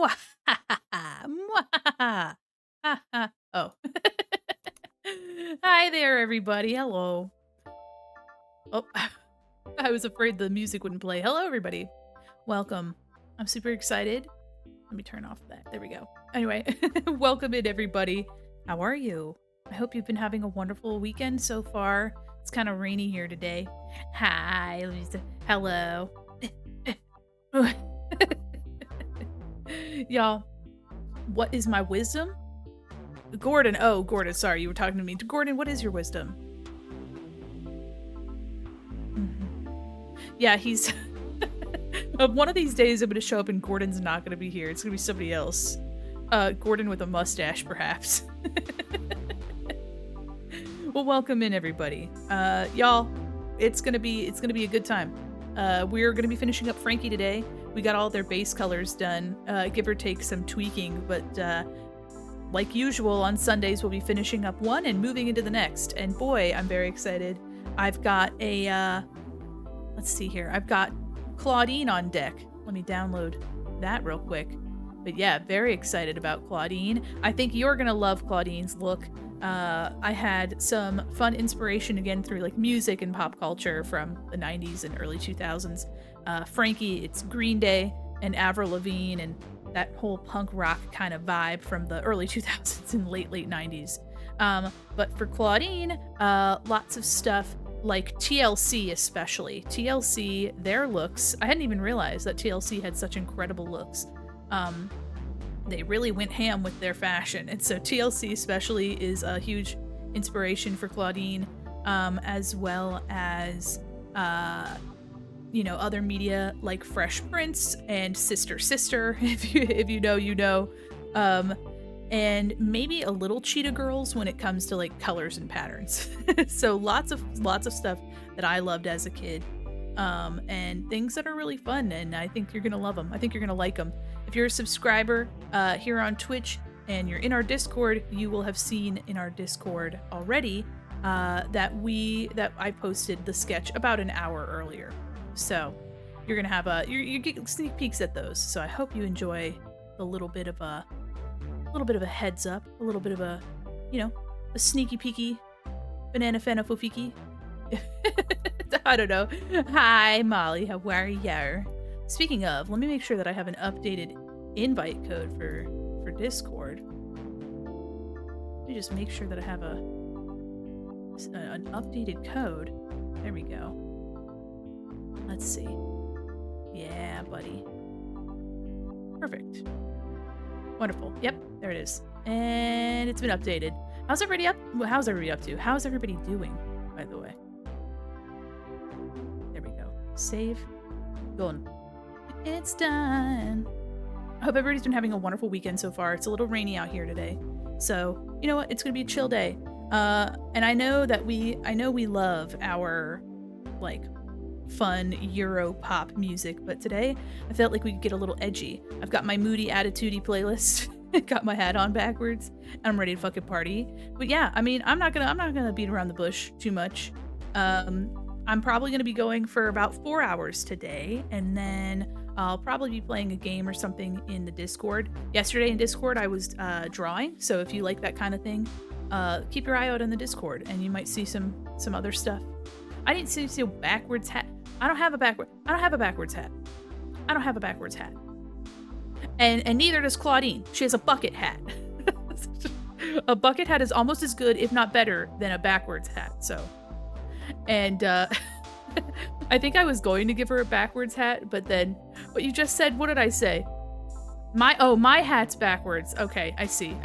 Mwahaha, mwahaha, ha, ha. Oh. Hi there, everybody. Hello. Oh, I was afraid the music wouldn't play. Hello, everybody. Welcome. I'm super excited. Let me turn off that. There we go. Anyway, welcome in, everybody. How are you? I hope you've been having a wonderful weekend so far. It's kind of rainy here today. Hi, Lisa. Hello. Y'all, what is my wisdom? Gordon. Oh, Gordon. Sorry, you were talking to me. Gordon, what is your wisdom? Yeah, he's... One of these days I'm going to show up and Gordon's not going to be here. It's going to be somebody else. Gordon with a mustache, perhaps. Well, welcome in, everybody. Y'all, it's gonna be a good time. We're gonna be finishing up Frankie today. We got all their base colors done, give or take some tweaking, but like usual on Sundays we'll be finishing up one and moving into the next. And boy, I'm very excited. I've got a let's see here. I've got Clawdeen on deck. Let me download that real quick. But yeah, very excited about Clawdeen. I think you're gonna love Clawdeen's look. I had some fun inspiration again through like music and pop culture from the 90s and early 2000s. Frankie, it's Green Day and Avril Lavigne and that whole punk rock kind of vibe from the early 2000s and late 90s. But for Clawdeen, lots of stuff like TLC especially. TLC, their looks, I hadn't even realized that TLC had such incredible looks. They really went ham with their fashion, and so TLC especially is a huge inspiration for Clawdeen, as well as you know, other media like Fresh Prince and Sister Sister, if you know, you know, and maybe a little Cheetah Girls when it comes to like colors and patterns. So lots of stuff that I loved as a kid, and things that are really fun, and I think you're gonna love them. I think you're gonna like them. If you're a subscriber here on Twitch and you're in our Discord, you will have seen in our Discord already that I posted the sketch about an hour earlier. So you're gonna have you get sneak peeks at those. So I hope you enjoy a little bit of a heads up, a little bit of a, you know, a sneaky peeky banana fana fofiki. I don't know. Hi, Molly. How are you? Speaking of, let me make sure that I have an updated invite code for Discord. Let me just make sure that I have an updated code. There we go. Let's see. Yeah, buddy. Perfect. Wonderful. Yep, there it is. And it's been updated. How's everybody up to? How's everybody doing, by the way? There we go. Save. Gone. It's done. I hope everybody's been having a wonderful weekend so far. It's a little rainy out here today. So, you know what? It's gonna be a chill day. And I know we love our, like, fun Euro pop music, but today I felt like we could get a little edgy. I've got my moody attitudey playlist, got my hat on backwards, and I'm ready to fucking party. But yeah, I mean, I'm not gonna beat around the bush too much. I'm probably gonna be going for about 4 hours today, and then I'll probably be playing a game or something in the Discord. Yesterday in Discord I was drawing, so if you like that kind of thing, keep your eye out on the Discord, and you might see some other stuff. I didn't see a backwards hat. I don't have a backwards hat. And neither does Clawdeen. She has a bucket hat. A bucket hat is almost as good, if not better, than a backwards hat. So, and I think I was going to give her a backwards hat, but then what you just said, what did I say? My hat's backwards. Okay, I see.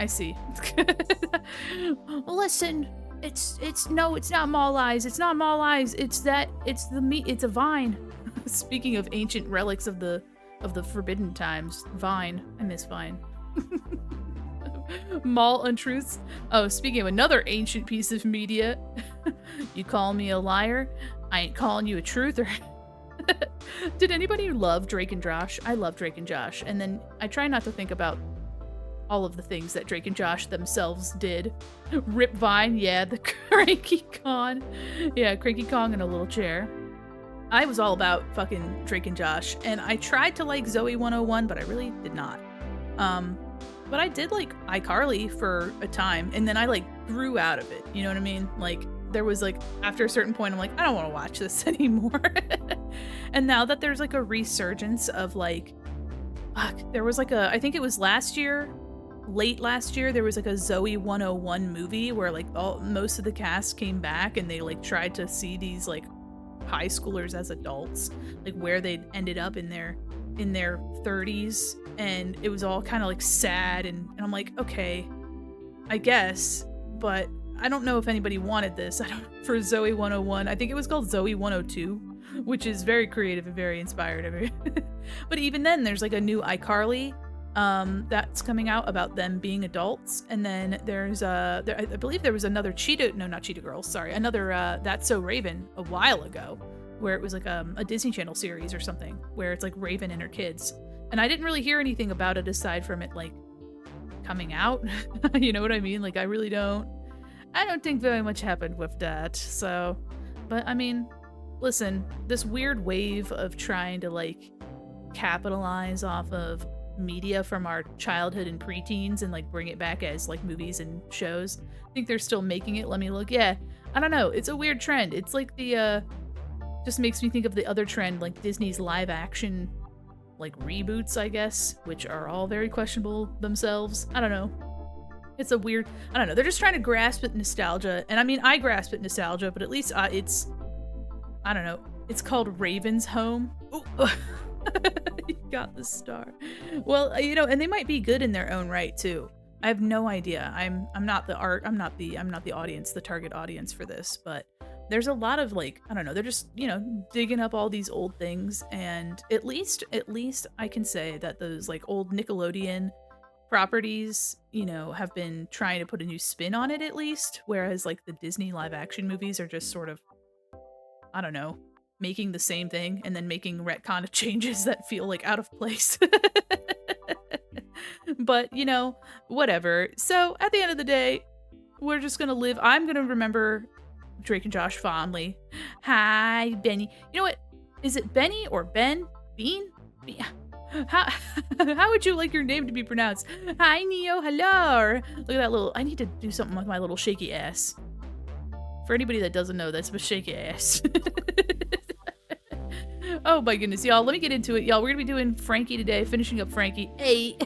Listen, it's not mall eyes. It's not mall eyes. It's a vine. Speaking of ancient relics of the forbidden times, Vine. I miss Vine. Mall untruths. Oh, speaking of another ancient piece of media, you call me a liar, I ain't calling you a truther. Did anybody love Drake and Josh? I love Drake and Josh, and then I try not to think about all of the things that Drake and Josh themselves did. Rip Vine, yeah, the Cranky Kong. Yeah, Cranky Kong in a little chair. I was all about fucking Drake and Josh, and I tried to like Zoe 101, but I really did not. But I did like iCarly for a time, and then I like grew out of it. You know what I mean? Like there was like after a certain point, I'm like, I don't want to watch this anymore. And now that there's like a resurgence of like, fuck, there was like I think it was late last year, there was like a Zoe 101 movie where like most of the cast came back and they like tried to see these like high schoolers as adults, like where they'd ended up in their 30s, and it was all kind of like sad, and I'm like, okay, I guess, but I don't know if anybody wanted this. I don't for Zoe 101. I think it was called Zoe 102, which is very creative and very inspired. But even then, there's like a new iCarly that's coming out about them being adults, and then there's I believe there was another not Cheetah Girls, sorry, another That's So Raven a while ago, where it was like a Disney Channel series or something where it's like Raven and her kids, and I didn't really hear anything about it aside from it like coming out. You know what I mean? Like I don't think very much happened with that. So, but I mean, listen, this weird wave of trying to like capitalize off of media from our childhood and preteens and like bring it back as like movies and shows. I think they're still making it. Let me look. Yeah, I don't know. It's a weird trend. It's like the just makes me think of the other trend, like Disney's live action like reboots, I guess, which are all very questionable themselves. I don't know. It's a weird, I don't know. They're just trying to grasp at nostalgia. And I mean, I grasp at nostalgia, but at least it's, I don't know. It's called Raven's Home. Ooh. You got the star. Well, you know, and they might be good in their own right too. I have no idea. I'm not the audience, the target audience for this, but there's a lot of like, I don't know, they're just, you know, digging up all these old things, and at least I can say that those like old Nickelodeon properties, you know, have been trying to put a new spin on it at least, whereas like the Disney live action movies are just sort of, I don't know, making the same thing and then making retcon changes that feel like out of place. But, you know, whatever. So at the end of the day, we're just gonna live. I'm gonna remember Drake and Josh fondly. Hi, Benny. You know what? Is it Benny or Ben? Bean? How would you like your name to be pronounced? Hi, Neo. Hello. Look at that little. I need to do something with my little shaky ass. For anybody that doesn't know, that's a shaky ass. Oh my goodness, y'all. Let me get into it, y'all. We're gonna be doing Frankie today, finishing up Frankie. Hey.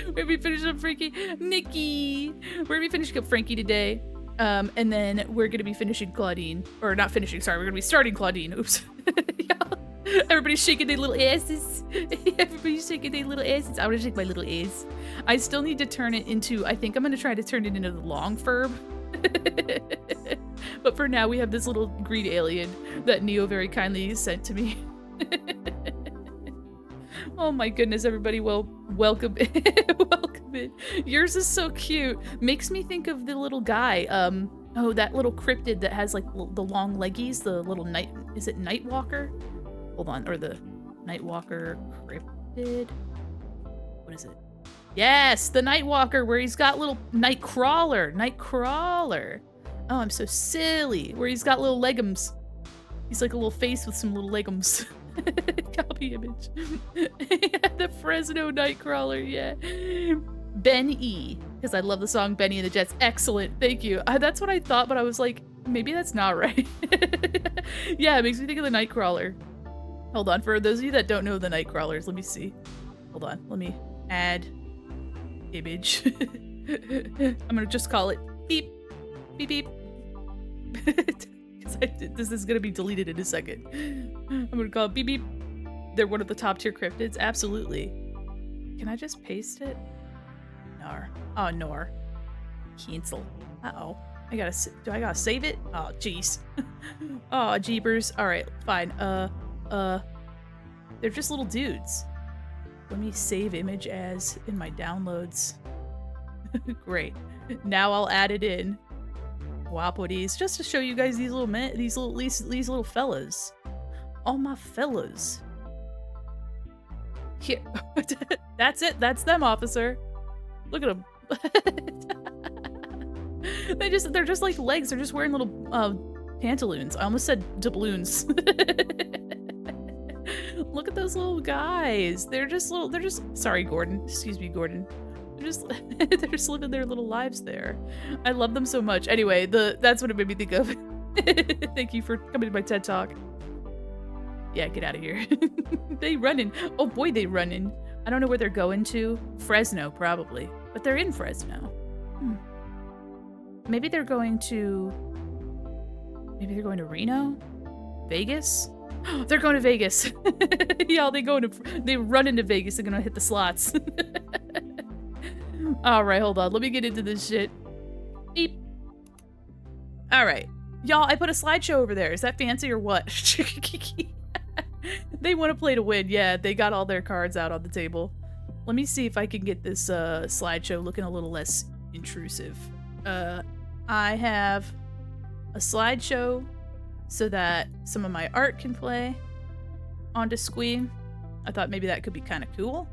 We're gonna be finishing up Frankie. Nikki. We're gonna be finishing up Frankie today. And then we're gonna be finishing Clawdeen. Or not finishing, sorry, we're gonna be starting Clawdeen. Oops. Everybody's shaking their little asses. Everybody's shaking their little asses. I wanna shake my little ass. I still need to turn it into, I think I'm gonna try to turn it into the long furb. But for now, we have this little green alien that Neo very kindly sent to me. Oh my goodness, everybody, well, welcome in. Welcome in. Yours is so cute. Makes me think of the little guy, oh, that little cryptid that has like the long leggies, the little is it Nightwalker? Hold on, or the Nightwalker cryptid? What is it? Yes, the Nightwalker, where he's got little Nightcrawler. Oh, I'm so silly. Where he's got little leggums. He's like a little face with some little leggums. Copy image. The Fresno Nightcrawler, yeah. Ben E, because I love the song Benny and the Jets. Excellent, thank you. That's what I thought, but I was like, maybe that's not right. Yeah, it makes me think of the Nightcrawler. Hold on, for those of you that don't know the Nightcrawlers, let me see. Hold on, let me add image. I'm gonna just call it beep, beep, beep. Because this is gonna be deleted in a second. I'm gonna call it beep, beep. They're one of the top tier cryptids, absolutely. Can I just paste it? Nor. Oh, nor. Cancel. Uh-oh. Do I gotta save it? Oh, jeez. Oh, jeepers. Alright, fine. They're just little dudes. Let me save image as in my downloads. Great. Now I'll add it in. Wapodies, just to show you guys these little fellas. All my fellas. Here. That's it. That's them, officer. Look at them. They're just like legs. They're just wearing little pantaloons. I almost said doubloons. Look at those little guys. They're just sorry, Gordon. Excuse me, Gordon. They're just they're just living their little lives there. I love them so much. Anyway, that's what it made me think of. Thank you for coming to my TED Talk. Yeah, get out of here. They running. Oh boy, they running. I don't know where they're going to. Fresno, probably. But they're in Fresno. Hmm. Maybe they're going to Reno? Vegas? They're going to Vegas. Y'all, they run into Vegas. They're gonna hit the slots. All right, hold on. Let me get into this shit. Beep. All right. Y'all, I put a slideshow over there. Is that fancy or what? They want to play to win. Yeah, they got all their cards out on the table. Let me see if I can get this slideshow looking a little less intrusive. I have a slideshow so that some of my art can play onto Quin. I thought maybe that could be kind of cool.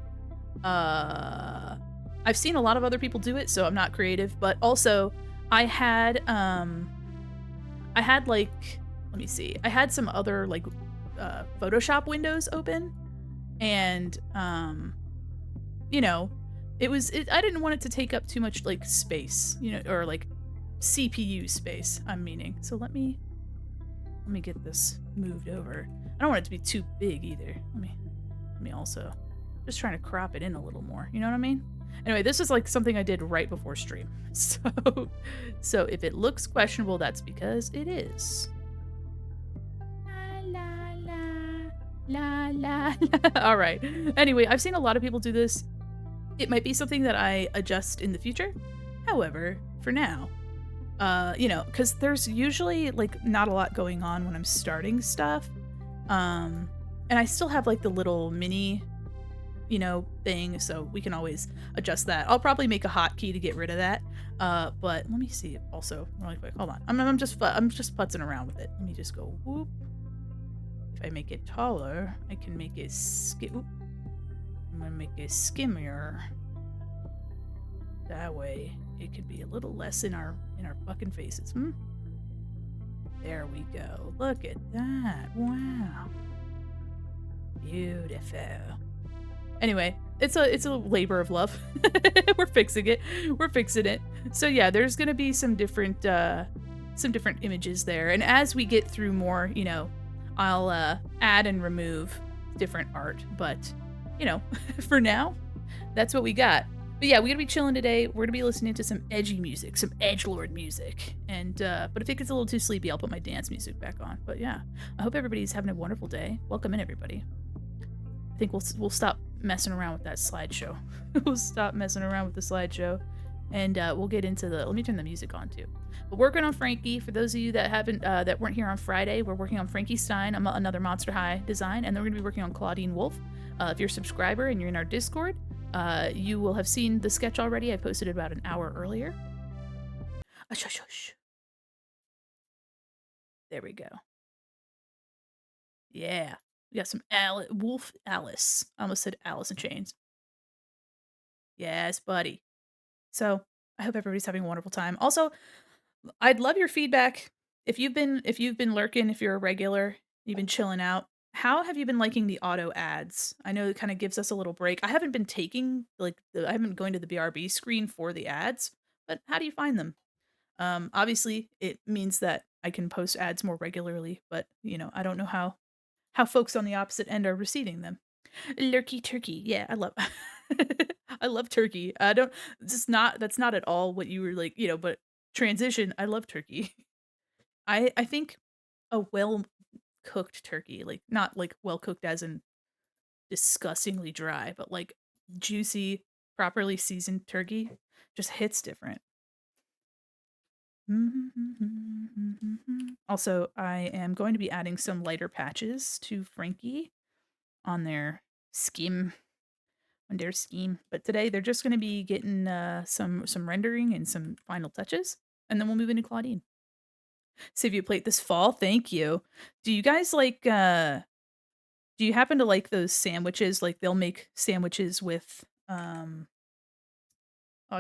I've seen a lot of other people do it, so I'm not creative, but also I had like, let me see. I had some other like Photoshop windows open, and you know, I didn't want it to take up too much like space, you know, or like CPU space, I'm meaning. So let me get this moved over. I don't want it to be too big either. Let me also just trying to crop it in a little more. You know what I mean? Anyway, this is like something I did right before stream. So if it looks questionable, that's because it is. La la la la la. All right. Anyway, I've seen a lot of people do this. It might be something that I adjust in the future. However, for now, you know, because there's usually like not a lot going on when I'm starting stuff. And I still have like the little mini, you know, thing, so we can always adjust that. I'll probably make a hotkey to get rid of that. But let me see also really quick. Hold on. I'm just putzing around with it. Let me just go whoop. If I make it taller, I can make it I'm gonna make it skimmier. That way it could be a little less in our fucking faces. There we go. Look at that. Wow. Beautiful. Anyway, it's a labor of love. We're fixing it. We're fixing it. So yeah, there's gonna be some different images there, and as we get through more, you know, I'll add and remove different art. But you know, for now, that's what we got. But yeah, we're gonna be chilling today. We're gonna be listening to some edgy music, some edgelord music, and but if it gets a little too sleepy, I'll put my dance music back on. But yeah, I hope everybody's having a wonderful day. Welcome in, everybody. I think we'll stop messing around with that slideshow. We'll stop messing around with the slideshow, and we'll get into the. Let me turn the music on too. But working on Frankie. For those of you that haven't that weren't here on Friday, we're working on Frankie Stein, another Monster High design, and then we're gonna be working on Clawdeen Wolf. If you're a subscriber and you're in our Discord, you will have seen the sketch already. I posted it about an hour earlier. Shush. There we go. Yeah. We got some Wolf Alice. I almost said Alice in Chains. Yes, buddy. So I hope everybody's having a wonderful time. Also, I'd love your feedback. If you've been lurking, if you're a regular, you've been chilling out. How have you been liking the auto ads? I know it kind of gives us a little break. I haven't been taking I haven't been going to the BRB screen for the ads, but how do you find them? Obviously, it means that I can post ads more regularly, but you know, I don't know how folks on the opposite end are receiving them. Lurky turkey. Yeah, I love I love turkey. I don't that's not at all what you were like, you know, but transition, I love turkey. I think a well cooked turkey, like not like well cooked as in disgustingly dry, but like juicy, properly seasoned turkey just hits different. Also, I am going to be adding some lighter patches to Frankie on their scheme. But today they're just going to be getting some rendering and some final touches, and then we'll move into Clawdeen. Save you a plate this fall. Thank you. Do you guys like do you happen to like those sandwiches? Like they'll make sandwiches with oh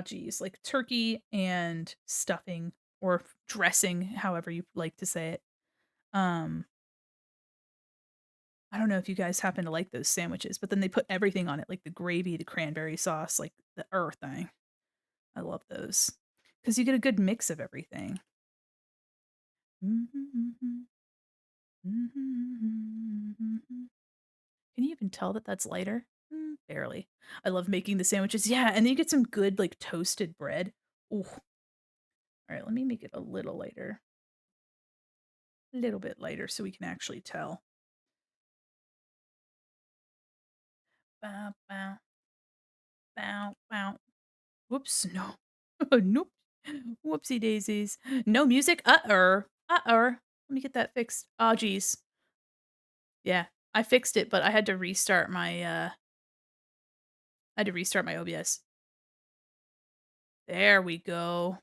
geez, like turkey and stuffing or dressing, however you like to say it. I I don't know if you guys happen to like those sandwiches, but then they put everything on it, like the gravy, the cranberry sauce, like the thing. I love those because you get a good mix of everything. Can you even tell that that's lighter? Barely. I love making the sandwiches. Yeah, and then you get some good like toasted bread. Ooh. All right, let me make it a little lighter. A little bit lighter so we can actually tell. Bow, bow, bow, bow. Whoops, no. Nope. Whoopsie daisies. No music? Uh-oh. Let me get that fixed. Oh, geez. Yeah, I fixed it, but I had to restart my, OBS. There we go.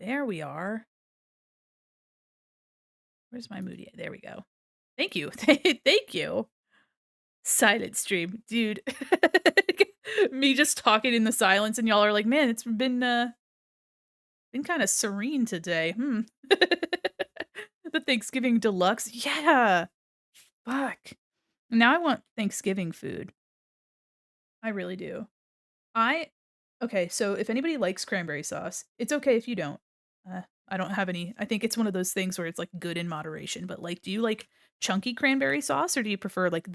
There we are. Where's my moody? There we go. Thank you. Thank you. Silent stream. Dude. Me just talking in the silence and y'all are like, "Man, it's been kinda serene today. Hmm." The Thanksgiving deluxe. Yeah. Fuck. Now I want Thanksgiving food. I really do. I Okay, so if anybody likes cranberry sauce, it's okay if you don't. I don't have any. I think it's one of those things where it's, like, good in moderation, but, like, do you like chunky cranberry sauce, or do you prefer, like,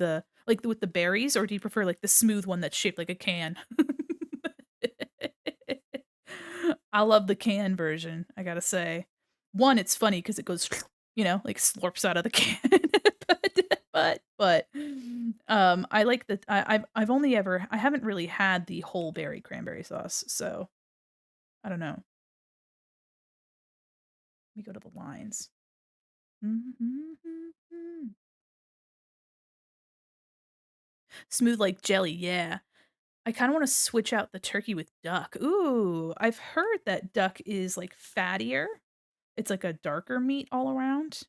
with the berries, or do you prefer, like, the smooth one that's shaped like a can? I love the can version, I gotta say. One, it's funny because it goes, like, slurps out of the can, I like the I haven't really had the whole berry cranberry sauce, so I don't know. Let me go to the lines. Smooth like jelly, yeah. I kinda wanna switch out the turkey with duck. Ooh, I've heard that duck is, like, fattier. It's like a darker meat all around.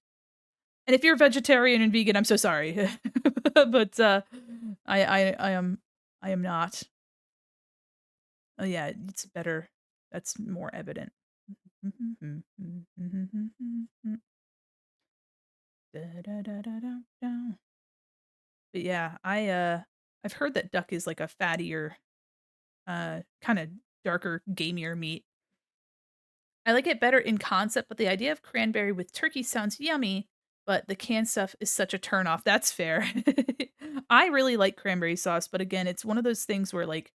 And if you're vegetarian and vegan, I'm so sorry. But, I am not. Oh, yeah, it's better. That's more evident. But yeah, I've heard that duck is like a fattier, kinda darker, gamier meat. I like it better in concept, but the idea of cranberry with turkey sounds yummy, but the canned stuff is such a turn off. That's fair. I really like cranberry sauce, but again, it's one of those things where, like,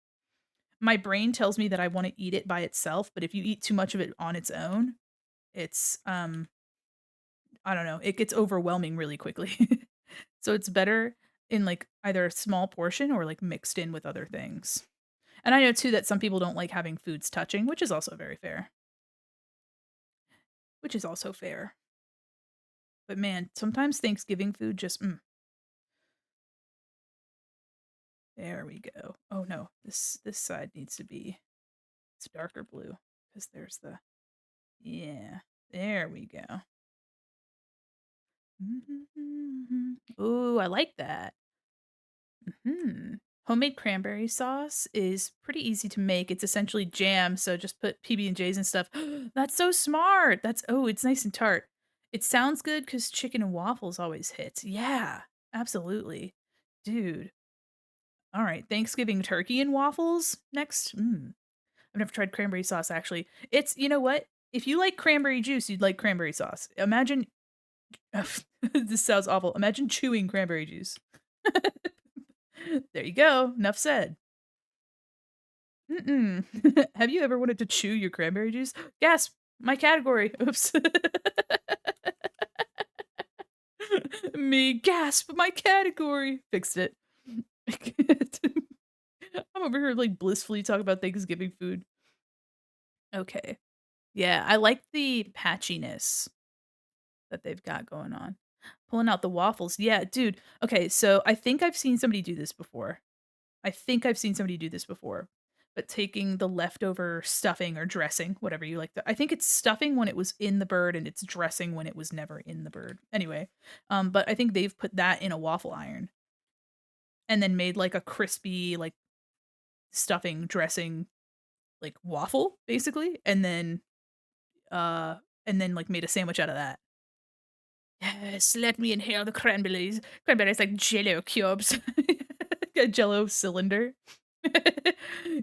my brain tells me that I wanna eat it by itself, but if you eat too much of it on its own, it's, I don't know, it gets overwhelming really quickly. So it's better in, like, either a small portion or, like, mixed in with other things. And I know too that some people don't like having foods touching, which is also very fair. Which is also fair. But man, sometimes Thanksgiving food just there we go. Oh no, this side needs to be it's darker blue because there's the yeah. There we go. Ooh, I like that. Mhm. Homemade cranberry sauce is pretty easy to make. It's essentially jam, so just put PB&Js and stuff. That's so smart. It's nice and tart. It sounds good because chicken and waffles always hits. Yeah, absolutely. Dude. All right, Thanksgiving turkey and waffles next. I've never tried cranberry sauce actually. It's you know what? If you like cranberry juice, you'd like cranberry sauce. Imagine this sounds awful. Imagine chewing cranberry juice. There you go. Enough said. Mm-mm. Have you ever wanted to chew your cranberry juice? Gasp! My category. Oops. Me gasp! My category. Fixed it. I'm over here like blissfully talking about Thanksgiving food. Okay. Yeah, I like the patchiness that they've got going on. Pulling out the waffles. Yeah, dude. Okay, so I think I've seen somebody do this before. But taking the leftover stuffing or dressing, whatever you like to I think it's stuffing when it was in the bird and it's dressing when it was never in the bird. Anyway, but I think they've put that in a waffle iron and then made like a crispy like stuffing dressing like waffle basically uh and then like made a sandwich out of that. Yes, let me inhale the cranberries. Cranberries like Jello cubes. A Jello cylinder.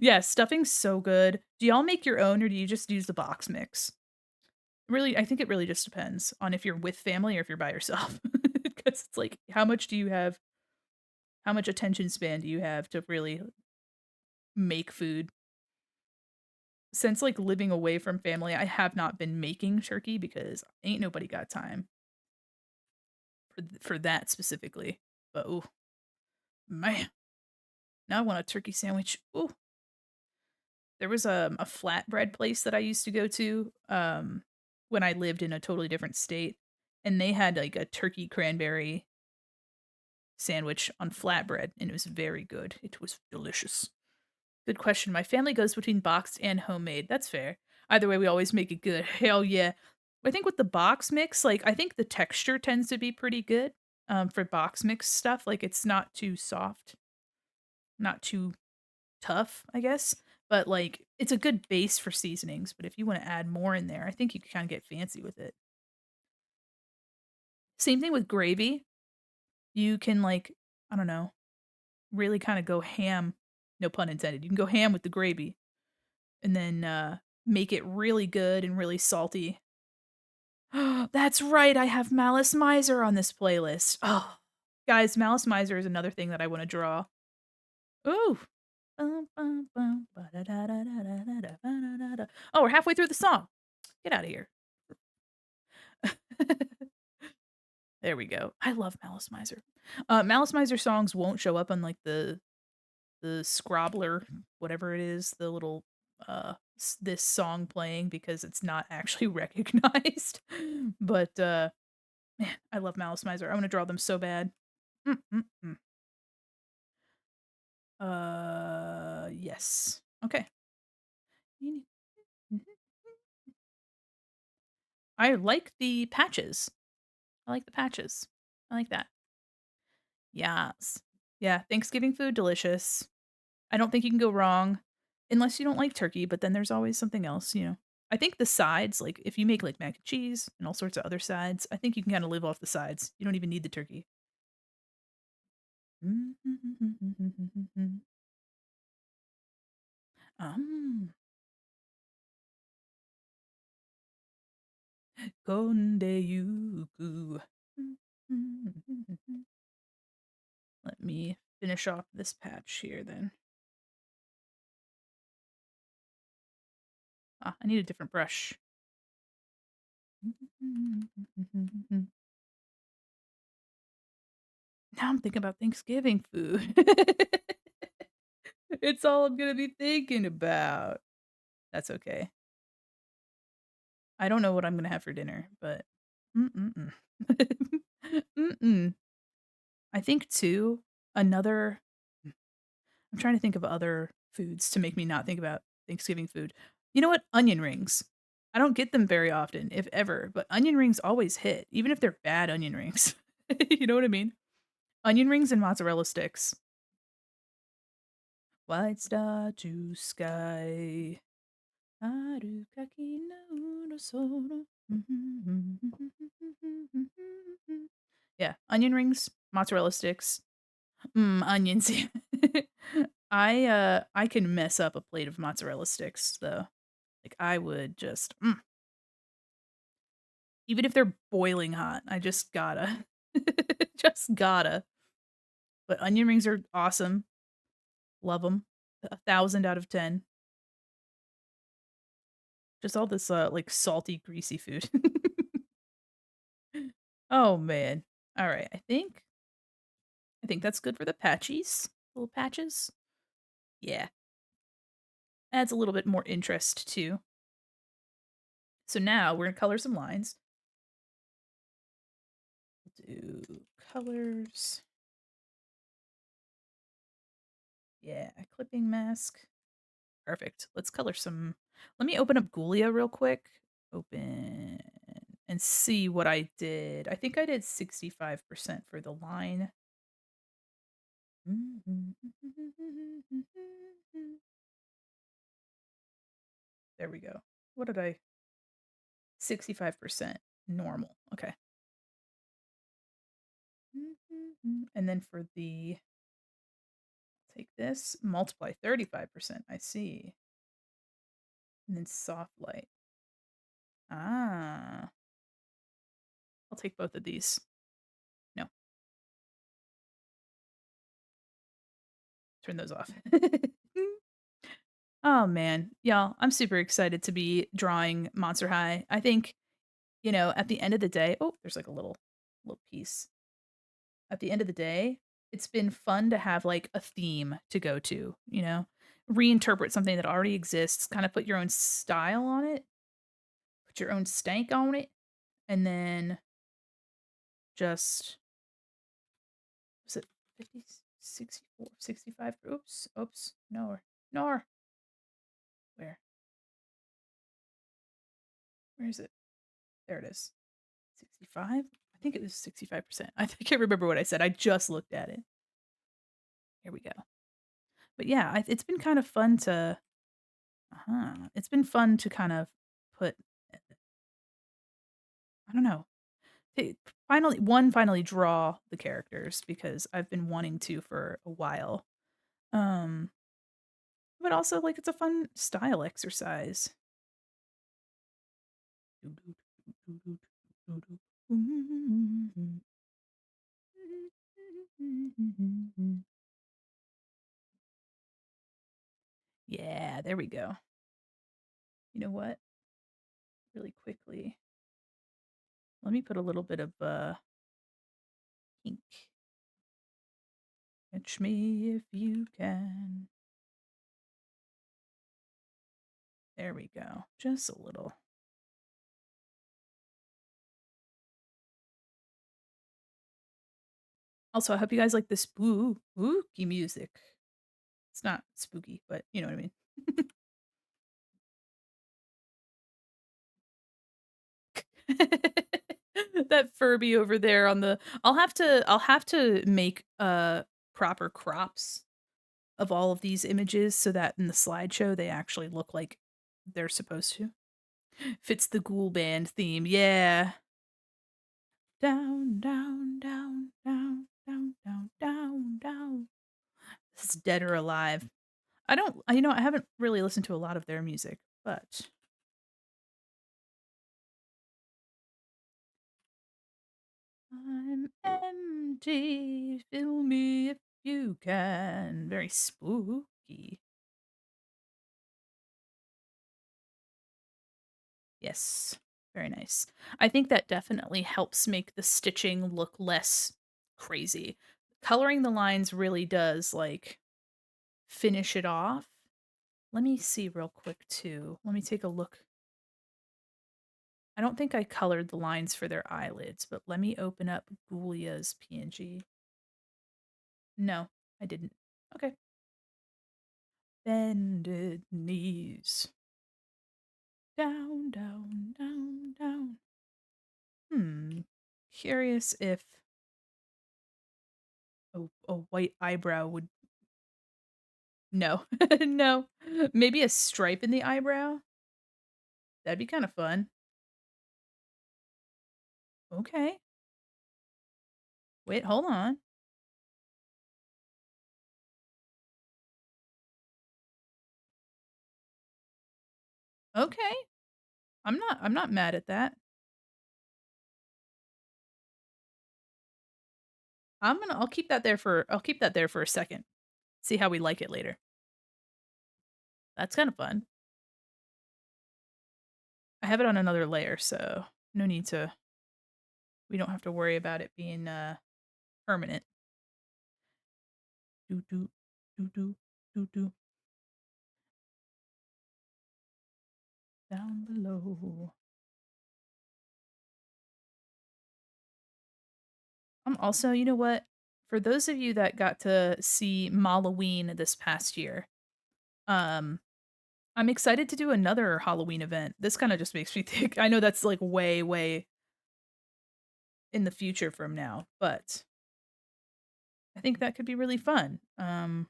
Yeah, stuffing's so good. Do y'all make your own or do you just use the box mix? Really, I think it really just depends on if you're with family or if you're by yourself. Because it's like, how much attention span do you have to really make food? Since, like, living away from family, I have not been making turkey because ain't nobody got time for that specifically. But, ooh, man, now I want a turkey sandwich. Ooh, there was, a flatbread place that I used to go to, when I lived in a totally different state, and they had, like, a turkey cranberry sandwich on flatbread, and it was very good. It was delicious. Good question. My family goes between boxed and homemade. That's fair. Either way, we always make it good. Hell yeah. I think with the box mix, like, I think the texture tends to be pretty good, for box mix stuff. Like, it's not too soft, not too tough, I guess. But, like, it's a good base for seasonings. But if you want to add more in there, I think you can kind of get fancy with it. Same thing with gravy. You can, like, I don't know, really kind of go ham. No pun intended. You can go ham with the gravy and then make it really good and really salty. That's right, I have Malice Miser on this playlist. Oh, guys, Malice Miser is another thing that I wanna draw. Ooh. Bum, bum, bum, ba-da-da-da-da-da-da, ba-da-da-da. Oh, we're halfway through the song. Get out of here. There we go. I love Malice Miser. Malice Miser songs won't show up on, like, the Scrobbler, whatever it is, the little, this song playing because it's not actually recognized. But, man, I love Malice Miser. I wanna draw them so bad. Mm, mm, mm. Yes. Okay. I like the patches. I like the patches. I like that. Yes. Yeah, Thanksgiving food, delicious. I don't think you can go wrong unless you don't like turkey, but then there's always something else, you know? I think the sides, like, if you make, like, mac and cheese and all sorts of other sides, I think you can kinda live off the sides. You don't even need the turkey. Um, Konde yuku. Let me finish off this patch here then. Ah, I need a different brush. Now I'm thinking about Thanksgiving food. It's all I'm gonna be thinking about. That's okay. I don't know what I'm gonna have for dinner, but mm-mm-mm. Mm-mm. I think too, another I'm trying to think of other foods to make me not think about Thanksgiving food. You know what? Onion rings. I don't get them very often, if ever, but onion rings always hit, even if they're bad onion rings. You know what I mean? Onion rings and mozzarella sticks. White star to sky. Arukaki no no sono. Yeah, onion rings, mozzarella sticks, onions. I can mess up a plate of mozzarella sticks though. Like I would just even if they're boiling hot, I just gotta. Just gotta. But onion rings are awesome. Love them. 1,000 out of 10. Just all this like salty, greasy food. Oh man. All right. I think that's good for the patchies. Little patches. Yeah. Adds a little bit more interest too. So now we're gonna color some lines. Do colors. Yeah, clipping mask. Perfect. Let's color some. Let me open up Ghoulia real quick. Open and see what I did. I think I did 65% for the line. There we go. What did I? 65% normal. Okay. And then for the take this, multiply 35%. I see. And then soft light. Ah. I'll take both of these. No, turn those off. Oh man, y'all, I'm super excited to be drawing Monster High. I think, at the end of the day, oh, there's like a little piece. At the end of the day, it's been fun to have like a theme to go to. Reinterpret something that already exists, kind of put your own style on it, put your own stank on it, and then just was it 50, 64, 65? Oops, no, where? Where is it? There it is. 65? I think it was 65%. I can't remember what I said. I just looked at it. Here we go. But yeah, it's been kind of fun to it's been fun to kind of put I don't know. to finally draw the characters because I've been wanting to for a while. Um but also like it's a fun style exercise. Yeah, there we go. You know what? Really quickly. Let me put a little bit of ink. Catch me if you can. There we go. Just a little. Also, I hope you guys like the spooky music. It's not spooky, but you know what I mean. That Furby over there on the I'll have to make proper crops of all of these images so that in the slideshow they actually look like they're supposed to. Fits the ghoul band theme. Yeah. Down, down, down, down, down, down, down, down. This is Dead or Alive. I don't I haven't really listened to a lot of their music, but I'm empty, fill me if you can. Very spooky. Yes, very nice. I think that definitely helps make the stitching look less crazy. Coloring the lines really does like finish it off. Let me see real quick too. Let me take a look. I don't think I colored the lines for their eyelids, but let me open up Ghoulia's PNG. No, I didn't. Okay. Bended knees. Down, down, down, down. Curious if a white eyebrow would. No. No. Maybe a stripe in the eyebrow? That'd be kind of fun. Okay. Wait, hold on. Okay. I'm not mad at that. I'll keep that there for a second. See how we like it later. That's kind of fun. I have it on another layer, so no need to we don't have to worry about it being permanent. Do do do do do do down below. I'm also, you know what? For those of you that got to see Halloween this past year, um, I'm excited to do another Halloween event. This kind of just makes me think. I know that's like way, way in the future from now, but I think that could be really fun. I'm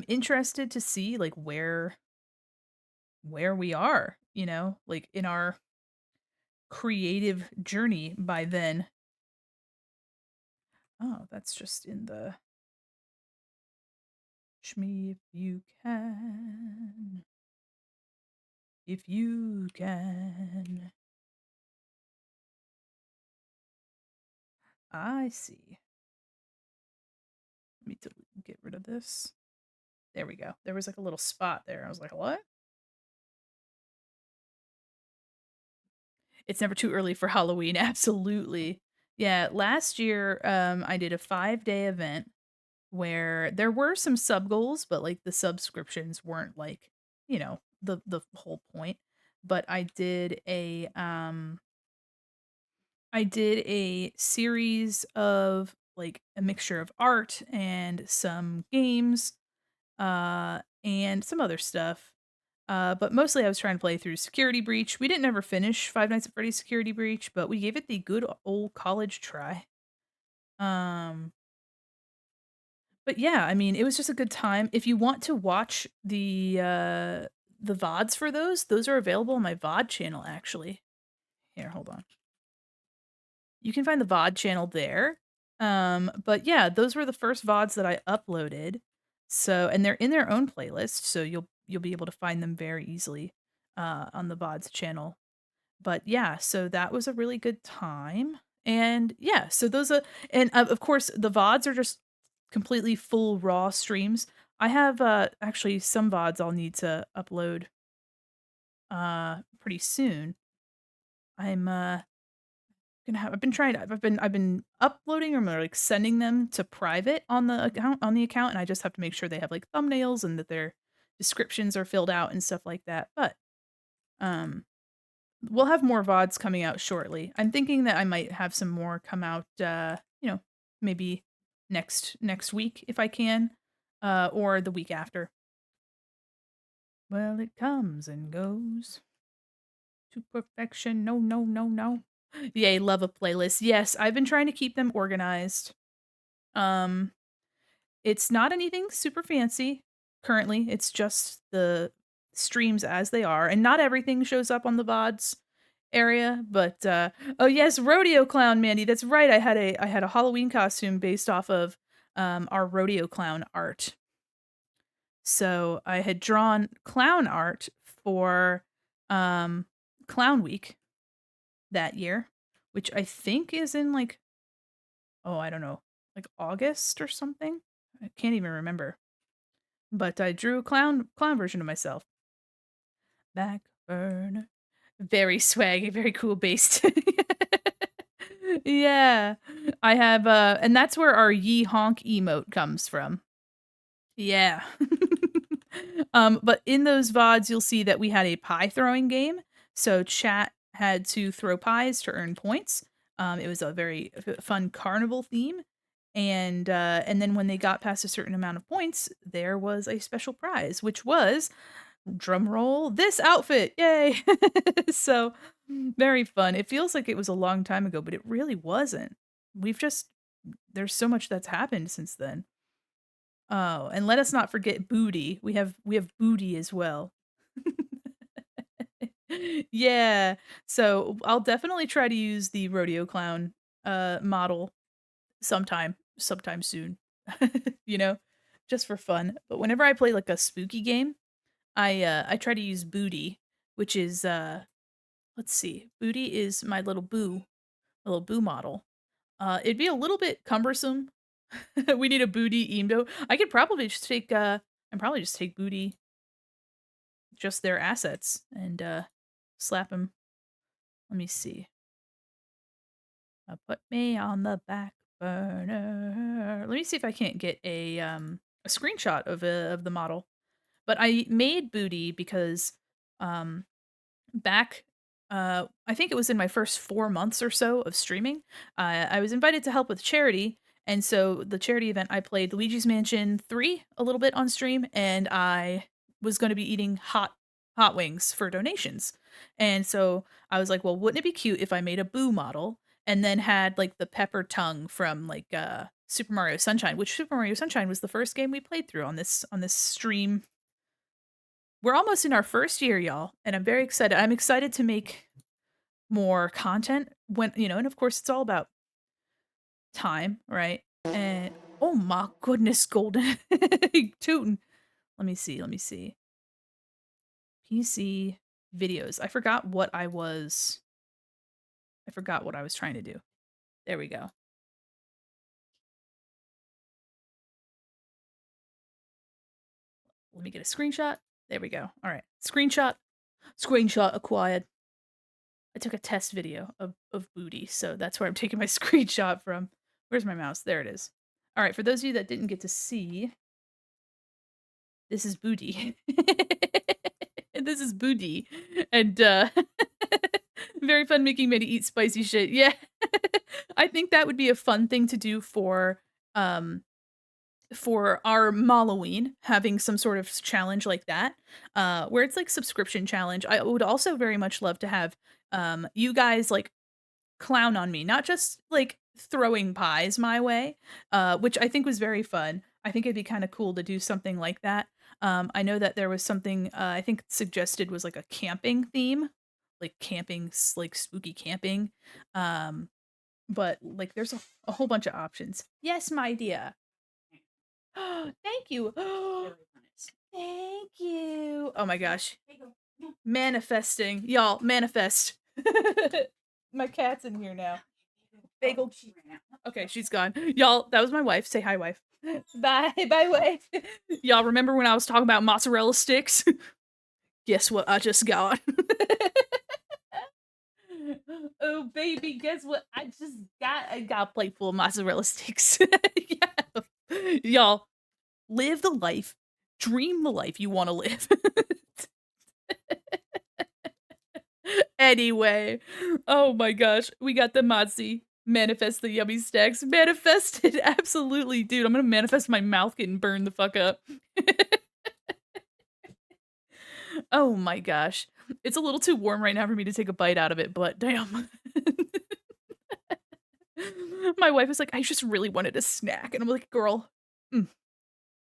interested to see like where we are, like in our creative journey by then. Oh, that's just in the "Touch me if you can, if you can." I see. Let me get rid of this. There we go. There was like a little spot there. I was like, "What?" It's never too early for Halloween. Absolutely. Yeah, last year I did a 5-day event where there were some sub goals, but like the subscriptions weren't like, the whole point. But I did a series of like a mixture of art and some games and some other stuff. But mostly I was trying to play through Security Breach. We didn't ever finish Five Nights at Freddy's Security Breach, but we gave it the good old college try. Um, but yeah, I mean, it was just a good time. If you want to watch the VODs for those are available on my VOD channel actually. Here, hold on. You can find the VOD channel there. But yeah, those were the first VODs that I uploaded. So, and they're in their own playlist, so you'll be able to find them very easily on the VODs channel. But yeah, so that was a really good time. And yeah, so those are, and of course the VODs are just completely full raw streams. I have actually some VODs I'll need to upload pretty soon. I'm gonna have I've been uploading them or like sending them to private on the account, and I just have to make sure they have like thumbnails and that their descriptions are filled out and stuff like that. But um we'll have more VODs coming out shortly. I'm thinking that I might have some more come out, maybe next week if I can, or the week after. Well, it comes and goes to perfection. No, no, no, no. Yay, love a playlist. Yes, I've been trying to keep them organized. Um, it's not anything super fancy currently. It's just the streams as they are, and not everything shows up on the VODs area, but oh yes, rodeo clown Mandy. That's right. I had a Halloween costume based off of our rodeo clown art. So I had drawn clown art for um Clown Week that year, which I think is in like, oh, I don't know, like August or something. I can't even remember. But I drew a clown version of myself. Back burner. Very swaggy, very cool based. Yeah. I have, and that's where our "Ye honk" emote comes from. Yeah. But in those VODs, you'll see that we had a pie throwing game. So chat had to throw pies to earn points. It was a very fun carnival theme. And then when they got past a certain amount of points, there was a special prize, which was, drum roll, this outfit. Yay. So very fun. It feels like it was a long time ago, but it really wasn't. We've just There's so much that's happened since then. Oh, and let us not forget booty. We have booty as well. Yeah. So I'll definitely try to use the rodeo clown model sometime soon. You know, just for fun. But whenever I play like a spooky game, I try to use booty, which is let's see. Booty is my little boo model. It'd be a little bit cumbersome. We need a booty emo. I could probably just take and probably just take booty, just their assets, and slap them. Let me see. Put me on the back burner. Let me see if I can't get a screenshot of the model. But I made booty because um back I think it was in my first 4 months or so of streaming, I was invited to help with charity, and so the charity event I played Luigi's Mansion 3 a little bit on stream, and I was gonna be eating hot wings for donations. And so I was like, "Well, wouldn't it be cute if I made a Boo model and then had, like, the pepper tongue from, like, Super Mario Sunshine," which Super Mario Sunshine was the first game we played through on this stream. We're almost in our first year, y'all, and I'm very excited. I'm excited to make more content and of course, it's all about time, right? And oh my goodness, Golden. Tootin'. Let me see. PC videos. I forgot what I was trying to do. There we go. Let me get a screenshot. There we go. All right. Screenshot acquired. I took a test video of booty, so that's where I'm taking my screenshot from. Where's my mouse? There it is. All right, for those of you that didn't get to see, this is booty. This is booty. And very fun making Mandi eat spicy shit. Yeah. I think that would be a fun thing to do um for our Halloween, having some sort of challenge like that, where it's like subscription challenge. I would also very much love to have you guys like clown on me, not just like throwing pies my way, which I think was very fun. I think it'd be kind of cool to do something like that. I know that there was something I think suggested was like a camping theme, like camping, like spooky camping. Um, but like there's a whole bunch of options. Yes, my dear. Thank you. Thank you. Oh my gosh. Manifesting. Y'all, manifest. My cat's in here now. Bagel. Okay, she's gone. Y'all, that was my wife. Say hi, wife. Bye. Bye, wife. Y'all remember when I was talking about mozzarella sticks? Guess what I just got? Oh, baby, guess what I just got? I got a plate full of mozzarella sticks. Yeah. Y'all, live the life, dream the life you want to live. Anyway, oh my gosh, we got the mozzie. Manifest the yummy stacks. Manifested, absolutely, dude. I'm gonna manifest my mouth getting burned the fuck up. Oh my gosh, it's a little too warm right now for me to take a bite out of it, but damn. My wife was like, I just really wanted a snack, and I'm like, girl, mm,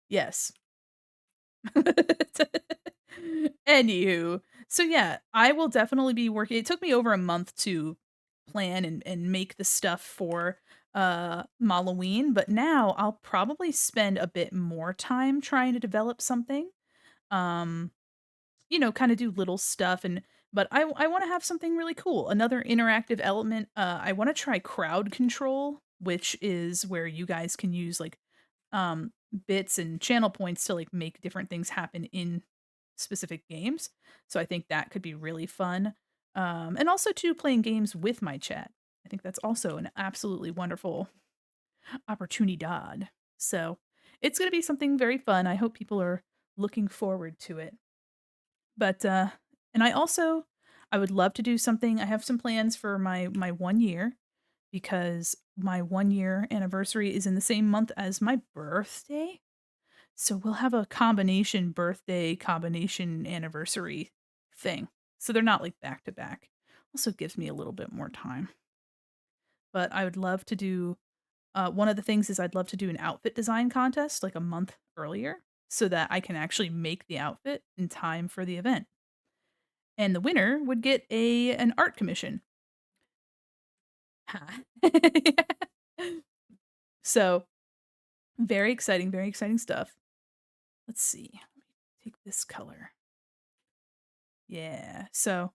yes. Anywho, so yeah, I will definitely be working. It took me over a month to plan and make the stuff for Halloween, but now I'll probably spend a bit more time trying to develop something. Um, kind of do little stuff but I want to have something really cool. Another interactive element. I want to try crowd control, which is where you guys can use like bits and channel points to like make different things happen in specific games. So I think that could be really fun. And also too playing games with my chat. I think that's also an absolutely wonderful opportunidad. So it's going to be something very fun. I hope people are looking forward to it. But and I would love to do something. I have some plans for my 1 year because my 1 year anniversary is in the same month as my birthday. So we'll have a combination birthday, combination anniversary thing. So they're not like back to back. Also gives me a little bit more time. But I would love to do one of the things is I'd love to do an outfit design contest like a month earlier so that I can actually make the outfit in time for the event. And the winner would get an art commission. Ha. So, very exciting stuff. Let's see. Let me take this color. Yeah. So,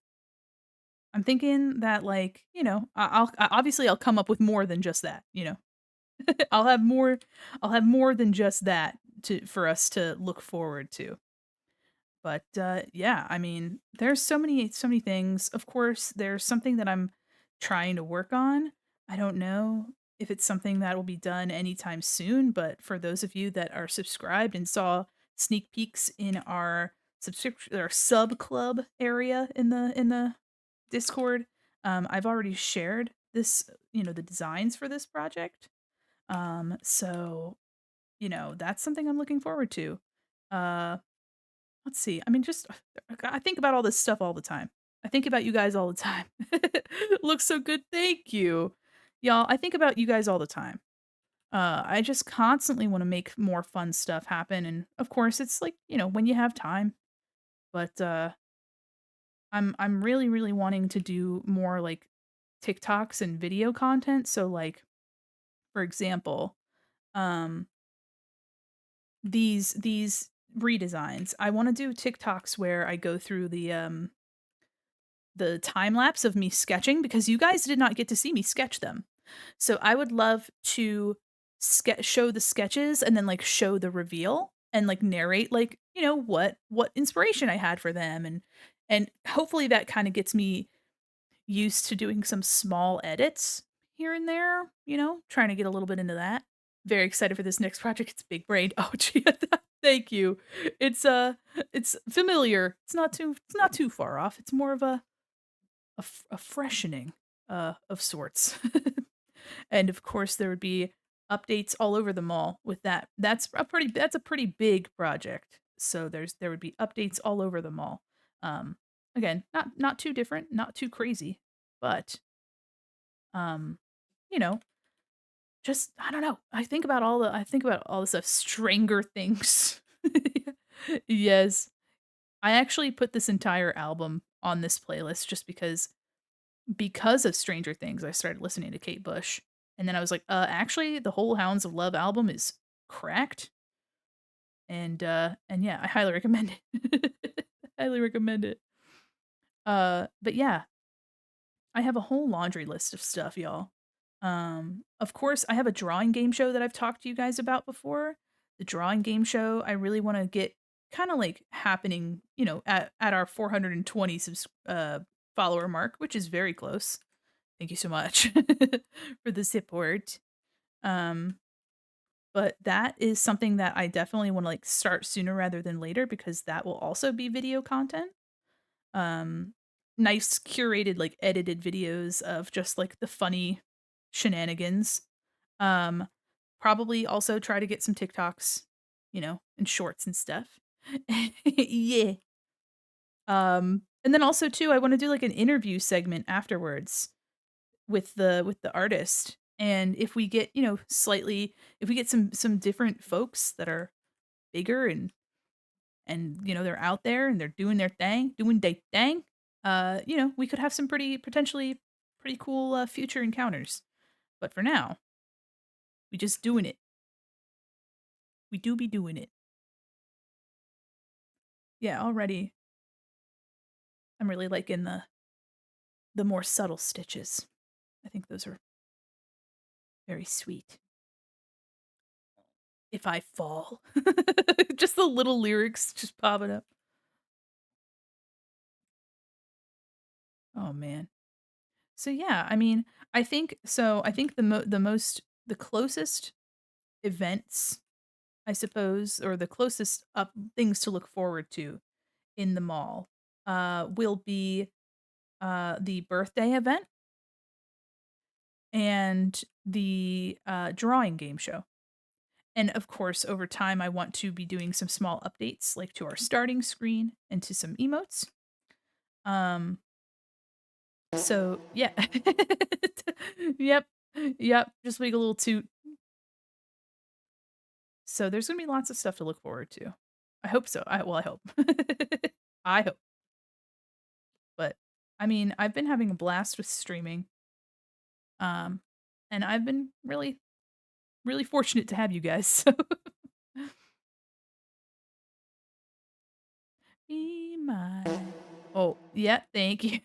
I'm thinking that like, obviously I'll come up with more than just that. I'll have more than just that for us to look forward to. But yeah, I mean, there's so many things. Of course, there's something that I'm trying to work on. I don't know if it's something that will be done anytime soon, but for those of you that are subscribed and saw sneak peeks in our subscription or sub club area in the Discord, I've already shared this, the designs for this project. So, that's something I'm looking forward to. Uh Let's see. I mean, just I think about all this stuff all the time. I think about you guys all the time. Looks so good. Thank you. Y'all, I think about you guys all the time. I just constantly want to make more fun stuff happen. And of course, it's like, when you have time. But I'm really, really wanting to do more like TikToks and video content. So like, for example, um these redesigns. I want to do TikToks where I go through the time lapse of me sketching because you guys did not get to see me sketch them. So I would love to show the sketches and then like show the reveal and like narrate like, you know, what inspiration I had for them and hopefully that kind of gets me used to doing some small edits here and there, you know, trying to get a little bit into that. Very excited for this next project. It's big brain. Oh, gee, thank you. It's familiar. It's not too far off. It's more of a freshening of sorts. And of course there would be updates all over the mall with that. That's a pretty big project. So there would be updates all over the mall. Um again, not too different, not too crazy, but um you know, just I don't know. I think about all the stuff Stranger Things. Yes. I actually put this entire album on this playlist just because of Stranger Things, I started listening to Kate Bush, and then I was like, actually, the whole Hounds of Love album is cracked, and yeah, I highly recommend it. Highly recommend it. But yeah, I have a whole laundry list of stuff, y'all. Of course, I have a drawing game show that I've talked to you guys about before. The drawing game show, I really want to get kind of like happening, you know, at our 420 follower mark, which is very close. Thank you so much for the support. Um, but that is something that I definitely want to like start sooner rather than later because that will also be video content. Um, nice curated like edited videos of just like the funny shenanigans. Um, probably also try to get some TikToks, you know, and shorts and stuff. Yeah. And then also too, I want to do like an interview segment afterwards with the artist. And if we get, you know, if we get some different folks that are bigger and you know, they're out there and they're doing their thing, doing their thing, you know, we could have some potentially pretty cool future encounters. But for now, we just doing it. We do be doing it. Yeah, already I'm really liking the more subtle stitches. I think those are very sweet. If I fall. Just the little lyrics just popping up. Oh man. So yeah, I mean, I think the closest events, I suppose, or the closest up things to look forward to in the mall will be the birthday event and the drawing game show. And of course, over time, I want to be doing some small updates, like to our starting screen and to some emotes. Um, so yeah, yep, yep. Just make a little toot. So there's gonna be lots of stuff to look forward to. I hope so. I hope. I hope. But I mean, I've been having a blast with streaming. Um, and I've been really fortunate to have you guys. So be mine. Oh, yeah, thank you.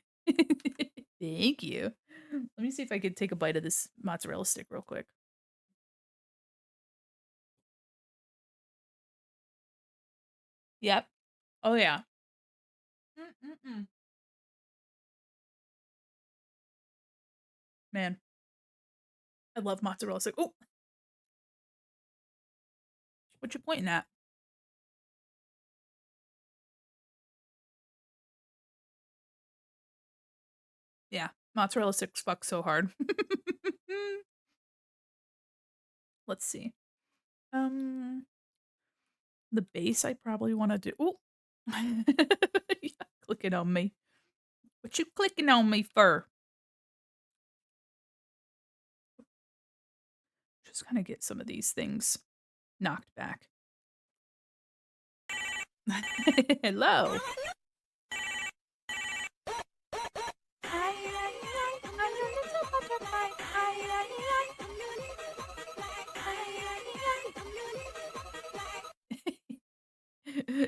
Thank you. Let me see if I could take a bite of this mozzarella stick real quick. Yep. Oh yeah. Mm-mm-mm. Man, I love mozzarella stick. Oh, what you pointing at? Yeah, mozzarella sticks fuck so hard. Let's see. Um, the base I probably want to do. Oh, yeah, clicking on me. What you clicking on me for? Just kind of get some of these things knocked back. Hello.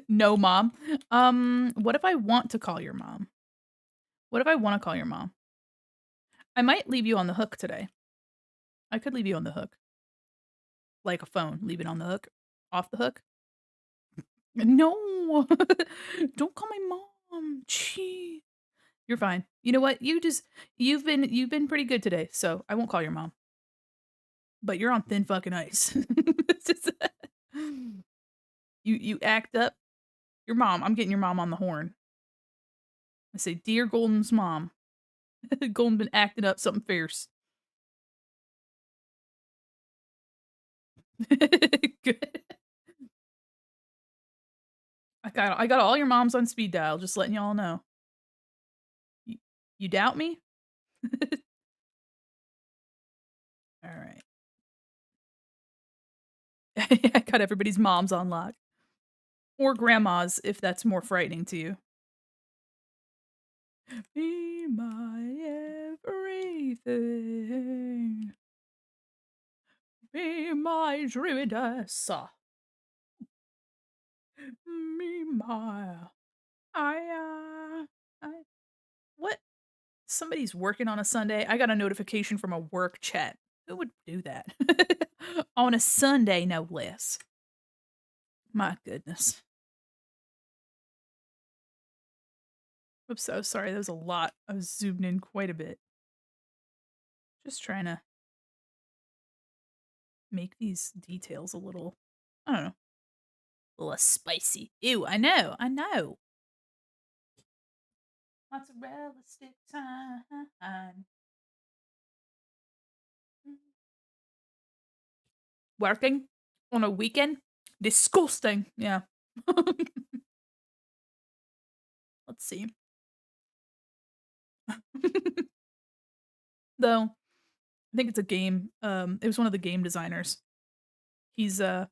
No, mom. What if I want to call your mom? What if I wanna call your mom? I might leave you on the hook today. I could leave you on the hook. Like a phone, leave it on the hook. Off the hook. No! Don't call my mom. Gee. You're fine. You know what? You've been pretty good today, so I won't call your mom. But you're on thin fucking ice. It's just you act up. Your mom, I'm getting your mom on the horn. I say, "Dear Golden's mom, Golden been acting up something fierce." Good. I got all your moms on speed dial, just letting y'all know. You, you doubt me? All right. I got everybody's moms on lock. Or grandmas if that's more frightening to you. Be my everything. Be my druidess. Be my I what? Somebody's working on a Sunday? I got a notification from a work chat. Who would do that? On a Sunday, no less. My goodness. I'm so sorry. That was a lot. I was zoomed in quite a bit. Just trying to make these details a little, I don't know, a little spicy. Ew, I know, I know. Mozzarella stick time. Working on a weekend? Disgusting. Yeah. Let's see. Though, I think it's a game. It was one of the game designers. He's uh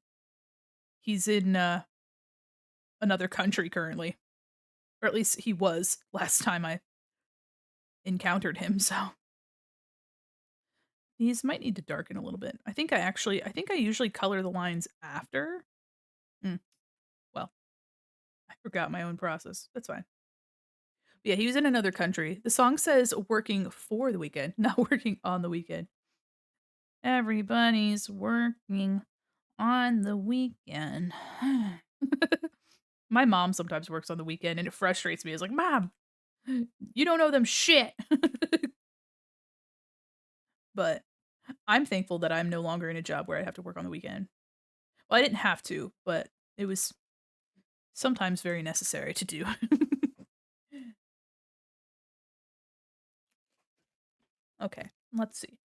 he's in another country currently. Or at least he was last time I encountered him, so these might need to darken a little bit. I think I usually color the lines after. Mm, well, I forgot my own process. That's fine. But yeah, he was in another country. The song says working for the weekend, not working on the weekend. Everybody's working on the weekend. My mom sometimes works on the weekend and it frustrates me. It's like, "Mom, you don't know them shit." But I'm thankful that I'm no longer in a job where I have to work on the weekend. Well, I didn't have to, but it was sometimes very necessary to do. Okay, let's see.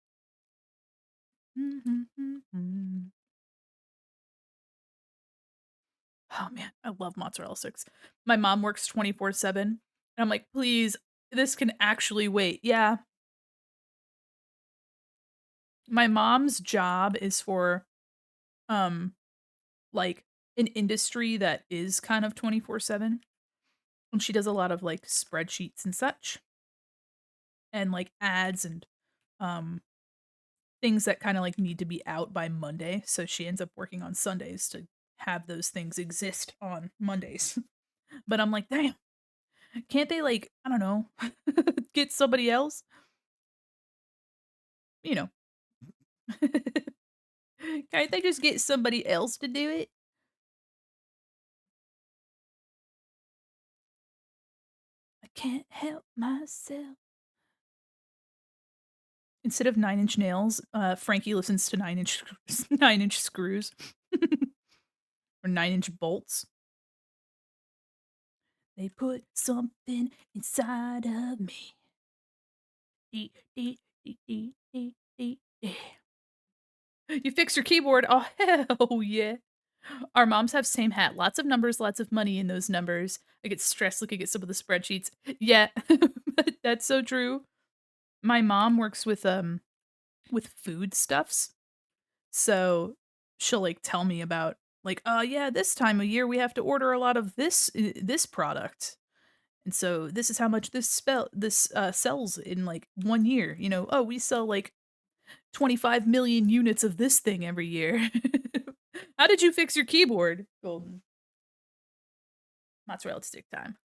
Oh man, I love mozzarella sticks. My mom works 24/7, and I'm like, "Please, this can actually wait." Yeah, my mom's job is for, um, like, an industry that is kind of 24/7, and she does a lot of, like, spreadsheets and such, and, like, ads and, um, things that kinda, like, need to be out by Monday, so she ends up working on Sundays to have those things exist on Mondays. But I'm like, "Damn, can't they, like, I don't know, get somebody else?" You know. Can't they just get somebody else to do it? I can't help myself. Instead of Nine Inch Nails, Frankie listens to Nine Inch Screws or Nine Inch Bolts. They put something inside of me. Dee, dee, dee, dee, dee, dee, dee. You fix your keyboard. Oh, hell yeah. Our moms have same hat. Lots of numbers, lots of money in those numbers. I get stressed looking at some of the spreadsheets. Yeah, that's so true. My mom works with foodstuffs, so she'll, like, tell me about, like, "Oh, yeah, this time of year we have to order a lot of this product, and so this is how much this sells in, like, 1 year," you know? "Oh, we sell, like, 25,000,000 units of this thing every year." "How did you fix your keyboard, Golden?" Mozzarella stick time.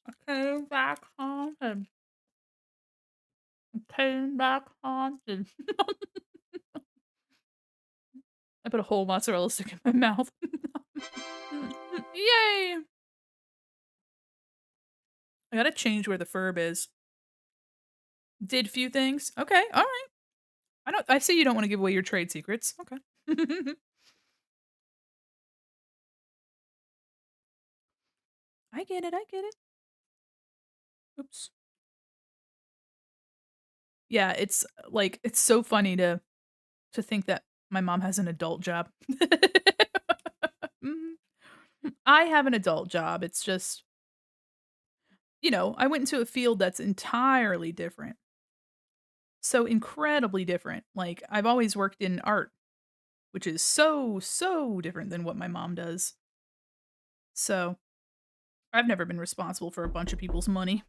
I came back haunted. I came back haunted. I put a whole mozzarella stick in my mouth. Yay! I gotta change where the verb is. Did few things. Okay, all right. I see you don't want to give away your trade secrets. Okay. I get it. I get it. Oops. Yeah, it's like it's so funny to think that my mom has an adult job. Mhm. I have an adult job. It's just, I went into a field that's entirely different. So incredibly different. Like I've always worked in art, which is so different than what my mom does. So, I've never been responsible for a bunch of people's money.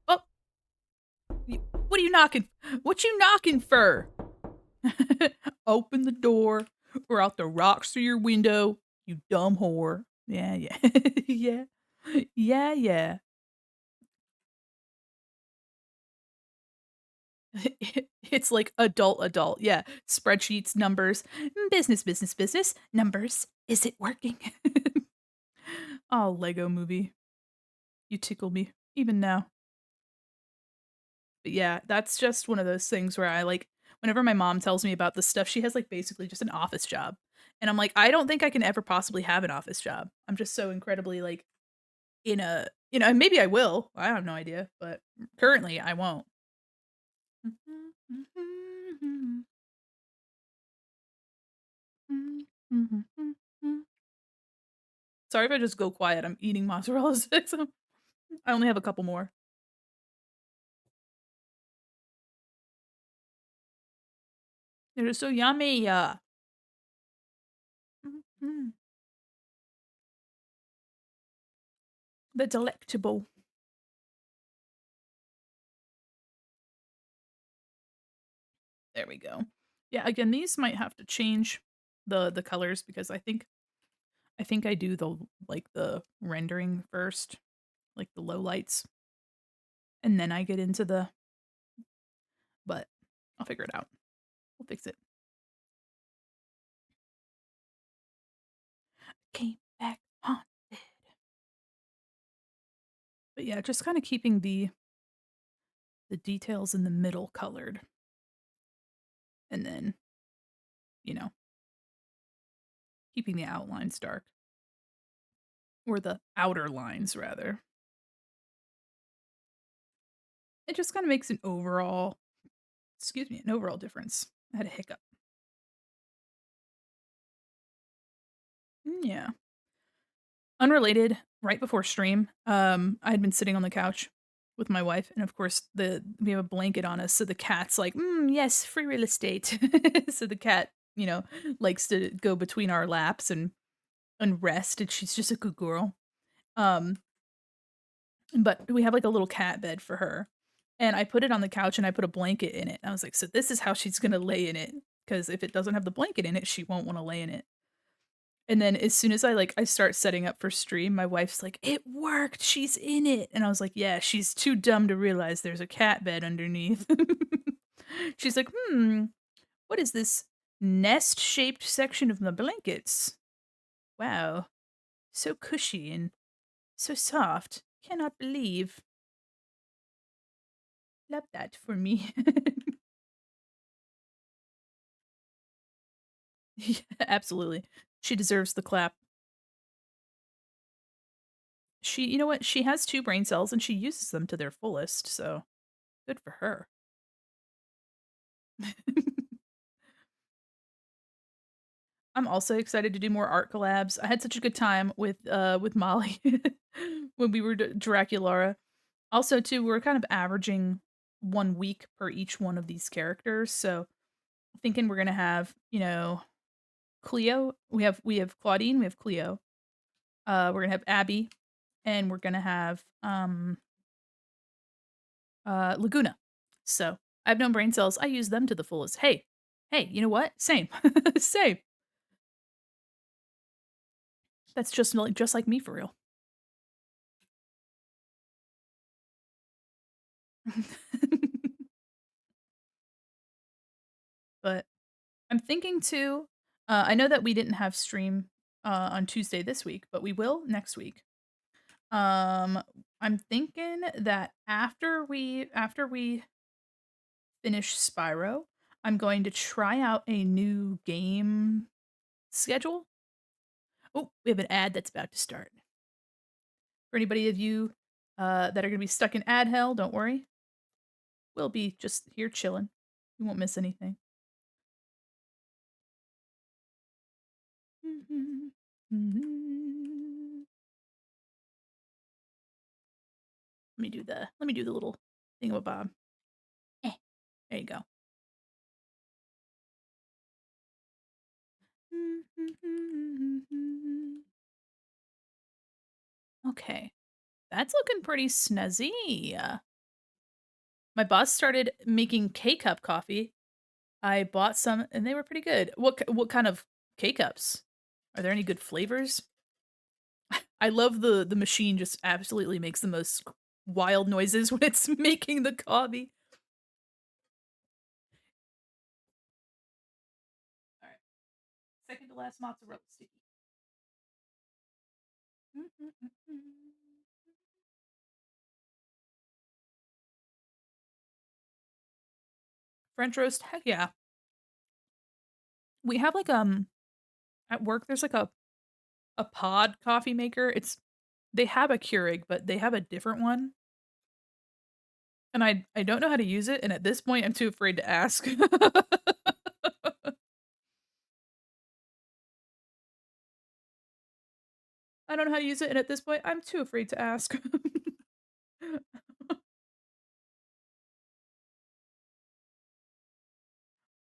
Oh, what are you knocking? What you knocking for? Open the door or out the rocks through your window, you dumb whore. Yeah, yeah. Yeah. Yeah, yeah. It's like adult. Yeah. Spreadsheets, numbers, business, numbers. Is it working? Oh, Lego movie. You tickle me, even now. But yeah, that's just one of those things where I like whenever my mom tells me about this stuff, she has like basically just an office job. And I'm like, I don't think I can ever possibly have an office job. I'm just so incredibly like in a, and maybe I will. I have no idea, but currently I won't. Sorry if I just go quiet. I'm eating mozzarella sticks. I only have a couple more. They're just so yummy. They're delectable. There we go. Yeah, again, these might have to change the colors because I think I do the rendering first, like the low lights, and then I get into but I'll figure it out. We'll fix it. Came back haunted. But yeah, just kind of keeping the details in the middle colored, and then you know keeping the outlines dark or the outer lines rather. It just kind of makes an overall difference. I had a hiccup. Yeah. Unrelated, right before stream, I had been sitting on the couch with my wife, and of course, we have a blanket on us, so the cat's like, yes, free real estate." So the cat, likes to go between our laps and rest, and she's just a good girl. Um, but we have like a little cat bed for her, and I put it on the couch and I put a blanket in it. I was like, "So this is how she's gonna lay in it, because if it doesn't have the blanket in it, she won't want to lay in it." And then as soon as I start setting up for stream, my wife's like, "It worked. She's in it." And I was like, "Yeah, she's too dumb to realize there's a cat bed underneath." She's like, what is this nest-shaped section of the blankets? Wow, so cushy and so soft. Cannot believe. Love that for me." Yeah, absolutely. She deserves the clap. You know what? She has 2 brain cells and she uses them to their fullest, so good for her. I'm also excited to do more art collabs. I had such a good time with Molly when we were Draculara. Also, too, we're kind of averaging 1 week per each one of these characters. So thinking we're gonna have, Cleo. We have Clawdeen, we have Cleo. We're gonna have Abby, and we're gonna have Laguna. So I have no brain cells. I use them to the fullest. Hey, you know what? Same. Same. That's just like me for real. But I'm thinking too. I know that we didn't have stream on Tuesday this week, but we will next week. I'm thinking that after we finish Spyro, I'm going to try out a new game schedule. Oh, we have an ad that's about to start. For anybody of you that are going to be stuck in ad hell, don't worry. We'll be just here chilling. You won't miss anything. Let me do the little thingamabob. Eh, there you go. Okay, that's looking pretty snazzy. My boss started making K-cup coffee. I bought some, and they were pretty good. What kind of K-cups? Are there any good flavors? I love the machine just absolutely makes the most wild noises when it's making the coffee. All right, second to last mozzarella sticky. French roast, heck yeah. We have like at work there's like a pod coffee maker. They have a Keurig, but they have a different one. And I don't know how to use it, and at this point I'm too afraid to ask. I don't know how to use it, and at this point I'm too afraid to ask.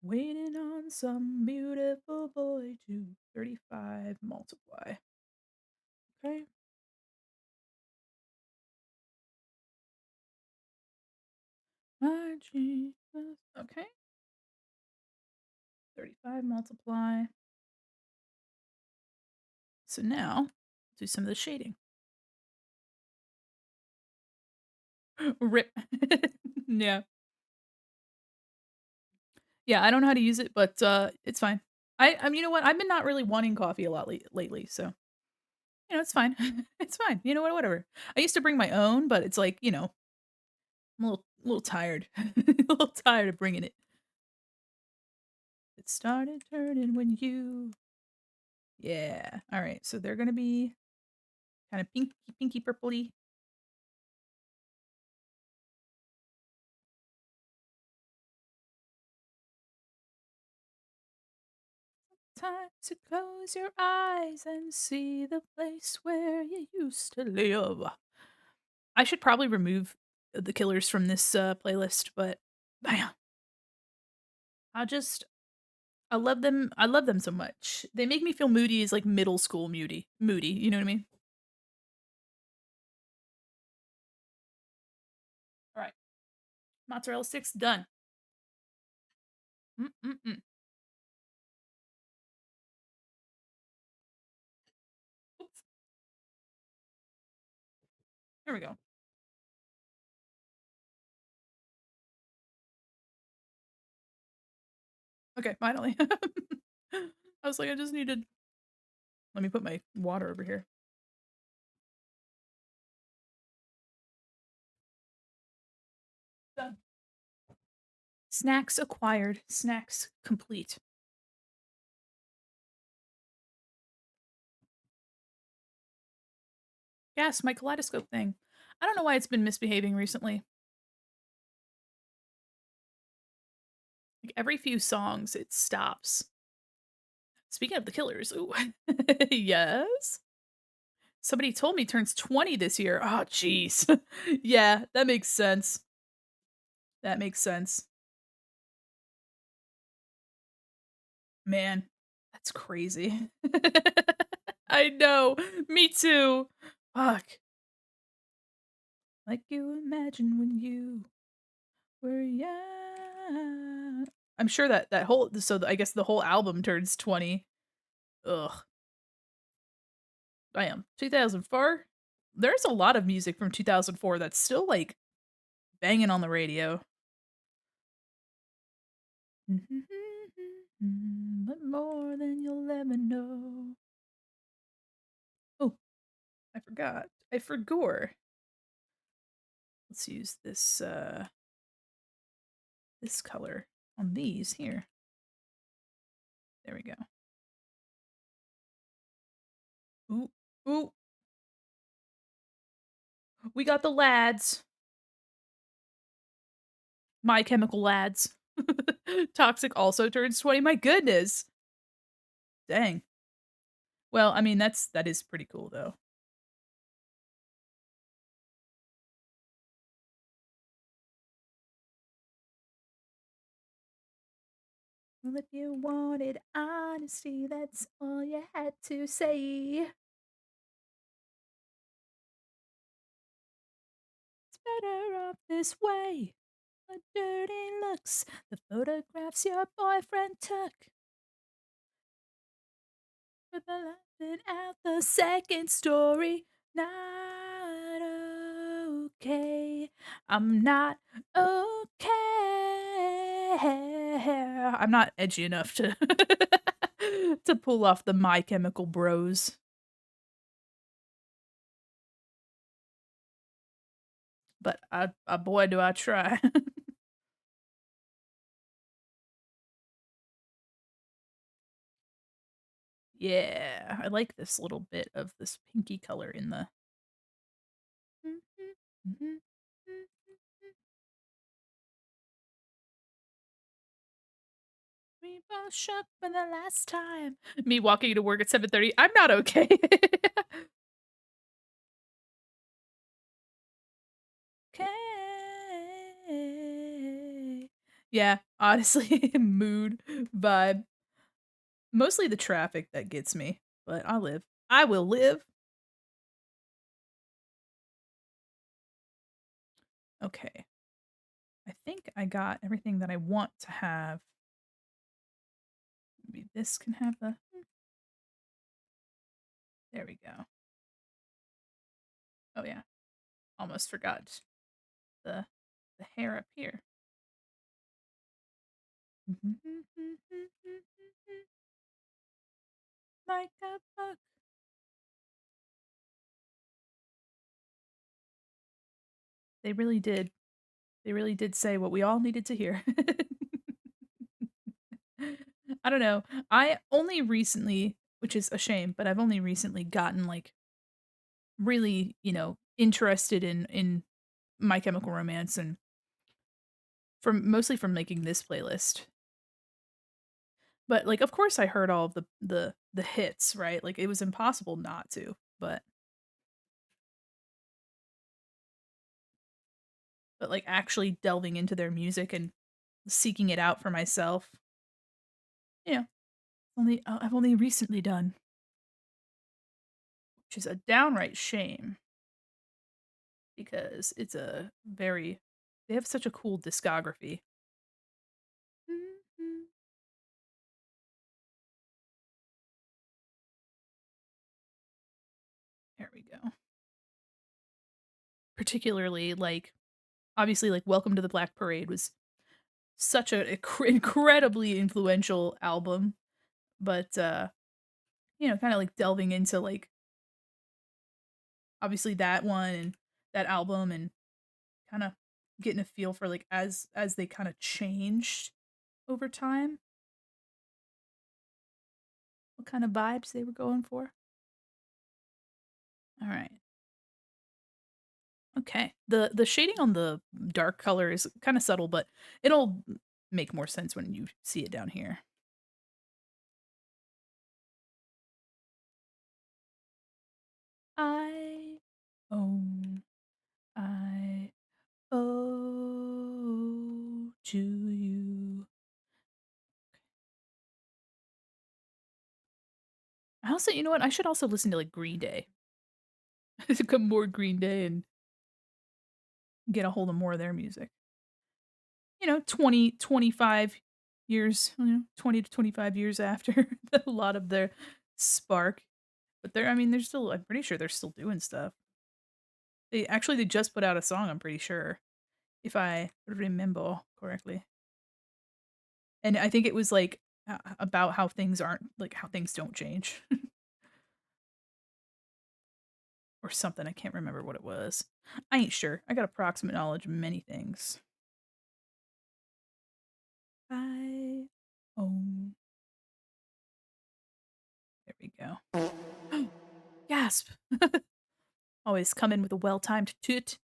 Waiting on some beautiful boy to 35 multiply. Okay. My Jesus. Okay. 35 multiply. So now, do some of the shading. Rip. Yeah. Yeah, I don't know how to use it, but it's fine. You know what? I've been not really wanting coffee a lot lately, so it's fine. It's fine. You know what? Whatever. I used to bring my own, but it's like, I'm a little tired. A little tired of bringing it. It started turning when you. Yeah. All right. So they're gonna be kind of pinky purpley. Time to close your eyes and see the place where you used to live. I should probably remove the killers from this playlist, but man, I just I love them. I love them so much. They make me feel moody as like middle school moody. Moody, you know what I mean? All right, mozzarella sticks done. Mm-mm-mm. Oops. Here we go. Okay, finally. I was like, I just needed. Let me put my water over here. Done. Snacks acquired. Snacks complete. Yes, my kaleidoscope thing. I don't know why it's been misbehaving recently. Like every few songs, it stops. Speaking of the killers, ooh, yes. Somebody told me turns 20 this year. Oh, jeez. Yeah, that makes sense. That makes sense. Man, that's crazy. I know. Me too. Fuck. Like you imagine when you were young. I'm sure that whole I guess the whole album turns 20. Ugh. Damn, 2004? There's a lot of music from 2004 that's still, like, banging on the radio. But more than you'll ever know. Oh, I forgot. I forgore. Let's use this color on these here. There we go. Ooh, ooh, we got the lads. My Chemical Lads. Toxic also turns 20. My goodness. Dang. Well, I mean, that is pretty cool though. Well, if you wanted honesty, that's all you had to say. It's better off this way. The dirty looks, the photographs your boyfriend took. But the laughing out the second story. Not okay. I'm not okay. I'm not edgy enough to to pull off the My Chemical Bros. But boy, do I try. Yeah, I like this little bit of this pinky color in the We both shook for the last time. Me walking to work at 7:30. I'm not okay. Okay. Yeah, honestly, mood, vibe. Mostly the traffic that gets me, but I'll live. I will live. Okay. I think I got everything that I want to have. Maybe this can have the. There we go. Oh yeah, almost forgot the the hair up here. Like a book. They really did. They really did say what we all needed to hear. I don't know. I only recently, which is a shame, but I've only recently gotten like really, interested in My Chemical Romance and from mostly from making this playlist. But like of course I heard all of the hits, right? Like it was impossible not to. But like actually delving into their music and seeking it out for myself, you know, I've only recently done, which is a downright shame because it's a very they have such a cool discography. Mhm. There we go. Particularly like obviously like Welcome to the Black Parade was such an incredibly influential album, but kind of like delving into like obviously that one and that album and kind of getting a feel for like as they kind of changed over time, what kind of vibes they were going for. All right. Okay. The shading on the dark color is kind of subtle, but it'll make more sense when you see it down here. I own I owe to you. I also, you know what? I should also listen to like Green Day. Come more Green Day and get a hold of more of their music. 20, 25 years, 20 to 25 years after a lot of their spark. But I mean, they're still, I'm pretty sure they're still doing stuff. They just put out a song, I'm pretty sure, if I remember correctly. And I think it was like about how things aren't, like how things don't change or something. I can't remember what it was. I ain't sure. I got approximate knowledge of many things. I own. There we go. Gasp. Always come in with a well-timed toot.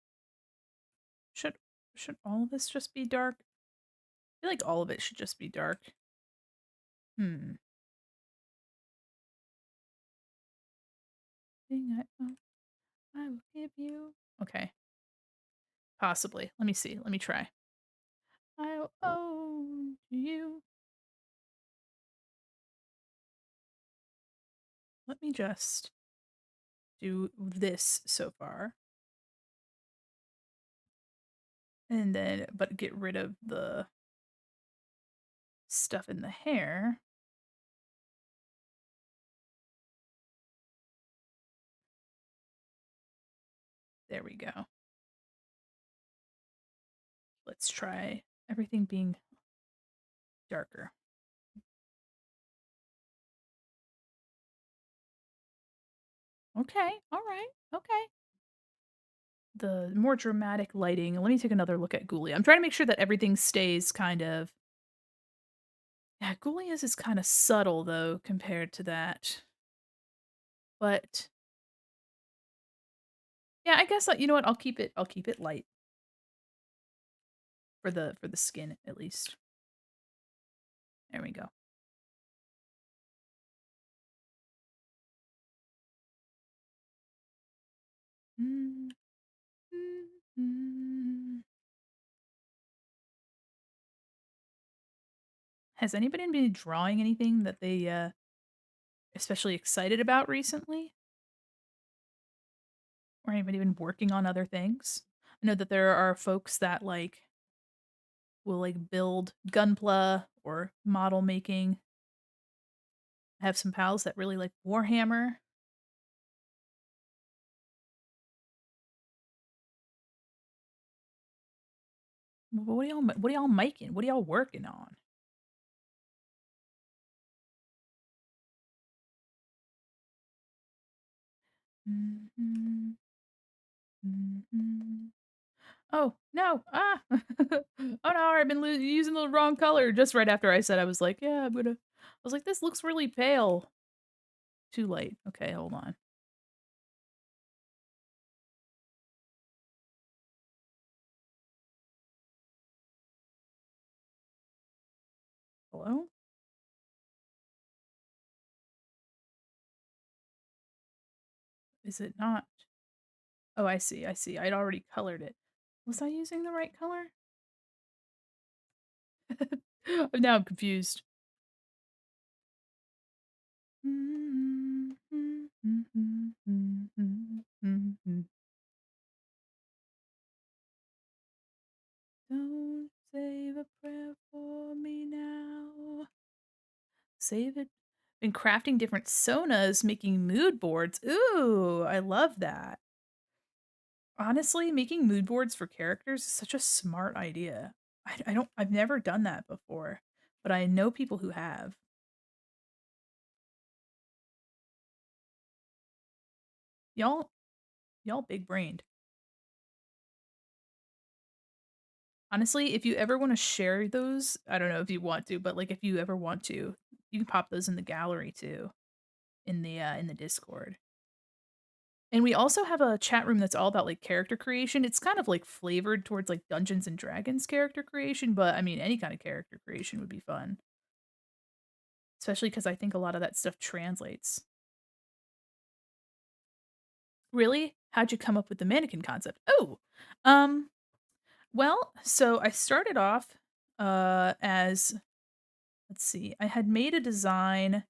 Should should all of this just be dark? I feel like all of it should just be dark. Hmm. Thing I will give you. Okay. Possibly. Let me see. Let me try. I'll own you. Let me just do this so far. And then, but get rid of the stuff in the hair. There we go. Let's try everything being darker. Okay. All right. Okay. The more dramatic lighting. Let me take another look at Ghoulie. I'm trying to make sure that everything stays kind of. Yeah, Ghoulie is kind of subtle though compared to that. But yeah, I guess you know what? I'll keep it. I'll keep it light for the skin at least. There we go. Mm, mm, mm. Has anybody been drawing anything that they especially excited about recently? Or anybody been working on other things? I know that there are folks that like will like build gunpla or model making. I have some pals that really like Warhammer. What are y'all making? What are y'all working on? Mhm, mhm. Oh, no. Ah. Oh, no, I've been using the wrong color just right after I said I was like, "Yeah, I was like, "This looks really pale." Too late. Okay, hold on. Hello? Is it not? Oh, I see, I see. I'd already colored it. Was I using the right color? Now I'm confused. Don't save a prayer for me now. Save it. Been crafting different sonas, making mood boards. Ooh, I love that. Honestly, making mood boards for characters is such a smart idea. I've never done that before, but I know people who have. Y'all, y'all big brained. Honestly, if you ever want to share those, I don't know if you want to, but like if you ever want to, you can pop those in the gallery too, in the Discord. And we also have a chat room that's all about like character creation. It's kind of like flavored towards like Dungeons and Dragons character creation, but I mean any kind of character creation would be fun. Especially because I think a lot of that stuff translates. Really? How'd you come up with the mannequin concept? Oh, um, well, so I started off as let's see, I had made a design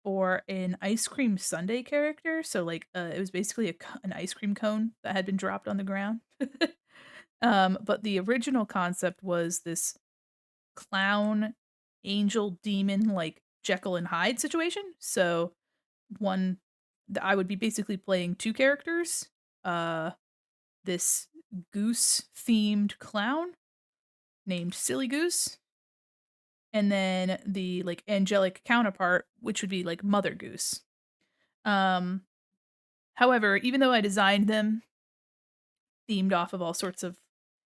for an ice cream sundae character. So like it was basically an ice cream cone that had been dropped on the ground. But the original concept was this clown angel demon like Jekyll and Hyde situation. So one I would be basically playing two characters. This goose themed clown named Silly Goose, and then the like angelic counterpart, which would be like Mother Goose. Um, However, even though I designed them themed off of all sorts of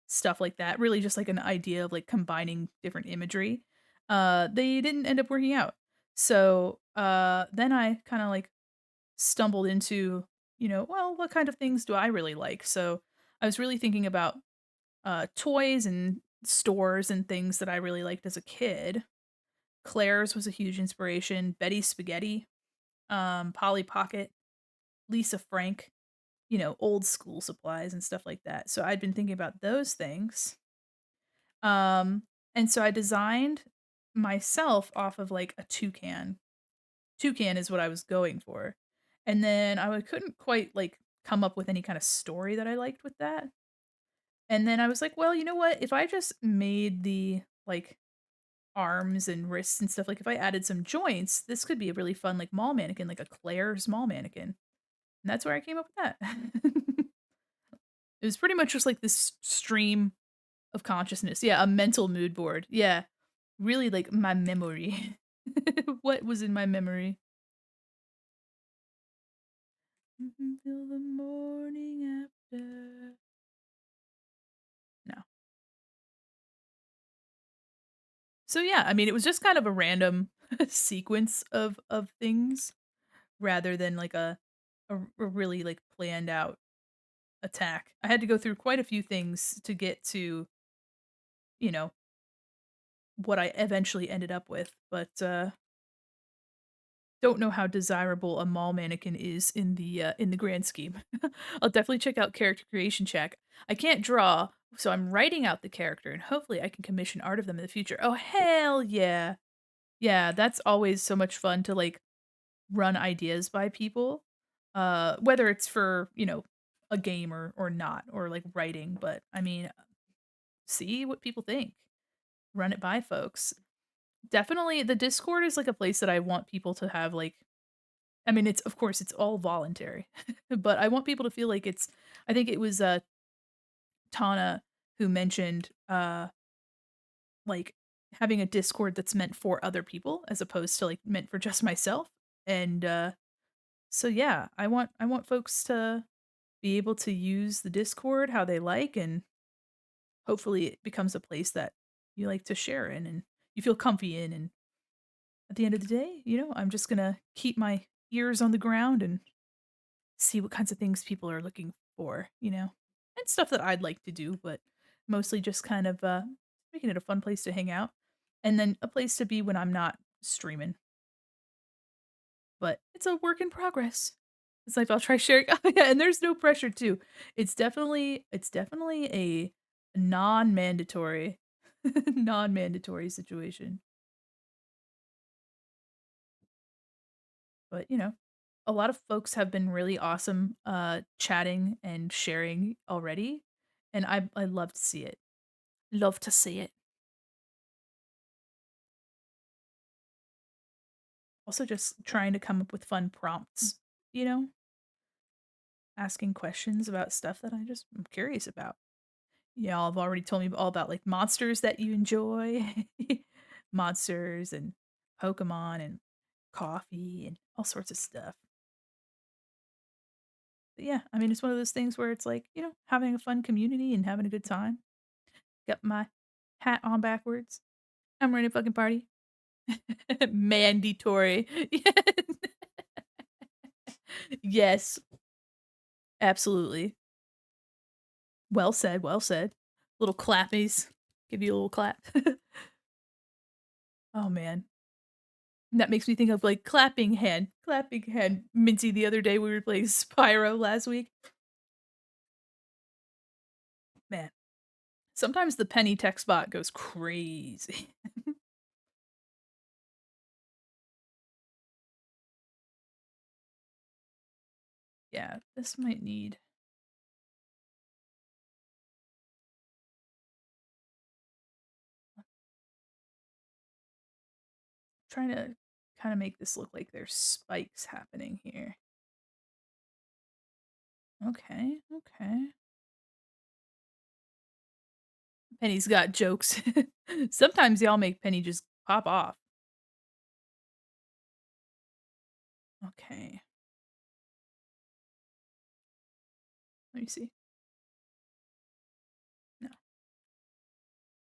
stuff like that, really just like an idea of like combining different imagery, they didn't end up working out. So then I kind of like stumbled into, well, what kind of things do I really like? So I was really thinking about toys and stores and things that I really liked as a kid. Claire's was a huge inspiration. Betty's Spaghetti, Polly Pocket, Lisa Frank, old school supplies and stuff like that. So I'd been thinking about those things. Um, and so I designed myself off of like a toucan. Toucan is what I was going for. And then couldn't quite like come up with any kind of story that I liked with that. And then I was like, well, you know what? If I just made the like arms and wrists and stuff, like if I added some joints, this could be a really fun like mall mannequin, like a Claire's mall mannequin. And that's where I came up with that. It was pretty much just like this stream of consciousness. Yeah, a mental mood board. Yeah. Really like my memory. What was in my memory? Until the morning after. No. So yeah, I mean it was just kind of a random sequence of things rather than like a really like planned out attack. I had to go through quite a few things to get to, you know, what I eventually ended up with, but don't know how desirable a mall mannequin is in the grand scheme. I'll definitely check out character creation check. I can't draw, so I'm writing out the character and hopefully I can commission art of them in the future. Oh hell yeah. Yeah, that's always so much fun to like run ideas by people. Whether it's for, a game or not or like writing, but I mean, see what people think. Run it by folks. Definitely the Discord is like a place that I want people to have like I mean, it's of course it's all voluntary, but I want people to feel like it's I think it was Tana who mentioned like having a Discord that's meant for other people as opposed to like meant for just myself. And so yeah, I want folks to be able to use the Discord how they like and hopefully it becomes a place that you like to share in and you feel comfy in and at the end of the day, I'm just going to keep my ears on the ground and see what kinds of things people are looking for, and stuff that I'd like to do, but mostly just kind of making it a fun place to hang out and then a place to be when I'm not streaming. But it's a work in progress. It's like I'll try sharing. Oh, yeah, and there's no pressure too. It's definitely a non-mandatory non-mandatory situation. But, a lot of folks have been really awesome chatting and sharing already, and I love to see it. Love to see it. Also just trying to come up with fun prompts, you know, asking questions about stuff that I'm curious about. Y'all have already told me all about like monsters that you enjoy, monsters and Pokemon and coffee and all sorts of stuff. But yeah, I mean, it's one of those things where it's like, having a fun community and having a good time. Got my hat on backwards. I'm ready to fucking party. Mandatory. Yes, absolutely. Well said, well said. Little clappies. Give you a little clap. Oh, man. That makes me think of, like, clapping hand. Clapping hand. Minty, the other day we were playing Spyro last week. Man, sometimes the penny text bot goes crazy. Yeah, this might need trying to kinda make this look like there's spikes happening here. Okay, okay. Penny's got jokes. Sometimes y'all make Penny just pop off. Okay. Let me see. No.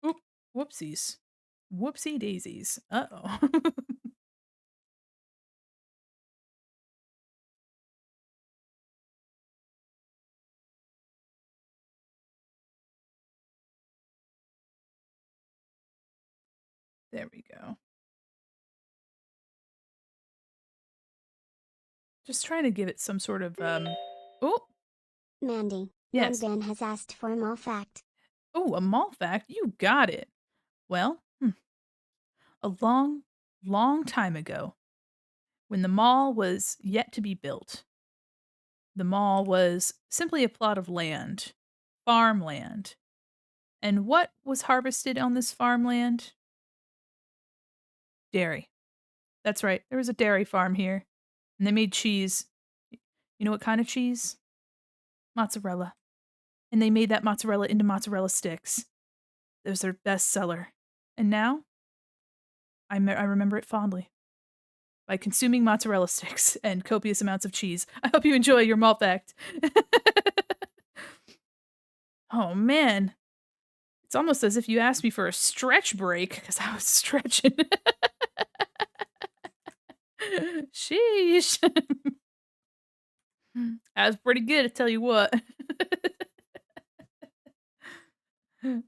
Oop. Whoopsies. Whoopsie daisies. Uh-oh. There we go. Just trying to give it some sort of, oh, Mandi, yes. Ben has asked for a mall fact. Oh, a mall fact? You got it. Well, a long, long time ago, when the mall was yet to be built, the mall was simply a plot of land, farmland. And what was harvested on this farmland? Dairy. That's right. There was a dairy farm here, and they made cheese. You know what kind of cheese? Mozzarella. And they made that mozzarella into mozzarella sticks. It was their best seller. And now, I remember it fondly. By consuming mozzarella sticks and copious amounts of cheese. I hope you enjoy your malt fact. Oh man. It's almost as if you asked me for a stretch break because I was stretching. Sheesh. That was pretty good, I tell you what.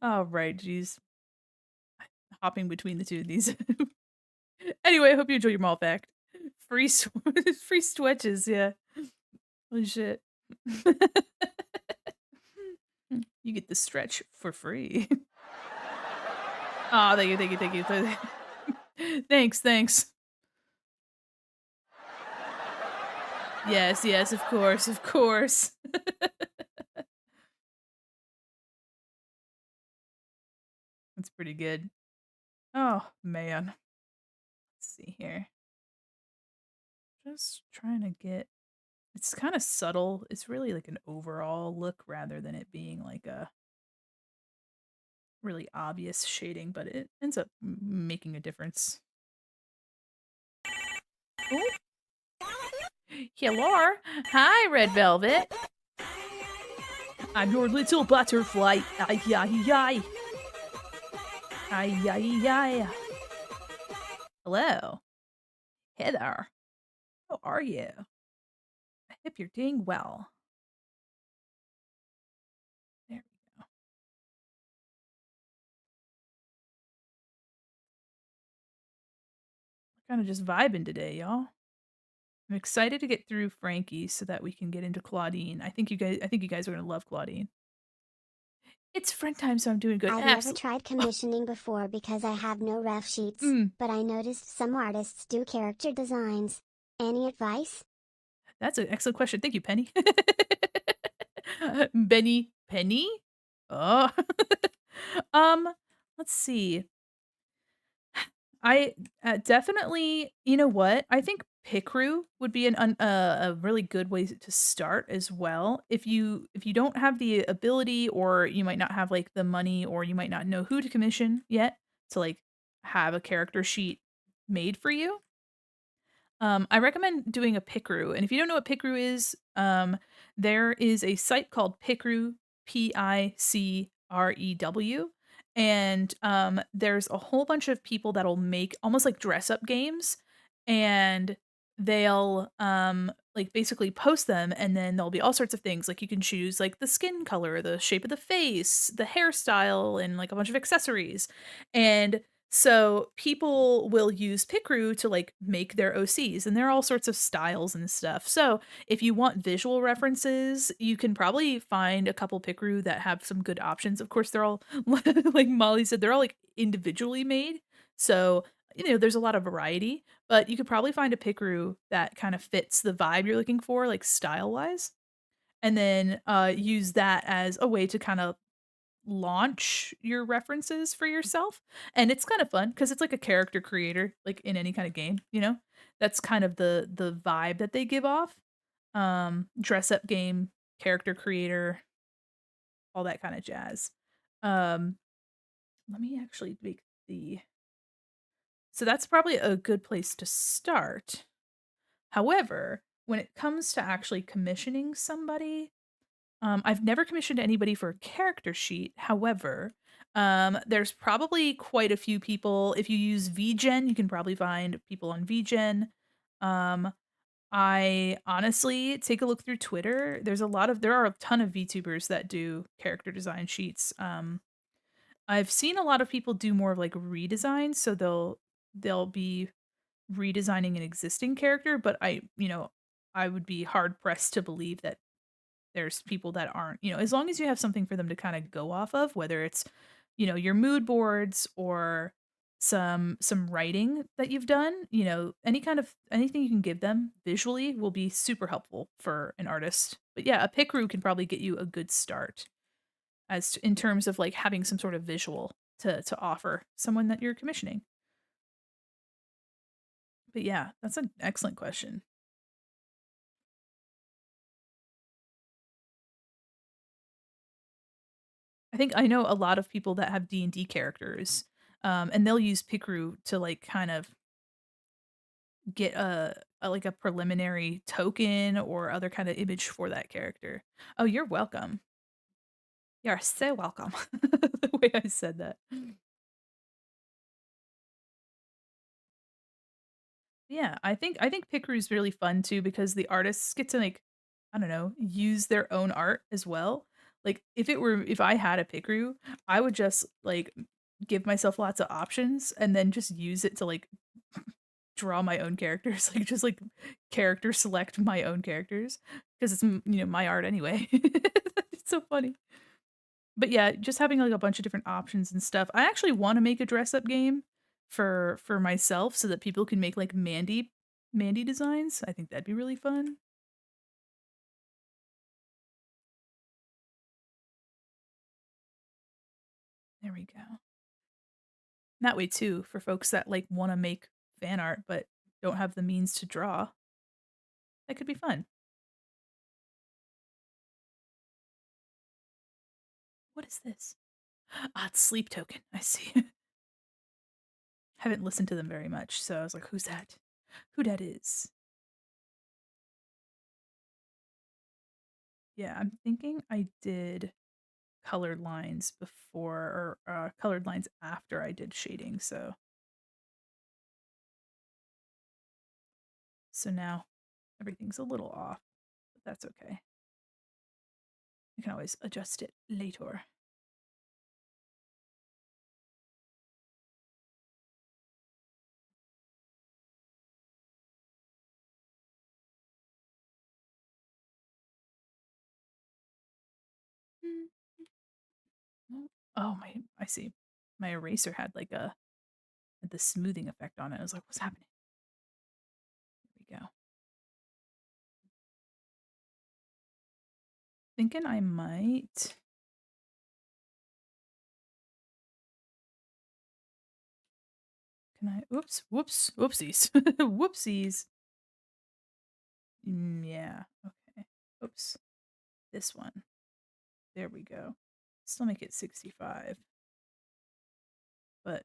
All right, geez. Hopping between the two of these. Anyway, I hope you enjoy your malt fact. Free free switches, yeah. Holy shit. You get the stretch for free. Oh, thank you, thank you, thank you. Thanks, thanks. Yes, yes, of course, of course. That's pretty good. Oh, man. Let's see here. Just trying to get it's kinda subtle. It's really like an overall look rather than it being like a really obvious shading, but it ends up making a difference. Ooh. Hello. Hi, Red Velvet. I'm your little butterfly. Ay, ay, ay. Ay, ay, ay. Hello. Hey there. How are you? I hope you're doing well. There we go. Kind of just vibing today, y'all. I'm excited to get through Frankie so that we can get into Clawdeen. I think you guys are gonna love Clawdeen. It's friend time, so I'm doing good. I've never tried commissioning before because I have no ref sheets, but I noticed some artists do character designs. Any advice? That's an excellent question. Thank you, Penny. Benny Penny? Oh. um, let's see. I definitely, you know what? I think Picrew would be a really good way to start as well. If you don't have the ability, or you might not have like the money, or you might not know who to commission yet to like have a character sheet made for you. I recommend doing a Picrew, and if you don't know what Picrew is, there is a site called Picrew, Picrew, and there's a whole bunch of people that'll make almost like dress up games, and they'll like basically post them, and then there'll be all sorts of things like you can choose like the skin color, the shape of the face, the hairstyle, and like a bunch of accessories, and so people will use Picrew to like make their OCs, and there are all sorts of styles and stuff. So if you want visual references, you can probably find a couple Picrew that have some good options. Of course, they're all like Molly said, they're all like individually made. So, there's a lot of variety, but you could probably find a Picrew that kind of fits the vibe you're looking for, like style wise, and then use that as a way to kind of launch your references for yourself. And it's kind of fun because it's like a character creator, like in any kind of game. That's kind of the vibe that they give off. Dress up game character creator, all that kind of jazz. Um, let me actually make the so that's probably a good place to start. However, when it comes to actually commissioning somebody, I've never commissioned anybody for a character sheet. However, there's probably quite a few people. If you use VGen, you can probably find people on VGen. Um, I honestly take a look through Twitter. There are a ton of VTubers that do character design sheets. I've seen a lot of people do more of like redesigns, so they'll be redesigning an existing character, but I would be hard pressed to believe that there's people that aren't, as long as you have something for them to kind of go off of, whether it's, your mood boards or some writing that you've done, anything you can give them visually will be super helpful for an artist. But yeah, a picru can probably get you a good start in terms of like having some sort of visual to offer someone that you're commissioning. But yeah, that's an excellent question. I think I know a lot of people that have D&D characters, and they'll use Picru to, like, kind of get like, a preliminary token or other kinda image for that character. Oh, you're welcome. You're so welcome. The way I said that. Yeah, I think Picru is really fun too because the artists get to, like, I don't know, use their own art as well. Like, if I had a Picru, I would just, like, give myself lots of options and then just use it to, like, draw my own characters, like, just, like, character select my own characters because it's, my art anyway. It's so funny. But yeah, just having, like, a bunch of different options and stuff. I actually wanna make a dress up game for myself so that people can make, like, Mandy designs. I think that'd be really fun. There we go. That way too, for folks that, like, wanna make fan art but don't have the means to draw, that could be fun. What is this? Ah, it's sleep token. I see. Haven't listened to them very much, so I was like, "Who's that? Who dat is?" Yeah, I'm thinking I did colored lines before or, colored lines after I did shading, so now everything's a little off, but that's okay. I can always adjust it later. Mm, no. Oh, I see. My eraser had, like, had the smoothing effect on it. I was like, "What's happening?" There we go. Thinking I might can I oops, whoops, whoopsies. Whoopsies. Yeah, okay. Oops. This one. There we go. Still make it 65, but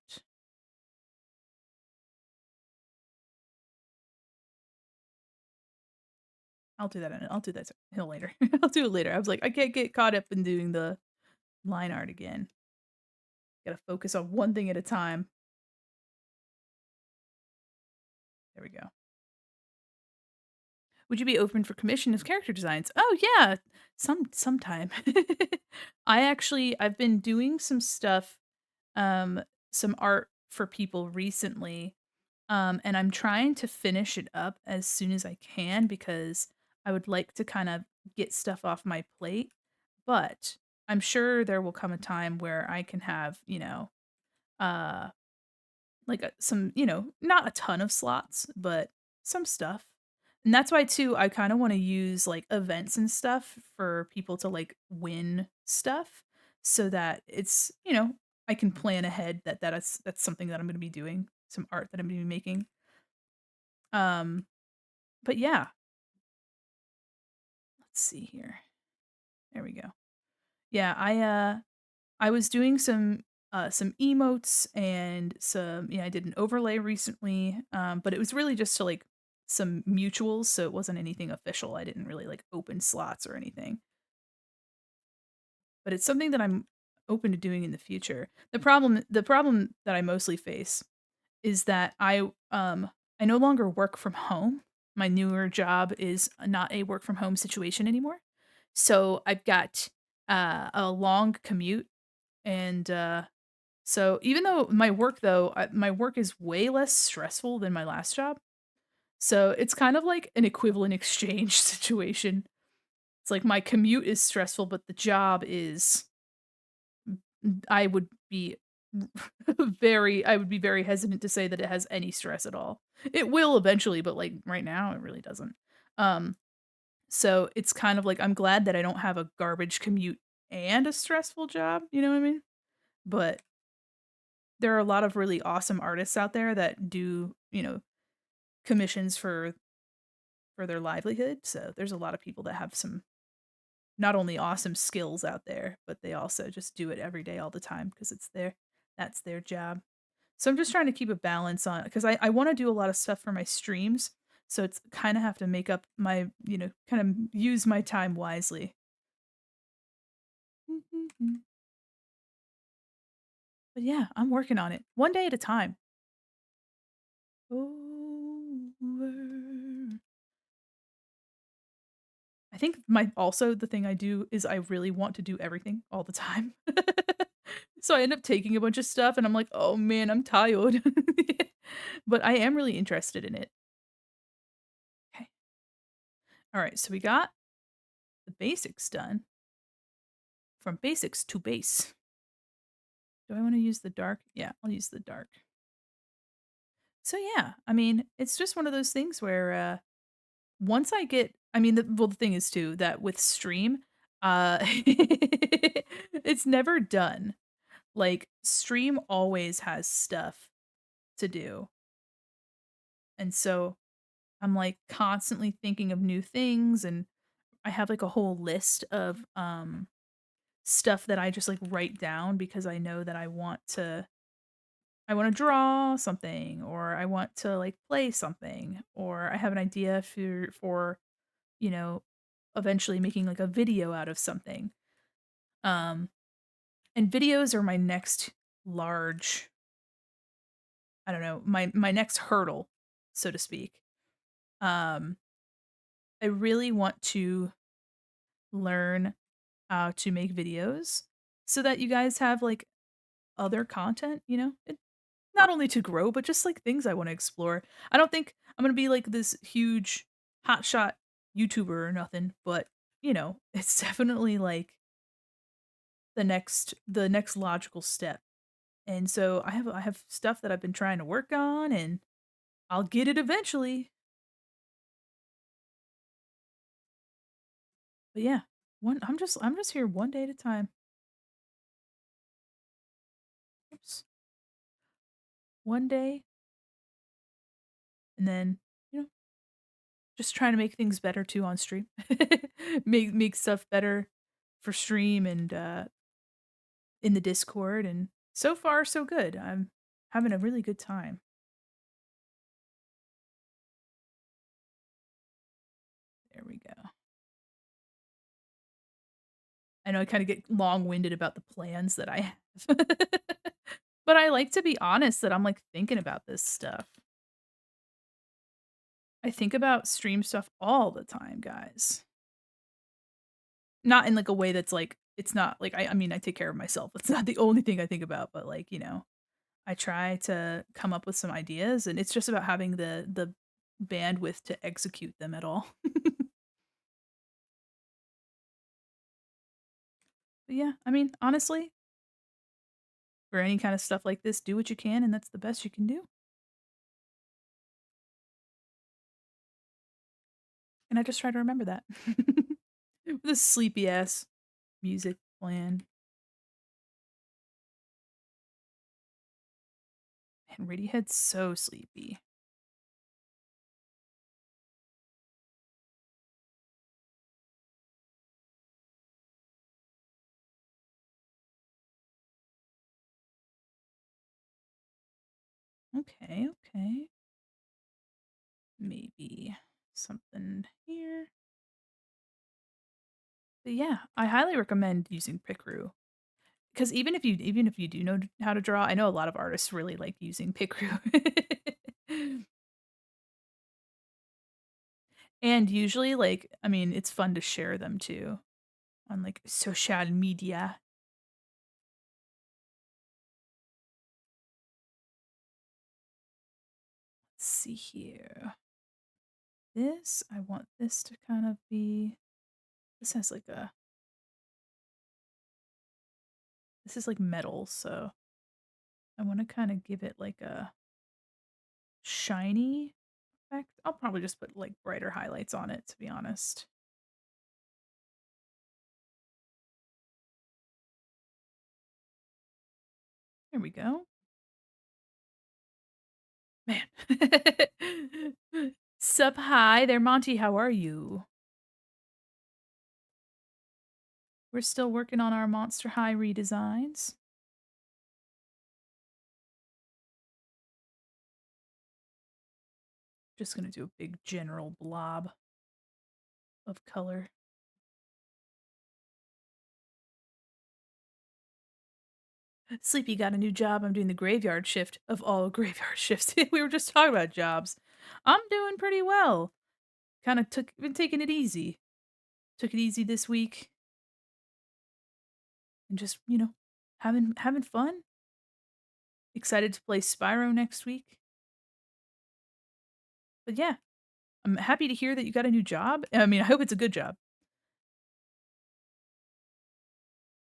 I'll do that hill later. I'll do it later. I was like, I can't get caught up in doing the line art again. Gotta focus on one thing at a time. There we go. Would you be open for commission of character designs? Oh yeah, sometime. I've been doing some stuff, um, some art for people recently. And I'm trying to finish it up as soon as I can because I would like to kind of get stuff off my plate. But I'm sure there will come a time where I can have, uh, like some, not a ton of slots, but some stuff. And that's why too, I kind of want to use like events and stuff for people to like win stuff so that it's, I can plan ahead that's something that I'm going to be doing, some art that I'm going to be making. Um, but yeah, let's see here. There we go. Yeah, I was doing some emotes and I did an overlay recently, but it was really just to, like, some mutuals, so it wasn't anything official. I didn't really, like, open slots or anything. But it's something that I'm open to doing in the future. The problem that I mostly face is that I no longer work from home. My newer job is not a work from home situation anymore. So I've got a long commute and so even though my work is way less stressful than my last job. So it's kind of like an equivalent exchange situation. It's like my commute is stressful, but the job is I would be I would be very hesitant to say that it has any stress at all. It will eventually, but, like, right now, it really doesn't. Um, so it's kind of like I'm glad that I don't have a garbage commute and a stressful job, you know what I mean? But there are a lot of really awesome artists out there that do, commissions for their livelihood, so there's a lot of people that have some not only awesome skills out there, but they also just do it every day all the time because that's their job. So I'm just trying to keep a balance on because I wanna do a lot of stuff for my streams, so it's kinda have to make up my kind of use my time wisely. But yeah, I'm working on it, one day at a time. Over. I think my also the thing I do is I really want to do everything all the time. So I end up taking a bunch of stuff and I'm like, "Oh man, I'm tired." But I am really interested in it. Okay. Alright, so we got the basics done. From basics to base. Do I wanna use the dark? Yeah, I'll use the dark. So yeah, I mean, it's just one of those things where, once I get I mean, the thing is too that with stream, it's never done. Like, stream always has stuff to do, and so I'm, like, constantly thinking of new things, and I have, like, a whole list of, stuff that I just, like, write down because I know that I wanna draw something, or I want to, like, play something, or I have an idea for, you know, eventually making, like, a video out of something. Um, and videos are my next large I don't know, my next hurdle, so to speak. Um, I really want to learn how to make videos so that you guys have, like, other content, not only to grow, but just, like, things I wanna explore. I don't think I'm gonna be, like, this huge hotshot YouTuber or nothing, but, it's definitely, like, the next logical step. And so I have stuff that I've been trying to work on, and I'll get it eventually. But yeah, I'm just here one day at a time. Oops. One day, and then, you know, just trying to make things better too on stream. Make stuff better for stream and, in the Discord, and so far so good. I'm having a really good time. There we go. I know I kinda get long-winded about the plans that I have. But I like to be honest that I'm, like, thinking about this stuff. I think about stream stuff all the time, guys. Not in, like, a way that's, like it's not like I mean, I take care of myself. It's not the only thing I think about, but, like, I try to come up with some ideas, and it's just about having the bandwidth to execute them at all. But yeah, I mean, honestly, for any kind of stuff like this, do what you can, and that's the best you can do. And I just try to remember that. With this sleepy ass music playing. Man, Radiohead's so sleepy. Okay, okay. Maybe something here. But yeah, I highly recommend using Picrew. Because even if you do know how to draw, I know a lot of artists really like using Picrew. And usually, like, I mean, it's fun to share them too on like social media. Let's see here. This, I want this to kind of be, this has like a, this is like metal, so I want to kind of give it like a shiny effect. I'll probably just put like brighter highlights on it, to be honest. There we go. Man. Sup, hi there, Monty. How are you? We're still working on our Monster High redesigns. Just gonna do a big general blob of color. Sleepy got a new job. I'm doing the graveyard shift of all graveyard shifts. We were just talking about jobs. I'm doing pretty well. Kind of been taking it easy. Took it easy this week and just, having fun. Excited to play Spyro next week. But yeah, I'm happy to hear that you got a new job. I mean, I hope it's a good job.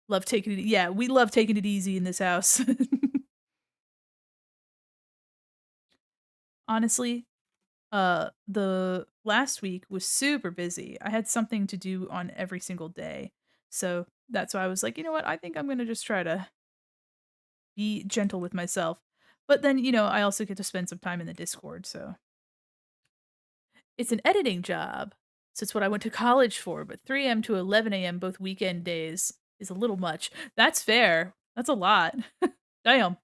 Love taking it. Yeah, we love taking it easy in this house. Honestly, the last week was super busy. I had something to do on every single day. So that's why I was like, you know what? I think I'm going to just try to be gentle with myself. But then, I also get to spend some time in the Discord. So it's an editing job. So it's what I went to college for. But 3 a.m. to 11 a.m., both weekend days, is a little much. That's fair. That's a lot. Damn.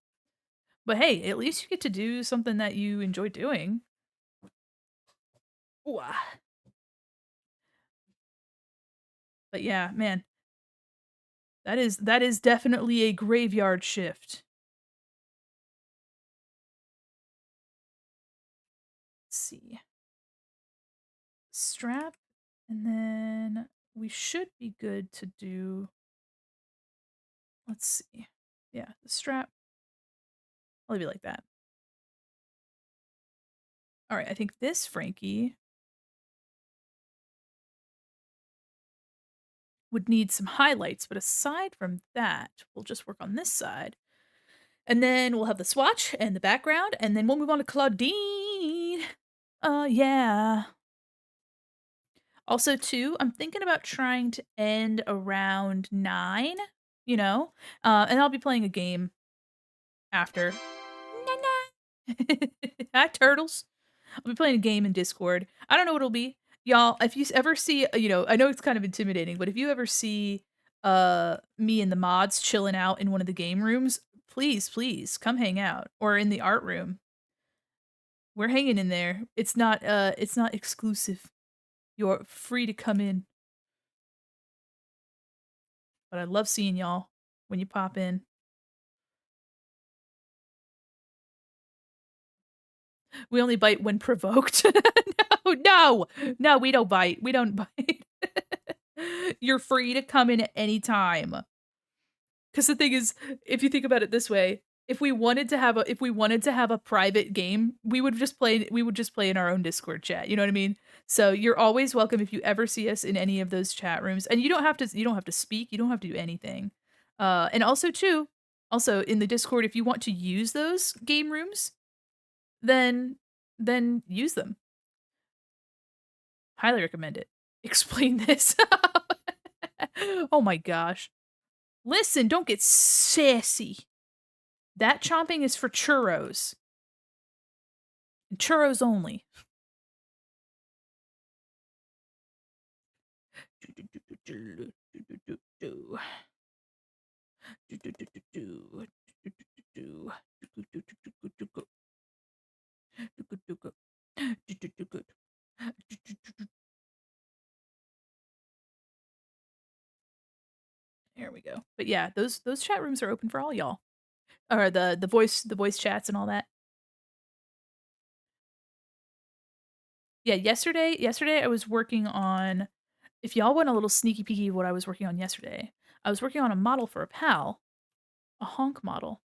But hey, at least you get to do something that you enjoy doing. Ooh, ah. But yeah, man, that is definitely a graveyard shift. Let's see. Strap, and then we should be good to do, let's see. Yeah, the strap. I'll leave it like that. All right, I think this Frankie would need some highlights, but aside from that, we'll just work on this side. And then we'll have the swatch and the background, and then we'll move on to Clawdeen. Yeah. Also, too, I'm thinking about trying to end around 9, and I'll be playing a game after. Hi, turtles. I'll be playing a game in Discord. I don't know what it'll be. Y'all, if you ever see, I know it's kind of intimidating, but if you ever see me and the mods chilling out in one of the game rooms, please come hang out, or in the art room. We're hanging in there. It's not exclusive. You're free to come in. But I love seeing y'all when you pop in. We only bite when provoked. No, we don't bite. We don't bite. You're free to come in at any time. Because the thing is, if you think about it this way, if we wanted to have a private game, we would just play in our own Discord chat. You know what I mean? So you're always welcome if you ever see us in any of those chat rooms. And you don't have to speak, you don't have to do anything. And also in the Discord, if you want to use those game rooms, then use them. Highly recommend it. Explain this. Oh my gosh. Listen, don't get sassy. That chomping is for churros. And churros only. There we go. But yeah, those chat rooms are open for all y'all. Or the voice chats and all that. Yeah, yesterday I was working on if y'all want a little sneaky peeky of what I was working on yesterday, I was working on a model for a pal, a honk model.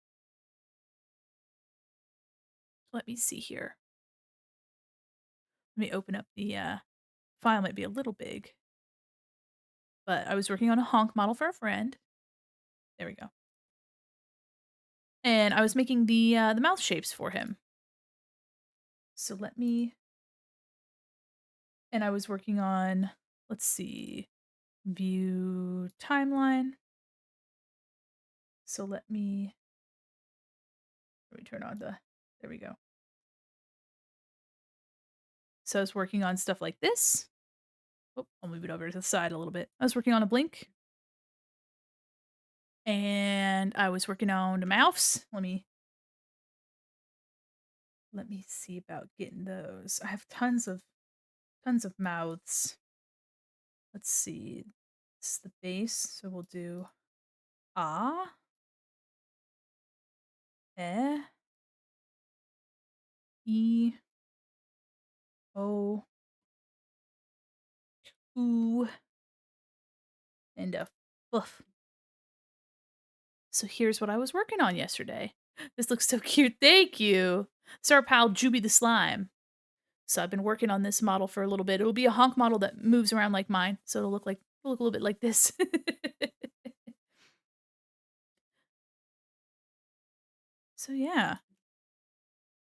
Let me see here. Let me open up the file, might be a little big. But I was working on a honk model for a friend. There we go. And I was making the mouth shapes for him. So let me and I was working on, let's see, view timeline. So let me turn on there we go. So I was working on stuff like this. Oh, I'll move it over to the side a little bit. I was working on a blink. And I was working on the mouths. Let me see about getting those. I have tons of mouths. Let's see. This is the base, so we'll do ah, eh, e, o, oo, and a fluff. So here's what I was working on yesterday. This looks so cute. Thank you. It's our pal Juby the Slime. So I've been working on this model for a little bit. It'll be a honk model that moves around like mine. So it'll look a little bit like this. So yeah.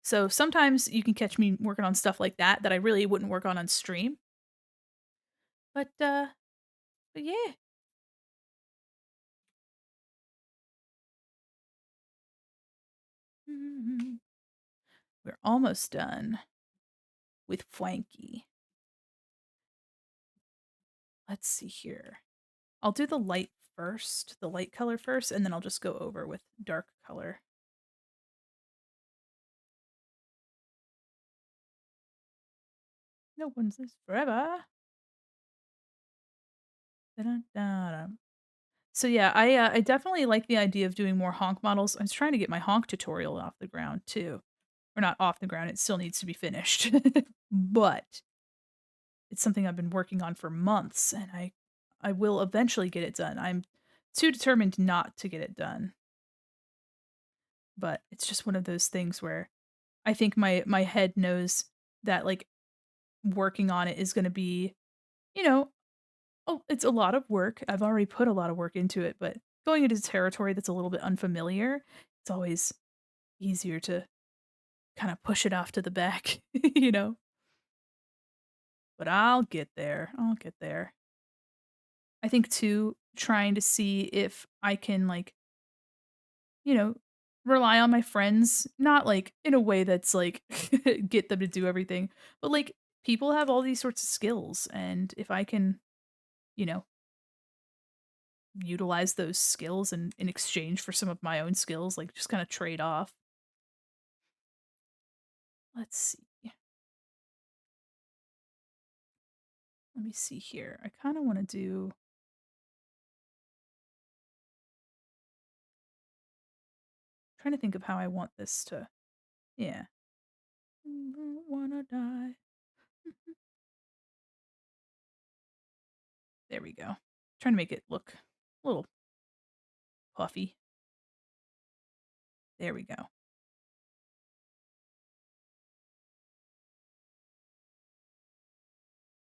So sometimes you can catch me working on stuff like that I really wouldn't work on stream. But yeah. We're almost done with Frankie. Let's see here. I'll do the light first, the light color first, and then I'll just go over with dark color. No one's this forever. Da-da-da-da. So yeah, I definitely like the idea of doing more honk models. I was trying to get my honk tutorial off the ground too. Or not off the ground, it still needs to be finished. But it's something I've been working on for months and I will eventually get it done. I'm too determined not to get it done. But it's just one of those things where I think my head knows that like working on it is going to be, you know, oh, it's a lot of work. I've already put a lot of work into it, but going into territory that's a little bit unfamiliar, it's always easier to kind of push it off to the back, you know? But I'll get there. I'll get there. I think too, trying to see if I can like, you know, rely on my friends, not like in a way that's like get them to do everything, but like people have all these sorts of skills. And if I can, you know, utilize those skills in exchange for some of my own skills, like just kind of trade off. Let's see. Let me see here. I kind of want to do. Trying to think of how I want this to. Yeah. Wanna die. There we go. Trying to make it look a little puffy. There we go.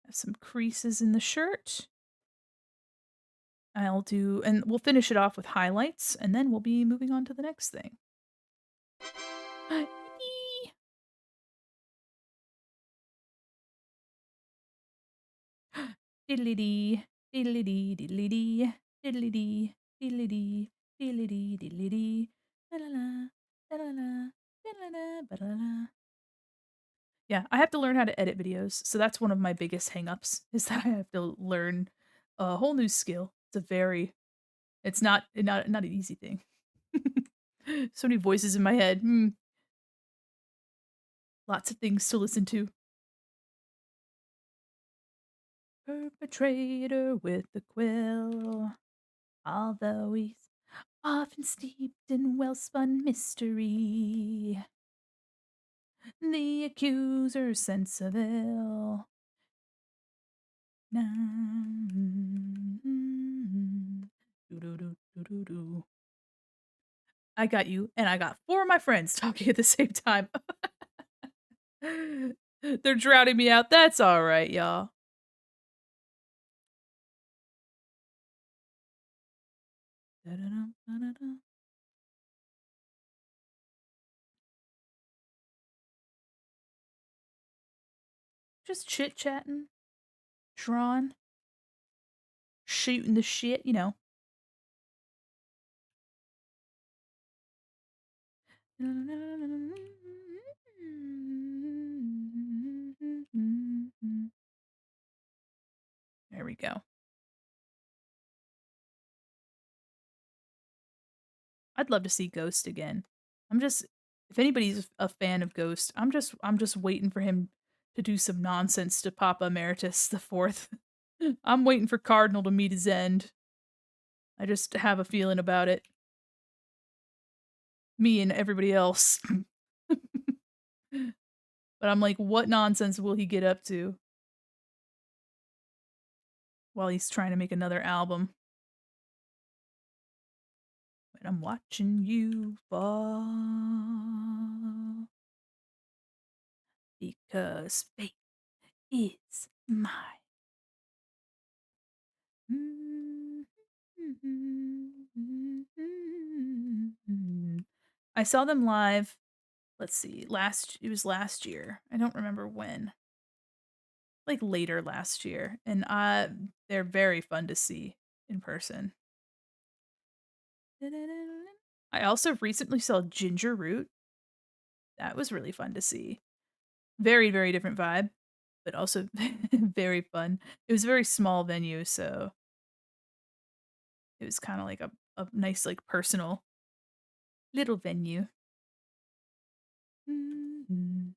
Have some creases in the shirt. I'll do, and we'll finish it off with highlights, and then we'll be moving on to the next thing. Diddly-dee, diddly-dee, diddly-dee, diddly-dee, diddly-dee, diddly-dee, diddly-dee, la-la-la, la-la-la, la-la-la, ba-la-la. Yeah, I have to learn how to edit videos, so that's one of my biggest hangups is that I have to learn a whole new skill. It's not an easy thing. So many voices in my head. Lots of things to listen to. Perpetrator with the quill, although he's often steeped in well-spun mystery. The accuser's sense of ill. I got you, and I got 4 of my friends talking at the same time. They're drowning me out. That's alright, y'all. Just chit-chatting, drawing, shooting the shit, you know. There we go. I'd love to see Ghost again. I'm just if anybody's a fan of Ghost, I'm just waiting for him to do some nonsense to Papa Emeritus the Fourth. I'm waiting for Cardinal to meet his end. I just have a feeling about it. Me and everybody else. But I'm like, what nonsense will he get up to while he's trying to make another album? And I'm watching you fall because fate is mine. I saw them live. Let's see. It was last year. I don't remember when. Like later last year, and they're very fun to see in person. I also recently saw Ginger Root. That was really fun to see. Very, very different vibe, but also very fun. It was a very small venue, so it was kind of like a nice, like, personal little venue. And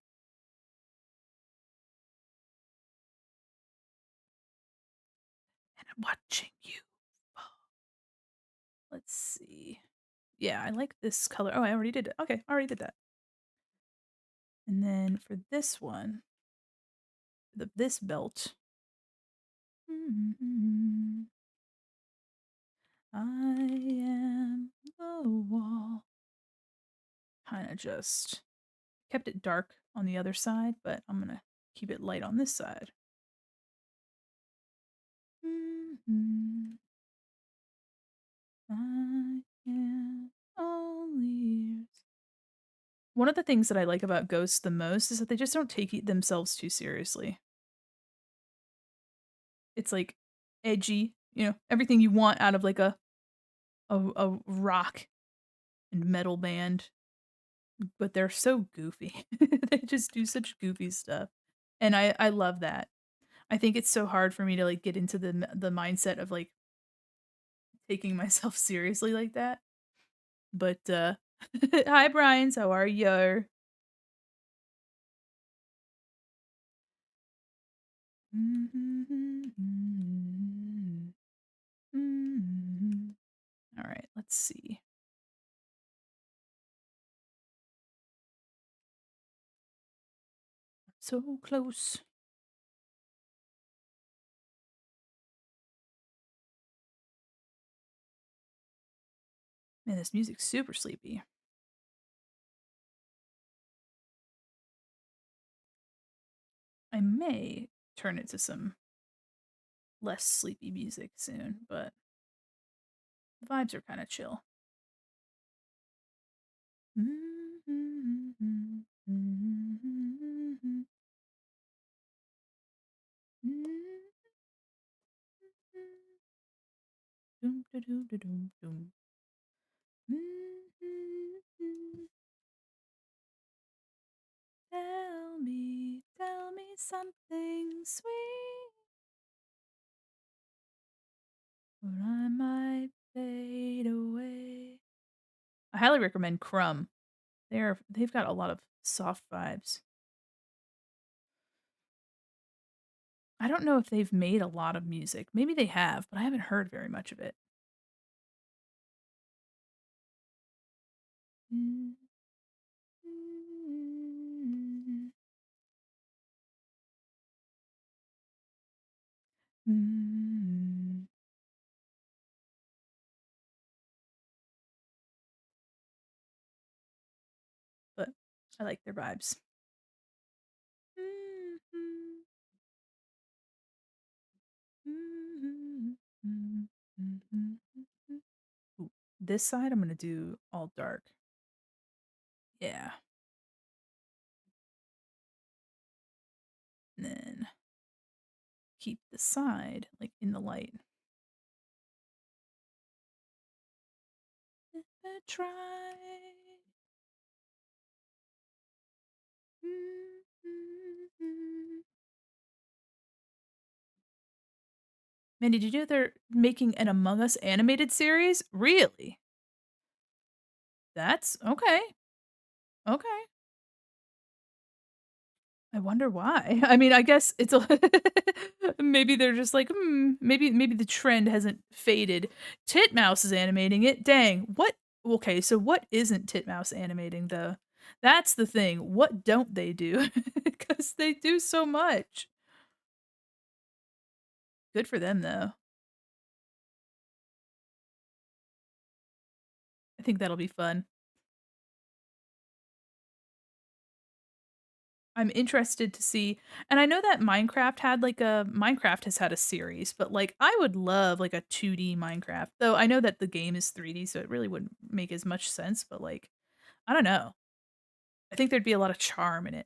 I'm watching you fall. Let's see. Yeah, I like this color. Oh, I already did it. Okay, I already did that. And then for this one, this belt. I am the wall. Kind of just kept it dark on the other side, but I'm gonna keep it light on this side. I am all ears. One of the things that I like about Ghosts the most is that they just don't take themselves too seriously. It's like edgy, you know, everything you want out of like a rock and metal band, but they're so goofy. They just do such goofy stuff. And I love that. I think it's so hard for me to like get into the mindset of like taking myself seriously like that. But hi Brian's, how are you? All right, let's see. So close. Man, this music's super sleepy. I may turn it to some less sleepy music soon, but the vibes are kind of chill. Tell me something sweet, or I might fade away. I highly recommend Crumb. They've got a lot of soft vibes. I don't know if they've made a lot of music. Maybe they have, but I haven't heard very much of it. Mm. Mm. But I like their vibes. Ooh, this side I'm gonna do all dark. Yeah. And then keep the side like in the light. Try. Man, did you know they're making an Among Us animated series? Really? That's okay. Okay. I wonder why. I mean, I guess it's a maybe they're just like, maybe the trend hasn't faded. Titmouse is animating it. Dang. What okay, so what isn't Titmouse animating though? That's the thing. What don't they do? Cuz they do so much. Good for them though. I think that'll be fun. I'm interested to see and I know that Minecraft has had a series, but, like, I would love, like, a 2D Minecraft, though I know that the game is 3D, so it really wouldn't make as much sense, but, like, I don't know. I think there'd be a lot of charm in it.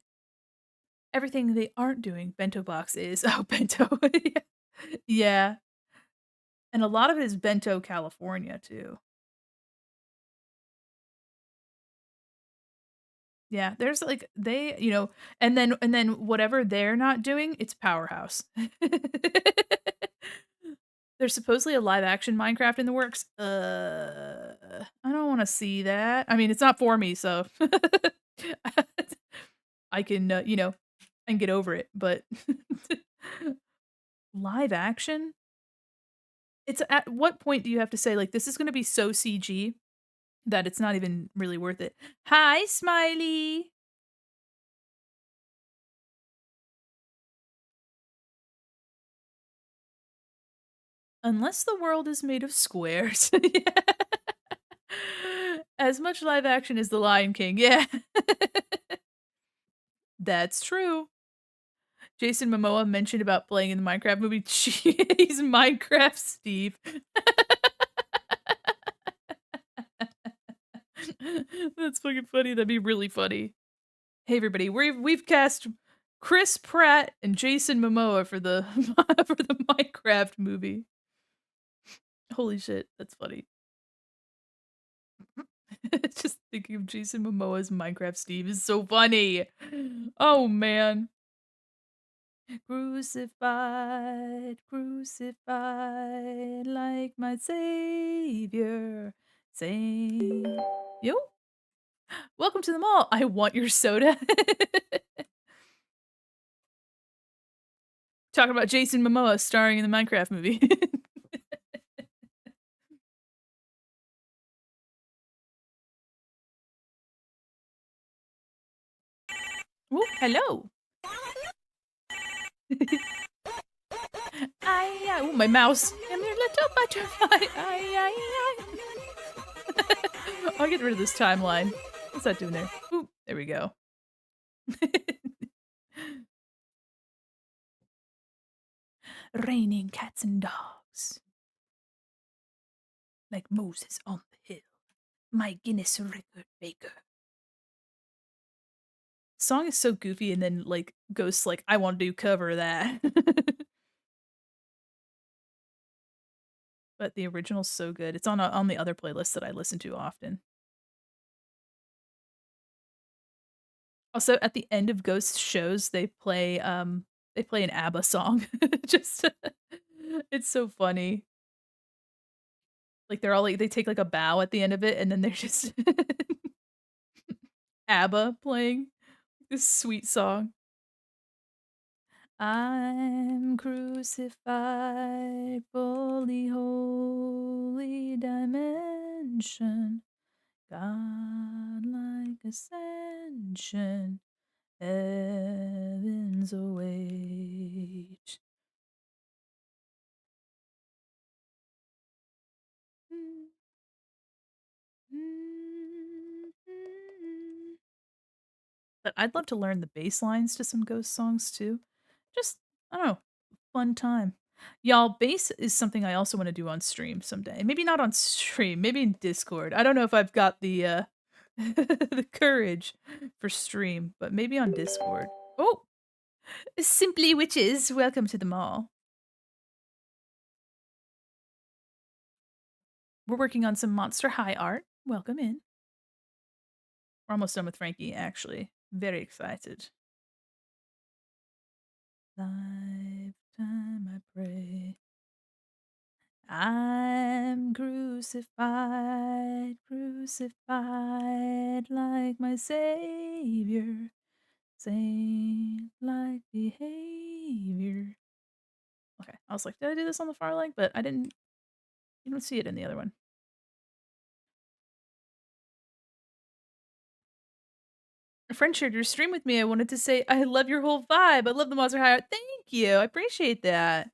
Everything they aren't doing, Bento Box is oh, Bento. Yeah. Yeah, and a lot of it is Bento, California, too. Yeah, there's, like and then whatever they're not doing, it's Powerhouse. There's supposedly a live action Minecraft in the works. I don't wanna see that. I mean, it's not for me, so I can, and get over it, but live action? It's at what point do you have to say, like, "This is gonna be so CG that it's not even really worth it." "Hi, Smiley." Unless the world is made of squares. Yeah. As much live action as The Lion King, yeah. That's true. Jason Momoa mentioned about playing in the Minecraft movie. He's Minecraft Steve. That's fucking funny. That'd be really funny. Hey everybody, we've cast Chris Pratt and Jason Momoa for the for the Minecraft movie. Holy shit, that's funny. Just thinking of Jason Momoa's Minecraft Steve is so funny. Oh man. Crucified, crucified like my savior. Say, yo, welcome to the mall. I want your soda. Talking about Jason Momoa starring in the Minecraft movie. Ooh, hello. Ooh, my mouse. I'm your little butterfly. I'll get rid of this timeline. What's that doing there? Ooh, there we go. Raining cats and dogs. Like Moses on the hill. My Guinness record baker. Song is so goofy and then like Ghost's like, I want to do cover that. But the original's so good. It's on the other playlist that I listen to often. Also, at the end of Ghost shows, they play an ABBA song. Just it's so funny. Like they're all like they take like a bow at the end of it and then they're just ABBA playing this sweet song. I'm crucified, fully holy dimension, godlike ascension, heavens await. But I'd love to learn the bass lines to some ghost songs too. Just, I don't know, fun time. Y'all, bass is something I also want to do on stream someday. Maybe not on stream, maybe in Discord. I don't know if I've got the the courage for stream, but maybe on Discord. Oh, Simply Witches, welcome to the mall. We're working on some Monster High art. Welcome in. We're almost done with Frankie, actually. Very excited. Lifetime I pray. I'm crucified, crucified like my Savior. Saint-like behavior. Okay, I was like, did I do this on the far leg? But I didn't. You don't see it in the other one. A friend shared your stream with me. I wanted to say I love your whole vibe. I love the Monster High art. Thank you. I appreciate that. I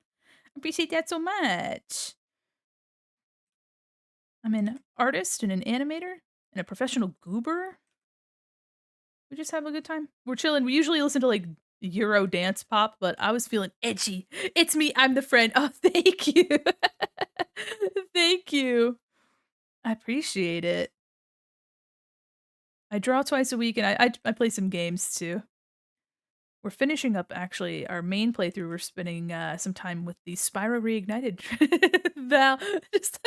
appreciate that so much. I'm an artist and an animator and a professional goober. We just have a good time. We're chilling. We usually listen to like Euro dance pop, but I was feeling edgy. It's me. I'm the friend. Oh, thank you. Thank you. I appreciate it. I draw twice a week and I play some games too. We're finishing up actually our main playthrough. We're spending some time with the Spyro Reignited. Val, just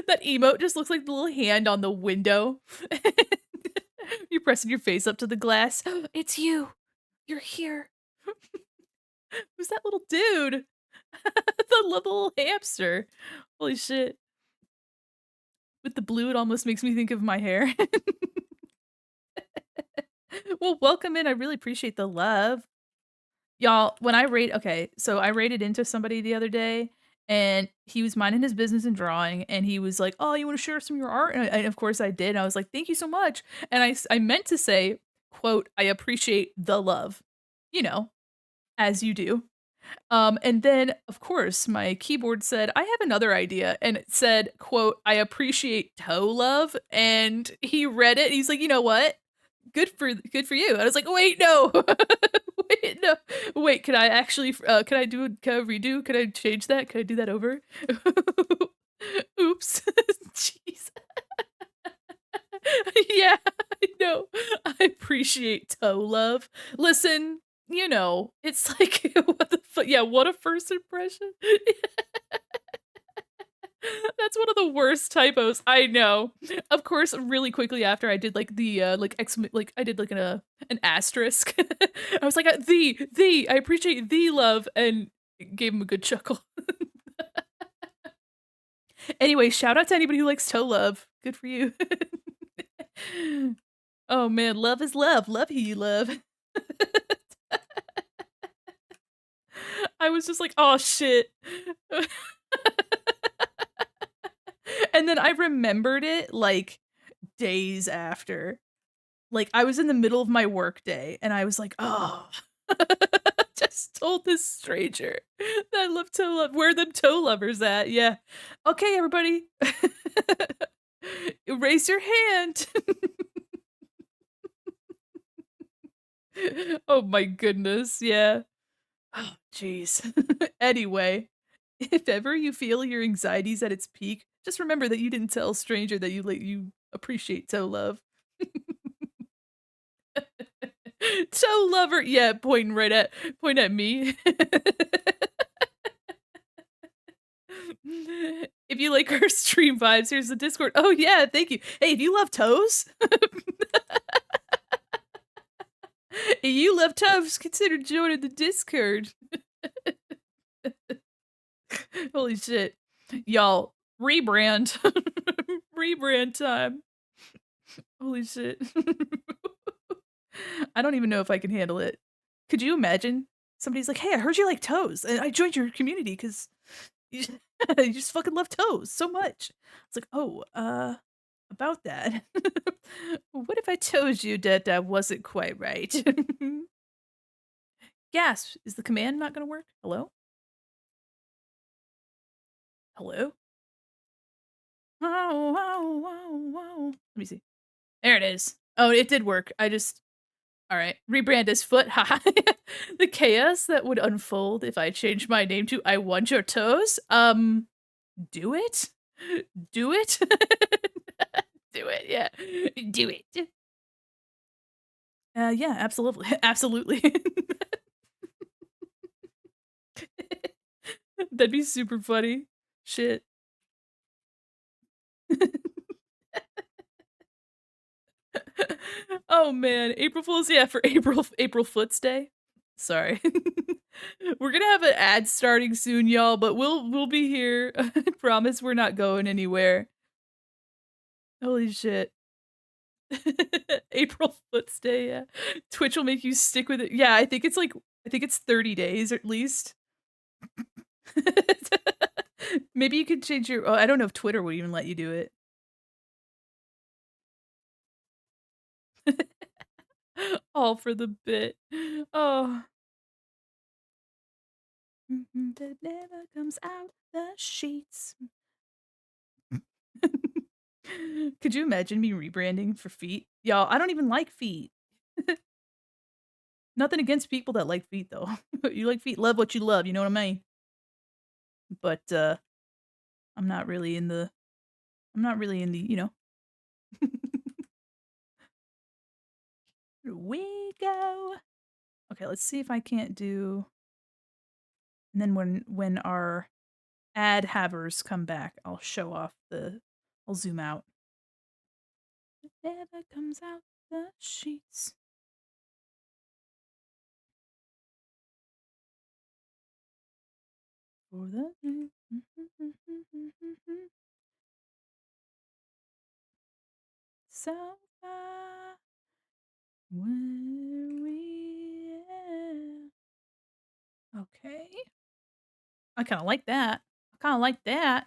that emote just looks like the little hand on the window. You're pressing your face up to the glass. It's you. You're here. Who's that little dude? The little hamster. Holy shit. With the blue, it almost makes me think of my hair. Well, welcome in. I really appreciate the love. Y'all, when I rate, okay, so I rated into somebody the other day, and he was minding his business and drawing, and he was like, "Oh, you want to share some of your art?" And of course I did. And I was like, "Thank you so much." And I meant to say, "quote I appreciate the love," you know, as you do. And then of course my keyboard said, "I have another idea," and it said, "quote I appreciate toe love." And he read it. And he's like, "You know what? Good for you." I was like, "Wait, no." Wait, no. Wait, can I actually can I redo? Can I change that? Can I do that over? Oops. Jeez. Yeah, I know. I appreciate toe love. Listen, you know, it's like what the yeah, what a first impression. That's one of the worst typos. I know. Of course, really quickly after I did like the like I did like an asterisk. I was like the I appreciate the love and gave him a good chuckle. Anyway, shout out to anybody who likes toe love. Good for you. Oh man, love is love. Love who you love. I was just like, oh shit. And then I remembered it like days after. Like I was in the middle of my work day and I was like, oh, just told this stranger that I love toe love. Where are them toe lovers at? Yeah. Okay, everybody. Raise your hand. Oh my goodness. Yeah. Oh, jeez. Anyway, if ever you feel your anxiety's at its peak, just remember that you didn't tell a stranger that you appreciate toe love. Toe lover, yeah, point at me. If you like our stream vibes, here's the Discord. Oh yeah, thank you. Hey, if you love toes, if you love toes, consider joining the Discord. Holy shit. Y'all, rebrand. Rebrand time. Holy shit. I don't even know if I can handle it. Could you imagine Somebody's like, "Hey, I heard you like toes, and I joined your community because you, you just fucking love toes so much." It's like, "Oh, about that. What if I told you that I wasn't quite right?" Gasp! Is the command not gonna work? Hello? Hello? Wow, wow, wow, wow. Let me see. There it is. Oh, it did work. Alright. Rebrand as foot. Haha. The chaos that would unfold if I changed my name to I Want Your Toes? Do it? Do it? Do it, yeah. Do it. Yeah, absolutely. Absolutely. That'd be super funny. Shit. Oh, man. April Fools? Yeah, for April Foot's Day. Sorry. We're gonna have an ad starting soon, y'all, but we'll be here. I promise we're not going anywhere. Holy shit. April Foot's Day, yeah. Twitch will make you stick with it. Yeah, I think it's 30 days at least. Maybe you could change your I don't know if Twitter would even let you do it. All for the bit. Oh. That never comes out the sheets. Could you imagine me rebranding for feet? Y'all, I don't even like feet. Nothing against people that like feet though. You like feet, love what you love, you know what I mean? But, I'm not really in the you know. Here we go. Okay, let's see if I can't do and then when our ad havers come back, I'll show off I'll zoom out. It never comes out the sheets. For the so far where we at. Okay. I kinda like that. I kinda like that.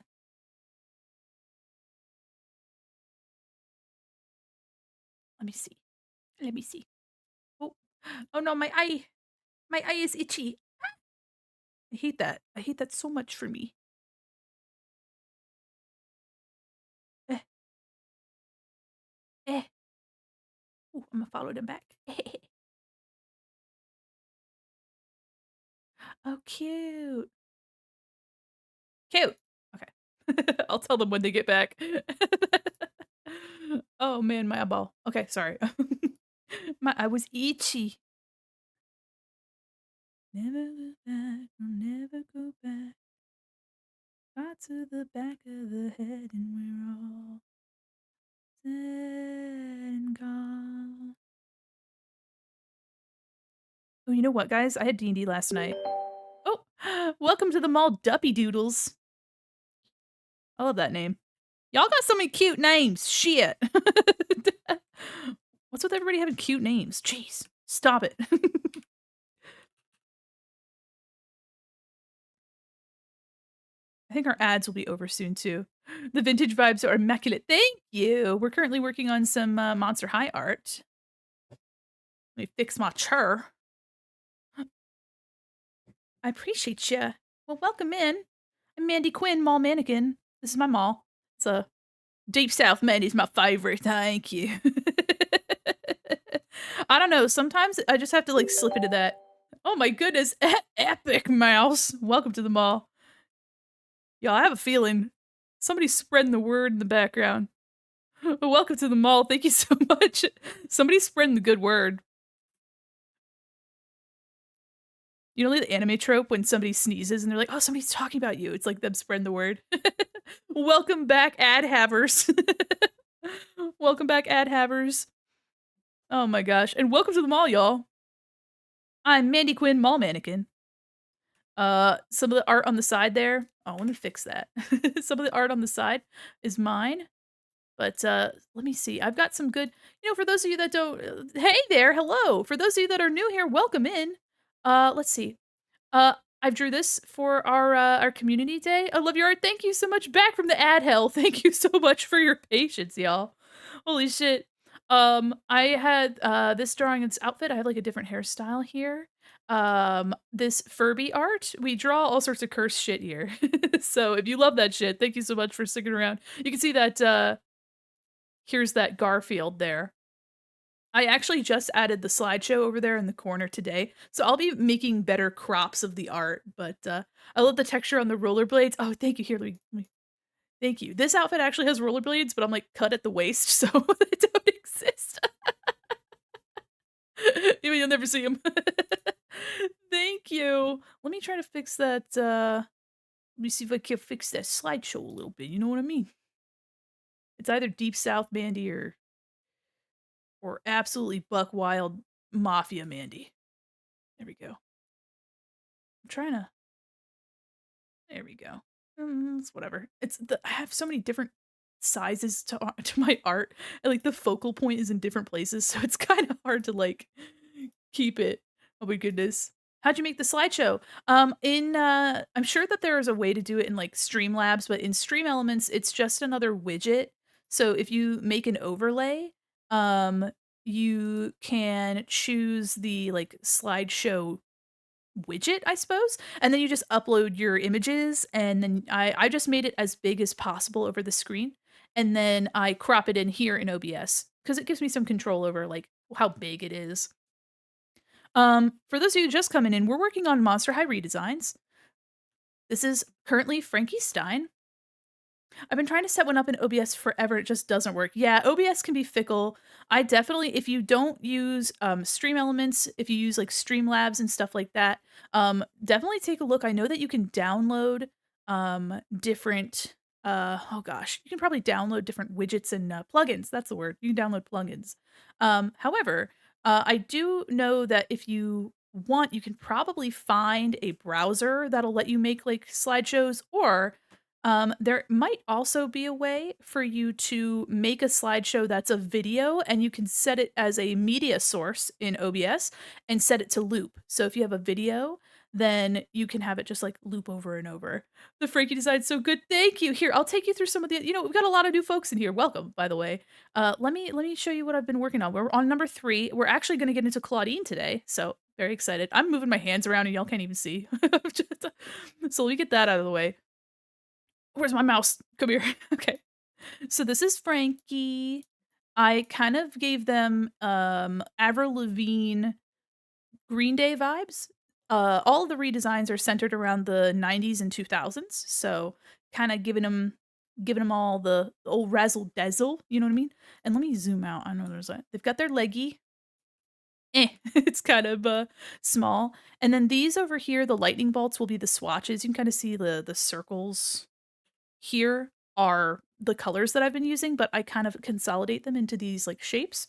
Let me see. Let me see. Oh. Oh no, my eye. My eye is itchy. I hate that. I hate that so much for me. Eh, eh. Ooh, Imma follow them back. Oh, cute. Cute. Okay. I'll tell them when they get back. Oh, man, my eyeball. Okay, sorry. My eye was itchy. Never look back, I'll never go back. Right to the back of the head and we're all said and gone. Oh, you know what, guys? I had D&D last night. Oh, welcome to the mall, Duppy Doodles. I love that name. Y'all got so many cute names. Shit. What's with everybody having cute names? Jeez, stop it. I think our ads will be over soon too. The vintage vibes are immaculate. Thank you. We're currently working on some Monster High art. Let me fix my chair. I appreciate you. Well, welcome in. I'm Mandi Quin, mall mannequin. This is my mall. It's a Deep South Mandy's my favorite. Thank you. I don't know. Sometimes I just have to like slip into that. Oh my goodness. Epic mouse. Welcome to the mall. Y'all, I have a feeling somebody's spreading the word in the background. Welcome to the mall. Thank you so much. Somebody's spreading the good word. You know, the anime trope when somebody sneezes and they're like, "Oh, somebody's talking about you." It's like them spreading the word. Welcome back, ad havers. Welcome back, ad havers. Oh my gosh. And welcome to the mall, y'all. I'm Mandi Quin, mall mannequin. Some of the art on the side there. Oh, let me fix that. Some of the art on the side is mine. But let me see. I've got some good, for those of you that don't hey there, hello. For those of you that are new here, welcome in. Let's see. I drew this for our community day. I love your art. Thank you so much. Back from the ad hell. Thank you so much for your patience, y'all. Holy shit. I had this drawing, this outfit. I have like a different hairstyle here. This Furby art. We draw all sorts of cursed shit here. So if you love that shit, thank you so much for sticking around. You can see that here's that Garfield there. I actually just added the slideshow over there in the corner today, so I'll be making better crops of the art, but, I love the texture on the rollerblades. Oh, thank you. Here, let me thank you. This outfit actually has rollerblades, but I'm, like, cut at the waist, so they don't exist. You'll never see them. Thank you. Let me try to fix that, let me see if I can fix that slideshow a little bit, you know what I mean? It's either Deep South Mandy or absolutely buck wild mafia Mandy. There we go. I'm trying to there we go. It's whatever. I have so many different sizes to my art, and, like, the focal point is in different places, so it's kinda hard to, like, keep it. Oh my goodness. How'd you make the slideshow? I'm sure that there is a way to do it in, like, Streamlabs, but in Stream Elements, it's just another widget. So if you make an overlay, um, you can choose the, like, slideshow widget, I suppose, and then you just upload your images, and then I just made it as big as possible over the screen, and then I crop it in here in OBS because it gives me some control over, like, how big it is. For those of you just coming in, we're working on Monster High redesigns. This is currently Frankie Stein. I've been trying to set one up in OBS forever, it just doesn't work. Yeah, OBS can be fickle. I definitely if you don't use, Stream Elements, if you use, like, Streamlabs and stuff like that, definitely take a look. I know that you can download, different, oh gosh, you can probably download different widgets and, plugins, that's the word. You can download plugins. However, I do know that if you want, you can probably find a browser that'll let you make, like, slideshows, or there might also be a way for you to make a slideshow that's a video and you can set it as a media source in OBS and set it to loop. So if you have a video, then you can have it just like loop over and over. The Frankie design's so good. Thank you. Here, I'll take you through some of the, we've got a lot of new folks in here. Welcome, by the way. Let me show you what I've been working on. We're on number 3. We're actually going to get into Clawdeen today. So very excited. I'm moving my hands around and y'all can't even see. So let me get that out of the way. Where's my mouse? Come here. Okay. So this is Frankie. I kind of gave them Avril Lavigne Green Day vibes. All of the redesigns are centered around the 90s and 2000s, so kind of giving them all the old razzle dazzle, you know what I mean? And let me zoom out. I know there's a they've got their leggy. It's kind of small. And then these over here, the lightning bolts will be the swatches. You can kind of see the circles here are the colors that I've been using, but I kind of consolidate them into these like shapes.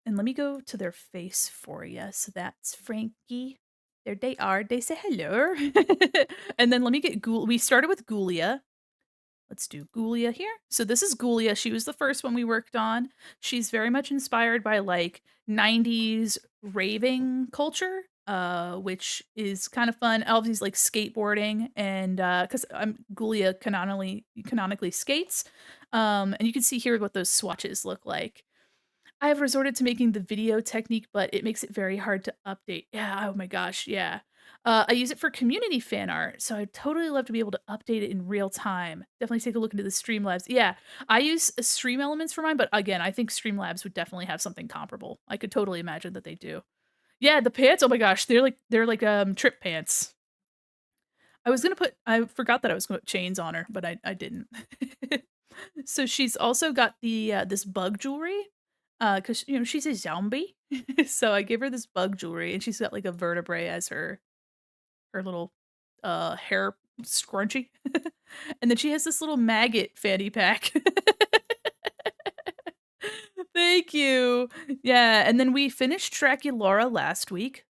And let me go to their face for you. So that's Frankie. There they are. They say hello. And then let me get we started with Ghoulia. Let's do Ghoulia here. So this is Ghoulia. She was the first one we worked on. She's very much inspired by like 90s raving culture, which is kind of fun. Elvie's like skateboarding and because Ghoulia canonically skates. And you can see here what those swatches look like. I have resorted to making the video technique, but it makes it very hard to update. Yeah, oh my gosh, yeah. I use it for community fan art, so I'd totally love to be able to update it in real time. Definitely take a look into the Streamlabs. Yeah, I use Stream Elements for mine, but again, I think Streamlabs would definitely have something comparable. I could totally imagine that they do. Yeah, the pants, oh my gosh, they're like trip pants. I forgot that I was gonna put chains on her, but I didn't. So she's also got this bug jewelry, 'cause, she's a zombie. So I gave her this bug jewelry, and she's got, like, a vertebrae as her little, hair scrunchie. And then she has this little maggot fanny pack. Thank you. Yeah, and then we finished Draculaura last week.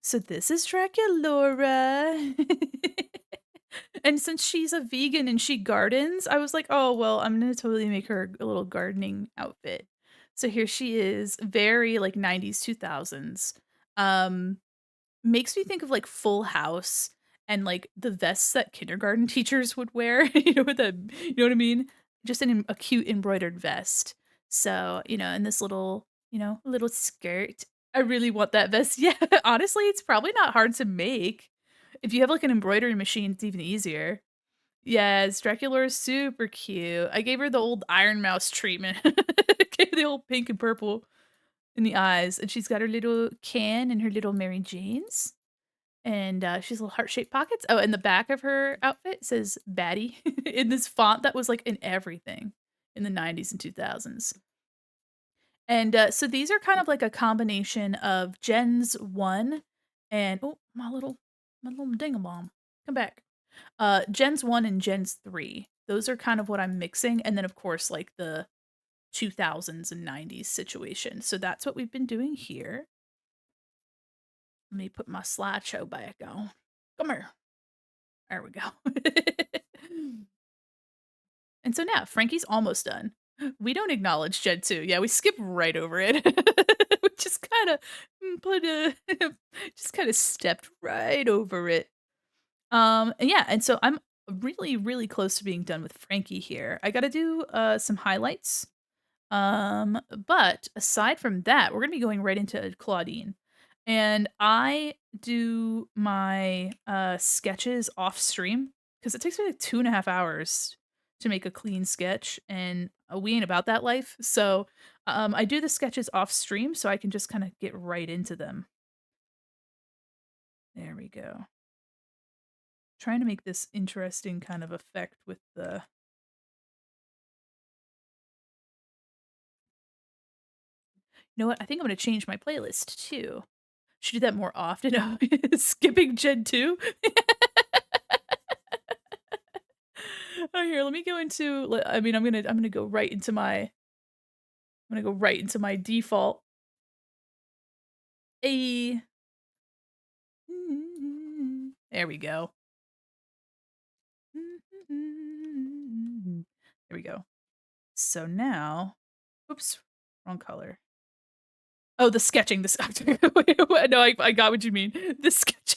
So this is Draculaura. And since she's a vegan and she gardens, I was like, "Oh, well, I'm gonna totally make her a little gardening outfit." So here she is, very, like, 90s, 2000s. Um, makes me think of, like, Full House and, like, the vests that kindergarten teachers would wear, you know, with the you know what I mean? Just a cute embroidered vest. So, you know, and this little, you know, little skirt. I really want that vest. Yeah, honestly, it's probably not hard to make. If you have, like, an embroidery machine, it's even easier. Yes, Dracula is super cute. I gave her the old Iron Mouse treatment. Gave her the old pink and purple in the eyes, and she's got her little can and her little Mary Janes, and, she has little heart-shaped pockets. Oh, and the back of her outfit says "Baddie" in this font that was, like, in everything in the '90s and 2000s. And, so these are kind of like a combination of Gens 1 and oh, my little dingabomb. Come back. Gens 1 and Gens 3. Those are kind of what I'm mixing, and then, of course, like, the 2000s and '90s situation. So that's what we've been doing here. Let me put my slideshow back on. Come here. There we go. And so now Frankie's almost done. We don't acknowledge Gen 2. Yeah, we skip right over it. We just kinda put a just kinda stepped right over it. And yeah, and so I'm really, really close to being done with Frankie here. I gotta do, some highlights. But aside from that, we're gonna be going right into Clawdeen. And I do my, sketches off stream because it takes me like 2.5 hours to make a clean sketch, and, we ain't about that life. So, I do the sketches off stream so I can just kinda get right into them. There we go. Trying to make this interesting kind of effect with the you know what? I think I'm gonna change my playlist too. Should do that more often. Skipping Gen 2? Oh, here, let me go into I mean, I'm gonna go right into my default. A. There we go. There we go. So now oops, wrong color. Oh, the sketching, this no, I got what you mean. The sketch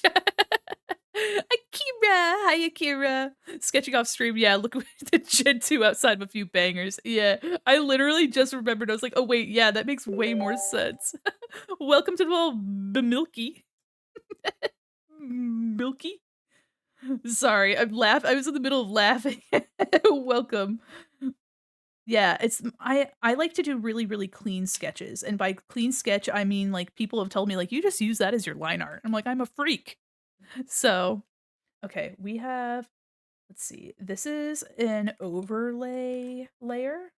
Akira! Hi, Akira. Sketching off stream, yeah, look at the Gen 2 outside of a few bangers. Yeah, I literally just remembered, I was like, "Oh, wait, yeah, that makes way more sense." Welcome to the little Milky. Milky? Sorry, I was in the middle of laughing. Welcome. Yeah, I like to do really, really clean sketches, and by clean sketch, I mean, like, people have told me, like, "You just use that as your line art." I'm like, "I'm a freak." So, okay, we have let's see, this is an overlay layer.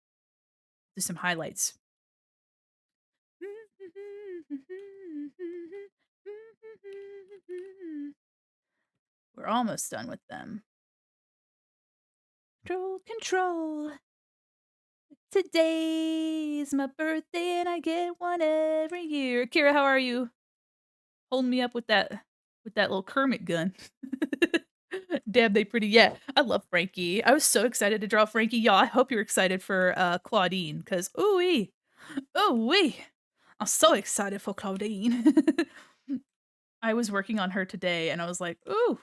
Do some highlights. We're almost done with them. Control, control. Today's my birthday and I get one every year. Kira, how are you? Holding me up with that little Kermit gun. Damn, they pretty. Yeah, I love Frankie. I was so excited to draw Frankie. Y'all, I hope you're excited for Clawdeen because ooh-wee. Ooh-wee. I'm so excited for Clawdeen. I was working on her today and I was like, ooh.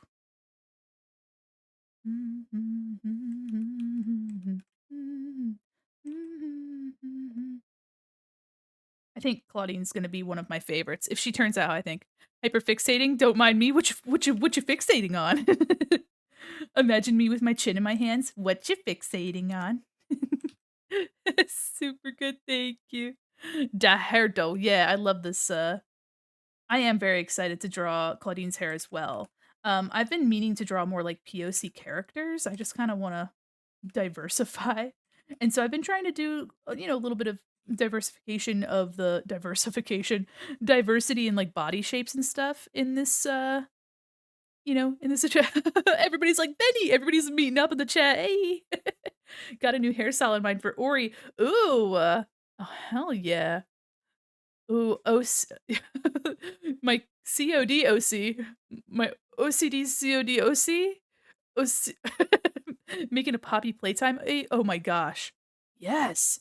I think Claudine's gonna be one of my favorites. If she turns out, I think. Hyperfixating, don't mind me. What you fixating on? Imagine me with my chin in my hands. What you fixating on? Super good, thank you. Da hairdo. Yeah, I love this. I am very excited to draw Claudine's hair as well. I've been meaning to draw more like POC characters. I just kind of want to diversify. And so I've been trying to do, you know, a little bit of diversity in like body shapes and stuff in this you know, in this chat. Everybody's like, "Benny!" Everybody's meeting up in the chat. Hey. Got a new hairstyle in mind for Ori. Ooh. Oh, hell yeah. Ooh, my COD OC. My OCD COD OC? OC making a Poppy playtime? Oh my gosh. Yes.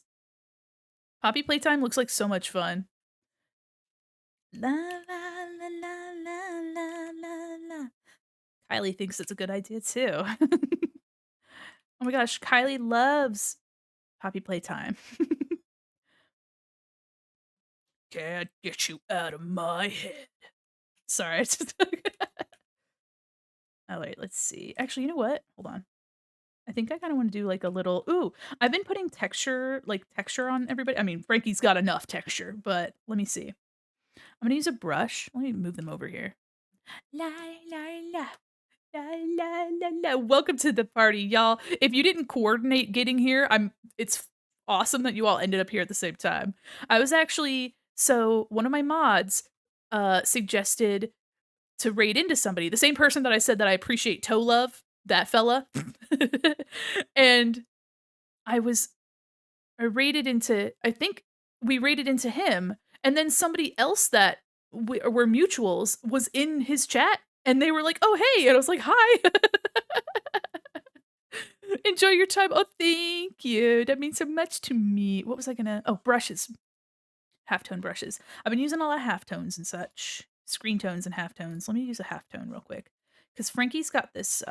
Poppy playtime looks like so much fun. La la la la la Kylie thinks it's a good idea too. Oh my gosh, Kylie loves Poppy Playtime. Can't get you out of my head. Sorry, I just Oh, wait, let's see. Actually, you know what? Hold on. I think I kinda wanna do, like, a little ooh, I've been putting texture on everybody. I mean, Frankie's got enough texture, but let me see. I'm gonna use a brush. Let me move them over here. La, la, la. La, la, la, la. Welcome to the party, y'all. If you didn't coordinate getting here, it's awesome that you all ended up here at the same time. I was actually so one of my mods suggested to raid into somebody, the same person that I said that I appreciate toe love, that fella. And I was I raided into I think we raided into him, and then somebody else that were mutuals was in his chat, and they were like, "Oh, hey," and I was like, "Hi." Enjoy your time. Oh, thank you. That means so much to me. What was I gonna oh, brushes. Halftone brushes. I've been using a lot of halftones and such. Screen tones and halftones. Let me use a halftone real quick. Because Frankie's got this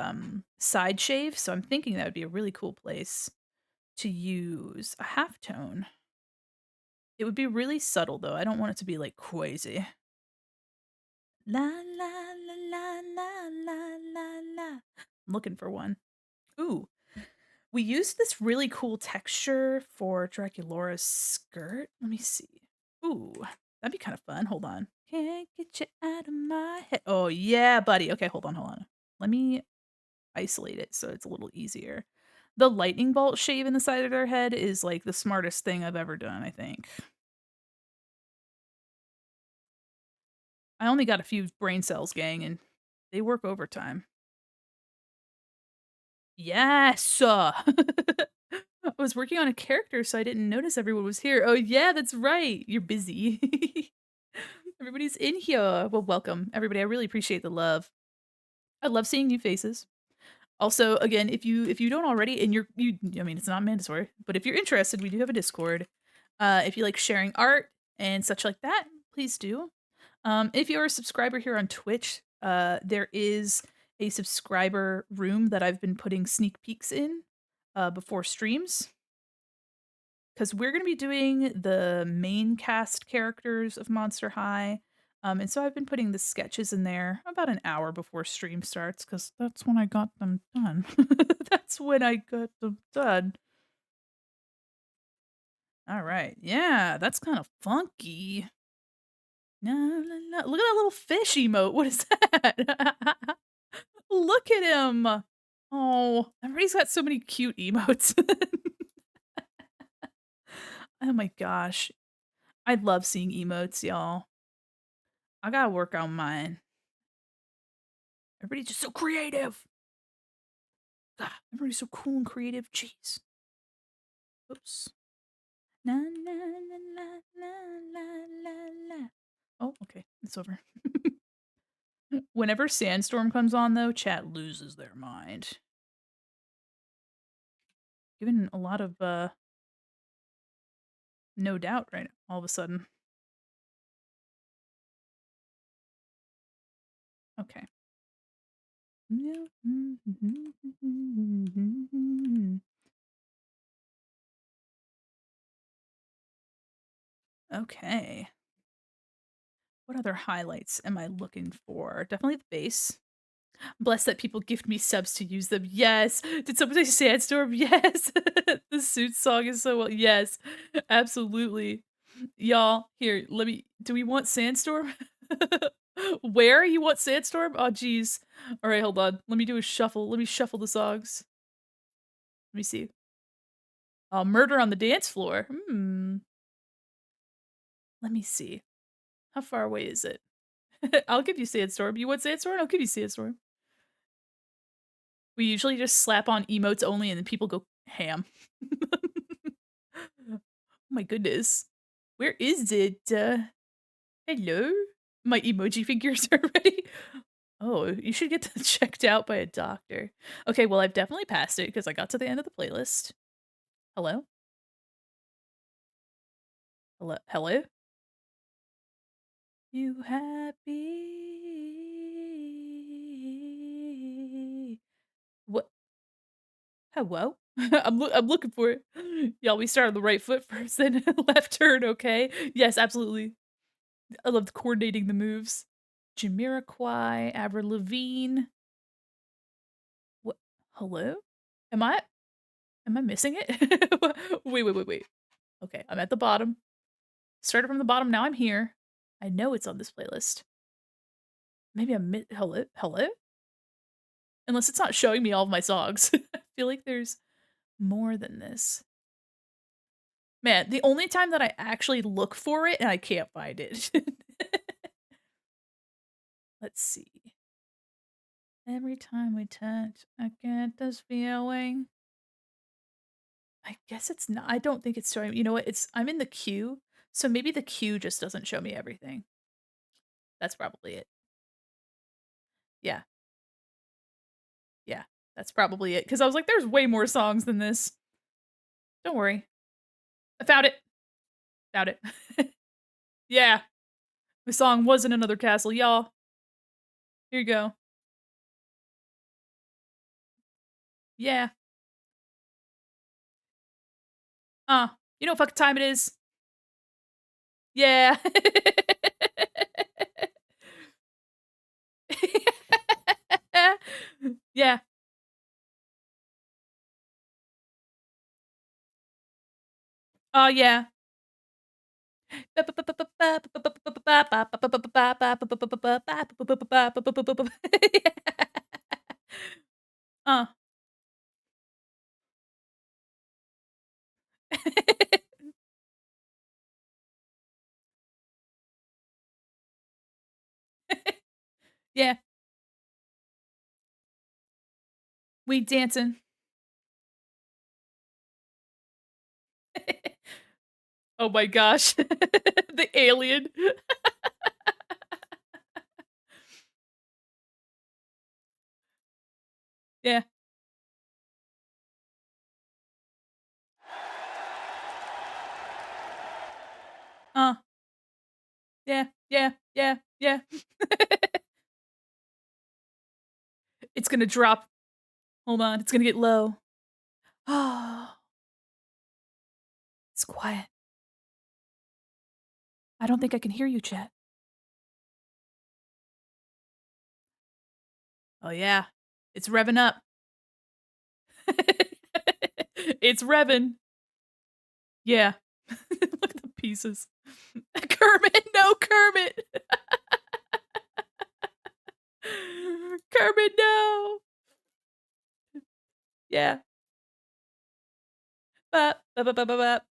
side shave, so I'm thinking that would be a really cool place to use a halftone. It would be really subtle though. I don't want it to be like crazy. La la la la la la la la. I'm looking for one. Ooh, we used this really cool texture for Draculaura's skirt. Let me see. Ooh, that'd be kind of fun. Hold on. Can't get you out of my head. Oh, yeah, buddy. Okay, hold on. Let me isolate it so it's a little easier. The lightning bolt shave in the side of their head is like the smartest thing I've ever done, I think. I only got a few brain cells, gang, and they work overtime. Yes! I was working on a character, so I didn't notice everyone was here. Oh, yeah, that's right. You're busy. Everybody's in here. Well, welcome, everybody. I really appreciate the love. I love seeing new faces. Also, again, if you don't already, and I mean, it's not mandatory, but if you're interested, we do have a Discord. If you like sharing art and such like that, please do. If you're a subscriber here on Twitch, there is a subscriber room that I've been putting sneak peeks in before streams. Because we're going to be doing the main cast characters of Monster High. And so I've been putting the sketches in there about an hour before stream starts because that's when I got them done. That's when I got them done. All right. Yeah, that's kind of funky. No, no, no. Look at that little fish emote. What is that? Look at him. Oh, everybody's got so many cute emotes. Oh my gosh. I love seeing emotes, y'all. I gotta work on mine. Everybody's just so creative. God, everybody's so cool and creative. Jeez. Oops. La, la, la, la, la, la, la. Oh, okay. It's over. Whenever Sandstorm comes on, though, chat loses their mind. Given a lot of no doubt right now, all of a sudden. Okay. Okay. What other highlights am I looking for? Definitely the base. Blessed that people gift me subs to use them. Yes. Did somebody say Sandstorm? Yes. The suit song is so well. Yes. Absolutely. Y'all, here, do we want Sandstorm? Where you want Sandstorm? Oh, geez. All right, hold on. Let me do a shuffle. Let me shuffle the songs. Let me see. Oh, Murder on the Dance Floor. Let me see. How far away is it? I'll give you Sandstorm. You want Sandstorm? I'll give you Sandstorm. We usually just slap on emotes only and then people go ham. Oh my goodness. Where is it? Hello? My emoji fingers are ready. Oh, you should get that checked out by a doctor. Okay, well, I've definitely passed it because I got to the end of the playlist. Hello? Hello? Hello? You happy? Hello? I'm looking for it. Y'all, we started on the right foot first, then left turn, okay? Yes, absolutely. I loved coordinating the moves. Jamiroquai, Avril Lavigne. What? Hello? Am I missing it? Wait. Okay, I'm at the bottom. Started from the bottom, now I'm here. I know it's on this playlist. Maybe I'm hello? Hello? Unless it's not showing me all of my songs. I feel like there's more than this. Man, the only time that I actually look for it and I can't find it. Let's see. Every time we touch, I get this feeling. I guess it's not. I don't think it's showing. You know what? I'm in the queue, so maybe the queue just doesn't show me everything. That's probably it. Yeah. Yeah, that's probably it. Because I was like, there's way more songs than this. Don't worry. I found it. Found it. Yeah. My song was in another castle, y'all. Here you go. Yeah. You know what fucking time it is? Yeah. Yeah. Oh, yeah. Uh. Yeah. We dancing. Oh my gosh. The alien. Yeah. Uh. Yeah. It's gonna drop. Hold on, it's gonna get low. Oh, it's quiet. I don't think I can hear you, Chet. Oh yeah, it's revving up. It's revving. Yeah. Look at the pieces. Kermit, no Kermit. Kermit, no. Yeah. Bop, bop, bop, bop, bop, bop.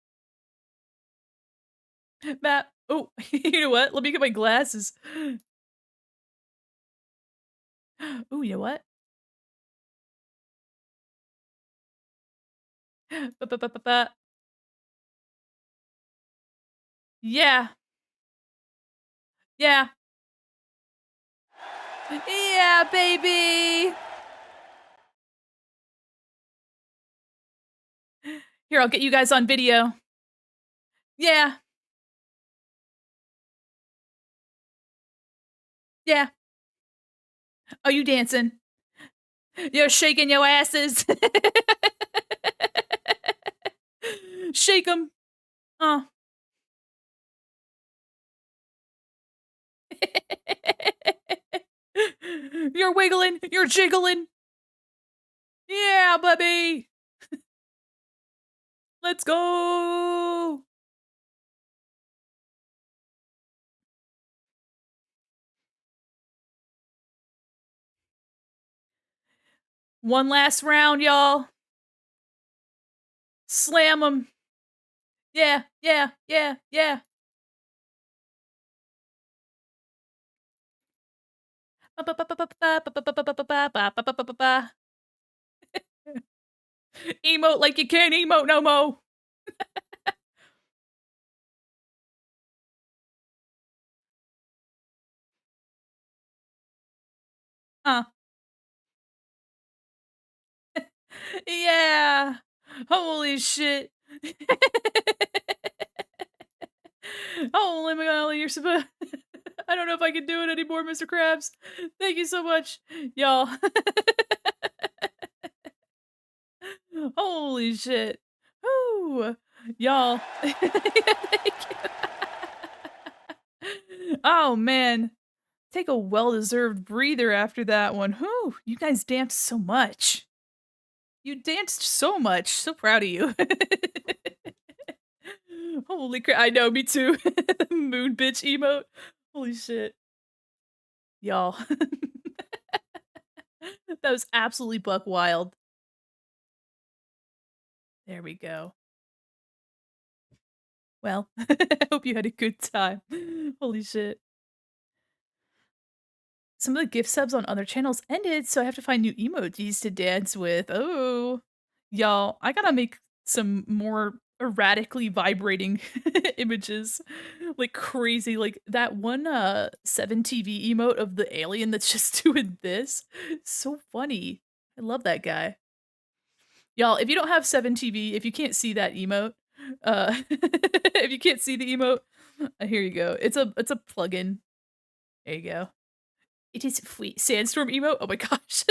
Bop. Oh, you know what? Let me get my glasses. Oh, you know what? Bop, bop, bop, bop, bop. Yeah. Yeah. Yeah, baby. Here, I'll get you guys on video. Yeah. Yeah. Are you dancing? You're shaking your asses. Shake them. Oh. You're wiggling. You're jiggling. Yeah, baby. Let's go. One last round, y'all. Slam them. Yeah. Emote like you can't emote no more. Huh. Yeah. Holy shit. Holy moly, you're supposed. I don't know if I can do it anymore, Mr. Krabs. Thank you so much, y'all. Holy shit. Woo! Y'all. Oh, man. Take a well-deserved breather after that one. Whew, you guys danced so much. You danced so much. So proud of you. Holy crap. I know, me too. Moon bitch emote. Holy shit. Y'all. That was absolutely buck wild. There we go. Well, I hope you had a good time. Holy shit. Some of the gift subs on other channels ended, so I have to find new emojis to dance with. Oh, y'all, I gotta make some more erratically vibrating images, like crazy. Like that one 7TV emote of the alien that's just doing this. So funny. I love that guy. Y'all, if you don't have 7TV, if you can't see that emote, if you can't see the emote, here you go. It's a plugin. There you go. It is free. Sandstorm emote? Oh my gosh.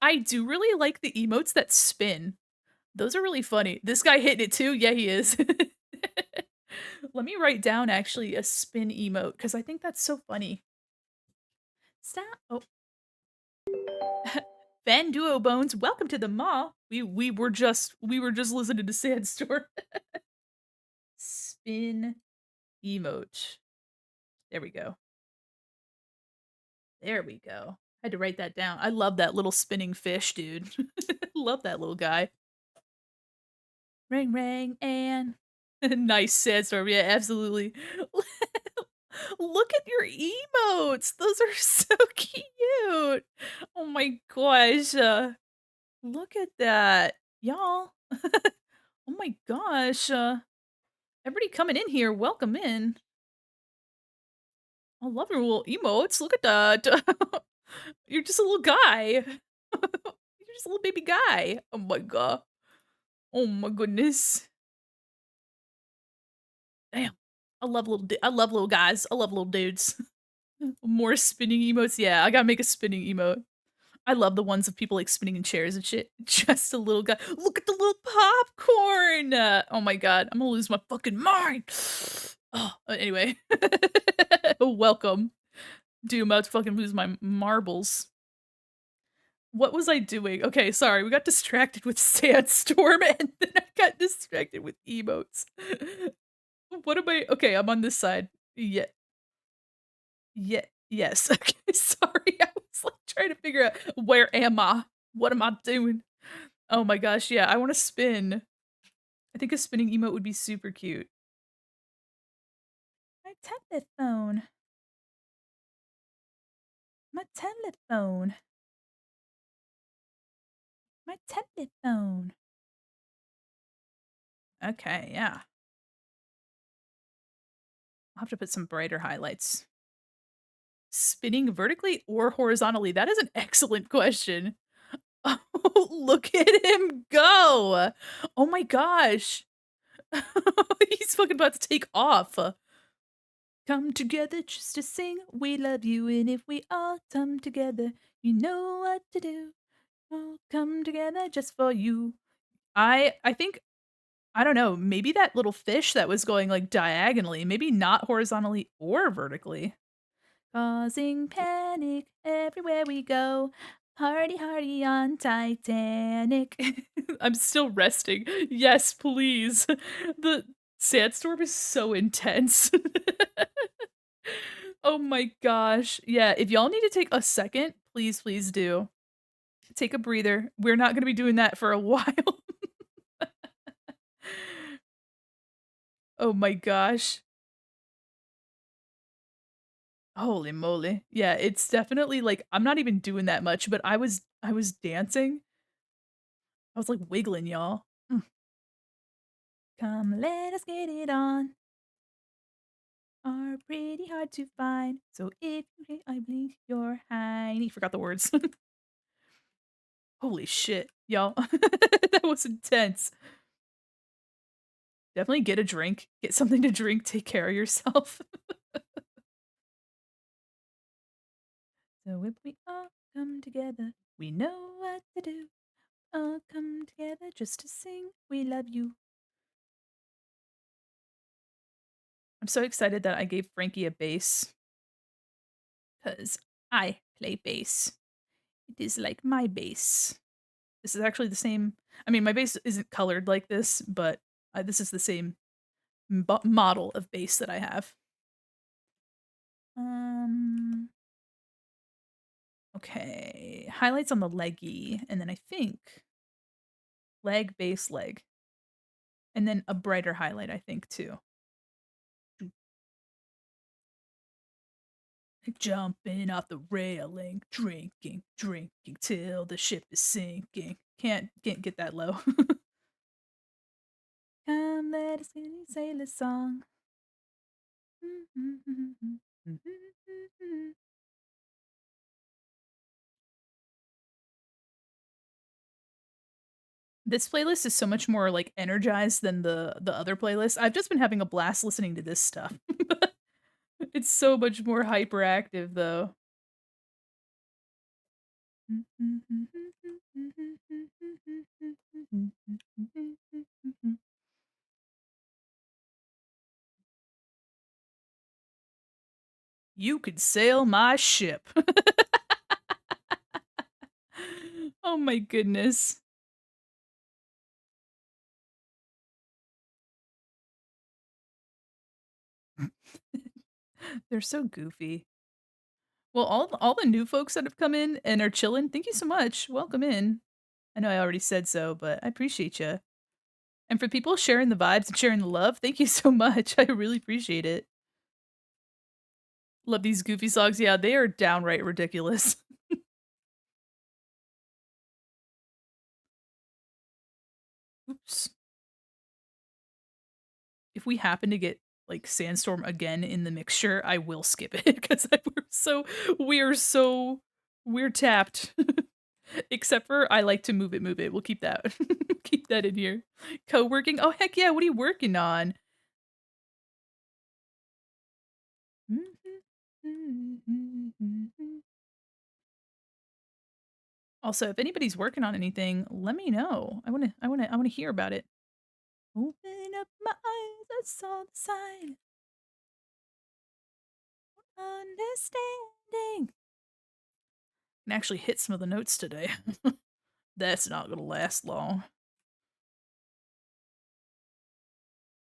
I do really like the emotes that spin. Those are really funny. This guy hitting it too? Yeah, he is. Let me write down actually a spin emote because I think that's so funny. Stop. Oh. Fan Duo Bones, welcome to the mall. We were just listening to Sandstorm. Spin emote. There we go. There we go. I had to write that down. I love that little spinning fish, dude. Love that little guy. Ring ring and nice sandstorm. Yeah, absolutely. Look at your emotes. Those are so cute. Oh my gosh. Look at that. Y'all. Oh my gosh. Everybody coming in here, welcome in. I love your little emotes. Look at that. You're just a little guy. You're just a little baby guy. Oh my god. Oh my goodness. Damn. I love little guys. I love little dudes. More spinning emotes. Yeah, I gotta make a spinning emote. I love the ones of people like spinning in chairs and shit. Just a little guy. Look at the little popcorn. Oh my god, I'm gonna lose my fucking mind. Oh, anyway. Welcome. Dude, I'm about to fucking lose my marbles. What was I doing? Okay, sorry. We got distracted with Sandstorm and then I got distracted with emotes. What am I? Okay, I'm on this side. Yeah. Yeah. Yes. Okay. Sorry. I was like trying to figure out where am I? What am I doing? Oh my gosh. Yeah. I want to spin. I think a spinning emote would be super cute. My telephone. My telephone. My telephone. Okay. Yeah. I'll have to put some brighter highlights. Spinning vertically or horizontally? That is an excellent question. Oh, look at him go. Oh my gosh. He's fucking about to take off. Come together just to sing, we love you, and if we all come together, you know what to do. All come together just for you. I think I don't know, maybe that little fish that was going like diagonally, maybe not horizontally or vertically. Causing panic everywhere we go. Hardy, hardy on Titanic. I'm still resting. Yes, please. The sandstorm is so intense. Oh my gosh. Yeah, if y'all need to take a second, please, please do. Take a breather. We're not gonna be doing that for a while. Oh my gosh. Holy moly. Yeah, it's definitely like I'm not even doing that much, but I was dancing. I was like wiggling, y'all. Mm. Come, let us get it on. Are pretty hard to find. So if you hate, I blink your hiney. Forgot the words. Holy shit, y'all. That was intense. Definitely get a drink. Get something to drink. Take care of yourself. So if we all come together, we know what to do. All come together just to sing. We love you. I'm so excited that I gave Frankie a bass because I play bass. It is like my bass. This is actually the same. I mean, my bass isn't colored like this, but this is the same model of bass that I have. Okay. Highlights on the leggy, and then I think leg, bass, leg. And then a brighter highlight, I think, too. Jumping off the railing, drinking, drinking till the ship is sinking. Can't get that low. Come, let us sing a sailor song. This playlist is so much more like energized than the other playlists. I've just been having a blast listening to this stuff. It's so much more hyperactive though. You could sail my ship. Oh my goodness. They're so goofy. Well, all the new folks that have come in and are chilling, thank you so much. Welcome in. I know I already said so, but I appreciate you. And for people sharing the vibes and sharing the love, thank you so much. I really appreciate it. Love these goofy songs. Yeah, they are downright ridiculous. Oops. If we happen to get like Sandstorm again in the mixture, I will skip it because we're tapped. Except for I like to move it, move it. We'll keep that. Keep that in here. Co-working. Oh heck yeah, what are you working on? Also, if anybody's working on anything, let me know. I wanna hear about it. Open up my eyes, I saw the sign. Understanding. Can actually hit some of the notes today. That's not gonna last long.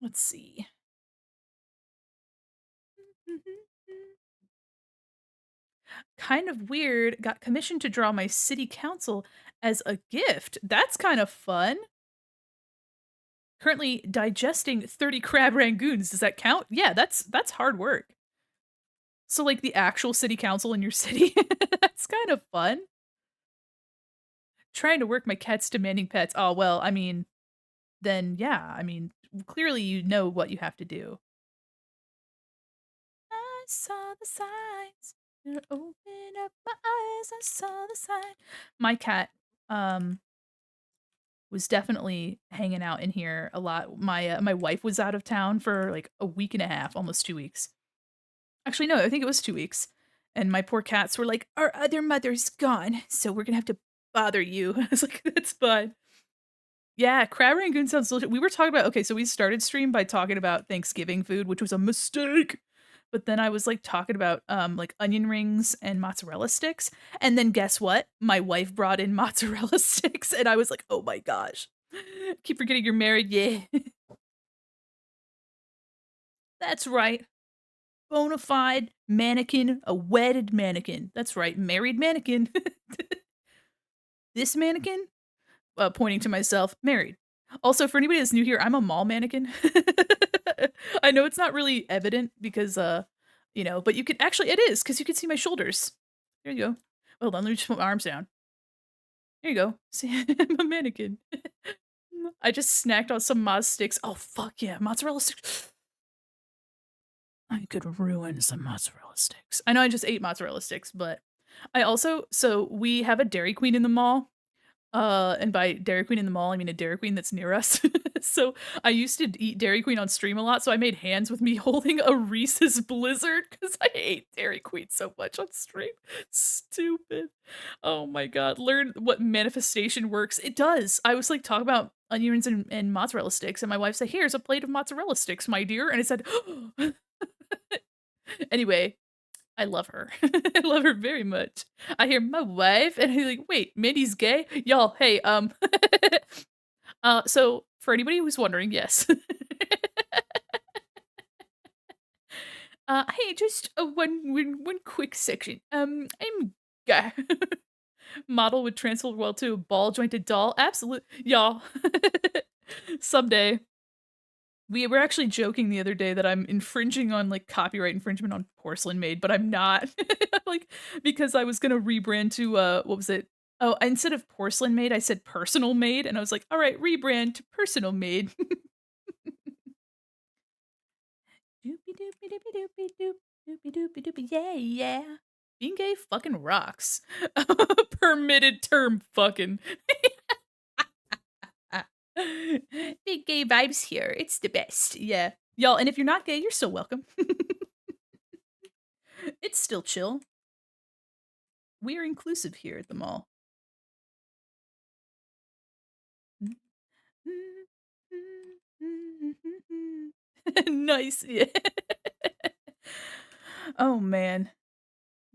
Let's see. Kind of weird. Got commissioned to draw my city council as a gift. That's kind of fun. Currently digesting 30 crab rangoons. Does that count? Yeah, that's hard work. So like the actual city council in your city. That's kind of fun. Trying to work my cat's demanding pets. Oh, well, I mean, then yeah, I mean, clearly you know what you have to do. I saw the signs. Open up my eyes, I saw the sign. My cat was definitely hanging out in here a lot. My wife was out of town for like a week and a half, almost 2 weeks. Actually, no, I think it was 2 weeks. And my poor cats were like, "Our other mother's gone, so we're gonna have to bother you." I was like, "That's fine." Yeah, crab rangoon sounds delicious. We were talking about okay, so we started stream by talking about Thanksgiving food, which was a mistake. But then I was like talking about like onion rings and mozzarella sticks. And then guess what? My wife brought in mozzarella sticks and I was like, "Oh my gosh." Keep forgetting you're married. Yeah. That's right. Bona fide mannequin, a wedded mannequin. That's right, married mannequin. This mannequin, pointing to myself, married. Also, for anybody that's new here, I'm a mall mannequin. I know it's not really evident because, you know, but you can actually, it is because you can see my shoulders. There you go. Hold on, let me just put my arms down. There you go. See, I'm a mannequin. I just snacked on some Moz sticks. Oh, fuck yeah, mozzarella sticks. I could ruin some mozzarella sticks. I know I just ate mozzarella sticks, but I also, so we have a Dairy Queen in the mall. And by Dairy Queen in the mall, I mean a Dairy Queen that's near us. So I used to eat Dairy Queen on stream a lot, so I made hands with me holding a Reese's Blizzard because I ate Dairy Queen so much on stream. Stupid. Oh my god. Learn what manifestation works. It does. I was like talking about onions and mozzarella sticks, and my wife said, "Here's a plate of mozzarella sticks, my dear." And I said, anyway, I love her. I love her very much. I hear my wife, and I'm like, wait, Mandy's gay? Y'all, hey, so for anybody who's wondering, yes. Hey, just one quick section. I'm gay. Model would transfer well to a ball jointed doll. Absolute, y'all. Someday. We were actually joking the other day that I'm infringing on like copyright infringement on porcelain maid, but I'm not. Like because I was gonna rebrand to what was it? Oh, instead of porcelain maid, I said personal maid, and I was like, all right, rebrand to personal maid. Doopy doopy doopy doopy doop. Doopy doopy doopy. Yeah, yeah. Being gay fucking rocks. Permitted term fucking. Big gay vibes here. It's the best. Yeah. Y'all, and if you're not gay, you're still welcome. It's still chill. We are inclusive here at the mall. Nice. Yeah. Oh man.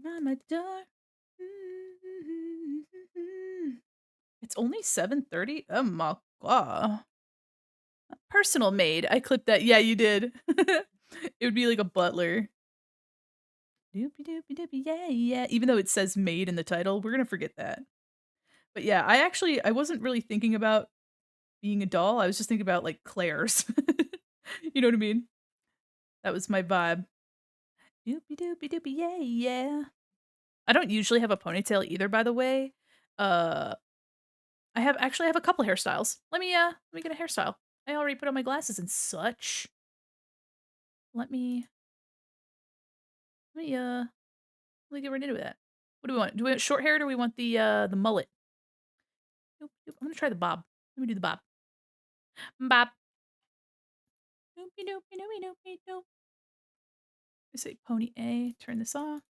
Mama door. It's only 7:30? Oh my god. Personal maid. I clipped that. Yeah, you did. It would be like a butler. Doopy doopy doopy. Yeah, yeah. Even though it says maid in the title, we're gonna forget that. But yeah, I wasn't really thinking about being a doll. I was just thinking about like Claire's. You know what I mean? That was my vibe. Doopy doopy doopy. Yeah, yeah. I don't usually have a ponytail either, by the way. Uh I have a couple hairstyles. Let me get a hairstyle. I already put on my glasses and such. Let me let me uh let me get right into that. What do we want? Do we want short hair or do we want the mullet? Nope, nope. I'm gonna try the bob. Let me do the bob. Bob. Doopy doopy doopy doopy doop. I say pony A, turn this off.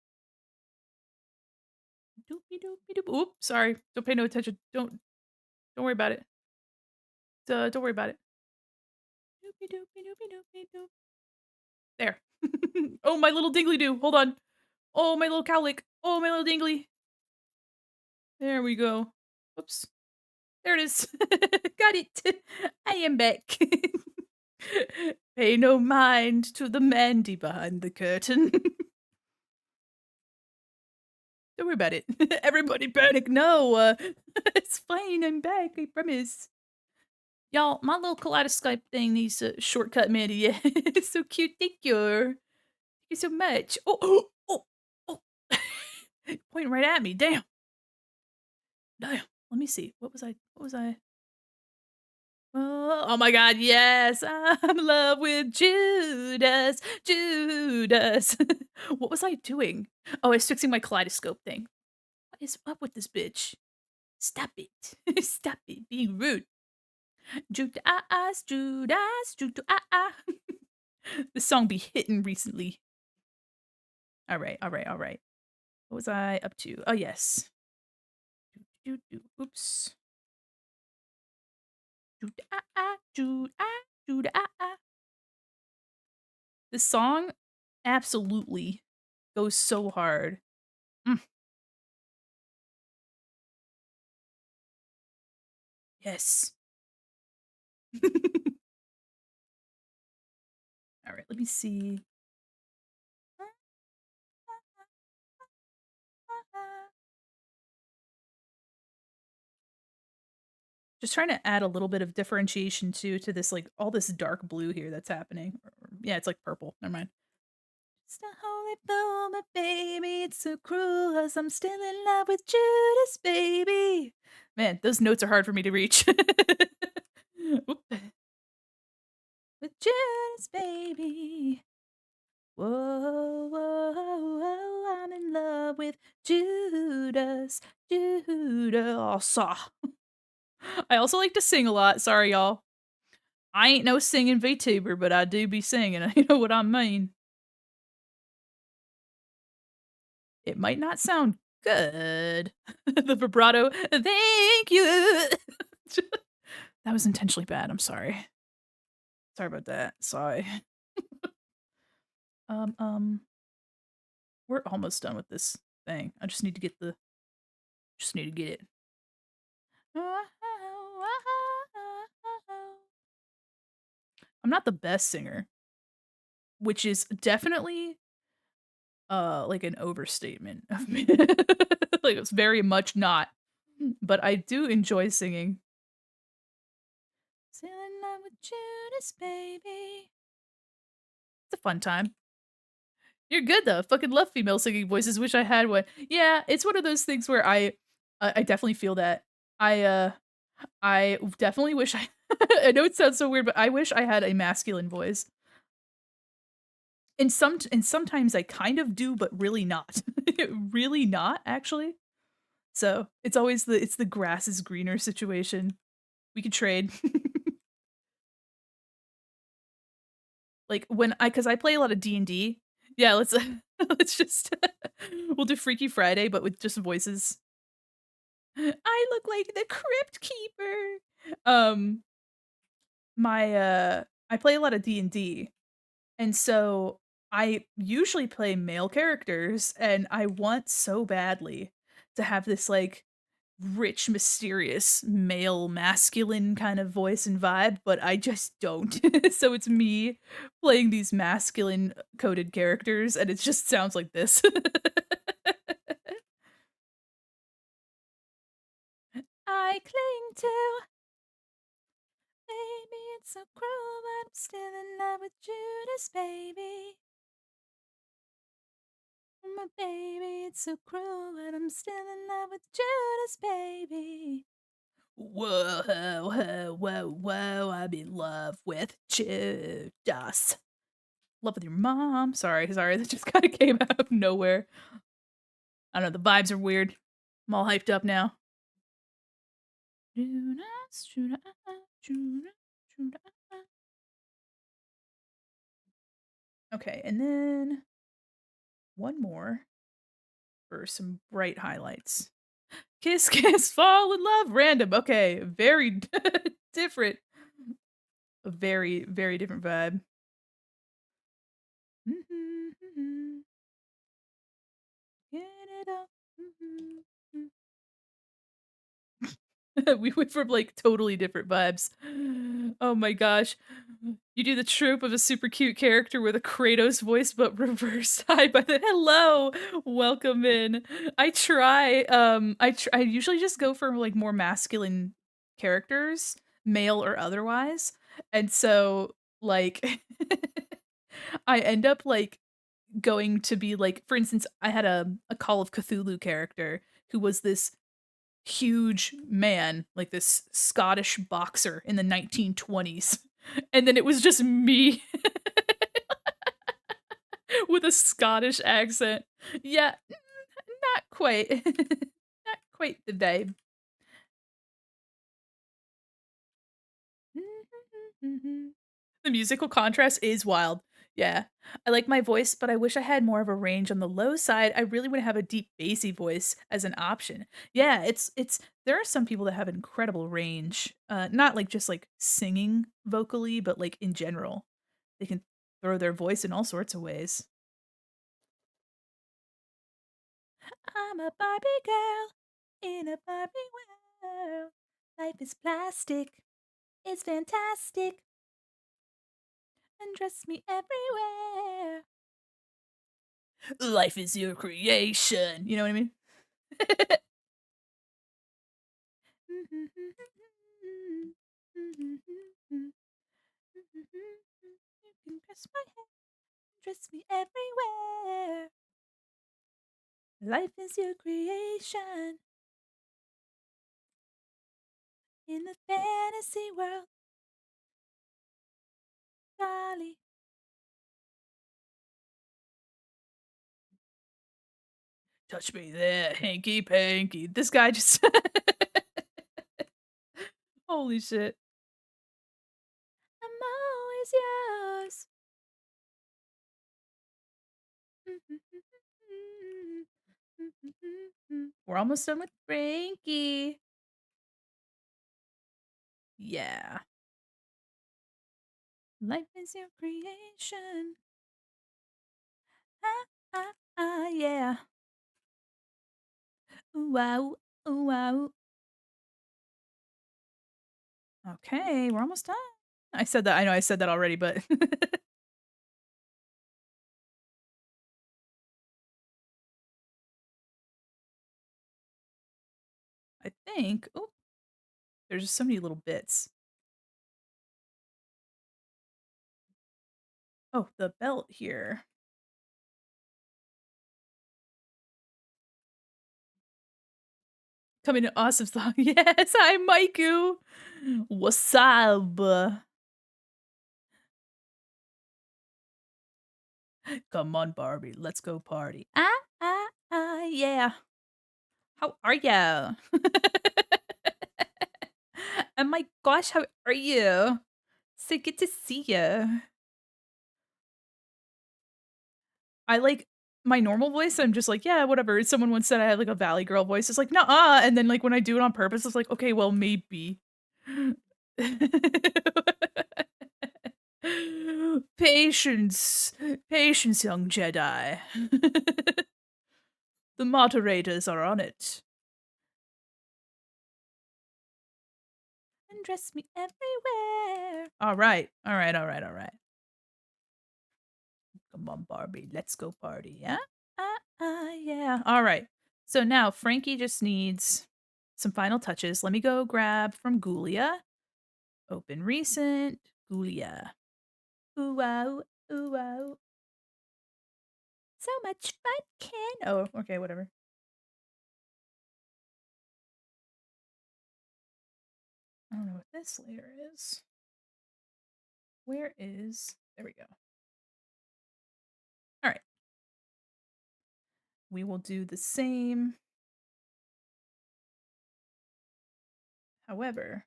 Doopy doopy doop. Oop, sorry. Don't pay no attention. Don't worry about it. Don't worry about it. Doopy doopy doopy doopy doop. There. Oh, my little dingly do. Hold on. Oh, my little cowlick. Oh, my little dingly. There we go. Whoops. There it is. Got it. I am back. Pay no mind to the Mandi behind the curtain. Don't worry about it. Everybody panic. No, it's fine. I'm back. I promise. Y'all, my little kaleidoscope thing needs a shortcut, Mandy. Yeah, it's so cute. Thank you. Thank you so much. Oh, oh, oh, oh. Pointing right at me. Damn. Damn. Let me see. What was I? What was I? Oh my god, yes. I'm in love with Judas. Judas. What was I doing? Oh, I was fixing my kaleidoscope thing. What is up with this bitch? Stop it. Stop it being rude. Judas, Judas, Judas. This song be hitting recently. All right, all right, all right. What was I up to? Oh, yes. Oops. This song absolutely goes so hard. Mm. Yes. All right, let me see. Just trying to add a little bit of differentiation too to this like all this dark blue here that's happening. Yeah, it's like purple. Never mind. It's the holy moment, baby. It's so cruel as I'm still in love with Judas, baby. Man, those notes are hard for me to reach. Oop. With Judas, baby. Whoa, whoa, whoa, I'm in love with Judas, Judas. I also like to sing a lot. Sorry, y'all. I ain't no singing VTuber, but I do be singing, you know what I mean? It might not sound good. The vibrato, "Thank you." That was intentionally bad, I'm sorry. Sorry about that, sorry. Um, um, we're almost done with this thing. I just need to get it. I'm not the best singer, which is definitely, like an overstatement of me. Like, it's very much not, but I do enjoy singing. "Still in love with Judas, baby." It's a fun time. You're good though. Fucking love female singing voices. Wish I had one. Yeah, it's one of those things where I definitely feel that. I definitely wish I I know it sounds so weird, but I wish I had a masculine voice. And sometimes I kind of do, but really not. Really not, actually. So, it's the grass is greener situation. We could trade. Like, when I because I play a lot of D&D. Yeah, let's let's just we'll do Freaky Friday, but with just voices. I look like the Crypt Keeper. I play a lot of D&D, and so I usually play male characters, and I want so badly to have this, like, rich, mysterious, male, masculine kind of voice and vibe, but I just don't. So it's me playing these masculine coded characters, and it just sounds like this. I cling to, baby, it's so cruel, but I'm still in love with Judas, baby. My baby, it's so cruel, but I'm still in love with Judas, baby. Whoa, whoa, whoa, whoa, I'm in love with Judas. Love with your mom. Sorry, that just kinda came out of nowhere. I don't know, the vibes are weird. I'm all hyped up now. Judas, Judas, Judas, Judas. Okay, and then one more for some bright highlights. Kiss, kiss, fall in love, random. Okay, very different. A very, very different vibe. Mhm, mhm. Get it up. Mhm, mhm. We went from, like, totally different vibes. Oh my gosh. You do the trope of a super cute character with a Kratos voice, but reversed. Hi, by the hello! Welcome in. I usually just go for, like, more masculine characters, male or otherwise, and so, like, I end up, like, going to be, like for instance, I had a Call of Cthulhu character who was this huge man, like this Scottish boxer in the 1920s. And then it was just me with a Scottish accent. Yeah, not quite. Not quite the vibe. The musical contrast is wild. Yeah. I like my voice, but I wish I had more of a range on the low side. I really want to have a deep bassy voice as an option. Yeah, it's there are some people that have incredible range. Not like just like singing vocally, but like in general. They can throw their voice in all sorts of ways. I'm a Barbie girl in a Barbie world. Life is plastic. It's fantastic. Undress me everywhere. Life is your creation. You know what I mean? You can press my hand, dress me everywhere. Life is your creation in the fantasy world. Golly. Touch me there, hanky panky. This guy just holy shit. We're almost done with Frankie. Yeah. Life is your creation. Ah, ah, ah, yeah. Ooh, wow. Ooh, wow. Okay, we're almost done. I said that. I know I said that already, but I think. Oh, there's just so many little bits. Oh, the belt here. Coming in awesome song. Yes, hi, Maiku. What's up? Come on, Barbie. Let's go party. Yeah. How are ya? Oh my gosh, how are you? So good to see you. I like my normal voice, I'm just like, "Yeah, whatever." Someone once said I had, like, a valley girl voice. It's like, "Nuh-uh," and then, like, when I do it on purpose, it's like, "Okay, well, maybe." Patience. Patience, young Jedi. The moderators are on it. Undress me everywhere. Alright. Alright, alright, alright. Come on, Barbie. Let's go party. Yeah? Yeah. Alright. So now Frankie just needs some final touches. Let me go grab from Ghoulia. Open recent. Ghoulia. Ooh wow. Ooh wow. So much fun, Ken. Oh, okay, whatever. I don't know what this layer is. Where is... There we go. Alright. We will do the same. However...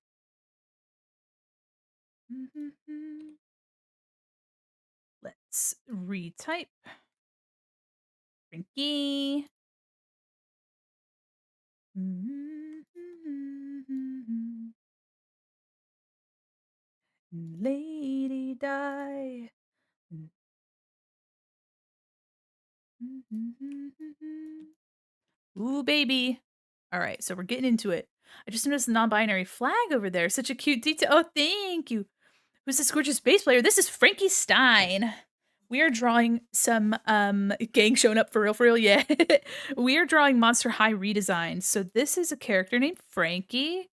Let's retype. Frankie. Lady die. Ooh, baby. All right, so we're getting into it. I just noticed the non-binary flag over there. Such a cute detail. Oh, thank you. Who's this gorgeous bass player? This is Frankie Stein. We are drawing some gang showing up for real, yeah. We are drawing Monster High redesign. So this is a character named Frankie.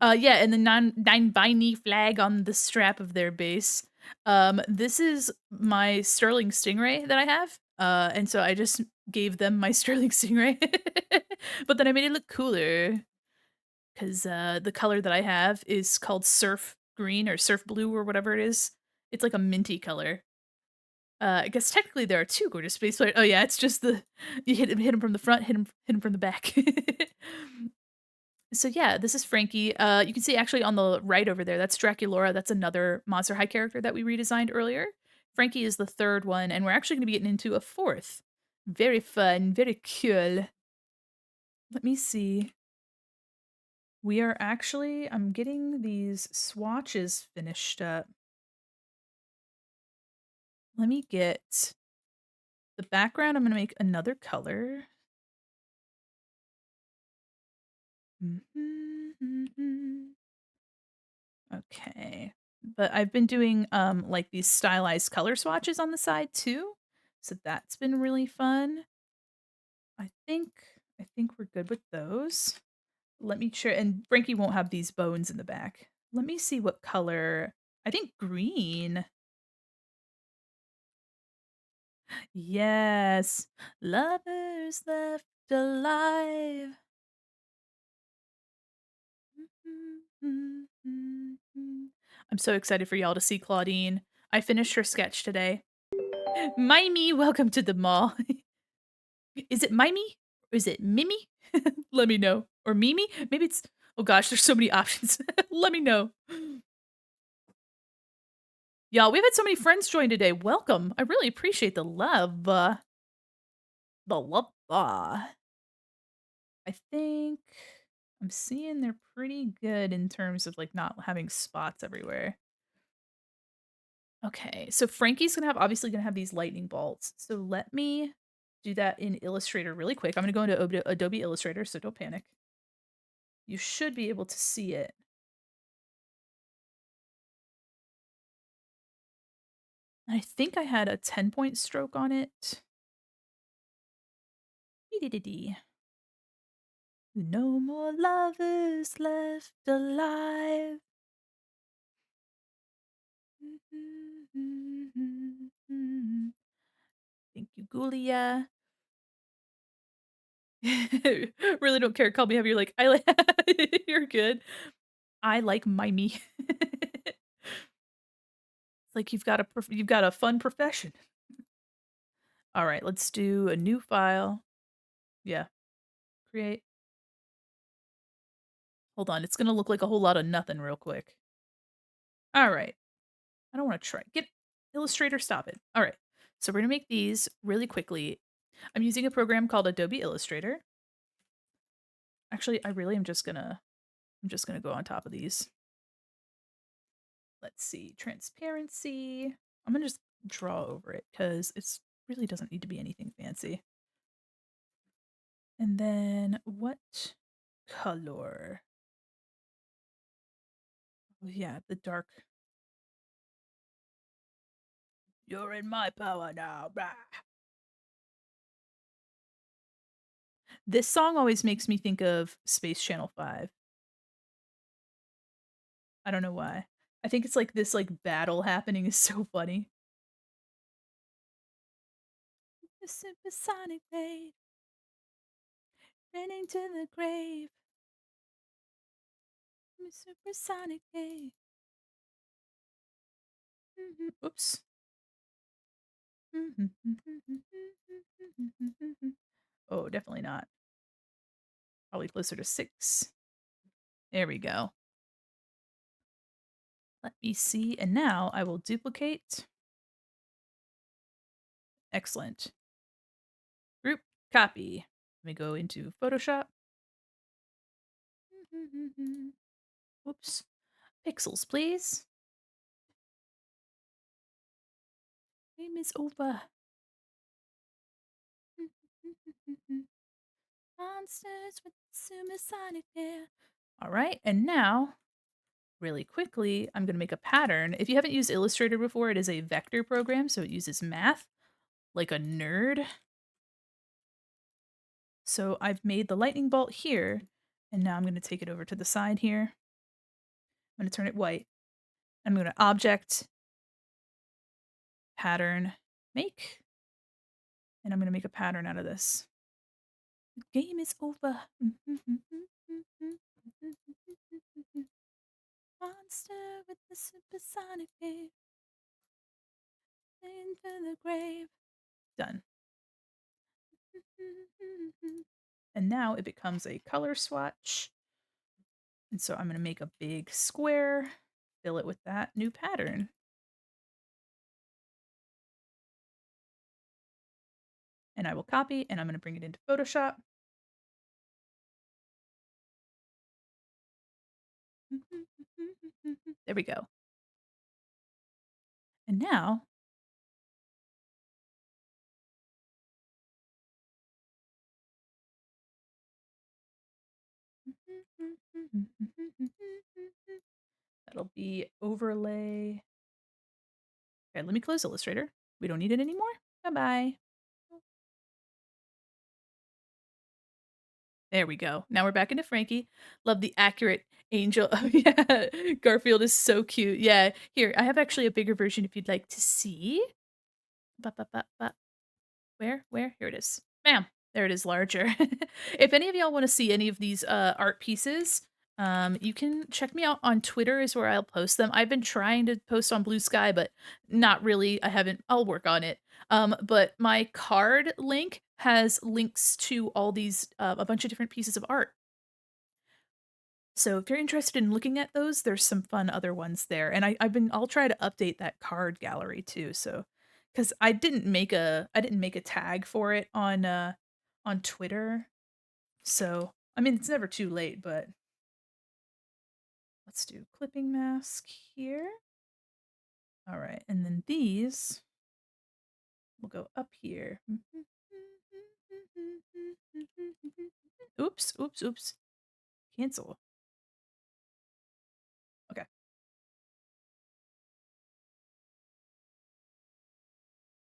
Yeah, and the non-binary flag on the strap of their base. This is my Sterling Stingray that I have. And so I just gave them my Sterling Stingray. But then I made it look cooler because the color that I have is called Surf Green or Surf Blue or whatever it is. It's like a minty color. I guess technically there are two gorgeous space players. Oh yeah, it's just the you hit him from the front, hit him from the back. So yeah, this is Frankie. You can see actually on the right over there, that's Draculora. That's another Monster High character that we redesigned earlier. Frankie is the third one, and we're actually going to be getting into a fourth. Very fun, very cool. Let me see. We are actually, I'm getting these swatches finished up. Let me get the background. I'm going to make another color. Okay. But I've been doing like these stylized color swatches on the side too. So that's been really fun. I think we're good with those. Let me try, and Frankie won't have these bones in the back. Let me see what color. I think green. Yes. Lovers left alive. I'm so excited for y'all to see Clawdeen. I finished her sketch today. Mimey, welcome to the mall. Is it Mimey? Or is it Mimi? Let me know. Or Mimi? Maybe it's... Oh gosh, there's so many options. Let me know. Y'all, we've had so many friends join today. Welcome. I really appreciate the love. The love. I think I'm seeing they're pretty good in terms of, like, not having spots everywhere. Okay, so Frankie's obviously gonna have these lightning bolts. So let me do that in Illustrator really quick. I'm gonna go into Adobe Illustrator, so don't panic. You should be able to see it. I think I had a 10-point stroke on it. Dee-dee-dee-dee. No more lovers left alive. Thank you, Ghoulia. Really don't care. Call me heavy. You're like, you're good. I like mimey. It's like you've got a fun profession. All right, let's do a new file. Yeah, create. Hold on, it's gonna look like a whole lot of nothing real quick. All right, I don't want to try. Get Illustrator, stop it. All right, so we're gonna make these really quickly. I'm using a program called Adobe Illustrator. Actually, I really am just gonna I'm just gonna go on top of these. Let's see, transparency. I'm gonna just draw over it because it's really doesn't need to be anything fancy. And then what color? Oh, yeah, the dark. You're in my power now. Blah. This song always makes me think of Space Channel 5. I don't know why. I think it's like this like battle happening is so funny. The supersonic wave, running to the grave. The supersonic wave. Oops. Oh, definitely not. Probably closer to 6. There we go. Let me see. And now I will duplicate. Excellent. Group copy. Let me go into Photoshop. Whoops. Pixels, please. Game is over. Monsters with supersonic air. All right, and now, really quickly, I'm going to make a pattern. If you haven't used Illustrator before, it is a vector program, so it uses math like a nerd. So I've made the lightning bolt here, and now I'm going to take it over to the side here. I'm going to turn it white. I'm going to object, pattern, make, and I'm going to make a pattern out of this. The game is over. Monster with the supersonic wave. Into the grave. Done. And now it becomes a color swatch. And so I'm going to make a big square, fill it with that new pattern. And I will copy, and I'm going to bring it into Photoshop. There we go. And now that'll be overlay. Okay, let me close Illustrator. We don't need it anymore. Bye-bye. There we go. Now we're back into Frankie. Love the accurate angel. Oh, yeah. Garfield is so cute. Yeah. Here, I have actually a bigger version if you'd like to see. Ba, ba, ba, ba. Where? Here it is. Bam. There it is larger. If any of y'all want to see any of these art pieces, you can check me out on Twitter is where I'll post them. I've been trying to post on Blue Sky, but not really. I haven't. I'll work on it. But my card link has links to all these a bunch of different pieces of art. So if you're interested in looking at those, there's some fun other ones there. And I'll try to update that card gallery too. So because I didn't make a tag for it on Twitter. So, I mean, it's never too late, but let's do clipping mask here. All right, and then these will go up here. Oops, oops, oops. Cancel. Okay.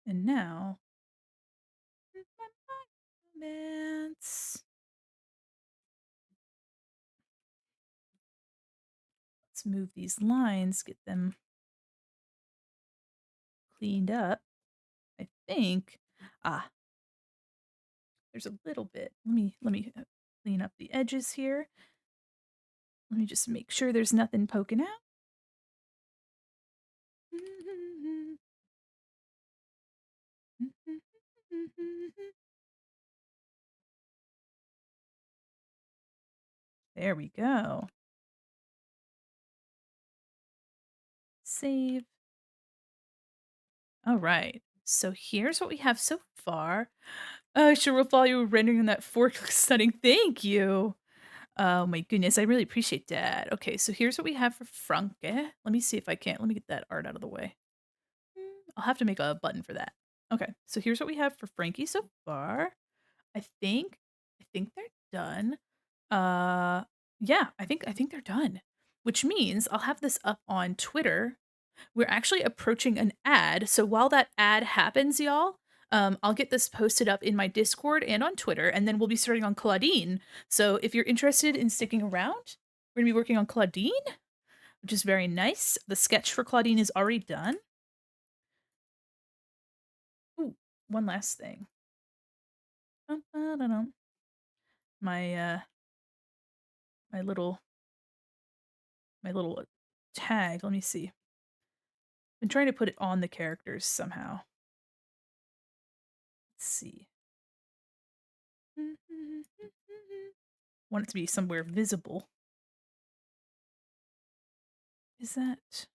And now, let's move these lines, get them cleaned up. I think, there's a little bit. Let me clean up the edges here. Let me just make sure there's nothing poking out. There we go. Save. All right. So here's what we have so far. Oh, I sure will follow you rendering that fork stunning. Thank you. Oh my goodness, I really appreciate that. Okay, so here's what we have for Franke. Let me see if I can't. Let me get that art out of the way. I'll have to make a button for that. Okay, so here's what we have for Frankie so far. I think they're done. Yeah, I think they're done. Which means I'll have this up on Twitter. We're actually approaching an ad, so while that ad happens, y'all, I'll get this posted up in my Discord and on Twitter, and then we'll be starting on Clawdeen. So if you're interested in sticking around, we're gonna be working on Clawdeen, which is very nice. The sketch for Clawdeen is already done. Ooh, one last thing. My my little tag. Let me see. I'm trying to put it on the characters somehow. Let's see. Want it to be somewhere visible. Is that?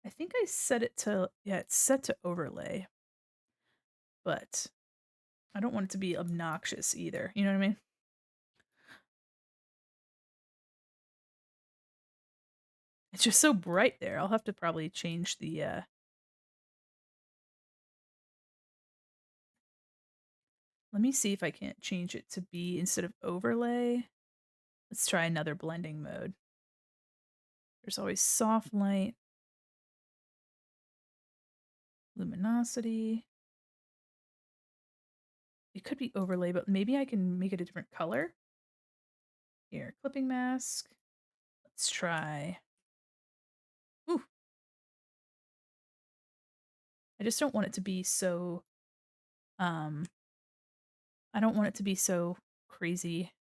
I think I set it to, yeah, it's set to overlay, but I don't want it to be obnoxious either. You know what I mean? It's just so bright there. I'll have to probably change the, let me see if I can't change it to be instead of overlay. Let's try another blending mode. There's always soft light, luminosity. It could be overlay, but maybe I can make it a different color. Here, clipping mask. Let's try. Ooh. I just don't want it to be so, I don't want it to be so crazy.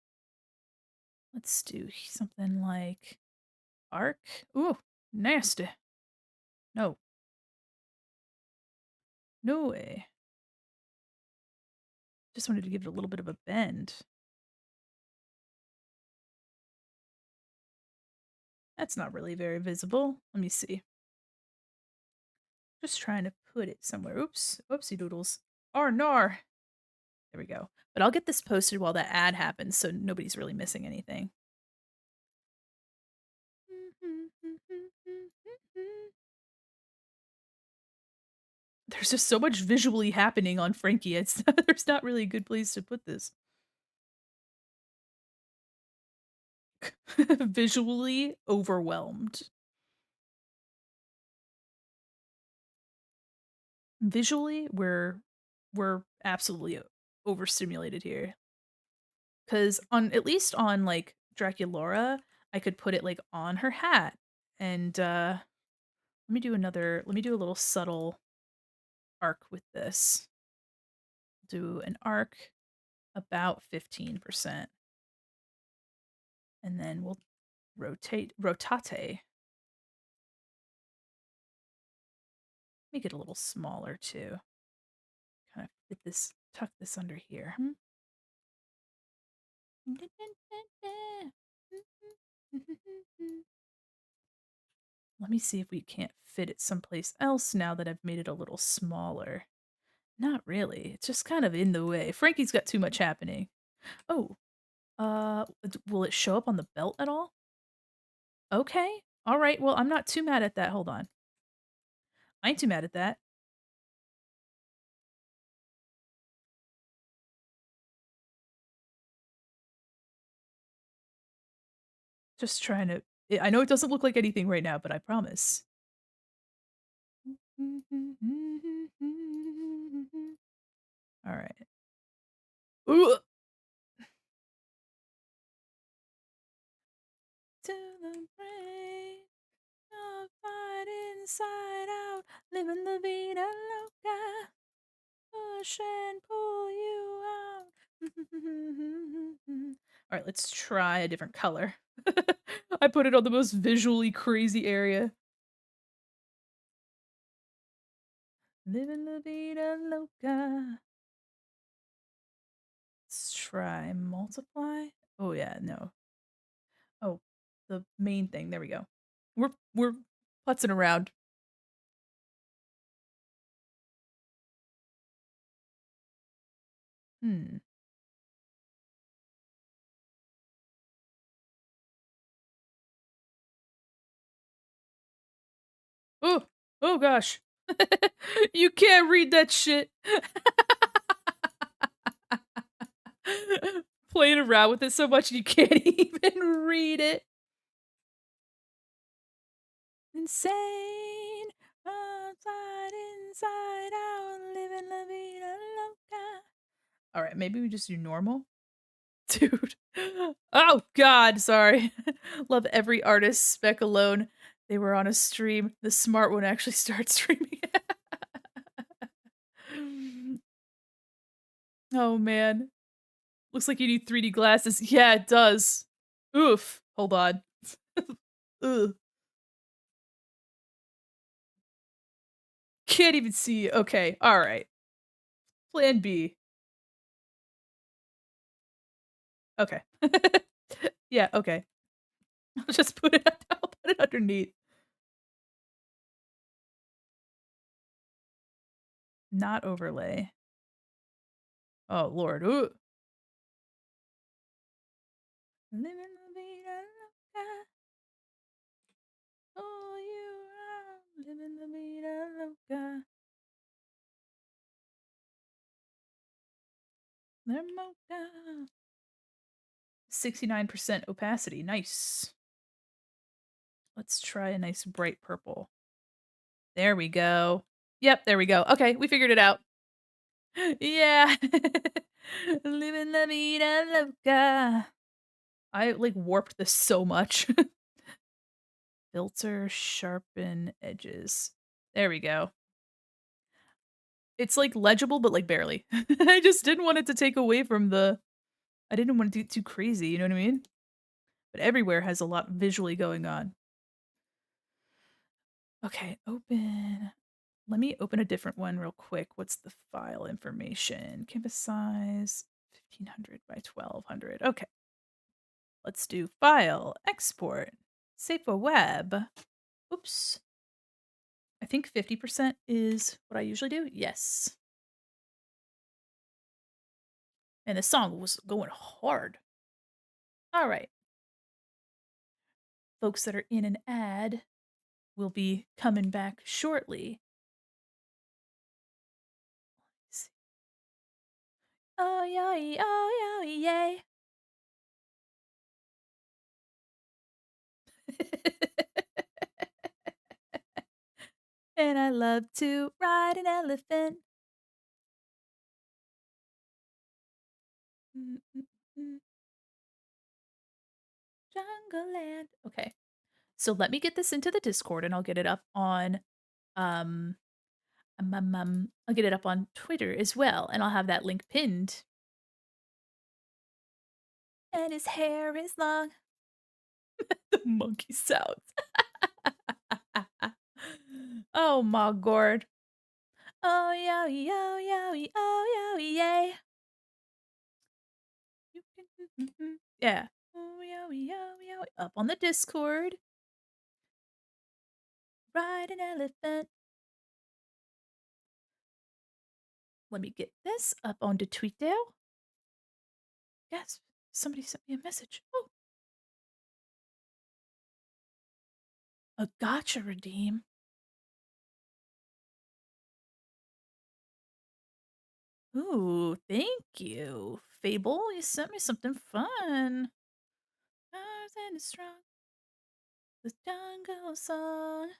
Let's do something like arc. Ooh, nasty. No. No way. Just wanted to give it a little bit of a bend. That's not really very visible. Let me see. Just trying to put it somewhere. Oops. Oopsie doodles. Oh, nar. There we go. But I'll get this posted while that ad happens so nobody's really missing anything. There's just so much visually happening on Frankie. There's not really a good place to put this. Visually overwhelmed. Visually, we're absolutely overstimulated here. Cause on at least on like Draculaura, I could put it like on her hat. And let me do a little subtle arc with this. Do an arc about 15%. And then we'll rotate. Make it a little smaller too. Kind of fit this, tuck this under here. Let me see if we can't fit it someplace else now that I've made it a little smaller. Not really. It's just kind of in the way. Frankie's got too much happening. Oh, Will it show up on the belt at all? Okay. All right. Well, I'm not too mad at that. Hold on. I ain't too mad at that. Just trying to I know it doesn't look like anything right now, but I promise. All right. Ooh. To the brain, I'll fight inside out, living the vida loca, push and pull you out. All right, let's try a different color. I put it on the most visually crazy area. Living la vida loca. Let's try multiply. Oh yeah, no. Oh, the main thing. There we go. We're putzing around. Hmm. Oh, oh gosh. You can't read that shit. Playing around with it so much you can't even read it. Insane. Outside, inside out, living la vida loca. All right, maybe we just do normal. Dude. Oh god, sorry. Love every artist spec alone. They were on a stream. The smart one actually starts streaming. Oh man. Looks like you need 3D glasses. Yeah, it does. Oof. Hold on. Ugh. Can't even see. Okay. All right. Plan B. Okay. Yeah, okay. I'll just I'll put it underneath. Not overlay. Oh lord. Ooh. Living la vida loca. Oh, you are living la vida loca. La mocha. 69% opacity. Nice. Let's try a nice bright purple. There we go. Yep, there we go. Okay, we figured it out. Yeah. Living la vida loca. I, like, warped this so much. Filter, sharpen edges. There we go. It's, like, legible, but, like, barely. I just didn't want it to take away from the I didn't want to do it too crazy, you know what I mean? But everywhere has a lot visually going on. Okay, open. Let me open a different one real quick. What's the file information? Canvas size 1500 by 1200. Okay. Let's do file, export, save for web. Oops. I think 50% is what I usually do. Yes. And the song was going hard. All right. Folks that are in an ad will be coming back shortly. Oh, yeah, oh, yeah, yay. And I love to ride an elephant. Mm, mm, mm. Jungle Land. Okay. So let me get this into the Discord and I'll get it up on um, I'll get it up on Twitter as well, and I'll have that link pinned. And his hair is long. The monkey sounds. Oh my god. Oh yowie, oh yowie, oh yowie, yay. Yeah. Oh yowie, yowie, yowie. Up on the Discord. Ride an elephant. Let me get this up onto Tweetdale. Yes. Somebody sent me a message. Oh. A gotcha redeem. Ooh, thank you. Fable, you sent me something fun. Tarzan is strong. The jungle song.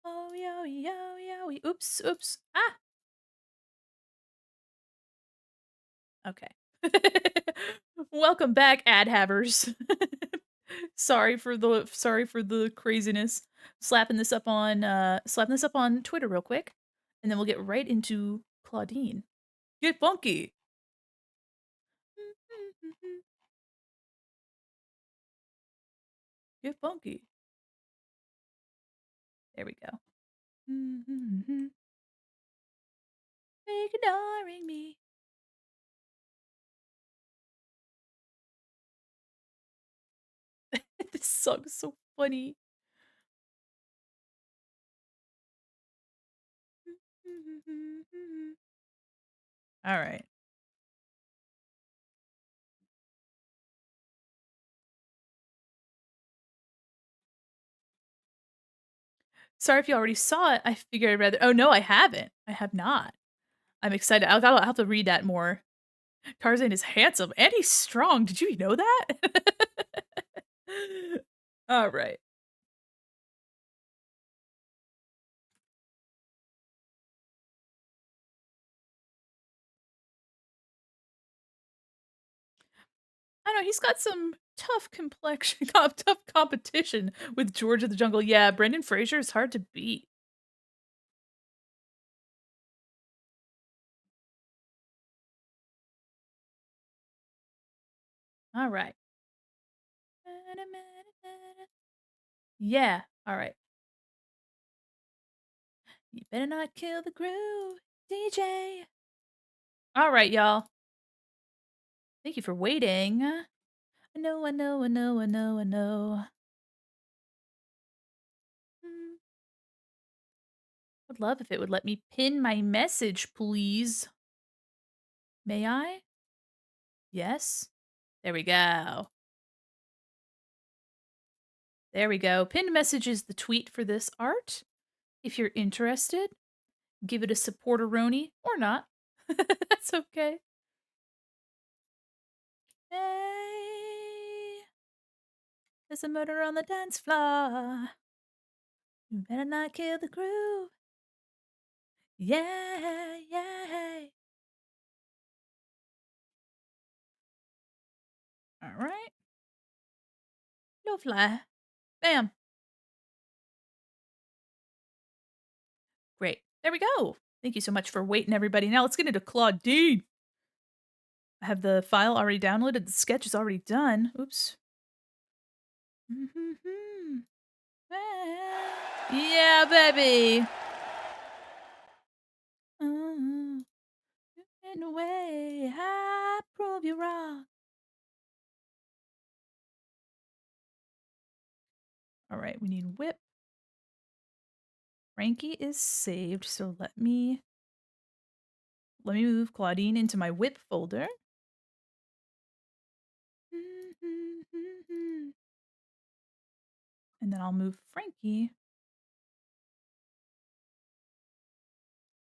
Oh, yo, yo, yo. Oops, oops. Ah! Okay. Welcome back, ad havers. sorry for the craziness. Slapping this up on Twitter real quick, and then we'll get right into Clawdeen. Get funky. Get funky. There we go. Ignoring me. This song is so funny. All right. Sorry if you already saw it. I figured I'd rather. Oh no, I haven't. I have not. I'm excited. I'll have to read that more. Tarzan is handsome and he's strong. Did you know that? All right. I know he's got some tough complexion, tough competition with George of the Jungle. Yeah, Brendan Fraser is hard to beat. All right. Yeah. All right. You better not kill the groove, DJ. All right, y'all. Thank you for waiting. I know, I know, I know, I know, I know. Would love if it would let me pin my message, please. May I? Yes. There we go. There we go. Pinned message is the tweet for this art. If you're interested, give it a supporteroni or not. That's okay. Hey, there's a murder on the dance floor. You better not kill the groove. Yeah, yeah. All right. No fly. Bam. Great. There we go. Thank you so much for waiting, everybody. Now let's get into Clawdeen. I have the file already downloaded. The sketch is already done. Oops. Yeah, baby. In a way, I prove you wrong. All right, we need whip. Frankie is saved, so let me move Clawdeen into my whip folder. And then I'll move Frankie.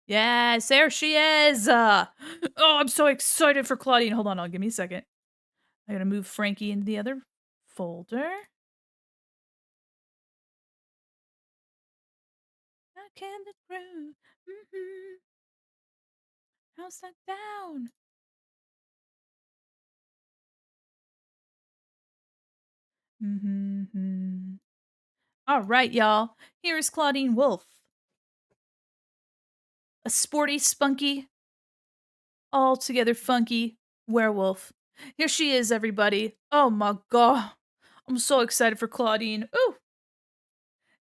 Yes, there she is. Oh, I'm so excited for Clawdeen. Hold on, give me a second. I gotta move Frankie into the other folder. I can the groove. House that down. All right, y'all. Here's Clawdeen Wolf. A sporty, spunky, altogether funky werewolf. Here she is, everybody. Oh my god. I'm so excited for Clawdeen. Ooh.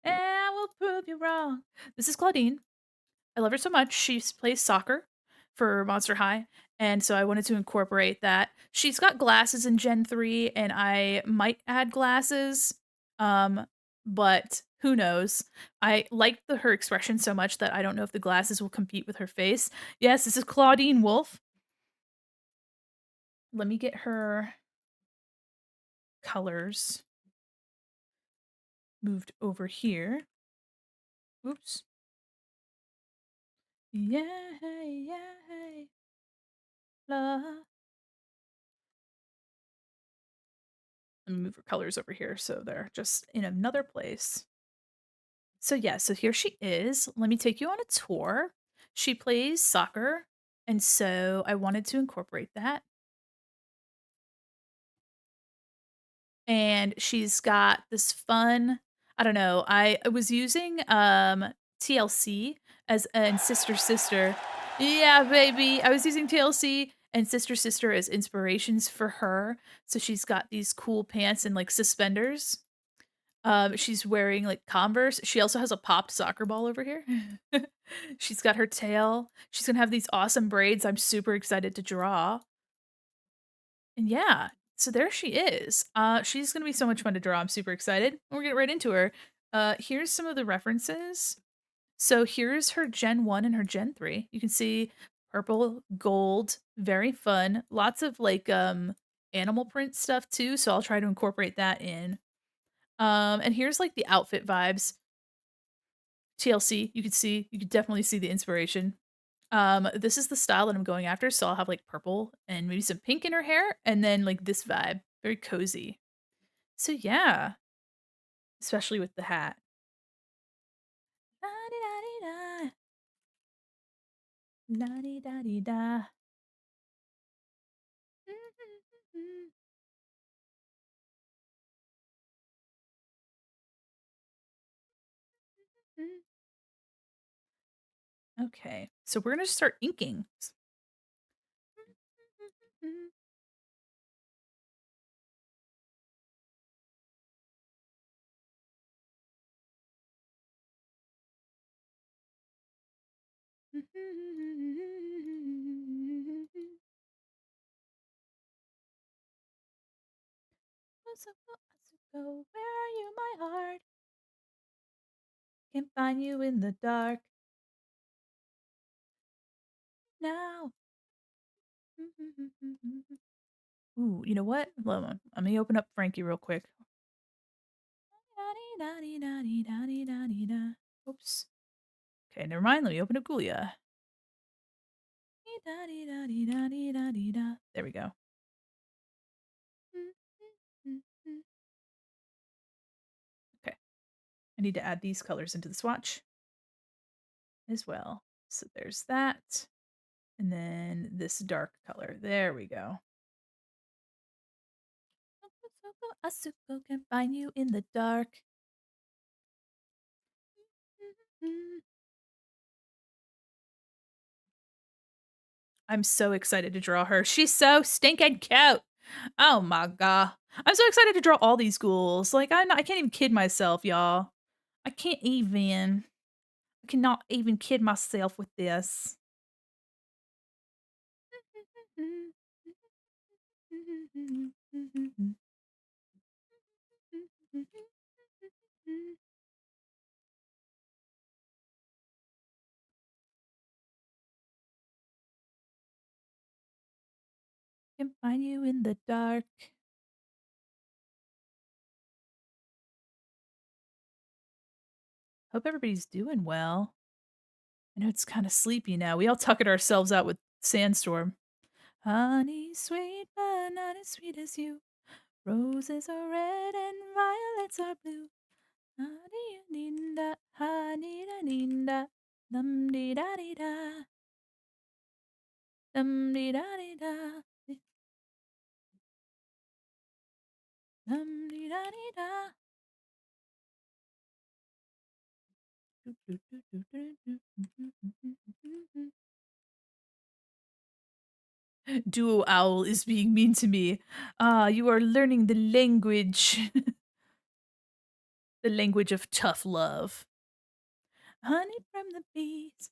And I will prove you wrong. This is Clawdeen. I love her so much. She plays soccer for Monster High, and so I wanted to incorporate that. She's got glasses in Gen 3, and I might add glasses, but who knows? I like her expression so much that I don't know if the glasses will compete with her face. Yes, this is Clawdeen Wolf. Let me get her colors moved over here. Oops. Yay, yay. La. Let me move her colors over here so they're just in another place. So yeah, so here she is. Let me take you on a tour. She plays soccer, and so I wanted to incorporate that. And she's got this fun, I don't know, I was using, TLC as and Sister Sister. Yeah, baby. I was using TLC and Sister Sister as inspirations for her. So she's got these cool pants and, like, suspenders. She's wearing, like, Converse. She also has a popped soccer ball over here. She's got her tail. She's gonna have these awesome braids I'm super excited to draw. And yeah, so there she is. She's gonna be so much fun to draw. I'm super excited. We'll get right into her. Here's some of the references. So here's her Gen 1 and her Gen 3. You can see purple, gold, very fun. Lots of like animal print stuff too, so I'll try to incorporate that in. And here's like the outfit vibes. TLC, you could definitely see the inspiration. This is the style that I'm going after, so I'll have, like, purple and maybe some pink in her hair, and then, like, this vibe, very cozy. So, yeah, especially with the hat. La-di-da-di-da. La-di-da-di-da. Okay, so we're gonna start inking. Asuko, where are you, my heart? Can't find you in the dark now. Ooh, you know what? Hold on. Let me open up Frankie real quick. Oops. Okay, never mind. Let me open up Ghoulia. There we go. Okay. I need to add these colors into the swatch as well. So there's that. And then this dark color. There we go. Asuko can find you in the dark. I'm so excited to draw her. She's so stinking cute. Oh my god. I'm so excited to draw all these ghouls. Like I can't even kid myself, y'all. I can't even. I cannot even kid myself with this. Can find you in the dark. Hope everybody's doing well. I know it's kind of sleepy now. We all tuckered ourselves out with Sandstorm. Honey, sweet, but not as sweet as you. Roses are red and violets are blue. Honey-da, honey-da-dee-da, dum-dee-da-dee-da, dum-dee-da-dee-da, dum-dee-da-dee-da. Duo Owl is being mean to me. Ah, you are learning the language. The language of tough love. Honey from the bees.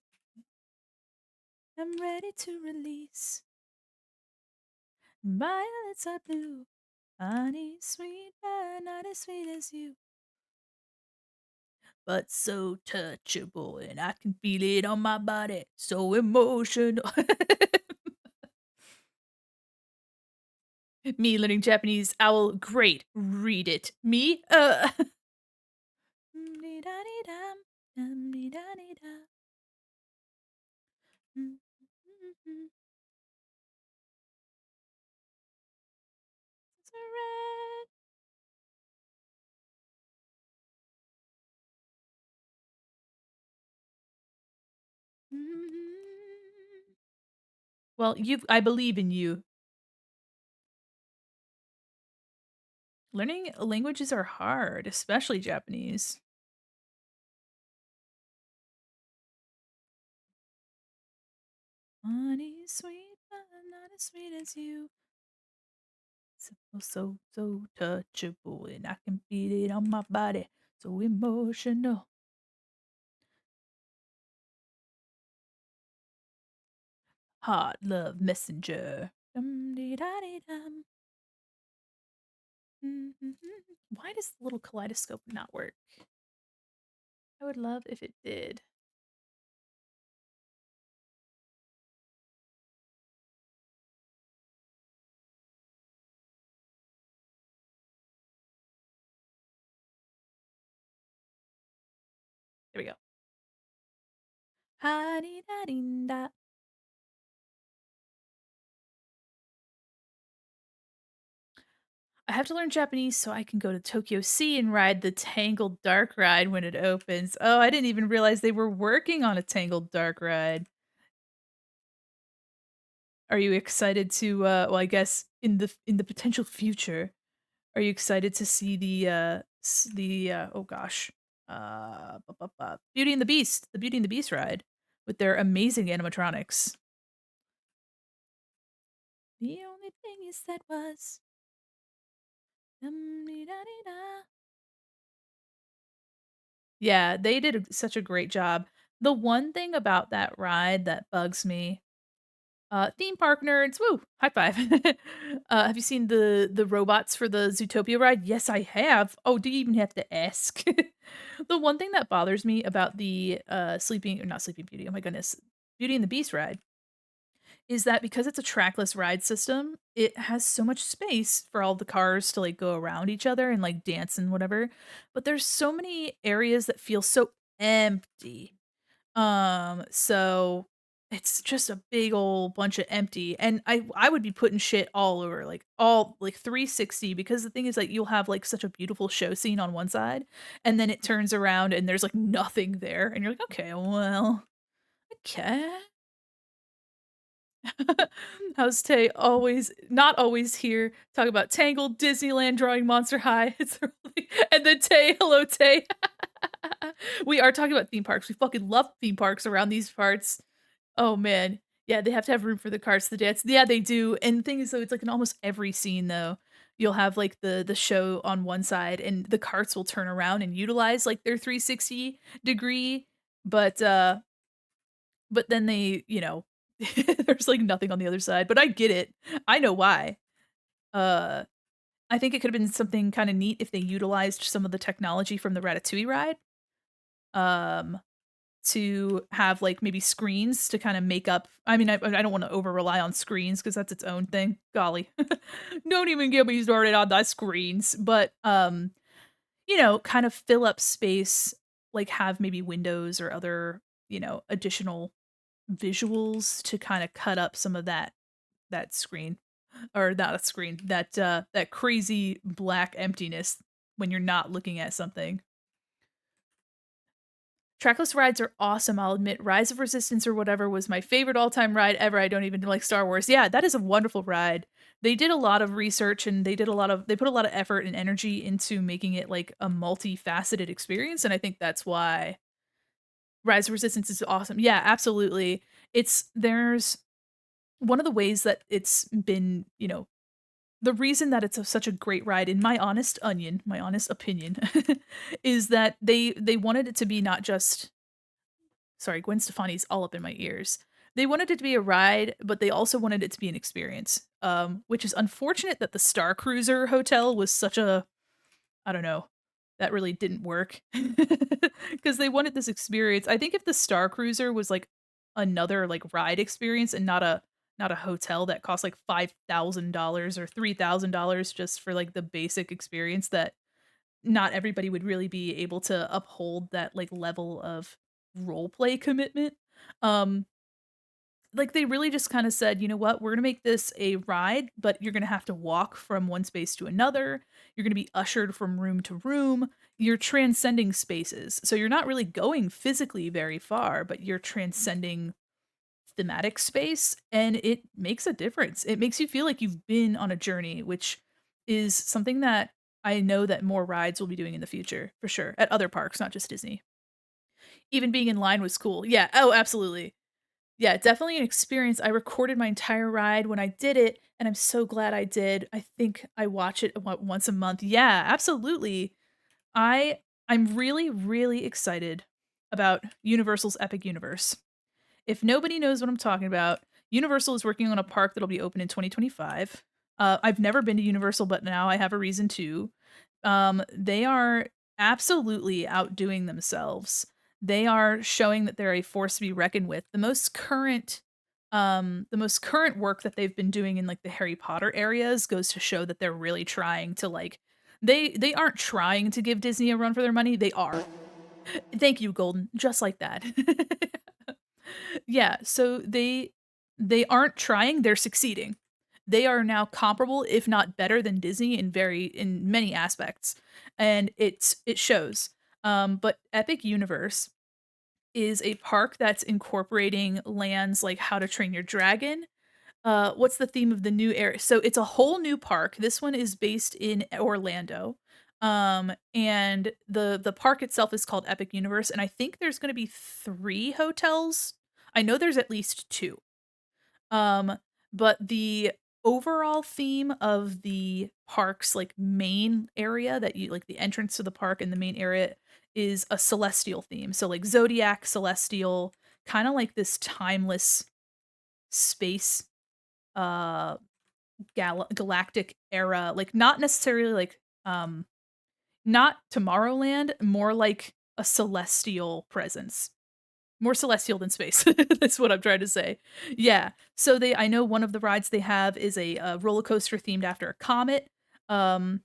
I'm ready to release. Violets are blue. Honey, sweet, but not as sweet as you. But so touchable, and I can feel it on my body. So emotional. Me learning Japanese. Owl, great. Read it. Me? Well, I believe in you. Learning languages are hard, especially Japanese. Honey, sweet, but not as sweet as you. So touchable, and I can feel it on my body. So emotional. Hot love messenger. Dum-dee-da-dee-dum. Mhm. Why does the little kaleidoscope not work? I would love if it did. There we go. Ha-dee-da-dee-da. I have to learn Japanese so I can go to Tokyo Sea and ride the Tangled Dark ride when it opens. Oh, I didn't even realize they were working on a Tangled Dark ride. Are you excited to well, I guess in the potential future, are you excited to see oh gosh, Beauty and the Beast, the Beauty and the Beast ride with their amazing animatronics? The only thing you said was dum-dee-da-dee-da. Yeah, they did such a great job. The one thing about that ride that bugs me, theme park nerds, woo, high five. Have you seen the robots for the Zootopia ride? Yes, I have. Oh, do you even have to ask? The one thing that bothers me about the Sleeping or not Sleeping Beauty, oh my goodness, Beauty and the Beast ride is that because it's a trackless ride system, it has so much space for all the cars to like go around each other and like dance and whatever. But there's so many areas that feel so empty. So it's just a big old bunch of empty. And I would be putting shit all over, like all like 360 because the thing is like you'll have like such a beautiful show scene on one side and then it turns around and there's like nothing there and you're like, okay, well, okay. How's Tay always not always here? Talk about Tangled, Disneyland, drawing Monster High. It's really and then Tay, hello Tay. We are talking about theme parks. We fucking love theme parks around these parts. Oh man. Yeah, they have to have room for the carts to dance. Yeah, they do. And the thing is though, it's like in almost every scene though, you'll have like the show on one side and the carts will turn around and utilize like their 360 degree, but then they, there's like nothing on the other side. But I get it. I know why. Uh I think it could have been something kind of neat if they utilized some of the technology from the Ratatouille ride. Um to have, like, maybe screens to kinda make up I mean, I don't wanna over rely on screens because that's its own thing. Golly. Don't even get me started on the screens, but, kind of fill up space, like, have maybe windows or other, additional visuals to kinda cut up some of that screen or not a screen, that crazy black emptiness when you're not looking at something. Trackless rides are awesome, I'll admit. Rise of Resistance or whatever was my favorite all-time ride ever. I don't even like Star Wars. Yeah, that is a wonderful ride. They did a lot of research and they put a lot of effort and energy into making it like a multifaceted experience, and I think that's why Rise of Resistance is awesome. Yeah, absolutely. There's one of the ways that it's been, the reason that it's such a great ride, in my honest opinion, is that they wanted it to be not just sorry, Gwen Stefani's all up in my ears. They wanted it to be a ride, but they also wanted it to be an experience. Which is unfortunate that the Star Cruiser hotel was such a I don't know, that really didn't work because they wanted this experience. I think if the Star Cruiser was like another like ride experience and not a not a hotel that costs like $5,000 or $3,000 just for like the basic experience that not everybody would really be able to uphold that like level of role play commitment. Um like, they really just kinda said, "You know what? We're gonna make this a ride, but you're gonna have to walk from one space to another. You're gonna be ushered from room to room. You're transcending spaces." So you're not really going physically very far, but you're transcending thematic space, and it makes a difference. It makes you feel like you've been on a journey, which is something that I know that more rides will be doing in the future, for sure, at other parks, not just Disney. Even being in line was cool. Yeah, oh, absolutely. Yeah, definitely an experience. I recorded my entire ride when I did it, and I'm so glad I did. I think I watch it, what, once a month. Yeah, absolutely. I I'm really, really excited about Universal's Epic Universe. If nobody knows what I'm talking about, Universal is working on a park that'll be open in 2025. I've never been to Universal, but now I have a reason to. They are absolutely outdoing themselves. They are showing that they're a force to be reckoned with. The most current work that they've been doing in like the Harry Potter areas goes to show that they're really trying to like they aren't trying to give Disney a run for their money. They are. Thank you, Golden. Just like that. Yeah, so they aren't trying, they're succeeding. They are now comparable, if not better than Disney in many aspects, and it shows. But Epic Universe is a park that's incorporating lands like How to Train Your Dragon. What's the theme of the new area? So it's a whole new park. This one is based in Orlando. And the park itself is called Epic Universe, and I think there's gonna be 3 hotels. I know there's at least 2. Um, but the overall theme of the park's, like, main area that you like, the entrance to the park and the main area is a celestial theme. So, like, zodiac, celestial, kinda like this timeless space, uh galactic era, like, not necessarily like, not Tomorrowland, more like a celestial presence. More celestial than space. That's what I'm trying to say. Yeah. So they I know one of the rides they have is a roller coaster themed after a comet. Um,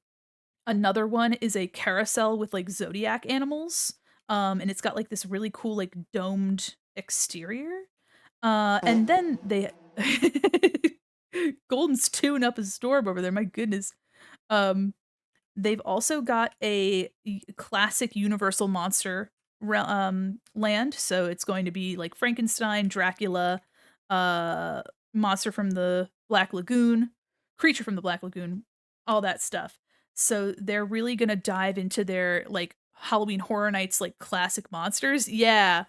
Another one is a carousel with, like, zodiac animals, and it's got, like, this really cool, like, domed exterior. And then they Golden's tuning up his storm over there, my goodness. Um, they've also got a classic Universal monster land, so it's going to be like Frankenstein, Dracula, uh, monster from the Black Lagoon, creature from the Black Lagoon, all that stuff. So they're really gonna dive into their like Halloween Horror Nights like classic monsters. Yeah.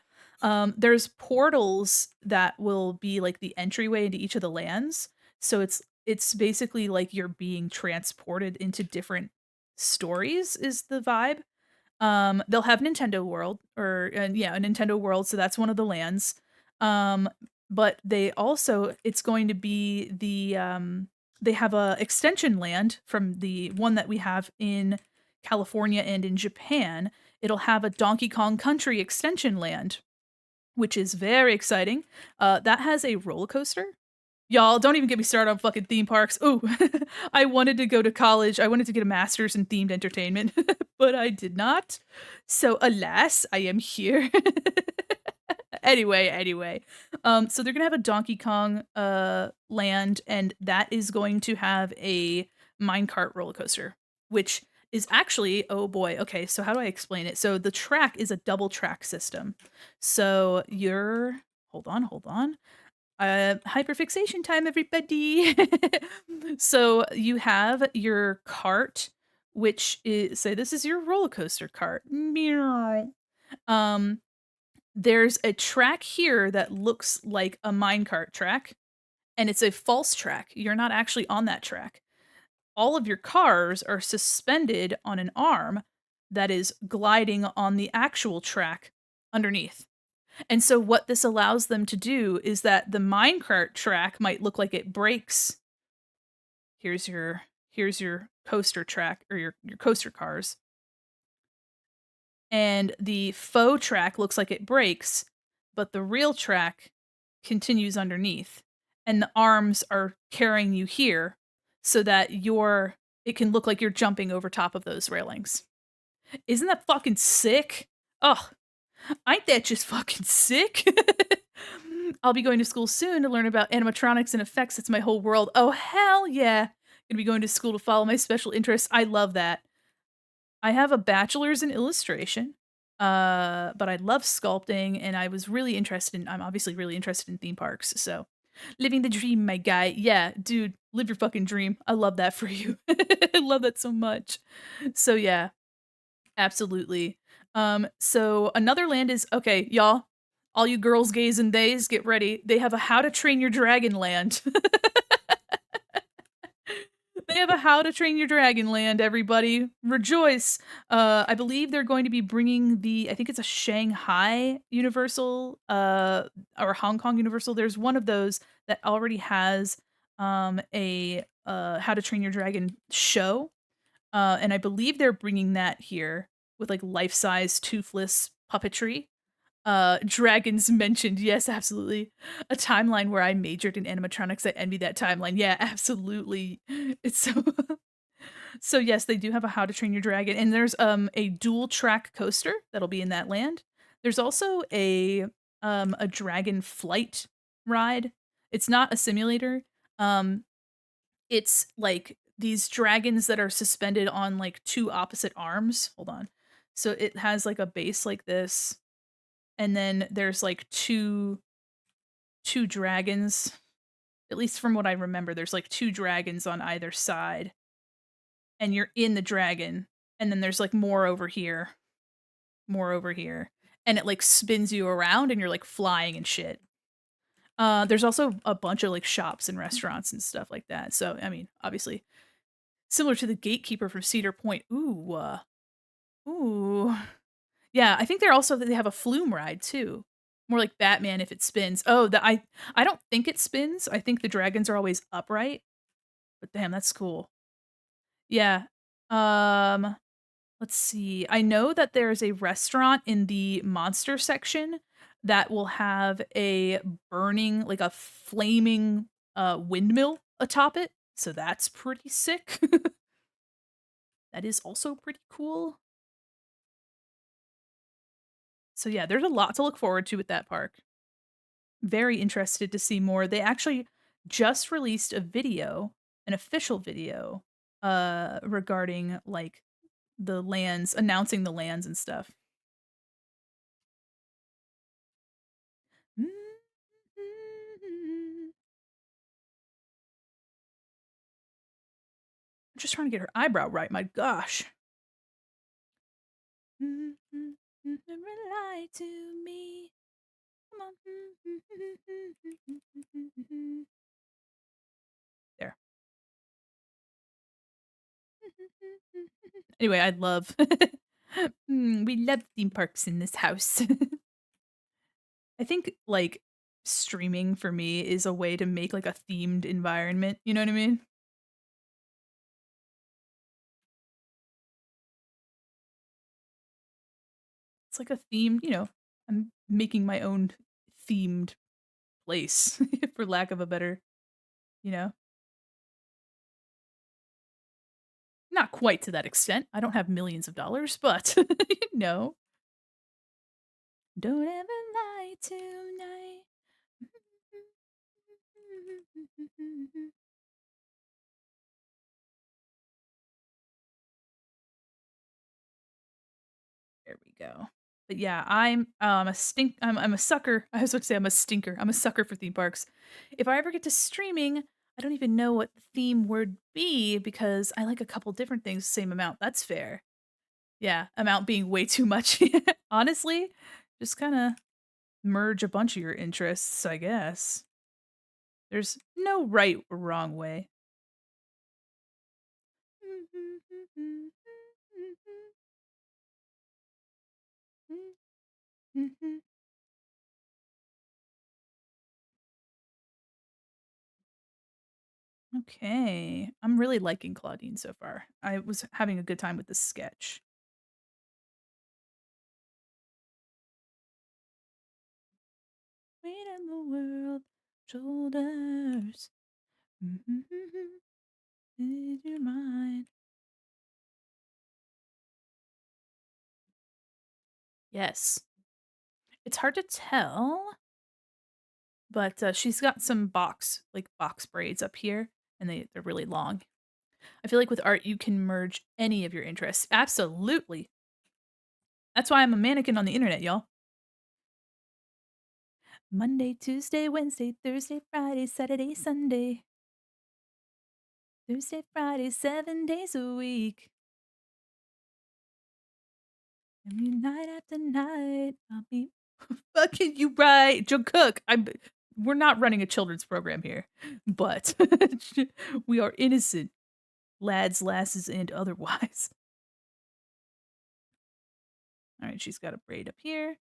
There's portals that will be like the entryway into each of the lands. So it's basically like you're being transported into different stories is the vibe. They'll have Nintendo World or yeah, a Nintendo World, so that's one of the lands. Um, but they also it's going to be they have a extension land from the one that we have in California and in Japan. It'll have a Donkey Kong Country extension land, which is very exciting. That has a roller coaster. Y'all, don't even get me started on fucking theme parks. Ooh, I wanted to go to college. I wanted to get a master's in themed entertainment, but I did not. So alas, I am here. Anyway, so they're gonna have a Donkey Kong land, and that is going to have a minecart roller coaster, which is actually oh boy. Okay, so how do I explain it? So the track is a double track system. So you're hold on. Hyperfixation time, everybody. So you have your cart, which is say this is your roller coaster cart. Meow. Um, there's a track here that looks like a minecart track, and it's a false track. You're not actually on that track. All of your cars are suspended on an arm that is gliding on the actual track underneath. And so what this allows them to do is that the minecart track might look like it breaks. Here's your coaster track or your coaster cars. And the faux track looks like it breaks, but the real track continues underneath. and the arms are carrying you here so that it can look like you're jumping over top of those railings. Isn't that fucking sick? Oh, ain't that just fucking sick? I'll be going to school soon to learn about animatronics and effects. It's my whole world. Oh, hell yeah. Gonna be going to school to follow my special interests. I love that. I have a bachelor's in illustration, but I love sculpting, and I'm obviously really interested in theme parks, so living the dream, my guy. Yeah, dude, live your fucking dream. I love that for you. I love that so much. So yeah, absolutely. So another land is okay, y'all. All you girls, gays, and theys, get ready. They have a How to Train Your Dragon land. They have a How to Train Your Dragon land, everybody. Rejoice. I believe they're going to be bringing I think it's a Shanghai Universal, or Hong Kong Universal. There's one of those that already has a How to Train Your Dragon show. And I believe they're bringing that here with like life-size toothless puppetry. Dragons mentioned. Yes, absolutely. A timeline where I majored in animatronics. I envy that timeline. Yeah, absolutely. It's so so yes, they do have a How to Train Your Dragon, and there's a dual track coaster that'll be in that land. There's also a dragon flight ride. It's not a simulator. Um it's like these dragons that are suspended on like two opposite arms. Hold on. So it has like a base like this, and then there's like two dragons. At least from what I remember, there's like two dragons on either side, and you're in the dragon, and then there's like more over here, and it like spins you around, and you're like flying and shit. There's also a bunch of like shops and restaurants and stuff like that. So I mean, obviously, similar to the gatekeeper from Cedar Point. Ooh, ooh. Yeah, I think they have a flume ride too. More like Batman if it spins. Oh, I don't think it spins. I think the dragons are always upright. But damn, that's cool. Yeah. Um, let's see. I know that there's a restaurant in the monster section that will have a burning, like a flaming windmill atop it. So that's pretty sick. That is also pretty cool. So yeah, there's a lot to look forward to with that park. Very interested to see more. They actually just released a video, an official video, regarding like the lands, announcing the lands and stuff. I'm just trying to get her eyebrow right. My gosh. Rely to me. Come on. There. Anyway, I love we love theme parks in this house. I think like streaming for me is a way to make like a themed environment, you know what I mean? It's like a themed, I'm making my own themed place for lack of a better, you know. Not quite to that extent. I don't have millions of dollars, but no. Don't ever lie tonight. There we go. But yeah, I'm a sucker. I was about to say I'm a stinker. I'm a sucker for theme parks. If I ever get to streaming, I don't even know what the theme would be because I like a couple different things same amount. That's fair. Yeah, amount being way too much. Honestly, just kind of merge a bunch of your interests, I guess. There's no right or wrong way. Okay. I'm really liking Clawdeen so far. I was having a good time with this sketch. Wait in the world. shoulders. Is your mind? Yes. It's hard to tell, but she's got some box braids up here, and they're really long. I feel like with art, you can merge any of your interests. Absolutely. That's why I'm a mannequin on the internet, y'all. Monday, Tuesday, Wednesday, Thursday, Friday, Saturday, Sunday. Thursday, Friday, 7 days a week. Every night after night, I'll be fucking you right. Joe Cook, we're not running a children's program here, but we are innocent lads, lasses, and otherwise. All right, she's got a braid up here.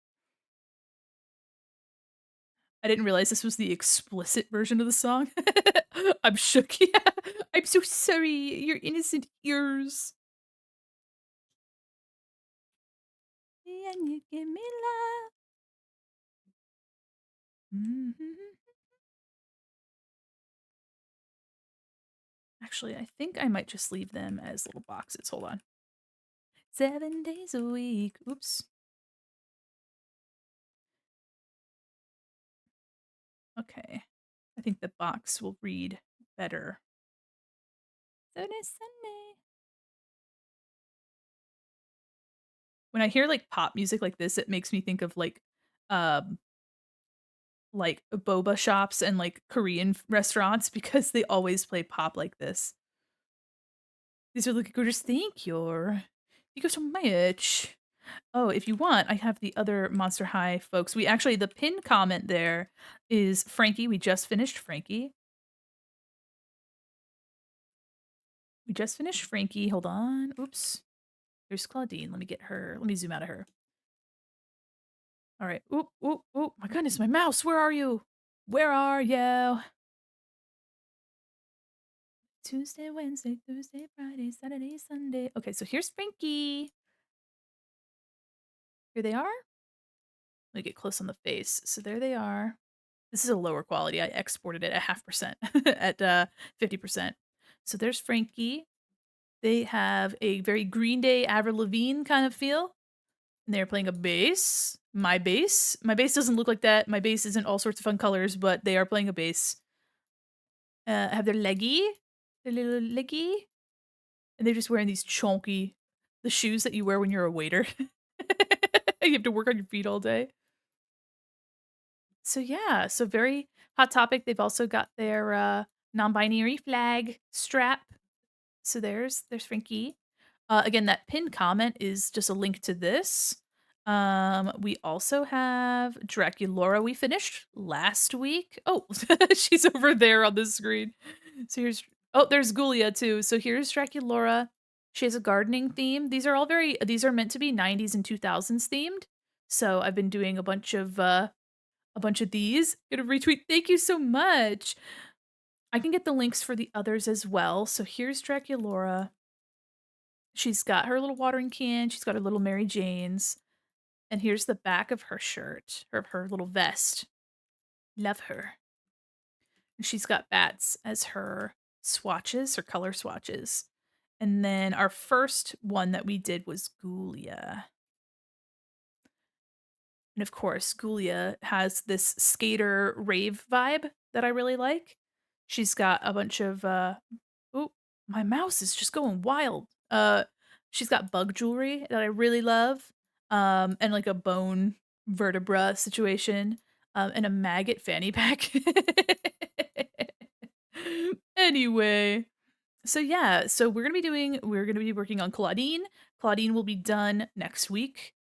I didn't realize this was the explicit version of the song. I'm shook. Yeah. I'm so sorry. Your innocent ears. And you give me love. Actually, I think I might just leave them as little boxes. Hold on. 7 days a week. Oops. Okay. I think the box will read better. Saturday, Sunday. When I hear like pop music like this, it makes me think of um like boba shops and like Korean restaurants because they always play pop like this. These are looking gorgeous. Thank you. Thank you so much. Oh, if you want, I have the other Monster High folks. The pinned comment there is Frankie. We just finished Frankie. Hold on. Oops. There's Clawdeen. Let me get her. Let me zoom out of her. All right. Oop, oop, oop. My goodness, my mouse. Where are you? Where are you? Tuesday, Wednesday, Thursday, Friday, Saturday, Sunday. Okay, so here's Frankie. Here they are. Let me get close on the face. So there they are. This is a lower quality. I exported it at 0.5% at 50%. So there's Frankie. They have a very Green Day, Avril Lavigne kind of feel. And they're playing a bass. My bass. My bass doesn't look like that. My bass isn't all sorts of fun colors, but they are playing a bass. Have their little leggy. And they're just wearing these the shoes that you wear when you're a waiter. You have to work on your feet all day. So yeah, so very hot topic. They've also got their non-binary flag strap. So there's Frankie. Again, that pinned comment is just a link to this. We also have Draculaura we finished last week. Oh, she's over there on the screen. So there's Ghoulia too. So here's Draculaura. She has a gardening theme. These are meant to be 90s and 2000s themed. So I've been doing a bunch of these. Gonna retweet. Thank you so much. I can get the links for the others as well. So here's Draculaura. She's got her little watering can. She's got her little Mary Janes. And here's the back of her shirt, her little vest. Love her. And she's got bats as her swatches, her color swatches. And then our first one that we did was Ghoulia. And of course, Ghoulia has this skater rave vibe that I really like. She's got a bunch of oh, my mouse is just going wild. She's got bug jewelry that I really love. And like a bone vertebra situation. And a maggot fanny pack. Anyway, so yeah, so we're gonna be working on Clawdeen. Clawdeen will be done next week,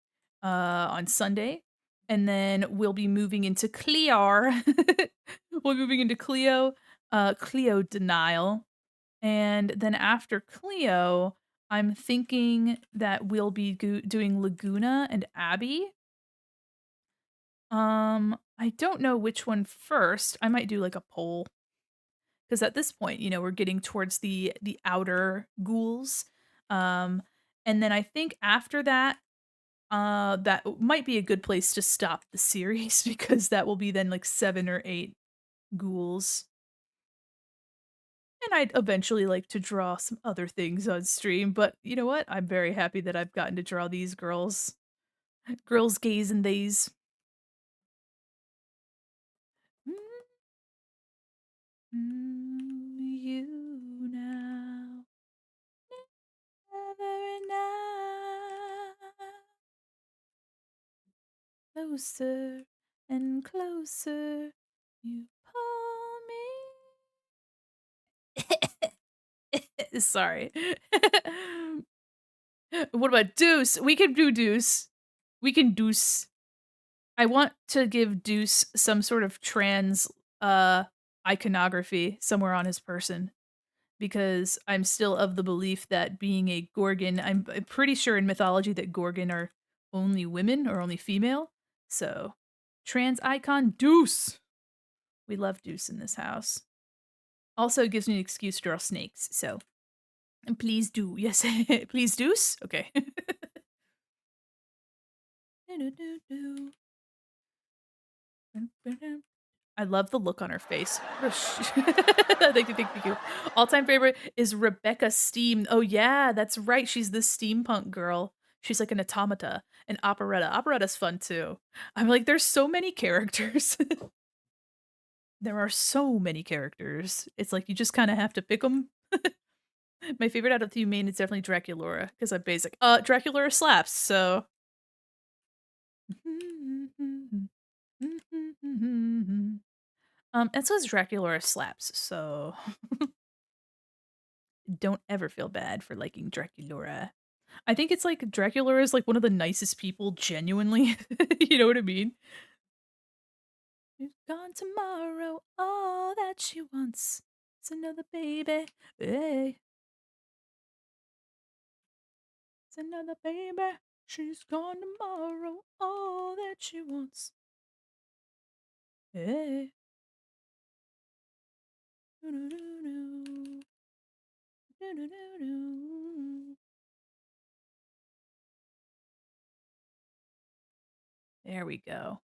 on Sunday, and then we'll be moving into Clear. We're moving into Cleo denial, and then after Cleo, I'm thinking that we'll be doing Laguna and Abby. I don't know which one first. I might do like a poll because at this point, we're getting towards the outer ghouls. Um, and then I think after that, that might be a good place to stop the series because that will be then like 7 or 8 ghouls. And I'd eventually like to draw some other things on stream, but you know what? I'm very happy that I've gotten to draw these girls. Girls, gays, and theys. You now, never enough. Closer and closer, you pull me. Sorry. What about Deuce? We can do Deuce. We can Deuce. I want to give Deuce some sort of trans iconography somewhere on his person because I'm still of the belief that being a Gorgon, I'm pretty sure in mythology that Gorgon are only women or only female. So, trans icon Deuce. We love Deuce in this house. Also, it gives me an excuse to draw snakes. So, please do. Yes, please Deuce. Okay. I love the look on her face. Thank you, thank you, thank you. All-time favorite is Rebecca Steam. Oh yeah, that's right. She's the steampunk girl. She's like an automata, an operetta. Operetta's fun too. I'm like, there's so many characters. There are so many characters. It's like you just kind of have to pick them. My favorite out of the main is definitely Draculaura because I'm basic. Draculaura slaps. So. And so is Draculaura slaps, so don't ever feel bad for liking Draculaura. I think it's like Draculaura is like one of the nicest people genuinely. You know what I mean? She's gone tomorrow, all that she wants is another baby. Hey. It's another baby. She's gone tomorrow, all that she wants. Hey. There we go.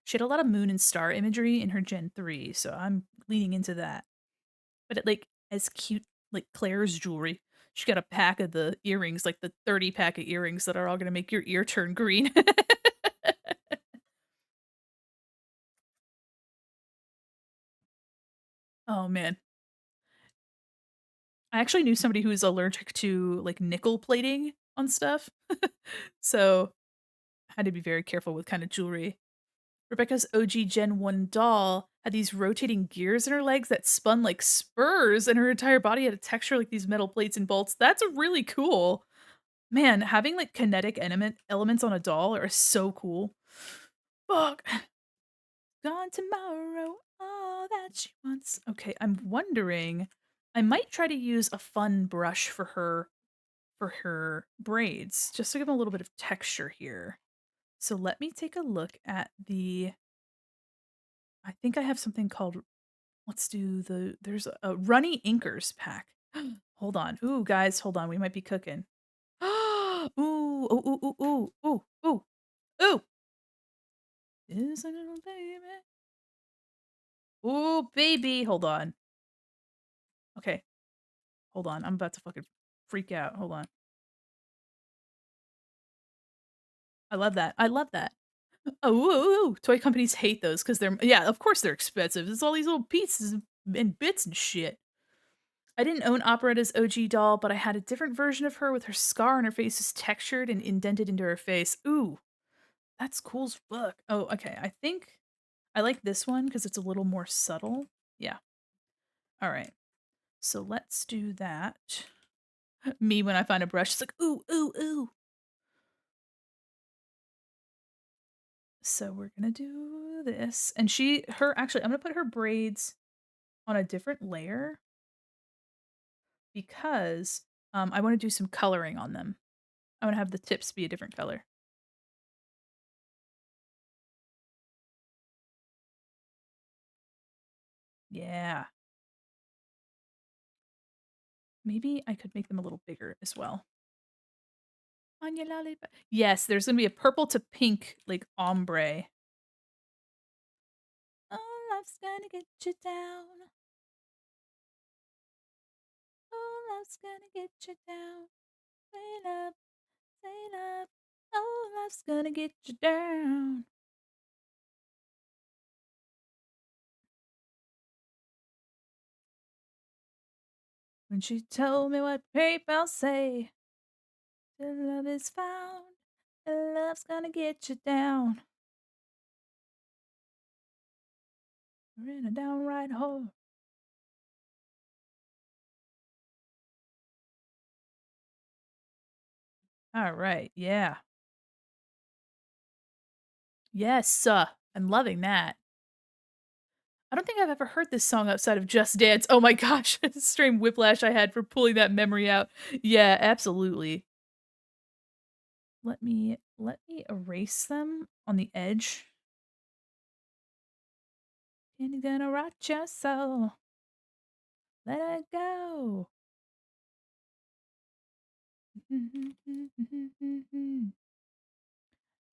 She had a lot of moon and star imagery in her Gen 3, so I'm leaning into that. But it like as cute like Claire's jewelry. She got a pack of the earrings, like the 30 pack of earrings that are all gonna make your ear turn green. Oh man. I actually knew somebody who was allergic to like nickel plating on stuff. So I had to be very careful with kind of jewelry. Rebecca's OG Gen 1 doll had these rotating gears in her legs that spun like spurs, and her entire body had a texture like these metal plates and bolts. That's really cool. Man, having like kinetic elements on a doll are so cool. Fuck. Gone tomorrow, all that she wants. Okay, I'm wondering. I might try to use a fun brush for her braids, just to give them a little bit of texture here. So let me take a look at the I think I have something called let's do there's a runny inkers pack. Hold on. Ooh, guys, hold on. We might be cooking. Ooh, ooh, ooh, ooh, ooh, ooh, ooh, ooh. Is a little baby. Ooh, baby. Hold on. Okay. Hold on. I'm about to fucking freak out. Hold on. I love that. I love that. Oh, ooh, ooh. Toy companies hate those because they're yeah, of course they're expensive. There's all these little pieces and bits and shit. I didn't own Operetta's OG doll, but I had a different version of her with her scar on her face is textured and indented into her face. Ooh, that's cool as fuck. Oh, okay. I think I like this one because it's a little more subtle. Yeah. All right. So let's do that. Me when I find a brush, it's like, ooh, ooh, ooh. So we're gonna do this. And actually, I'm gonna put her braids on a different layer because I want to do some coloring on them. I want to have the tips be a different color. Yeah. Maybe I could make them a little bigger as well. On your lollipop. Yes, there's gonna be a purple to pink, like, ombre. love's gonna get you down. Oh, love's gonna get you down. Say love, say love. Oh, love's gonna get you down. When she told me what people say, the love is found, and love's gonna get you down. We're in a downright hole. All right, yeah. Yes, I'm loving that. I don't think I've ever heard this song outside of Just Dance. Oh my gosh, stream whiplash I had for pulling that memory out. Yeah, absolutely. Let me erase them on the edge. And you're gonna rock your soul. Let it go.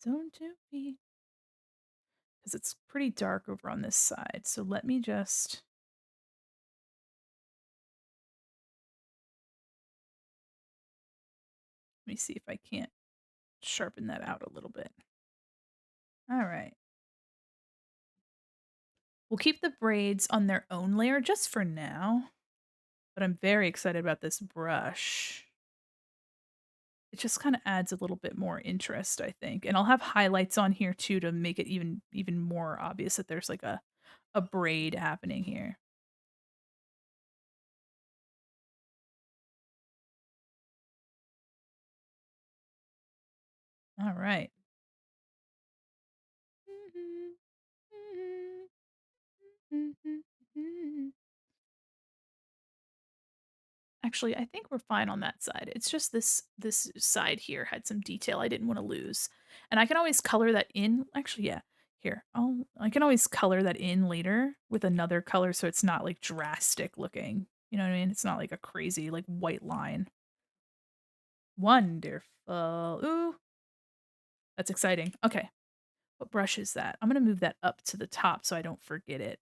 Don't you be. Because it's pretty dark over on this side. So let me just. Let me see if I can't sharpen that out a little bit. All right. We'll keep the braids on their own layer just for now. But I'm very excited about this brush. It just kind of adds a little bit more interest, I think. And I'll have highlights on here too to make it even more obvious that there's like a braid happening here. All right. Actually, I think we're fine on that side. It's just this side here had some detail I didn't want to lose. And I can always color that in. Actually, yeah. Here, I can always color that in later with another color so it's not like drastic looking. You know what I mean? It's not like a crazy like white line. Wonderful. Ooh. That's exciting. Okay. What brush is that? I'm going to move that up to the top so I don't forget it.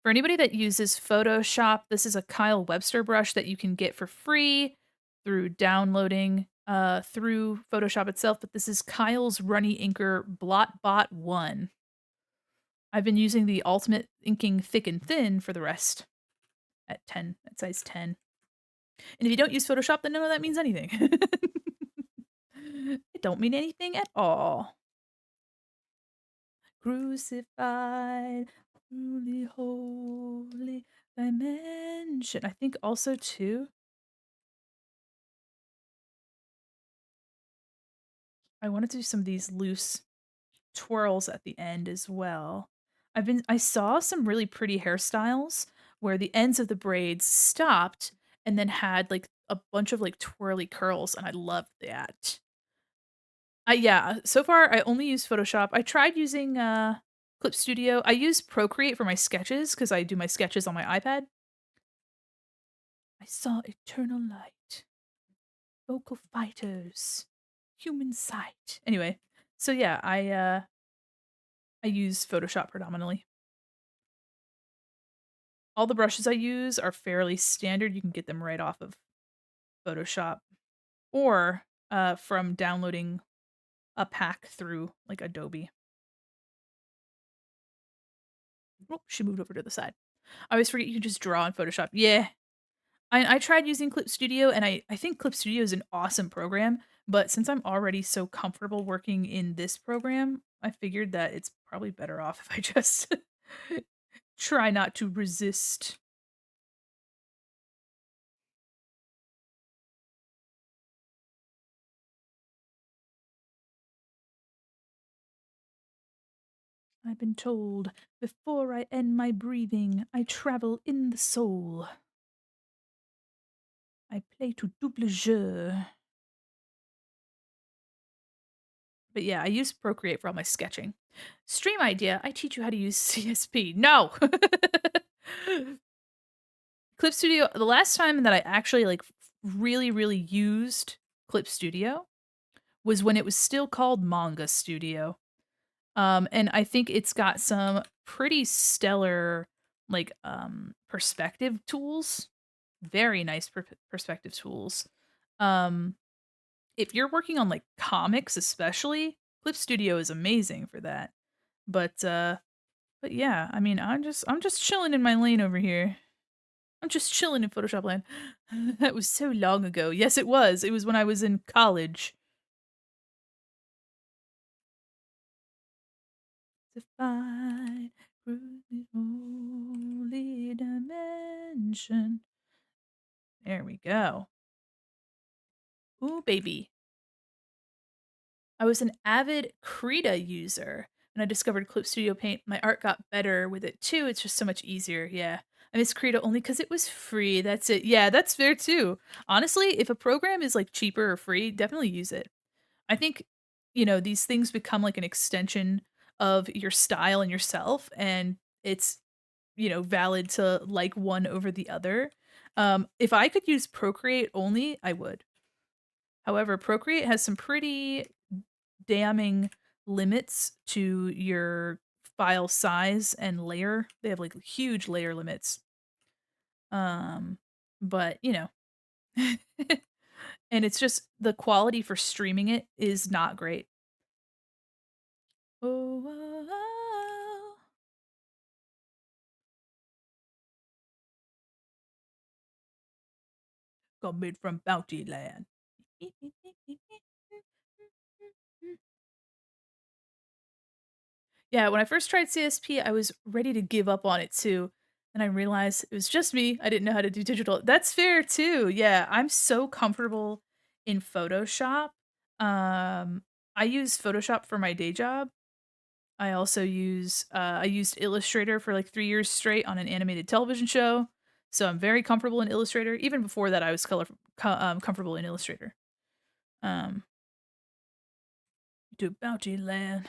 For anybody that uses Photoshop, this is a Kyle Webster brush that you can get for free through downloading through Photoshop itself, but this is Kyle's Runny Inker Blot Bot 1. I've been using the Ultimate Inking Thick and Thin for the rest at size 10. And if you don't use Photoshop, then none of that means anything. It don't mean anything at all. Crucified, truly holy dimension. I think also too, I wanted to do some of these loose twirls at the end as well. I saw some really pretty hairstyles where the ends of the braids stopped and then had like a bunch of like twirly curls, and I loved that. Yeah, so far I only use Photoshop. I tried using Clip Studio. I use Procreate for my sketches because I do my sketches on my iPad. I saw eternal light. Vocal fighters. Human sight. Anyway, so yeah, I use Photoshop predominantly. All the brushes I use are fairly standard. You can get them right off of Photoshop or from downloading a pack through like Adobe. Oh, she moved over to the side. I always forget you can just draw in Photoshop. Yeah. I tried using Clip Studio, and I think Clip Studio is an awesome program, but since I'm already so comfortable working in this program, I figured that it's probably better off if I just try not to resist. I've been told, before I end my breathing, I travel in the soul. I play to double jeu. But yeah, I use Procreate for all my sketching. Stream idea, I teach you how to use CSP. No! Clip Studio, the last time that I actually like really used Clip Studio was when it was still called Manga Studio. And I think it's got some pretty stellar, like, perspective tools. Very nice perspective tools. Um, if you're working on, like, comics especially, Clip Studio is amazing for that. But, uh but yeah, I mean, I'm just chilling in my lane over here. I'm just chilling in Photoshop land. That was so long ago. Yes, it was. It was when I was in college. To find through the holy dimension. There we go. Ooh, baby. I was an avid Krita user, and I discovered Clip Studio Paint. My art got better with it too. It's just so much easier. Yeah. I miss Krita only because it was free. That's it. Yeah, that's fair too. Honestly, if a program is like cheaper or free, definitely use it. I think, these things become like an extension of your style and yourself, and it's, valid to like one over the other. If I could use Procreate only, I would. However, Procreate has some pretty damning limits to your file size and layer. They have like huge layer limits. Um, but and it's just the quality for streaming it is not great. Oh, oh, oh. Coming from Bounty Land. Yeah, when I first tried CSP, I was ready to give up on it too. And I realized it was just me. I didn't know how to do digital. That's fair too. Yeah, I'm so comfortable in Photoshop. Um, I use Photoshop for my day job. I used Illustrator for like 3 years straight on an animated television show. So I'm very comfortable in Illustrator. Even before that, I was comfortable in Illustrator. Um, to Bounty Land.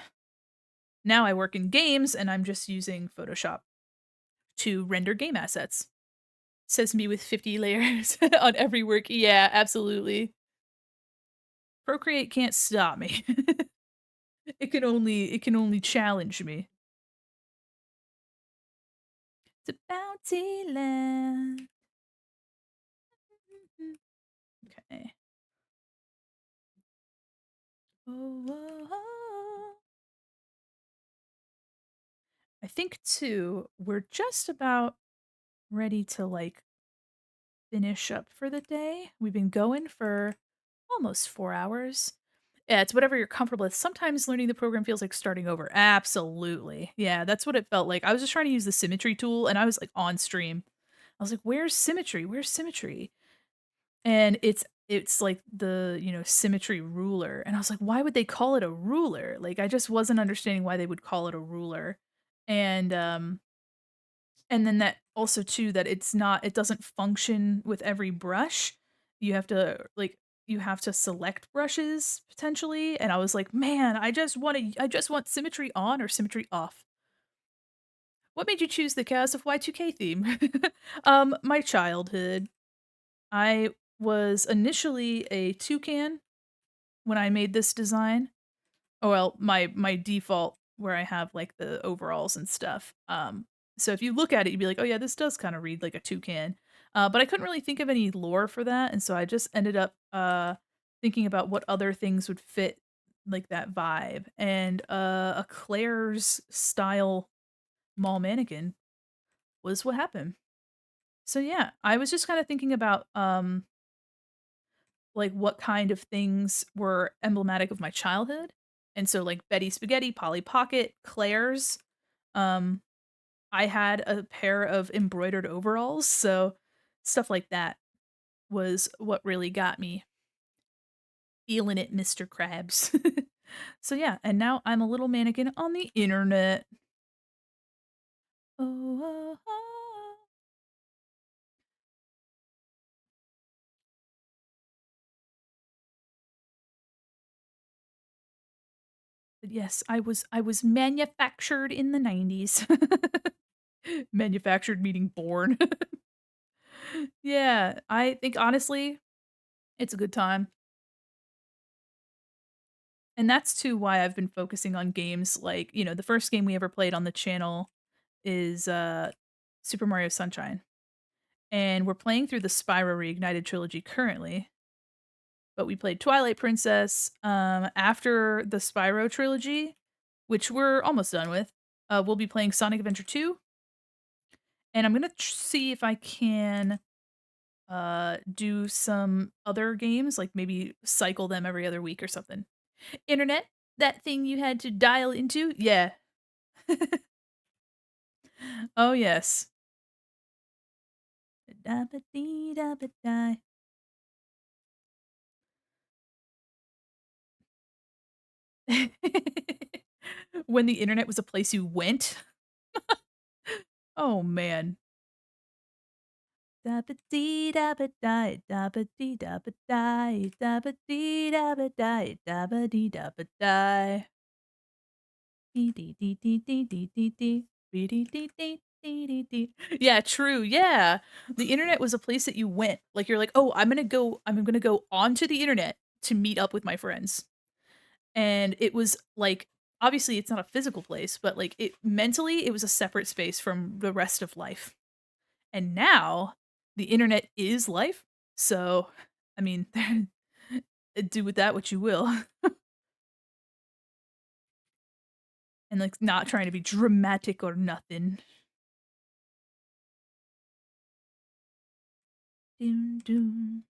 Now I work in games and I'm just using Photoshop to render game assets. Says me with 50 layers on every work. Yeah, absolutely. Procreate can't stop me. It can only challenge me. To Bounty Land. Okay. Oh, oh, oh. I think too, we're just about ready to like finish up for the day. We've been going for almost 4 hours. Yeah, it's whatever you're comfortable with. Sometimes learning the program feels like starting over. Absolutely. Yeah, that's what it felt like. I was just trying to use the symmetry tool and I was like on stream. I was like, "Where's symmetry? Where's symmetry?" And it's like the, symmetry ruler. And I was like, "Why would they call it a ruler?" Like I just wasn't understanding why they would call it a ruler. And and then that also too that it doesn't function with every brush. You have to select brushes potentially, and I was like, "Man, I just want symmetry on or symmetry off." What made you choose the Chaos of Y2K theme? My childhood. I was initially a toucan when I made this design. Oh, well, my default where I have, like, the overalls and stuff, so if you look at it, you'd be like, "Oh, yeah, this does kinda read like a toucan," but I couldn't really think of any lore for that, and so I just ended up, thinking about what other things would fit, like, that vibe, and, a Claire's style mall mannequin was what happened. So, yeah, I was just kinda thinking about, like, what kind of things were emblematic of my childhood. And so, like, Betty Spaghetti, Polly Pocket, Claire's. Um, I had a pair of embroidered overalls, so stuff like that was what really got me feeling it, Mr. Krabs. So, yeah, and now I'm a little mannequin on the internet. Oh, oh, oh. But yes, I was manufactured in the 90s. Manufactured meaning born. Yeah, I think honestly, it's a good time. And that's too why I've been focusing on games like, the first game we ever played on the channel is, Super Mario Sunshine, and we're playing through the Spyro Reignited trilogy currently, but we played Twilight Princess, after the Spyro trilogy, which we're almost done with, we'll be playing Sonic Adventure 2, and I'm gonna see if I can, do some other games, like, maybe cycle them every other week or something. Internet? That thing you had to dial into? Yeah. Oh, yes. Da-ba-dee-da-ba-die. When the internet was a place you went? Oh, man. Da-ba-dee-da-ba-die, da-ba-dee-da-ba-die, da-ba-dee-da-ba-die, da-ba-dee-da-ba-die. Dee-dee-dee-dee-dee-dee-dee-dee. Dee-dee-dee-dee-dee-dee-dee. Yeah, true, yeah. The internet was a place that you went. Like, you're like, "Oh, I'm gonna go onto the internet to meet up with my friends." And it was, like obviously, it's not a physical place, but, like, it was a separate space from the rest of life. And now, the internet is life, so, I mean, do with that what you will. And, like, not trying to be dramatic or nothing. Doom, doom,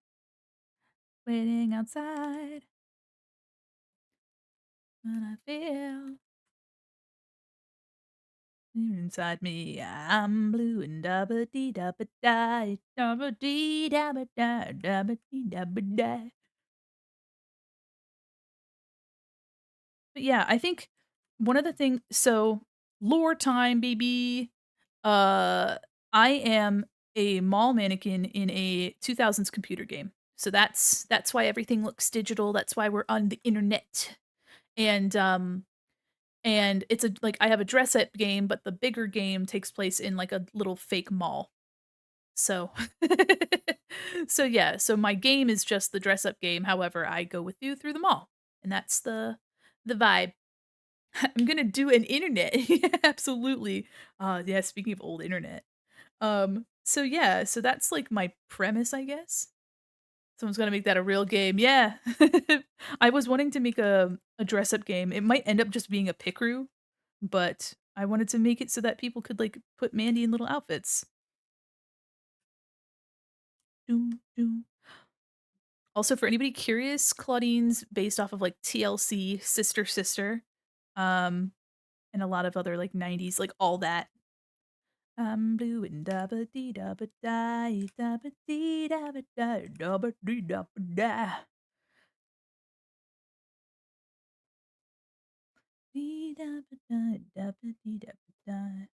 waiting outside, what I feel inside me. I'm blue and dabba dee dabba die, dabba dee dabba die, dabba dee dabba die. But yeah, I think one of the things so lore time, baby. Uh, I am a mall mannequin in a 2000s computer game. So that's why everything looks digital. That's why we're on the internet. And and it's a like I have a dress up game, but the bigger game takes place in like a little fake mall. So so yeah, so my game is just the dress up game. However, I go with you through the mall. And that's the vibe. I'm gonna do an internet. Yeah, absolutely. Yeah, speaking of old internet. So yeah, so that's like my premise, I guess. Someone's gonna make that a real game. Yeah. I was wanting to make a dress up game. It might end up just being a pickaroo, but I wanted to make it so that people could like put Mandy in little outfits. Doom, doom. Also, for anybody curious, Claudeen's based off of like TLC, Sister Sister, um, and a lot of other like 90s, like all that. I'm blue and dabba dee dabba die, dabba dee dabba die, dabba dee dabba die. Dee dabba die, dabba dee dabba die.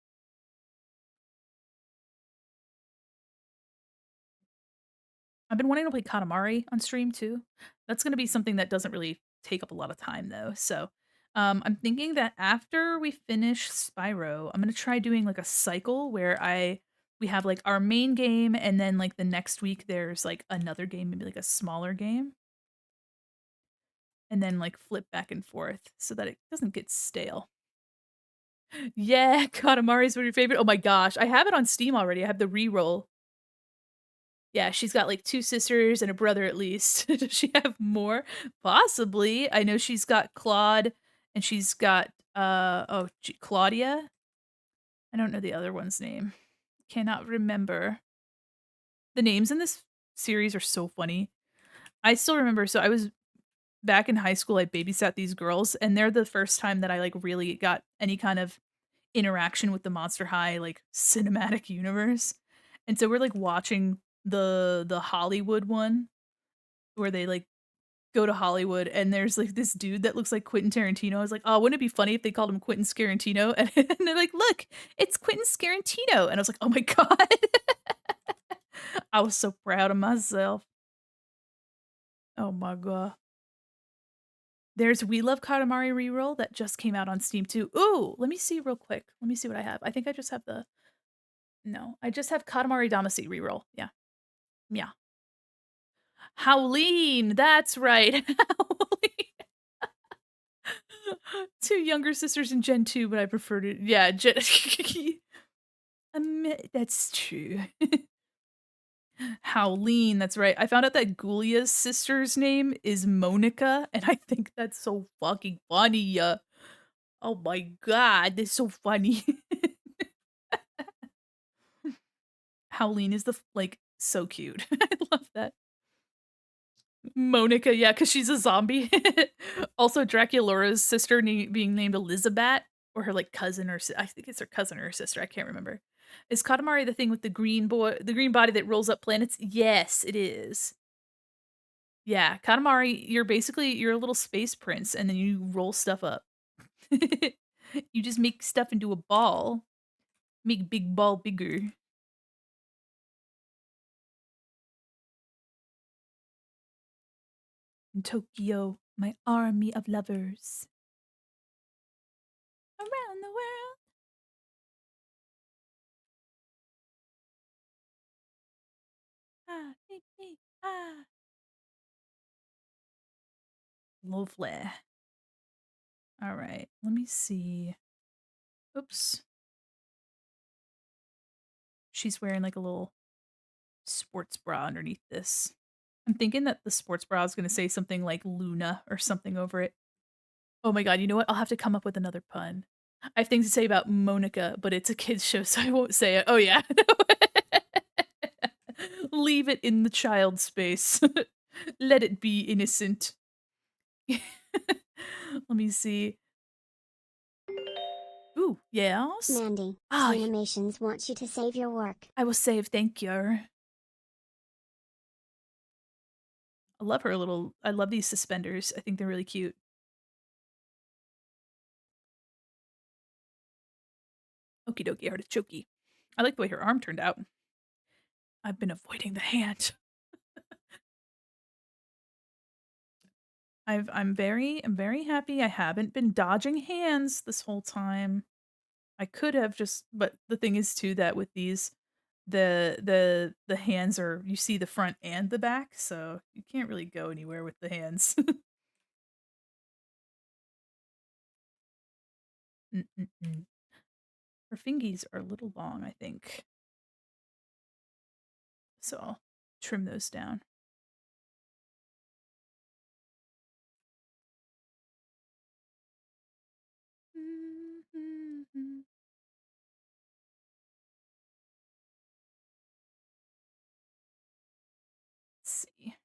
I've been wanting to play Katamari on stream too. That's gonna be something that doesn't really take up a lot of time though. So, I'm thinking that after we finish Spyro, I'm gonna try doing like a cycle where we have like our main game, and then like the next week there's like another game, maybe like a smaller game, and then like flip back and forth so that it doesn't get stale. Yeah, Katamari's one of your favorite. Oh my gosh, I have it on Steam already. I have the reroll. Yeah, she's got, like, 2 sisters and a brother at least. Does she have more? Possibly. I know she's got Claude, and she's got, Claudia? I don't know the other one's name. Cannot remember. The names in this series are so funny. I still remember so I was back in high school, I babysat these girls, and they're the first time that I, like, really got any kind of interaction with the Monster High, like, cinematic universe. And so we're, like, watching the Hollywood one where they, like, go to Hollywood, and there's, like, this dude that looks like Quentin Tarantino. I was like, "Oh, wouldn't it be funny if they called him Quentin Scarantino?" And they're like, "Look, it's Quentin Scarantino." And I was like, "Oh my god." I was so proud of myself. Oh my god. There's We Love Katamari reroll that just came out on Steam too. Ooh, let me see real quick. Let me see what I have. I think I just have the no, I just have Katamari Damacy reroll. Yeah. Yeah. Howleen, that's right. Howleen. Two younger sisters in Gen 2, but I prefer to yeah, Gen that's true. Howleen, that's right. I found out that Ghoulia's sister's name is Monica, and I think that's so fucking funny. Oh my god, that's so funny. Howleen is like so cute. I love that. Monica, yeah, because she's a zombie. Also, Draculaura's sister being named Elizabeth, or her like cousin or I think it's her cousin or her sister. I can't remember. Is Katamari the thing with the the green body that rolls up planets? Yes, it is. Yeah, Katamari, you're a little space prince, and then you roll stuff up. You just make stuff into a ball. Make big ball bigger. In Tokyo, my army of lovers. Around the world. Ah, ah. Lovely. All right, let me see. Oops. She's wearing like a little sports bra underneath this. I'm thinking that the sports bra is going to say something like Luna or something over it. Oh my god, you know what? I'll have to come up with another pun. I have things to say about Monica, but it's a kids show, so I won't say it. Oh yeah. Leave it in the child space. Let it be innocent. Let me see. Ooh, yes. Mandi, Ah, Animations wants you to save your work. I will save, thank you. I love her little I love these suspenders. I think they're really cute. Okie dokie artichoke. I like the way her arm turned out. I've been avoiding the hand. I'm very happy I haven't been dodging hands this whole time. I could have just but the thing is too that with these the hands are you see the front and the back, so you can't really go anywhere with the hands. Mm-mm-mm. Her fingies are a little long, I think. So I'll trim those down. Let's see.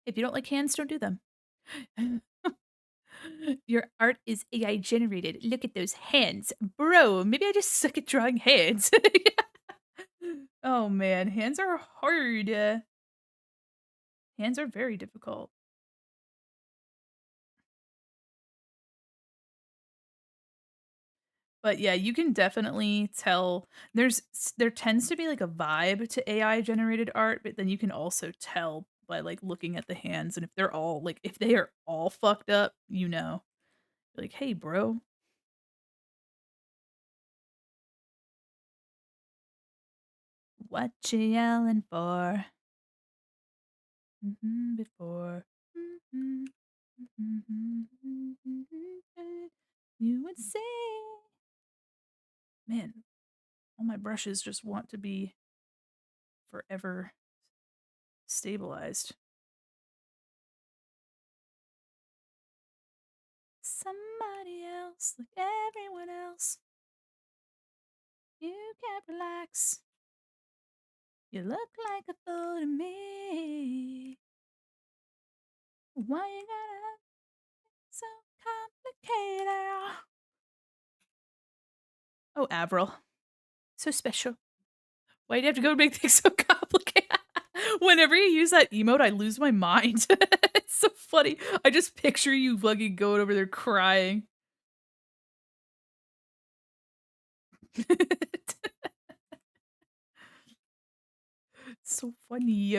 If you don't like hands, don't do them. Your art is AI generated. Look at those hands. Bro, maybe I just suck at drawing hands. Oh man, hands are hard. Hands are very difficult. But yeah, you can definitely tell there tends to be like a vibe to AI generated art, but then you can also tell by like looking at the hands and if they're all like if they are all fucked up, you know. Like, "Hey, bro, what you yelling for?" Before. You would say, man, all my brushes just want to be forever stabilized. Somebody else, like everyone else. You can't relax. You look like a fool to me. Why you gotta so complicated? Oh, Avril. So special. Why do you have to go make things so complicated? Whenever you use that emote, I lose my mind. It's so funny. I just picture you fucking going over there crying. So funny.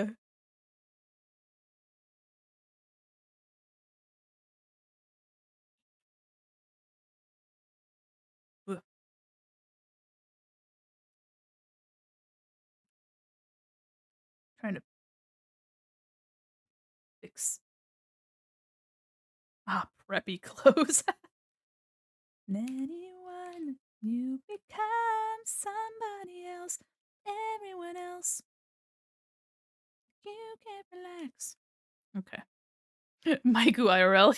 Ugh. Trying to fix. Ah, preppy clothes. Anyone, you become somebody else. Everyone else, you can't relax. Okay. Maiku IRL.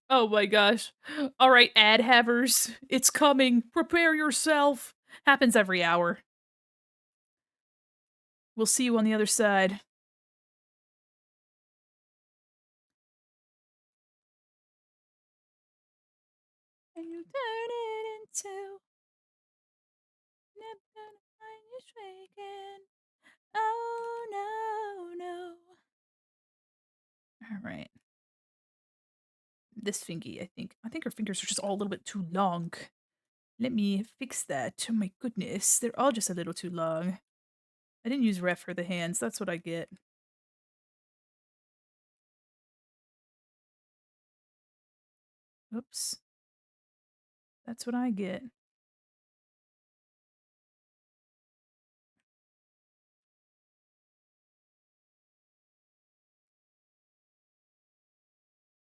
Oh my gosh. All right, ad havers, it's coming. Prepare yourself. Happens every hour. We'll see you on the other side. And you turn it into never gonna find you shaking. Oh no, no. All right. This fingy, I think. I think her fingers are just all a little bit too long. Let me fix that. Oh my goodness. They're all just a little too long. I didn't use ref for the hands. That's what I get. Oops. That's what I get.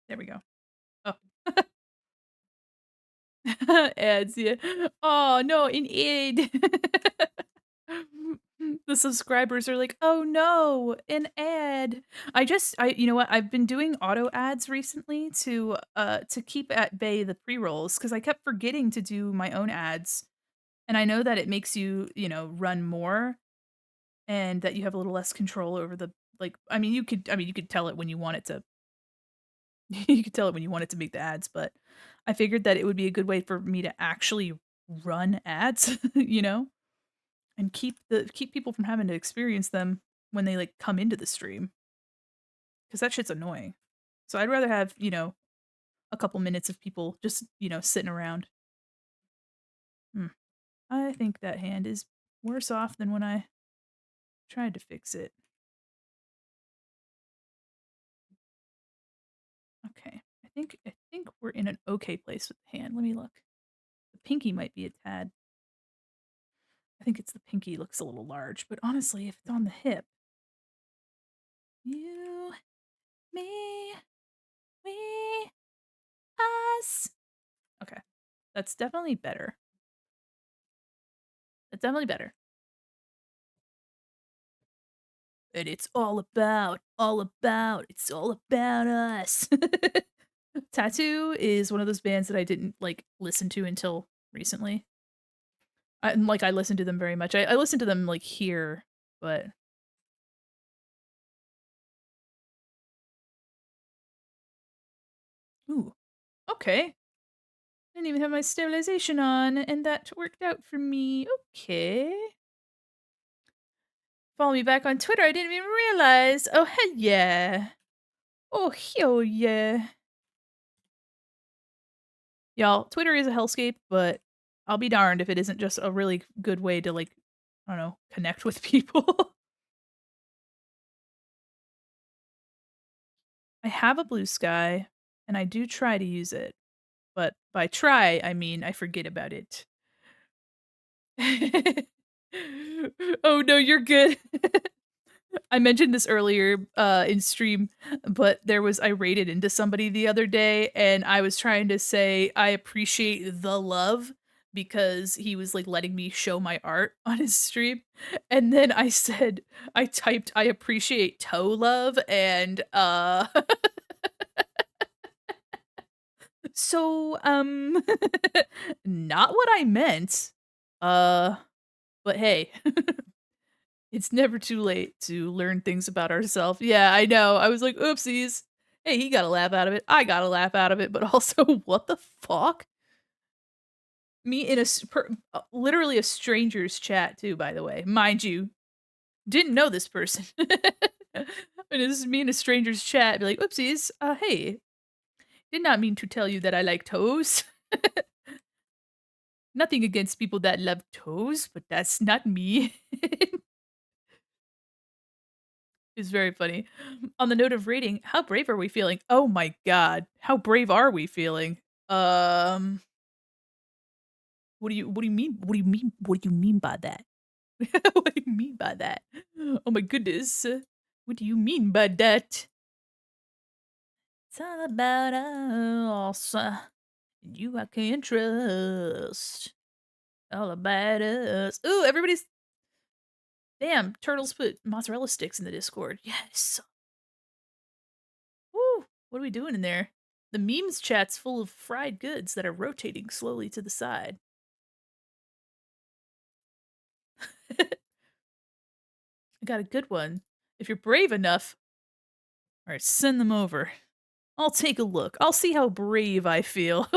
There we go. Oh. Ads, yeah. Oh, no, an id. The subscribers are like, "Oh no, an ad." You know what? I've been doing auto ads recently to keep at bay the pre-rolls because I kept forgetting to do my own ads. And I know that it makes you, run more and that you have a little less control over the you could tell it when you want it to you could tell it when you want it to make the ads, but I figured that it would be a good way for me to actually run ads, and keep people from having to experience them when they like come into the stream because that shit's annoying. So I'd rather have, a couple minutes of people just, sitting around. Hmm. I think that hand is worse off than when I tried to fix it. Okay. I think we're in an okay place with the hand. Let me look. The pinky might be a tad. I think it's the pinky looks a little large, but honestly, if it's on the hip, you, me, we, us. Okay. That's definitely better. That's definitely better. And it's all about, it's all about us. Tattoo is one of those bands that I didn't like listen to until recently. I listened to them very much. I listened to them like here, but ooh, okay. Didn't even have my sterilization on, and that worked out for me. Okay. Follow me back on Twitter. I didn't even realize. Oh hell yeah. Oh hell yeah. Y'all, Twitter is a hellscape, but I'll be darned if it isn't just a really good way to like, I don't know, connect with people. I have a blue sky, and I do try to use it. But by try, I mean I forget about it. Oh no, you're good. I mentioned this earlier in stream, but I raided into somebody the other day and I was trying to say I appreciate the love because he was like letting me show my art on his stream. And then I typed I appreciate toe love and so not what I meant. Uh but hey, it's never too late to learn things about ourselves. Yeah, I know. I was like, oopsies. Hey, he got a laugh out of it. I got a laugh out of it, but also, what the fuck? Me in literally a stranger's chat too, by the way. Mind you, didn't know this person. And this is me in a stranger's chat. Be like, oopsies. Hey, did not mean to tell you that I like toes. Nothing against people that love toes, but that's not me. Is very funny. On the note of rating, how brave are we feeling? Oh my god, how brave are we feeling? Um, what do you mean? What do you mean? What do you mean by that? What do you mean by that? Oh my goodness. What do you mean by that? It's all about us. You I can trust. All about us. Ooh, everybody's. Damn, Turtles put mozzarella sticks in the Discord. Yes. Woo! What are we doing in there? The memes chat's full of fried goods that are rotating slowly to the side. I got a good one. If you're brave enough, all right, send them over. I'll take a look. I'll see how brave I feel.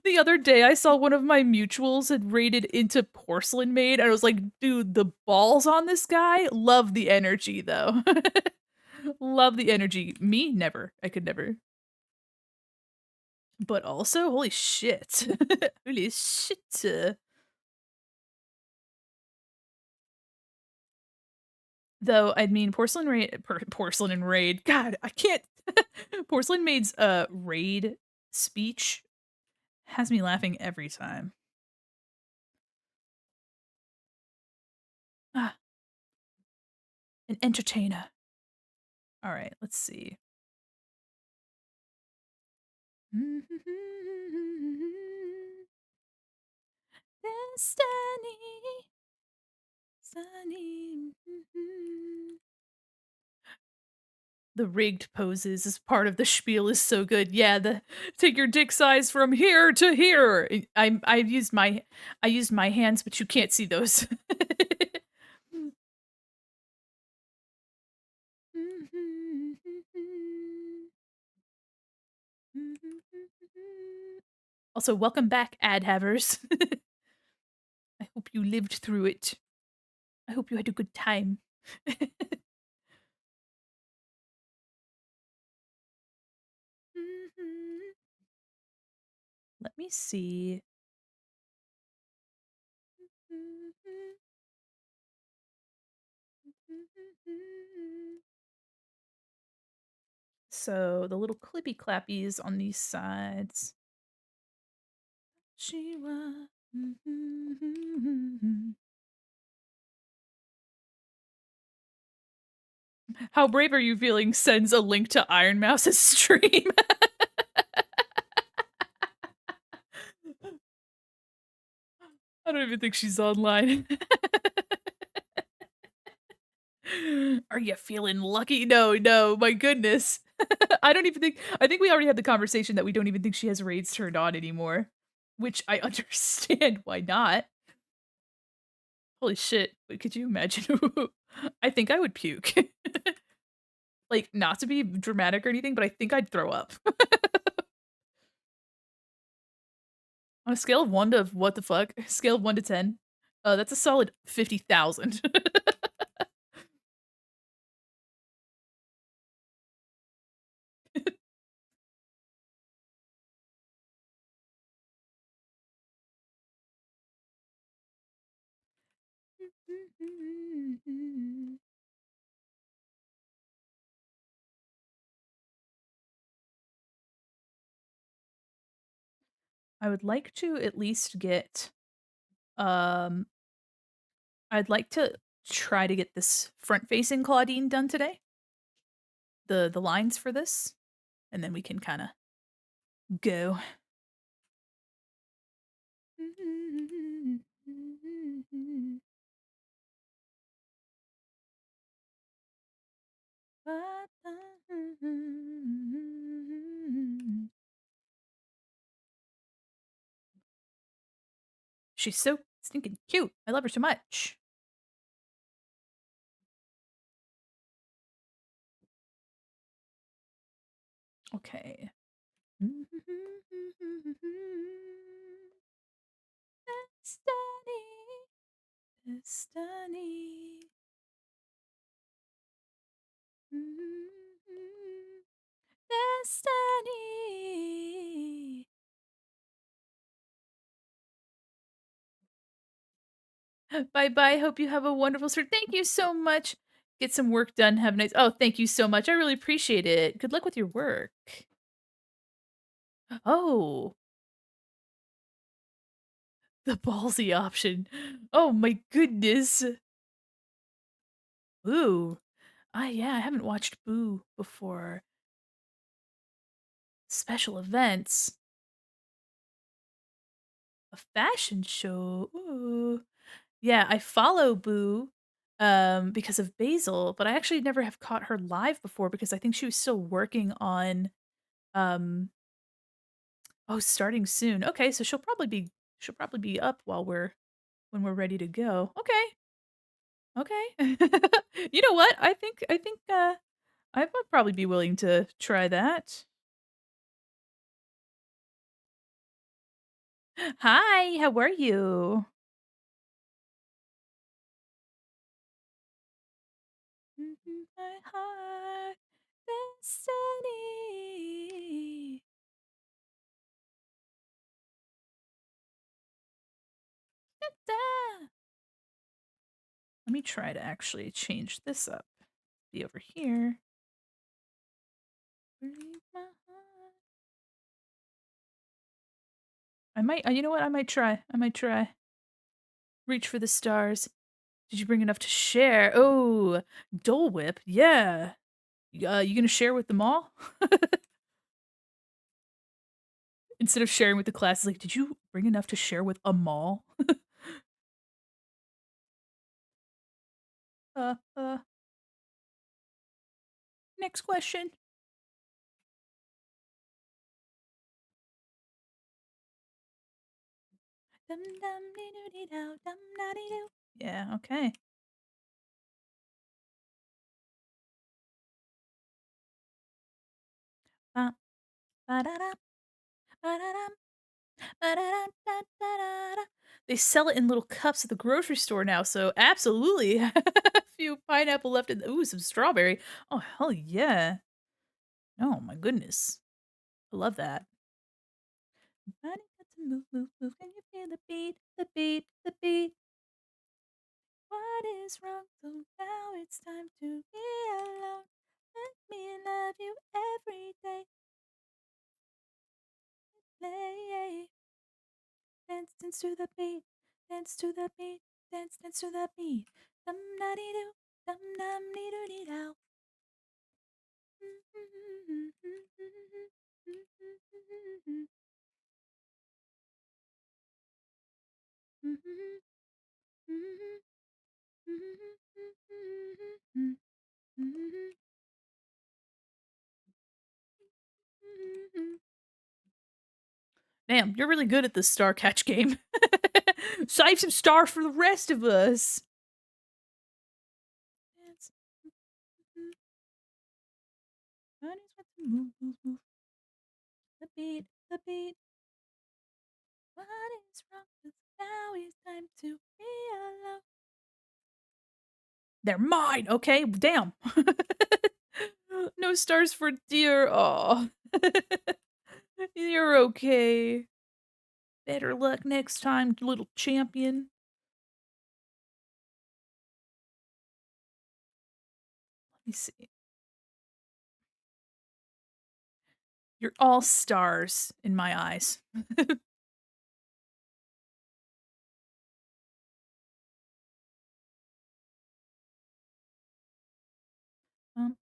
The other day, I saw one of my mutuals had raided into Porcelain Maid, and I was like, dude, the balls on this guy? Love the energy, though. Love the energy. Me, never. I could never. But also, holy shit. Holy shit. Though, I mean, Porcelain and Raid. God, I can't. Porcelain Maid's raid speech has me laughing every time. Ah, an entertainer. All right, let's see. Destiny. Sunny. The rigged poses as part of the spiel is so good. Yeah, the take your dick size from here to here. I used my hands, but you can't see those. Also, welcome back, ad havers. I hope you lived through it. I hope you had a good time. Let me see. So the little clippy clappies on these sides. Shiwa. How brave are you feeling? Sends a link to Iron Mouse's stream. I don't even think she's online. Are you feeling lucky? No, no, my goodness. I don't even think I think we already had the conversation that we don't even think she has raids turned on anymore, which I understand why not. Holy shit, but could you imagine? I think I would puke. Like, not to be dramatic or anything, but I think I'd throw up. On a scale of 1 to what the fuck? Scale of 1 to 10? That's a solid 50,000. I would like to at least get, um I'd like to try to get this front-facing Clawdeen done today. The lines for this, and then we can kinda go. She's so stinking cute. I love her so much. Okay. Destiny, destiny. Destiny. Bye bye. Hope you have a wonderful start. Thank you so much. Get some work done. Have a nice. Oh, thank you so much. I really appreciate it. Good luck with your work. Oh, the ballsy option. Oh my goodness. Boo. Ah, yeah, I haven't watched Boo before. Special events. A fashion show. Ooh. Yeah, I follow Boo because of Basil, but I actually never have caught her live before because I think she was still working on um oh, starting soon. Okay, so she'll probably be up while when we're ready to go. Okay. Okay. You know what? I think I would probably be willing to try that. Hi, how are you? My heart, destiny. Da-da. Let me try to actually change this up. Be over here. Breathe my heart. I might, you know what? I might try. I might try. Reach for the stars. Did you bring enough to share? Oh, Dole Whip. Yeah. You gonna share with them all? Instead of sharing with the class, it's like, did you bring enough to share with a mall? uh, uh, Next question. Dum dum dee doo dee dow, dum da dee doo. Yeah, okay. Ba, ba da da, ba da da, ba da da da da da da. They sell it in little cups at the grocery store now, so absolutely. A few pineapple left in ooh, some strawberry. Oh, hell yeah. Oh my goodness. I love that. Body got to move, move, move. Can you feel the beat, the beat, the beat? What is wrong? So now it's time to be alone. Let me love you every day. Play. Dance, dance to the beat. Dance to the beat. Dance, dance to the beat. Dum da dee doo. Dum dum dee doo dee dow. Damn, you're really good at this star catch game. Save some stars for the rest of us. Dance. Bodies with the move, move, move. The beat, the beat. What is wrong? 'Cause now it's time to be alone. They're mine. Okay, damn. No stars for dear. Oh, you're okay. Better luck next time, little champion. Let me see. You're all stars in my eyes. Um,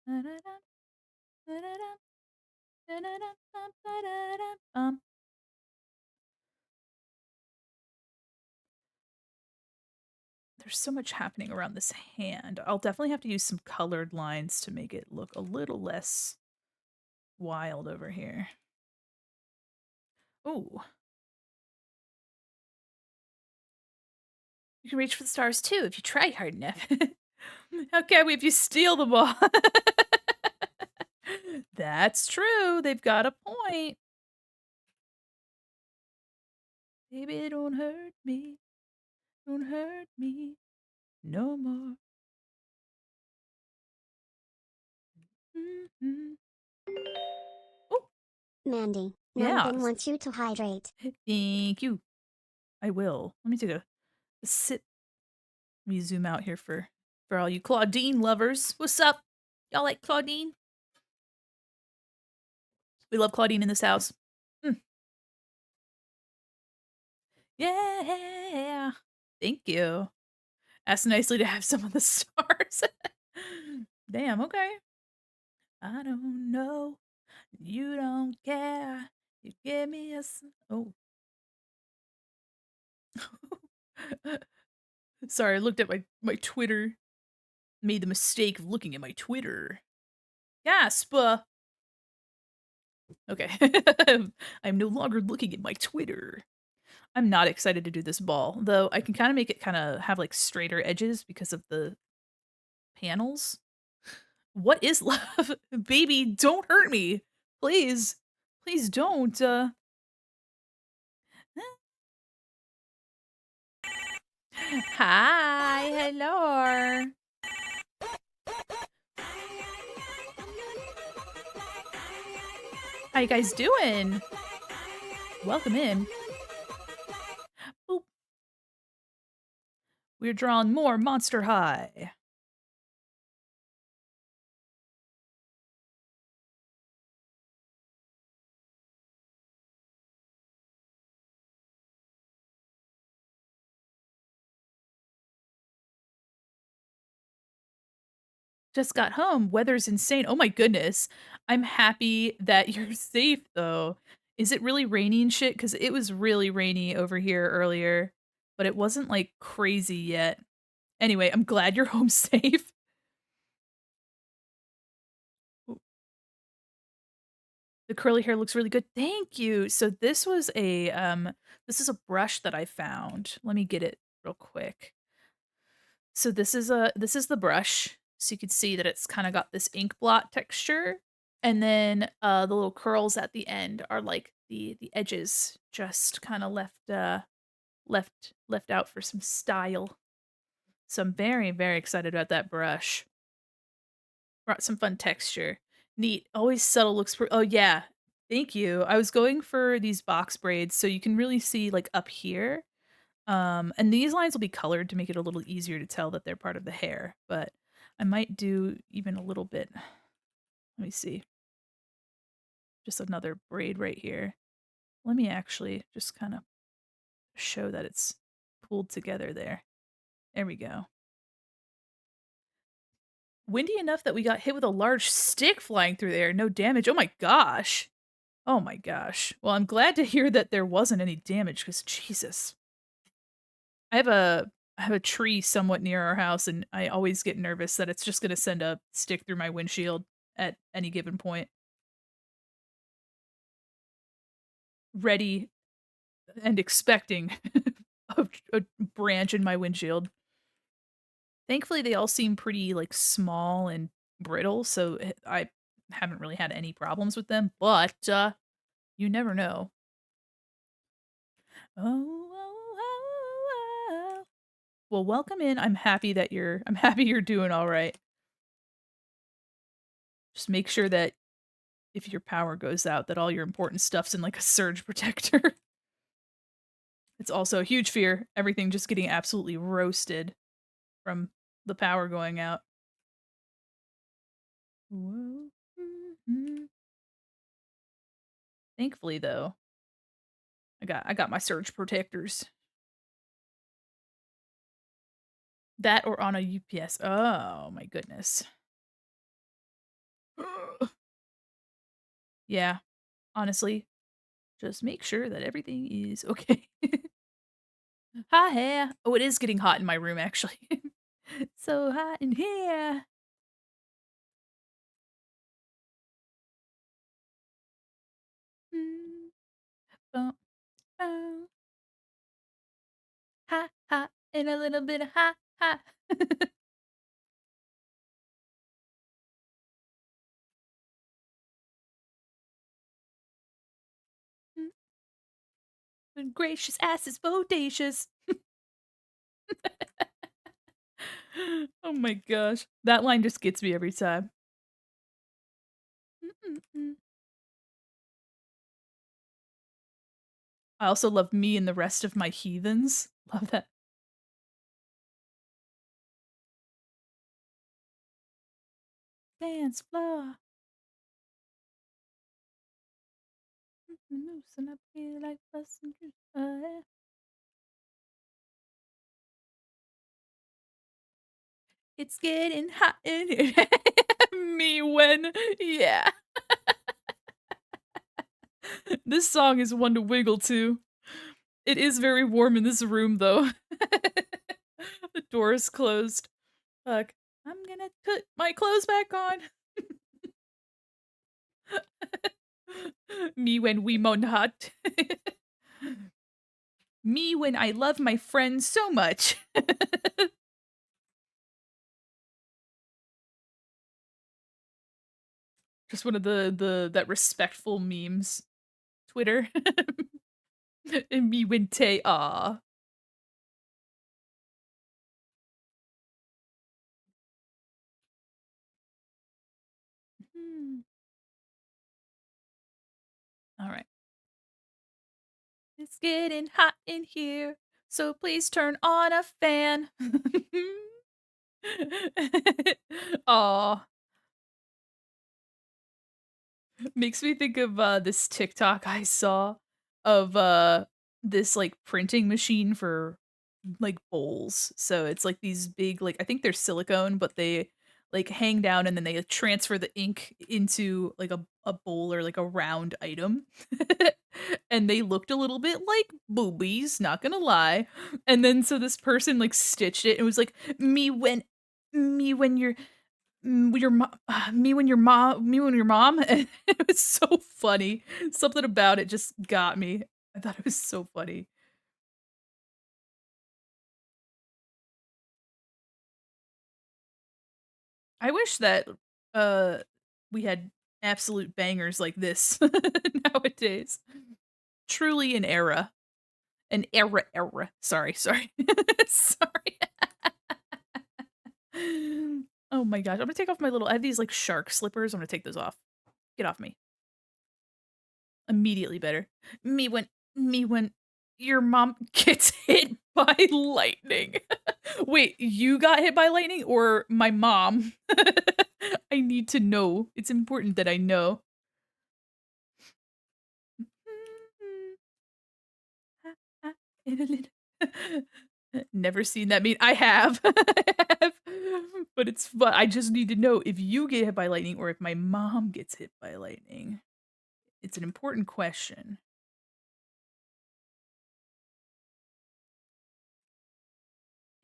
da-da-dum, da-da-dum, da-da-dum, bum, ba-da-dum, There's so much happening around this hand. I'll definitely have to use some colored lines to make it look a little less wild over here. Ooh. You can reach for the stars too if you try hard enough. How can we if you steal them all? That's true. They've got a point. Baby, don't hurt me. Don't hurt me no more. Mm-hmm. Oh, Mandi, yeah. Mannequin wants you to hydrate. Thank you. I will. Let me take a sip. Let me zoom out here for all you Clawdeen lovers. What's up? Y'all like Clawdeen? We love Clawdeen in this house. Mm. Yeah. Thank you. Asked nicely to have some of the stars. Damn, okay. I don't know. You don't care. You give me oh. Sorry, I looked at my Twitter. Made the mistake of looking at my Twitter. Gasp! Okay. I'm no longer looking at my Twitter. I'm not excited to do this ball, though I can kinda make it kinda have, like, straighter edges because of the panels. What is love? Baby, don't hurt me. Please. Please don't, Hi, hello. How you guys doing? Welcome in. Boop. We're drawing more Monster High. Just got home. Weather's insane. Oh my goodness. I'm happy that you're safe though. Is it really rainy and shit? Because it was really rainy over here earlier, but it wasn't like crazy yet. Anyway, I'm glad you're home safe. Ooh, the curly hair looks really good. Thank you. So this is a brush that I found. Let me get it real quick. So this is the brush. So you can see that it's kind of got this ink blot texture. And then the little curls at the end are like the edges just kind of left out for some style. So I'm very, very excited about that brush. Brought some fun texture. Neat. Always subtle looks oh yeah. Thank you. I was going for these box braids so you can really see like up here. And these lines will be colored to make it a little easier to tell that they're part of the hair, but I might do even a little bit. Let me see. Just another braid right here. Let me actually just kind of show that it's pulled together there. There we go. Windy enough that we got hit with a large stick flying through the air. No damage. Oh my gosh. Oh my gosh. Well, I'm glad to hear that there wasn't any damage because Jesus. I have a I have a tree somewhat near our house, and I always get nervous that it's just gonna send a stick through my windshield at any given point. Ready and expecting a branch in my windshield. Thankfully, they all seem pretty, like, small and brittle, so I haven't really had any problems with them, but, you never know. Oh, oh. Well, welcome in. I'm happy you're doing alright. Just make sure that if your power goes out, that all your important stuff's in, like, a surge protector. It's also a huge fear, everything just getting absolutely roasted from the power going out. Whoa. Mhm. Thankfully, though, I got my surge protectors. That or on a UPS. Oh my goodness. Yeah, honestly, just make sure that everything is okay. Hi. Oh, it is getting hot in my room, actually. So hot in here. Mm, bum, bum. Ha, ha, and a little bit of ha, ha. Mm, and gracious ass is bodacious. Oh my gosh. That line just gets me every time. Mm-mm-mm. I also love me and the rest of my heathens. Love that. Dance floor. Loosen up here like passengers. It's getting hot in here. Me when, yeah. This song is one to wiggle to. It is very warm in this room, though. The door is closed. Fuck. I'm gonna put my clothes back on. Me when we mon hot. Me when I love my friends so much. Just one of the that respectful memes. Twitter. And me when tay ah. All right. It's getting hot in here, so please turn on a fan. Aw. Makes me think of, this TikTok I saw of, this, like, printing machine for, like, bowls. So it's, like, these big, like I think they're silicone, but they, like, hang down and then they transfer the ink into, like, a bowl or, like, a round item. And they looked a little bit like boobies, not gonna lie. And then so this person, like, stitched it and was like, me when you're your mo me when your mom," and it was so funny. Something about it just got me. I thought it was so funny. I wish that, uh, we had absolute bangers like this nowadays. Truly an era. An era. Sorry. Sorry. Oh my gosh, I'm gonna take off my little I have these, like, shark slippers, I'm gonna take those off. Get off me. Immediately better. Me when me when your mom gets hit by lightning. Wait, you got hit by lightning or my mom? I need to know. It's important that I know. Never seen that meme. I have. I have. But it's fun. I just need to know if you get hit by lightning or if my mom gets hit by lightning. It's an important question.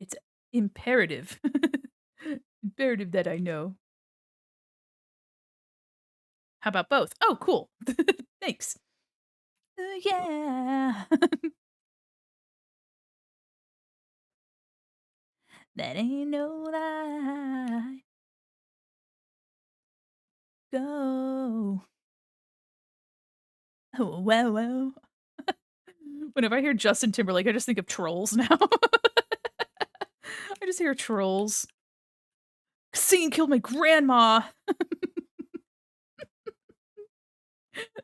It's imperative. Imperative that I know. How about both? Oh, cool. Thanks. Yeah. That ain't no lie. Go. Oh, wow. Whenever I hear Justin Timberlake, I just think of trolls now. I just hear trolls. Singing killed my grandma.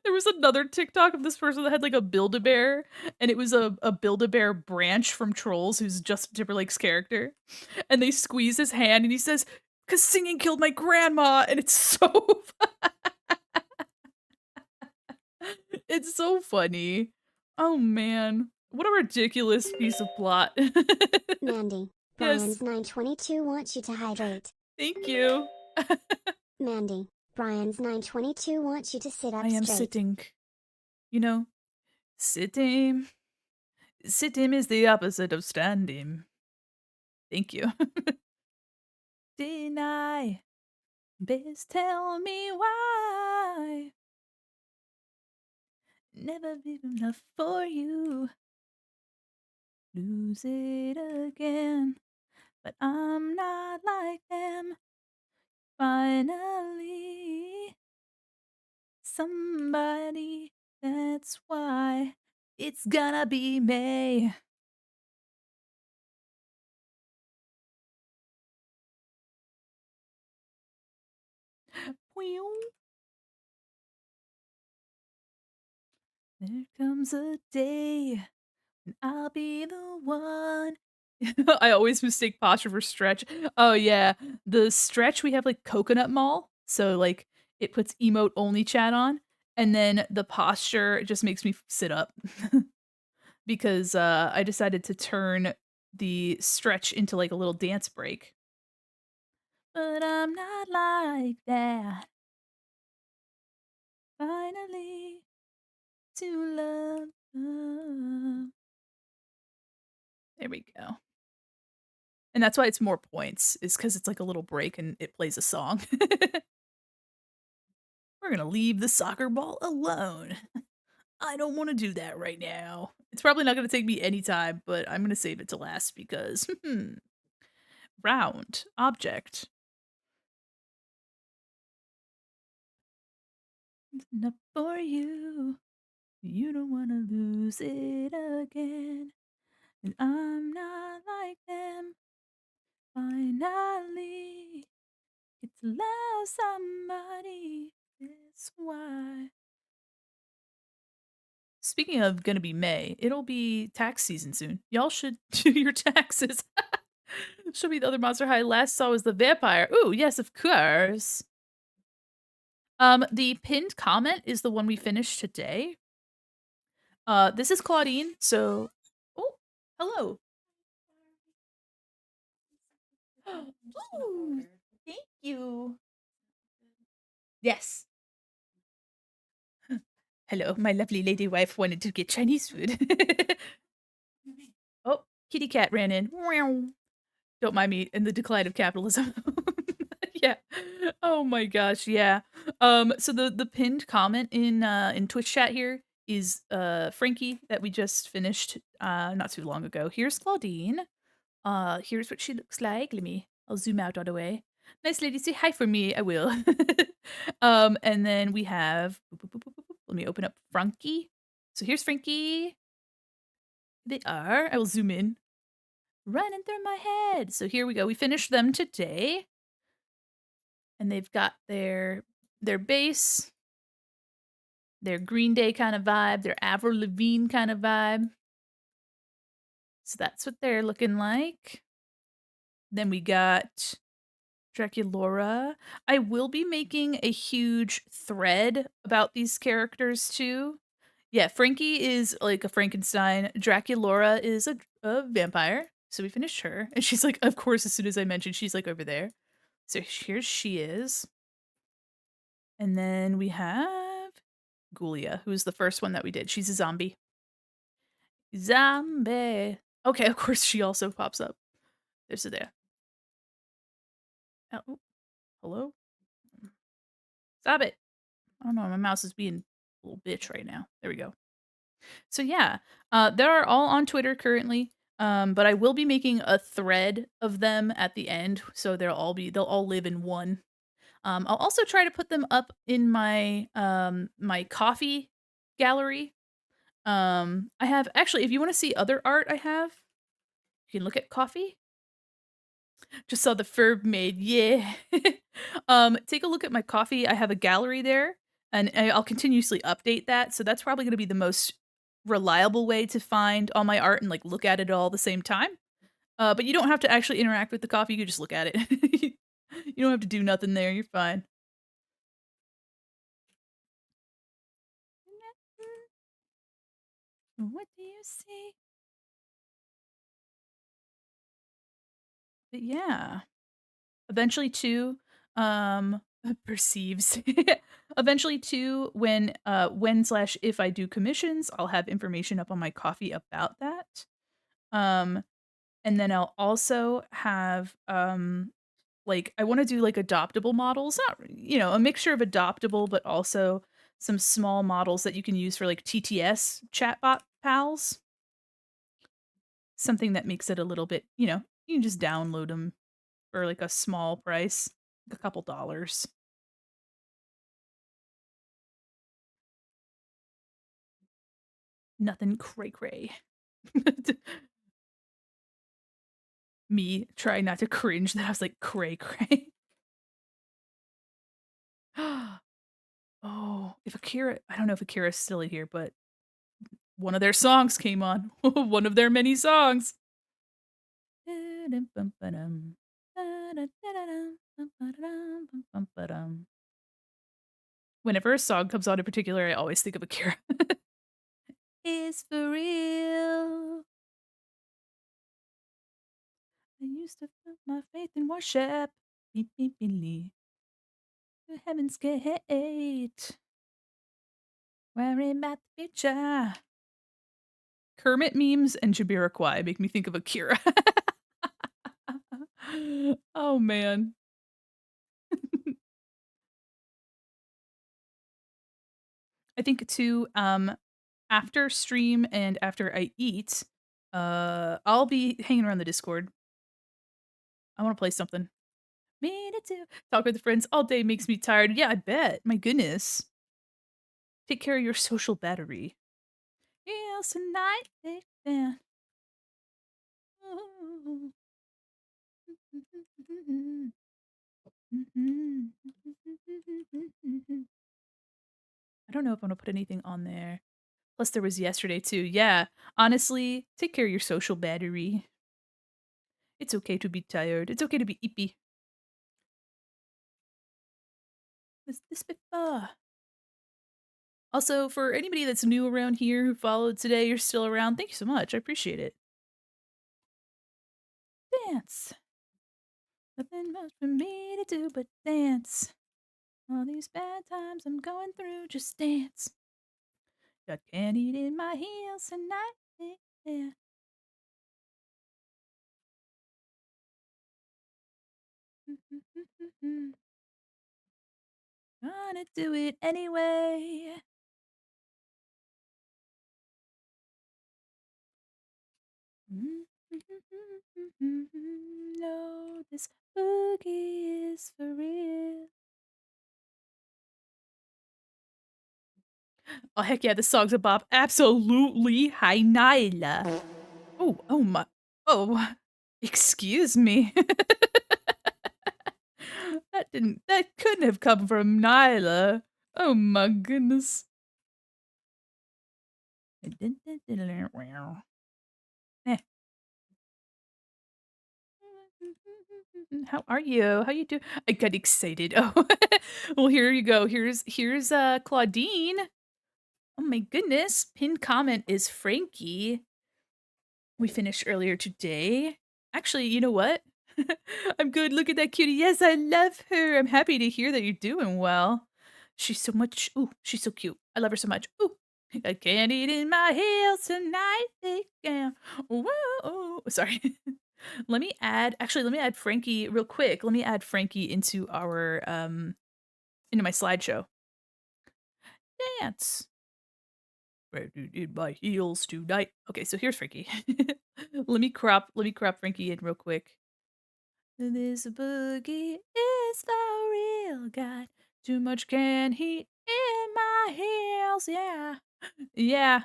There was another TikTok of this person that had like a Build-A-Bear, and it was a Build-A-Bear branch from Trolls, who's Justin Timberlake's character. And they squeeze his hand and he says, "'Cause singing killed my grandma," and it's so it's so funny. Oh man. What a ridiculous piece of plot. Mandi, Yes. Brian's 922 wants you to hydrate. Thank you. Mandi, Brian's 922 wants you to sit I up am straight. sitting. You know, sitting. Sitting is the opposite of standing. Thank you. Deny. Best tell me why. Never be enough for you. Lose it again. But I'm not like them. Finally, somebody. That's why it's gonna be me. There comes a day when I'll be the one. I always mistake posture for stretch. Oh yeah, the stretch we have like Coconut Mall, so like it puts emote only chat on, and then the posture just makes me sit up because I decided to turn the stretch into like a little dance break. But I'm not like that. Finally. we go. And that's why it's more points, is because it's like a little break and it plays a song. We're gonna leave the soccer ball alone. I don't wanna do that right now. It's probably not gonna take me any time, but I'm gonna save it to last because, round, object. Enough for you. You don't wanna lose it again. And I'm not like them. Finally, get to love somebody. That's why. Speaking of gonna be May, it'll be tax season soon. Y'all should do your taxes. Show me the other Monster High I last saw was the vampire. Ooh, yes, of course. The pinned comment is the one we finished today. This is Clawdeen, so oh, hello. Ooh, thank you. Yes. Hello, my lovely lady wife wanted to get Chinese food. Oh, kitty cat ran in. Meow. Don't mind me in the decline of capitalism. Yeah. Oh my gosh, yeah. So the pinned comment in Twitch chat here is Frankie that we just finished not too long ago. Here's Claudine. Here's what she looks like. I'll zoom out all the way. Nice lady, say hi for me. I will. And then we have let me open up Frankie. So here's Frankie. They are. I will zoom in. Running through my head. So here we go. We finished them today. And they've got their base, their Green Day kind of vibe, their Avril Lavigne kind of vibe. So that's what they're looking like. Then we got Draculaura. I will be making a huge thread about these characters too. Yeah, Frankie is like a Frankenstein. Draculaura is a vampire. So we finished her. And she's like, of course, as soon as I mentioned, she's like over there. So here she is. And then we have Ghoulia, who's the first one that we did. She's a zombie. Zombie. Okay, of course she also pops up. There's a there. Oh, hello? Stop it. I don't know, my mouse is being a little bitch right now. There we go. So yeah, they're all on Twitter currently. But I will be making a thread of them at the end, so they'll all live in one. I'll also try to put them up in my my coffee gallery. I have actually, if you want to see other art I have, you can look at coffee. Just saw the Ferb made, yeah. Take a look at my coffee. I have a gallery there, and I'll continuously update that. So that's probably going to be the most reliable way to find all my art and like look at it all at the same time. But you don't have to actually interact with the coffee. You can just look at it. You don't have to do nothing there. You're fine. What do you see? But yeah. Eventually too, perceives. Eventually too, when slash if I do commissions, I'll have information up on my coffee about that. And then I'll also have, like, I wanna do, like, adoptable models, not a mixture of adoptable, but also some small models that you can use for, like, TTS chatbot pals. Something that makes it a little bit, you can just download them for, like, a small price, a couple dollars. Nothing cray cray. Me trying not to cringe that I was like, cray cray. Oh, if Akira I don't know if Akira's still here, but one of their songs came on. One of their many songs. Whenever a song comes on in particular, I always think of Akira. It's for real. I used to put my faith in worship. Beep, beep, beep, beep. To heaven's gate. Worry about the future. Kermit memes and Jamiroquai make me think of Akira. Oh, man. I think too, after stream and after I eat, I'll be hanging around the Discord. I wanna play something. Me too. Talk with friends all day makes me tired. Yeah, I bet. My goodness. Take care of your social battery. Yes, tonight. Yeah. I don't know if I'm gonna put anything on there. Plus, there was yesterday too. Yeah, honestly, take care of your social battery. It's okay to be tired. It's okay to be ippy. This before. Also, for anybody that's new around here who followed today, you're still around. Thank you so much. I appreciate it. Dance. Nothing much for me to do but dance. All these bad times I'm going through, just dance. Got candy in my heels tonight. Yeah. Gonna do it anyway. No, this boogie is for real. Oh, heck yeah, this song's a bop. Absolutely. Hi, Nyla. Oh my. Oh, excuse me. That couldn't have come from Nyla. Oh my goodness. Eh. How are you? How you do? I got excited. Oh, well, here you go. Here's Clawdeen. Oh my goodness. Pinned comment is Frankie. We finished earlier today. Actually, you know what? I'm good. Look at that cutie. Yes, I love her. I'm happy to hear that you're doing well. She's so much. Ooh, she's so cute. I love her so much. Ooh, I can't eat in my heels tonight. Yeah. Whoa. Sorry. Let me add Frankie real quick. Let me add Frankie into our into my slideshow. Dance. In my heels tonight. Okay, so here's Frankie. Let me crop Frankie in real quick. This boogie is for real. Got too much can heat in my heels. Yeah. Yeah.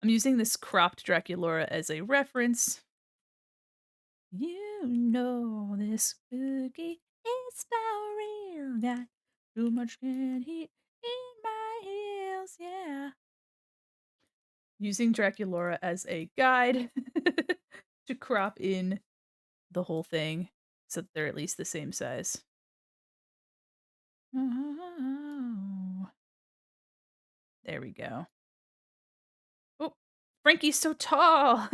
I'm using this cropped Draculaura as a reference. You know this boogie is for real. Got too much can heat in my heels. Yeah. Using Draculaura as a guide to crop in the whole thing so that they're at least the same size. Oh, there we go. Oh, Frankie's so tall.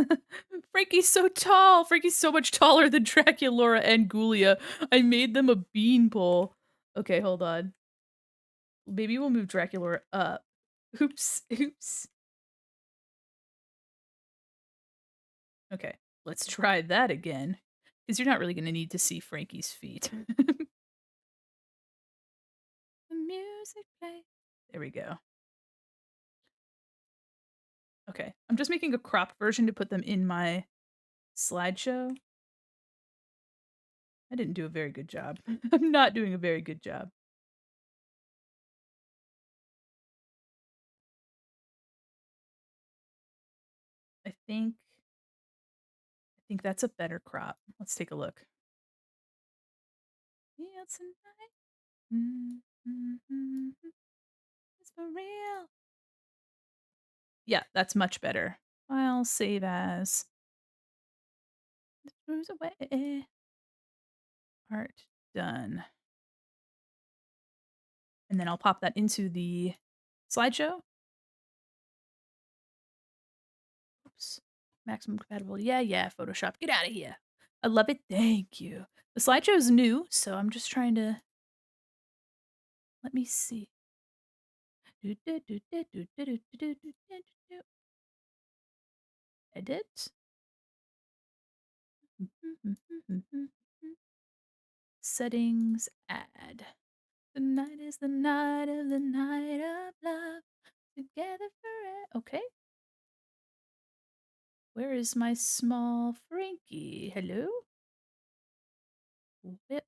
Frankie's so tall. Frankie's so much taller than Draculaura and Ghoulia. I made them a beanpole. Okay, hold on. Maybe we'll move Draculaura up. Oops. Okay, let's try that again. Because you're not really going to need to see Frankie's feet. The music play. There we go. Okay, I'm just making a cropped version to put them in my slideshow. I didn't do a very good job. I'm not doing a very good job. I think that's a better crop. Let's take a look. Yeah, tonight. It's for real. Yeah, that's much better. I'll save as moves away. Art done. And then I'll pop that into the slideshow. Oops. Maximum compatibility. Yeah, Photoshop. Get out of here. I love it. Thank you. The slideshow is new, so I'm just trying to let me see. Edit. Settings, add. The night is the night of the night of love. Together forever. Okay. Where is my small Frankie? Hello? Where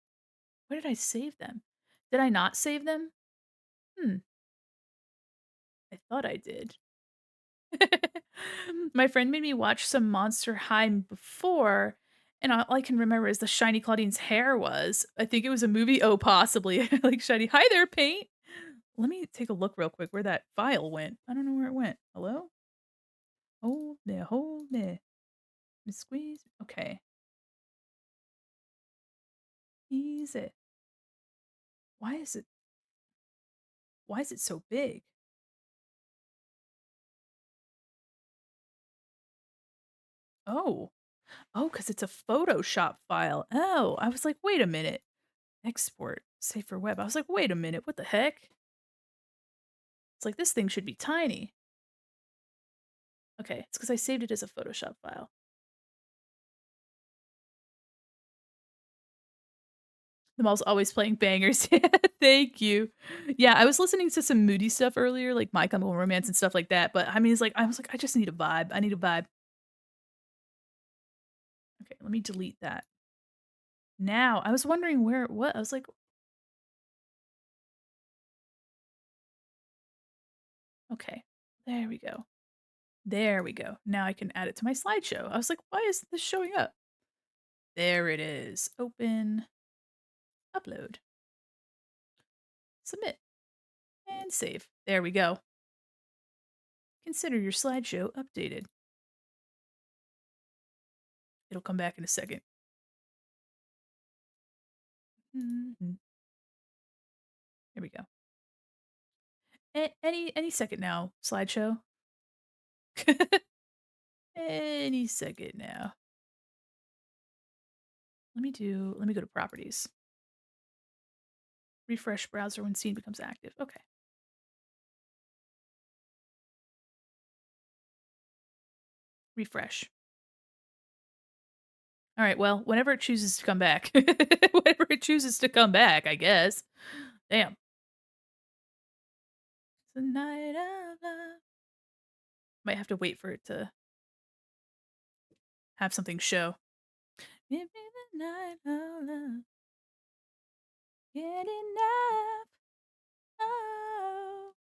did I save them? Did I not save them? I thought I did. My friend made me watch some Monster High before, and all I can remember is the shiny Clawdeen's hair was. I think it was a movie. Oh, possibly. Like shiny. Hi there, paint. Let me take a look real quick where that file went. I don't know where it went. Hello? Hold there, hold there. Squeeze. Okay. Easy. Why is it so big? Oh. Oh, because it's a Photoshop file. Oh, I was like, wait a minute. Export, save for web. I was like, wait a minute, what the heck? It's like, this thing should be tiny. Okay, it's because I saved it as a Photoshop file. The mall's always playing bangers. Thank you. Yeah, I was listening to some moody stuff earlier, like My Chemical Romance and stuff like that. But I mean, I was like, I just need a vibe. I need a vibe. Okay, let me delete that. Now, I was wondering what? I was like, okay, there we go. There we go. Now I can add it to my slideshow. I was like, why is this showing up? There it is. Open, upload, submit, and save. There we go. Consider your slideshow updated. It'll come back in a second. There we go. Any second now, slideshow. Any second now. Let me go to properties. Refresh browser when scene becomes active. Okay. Refresh. All right, well, whenever it chooses to come back. Whenever it chooses to come back, I guess. Damn. It's the night of love. Might have to wait for it to have something show. Give me the night of love. Get enough. Oh.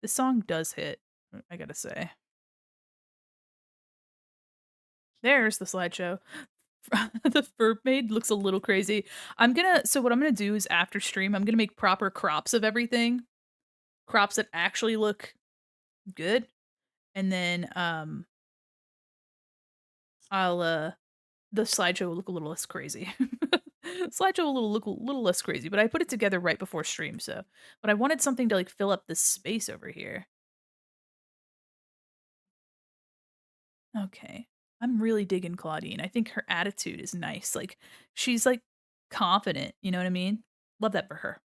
The song does hit, I gotta say. There's the slideshow. The fur maid looks a little crazy. So what I'm gonna do is after stream, I'm gonna make proper crops of everything. Crops that actually look good. And then I'll the slideshow will look a little less crazy. Slideshow will look a little less crazy, but I put it together right before stream, so but I wanted something to like fill up this space over here. Okay. I'm really digging Clawdeen. I think her attitude is nice. Like she's like confident, you know what I mean? Love that for her.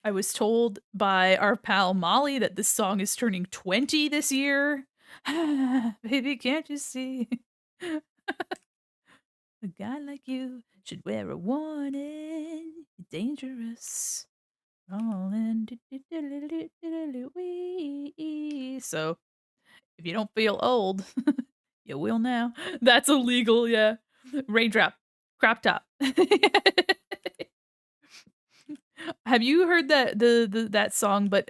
I was told by our pal Molly that this song is turning 20 this year. Baby, can't you see? A guy like you should wear a warning. Dangerous. Rolling. So if you don't feel old, you will now. That's illegal, yeah. Raindrop. Crop top. Have you heard that song, but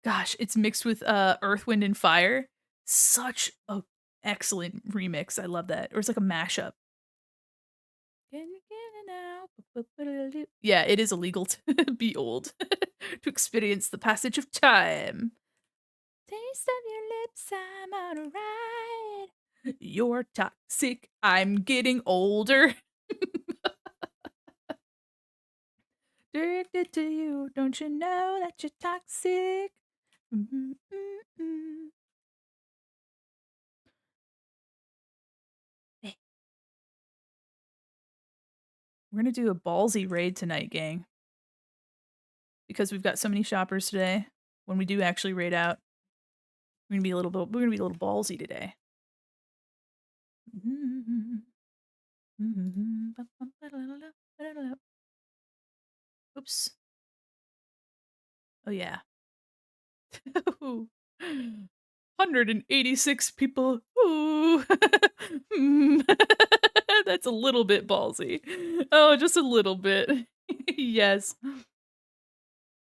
gosh, it's mixed with Earth, Wind, and Fire? Such a excellent remix. I love that. Or it's like a mashup. Can you get it now? Yeah, it is illegal to be old. To experience the passage of time. Taste of your lips, I'm on a ride. You're toxic, I'm getting older. Addicted to you, don't you know that you're toxic? We're gonna do a ballsy raid tonight, gang. Because we've got so many shoppers today. When we do actually raid out, we're gonna be a little ballsy today. Oops. Oh yeah. 186 people. Ooh. That's a little bit ballsy. Oh, just a little bit. Yes.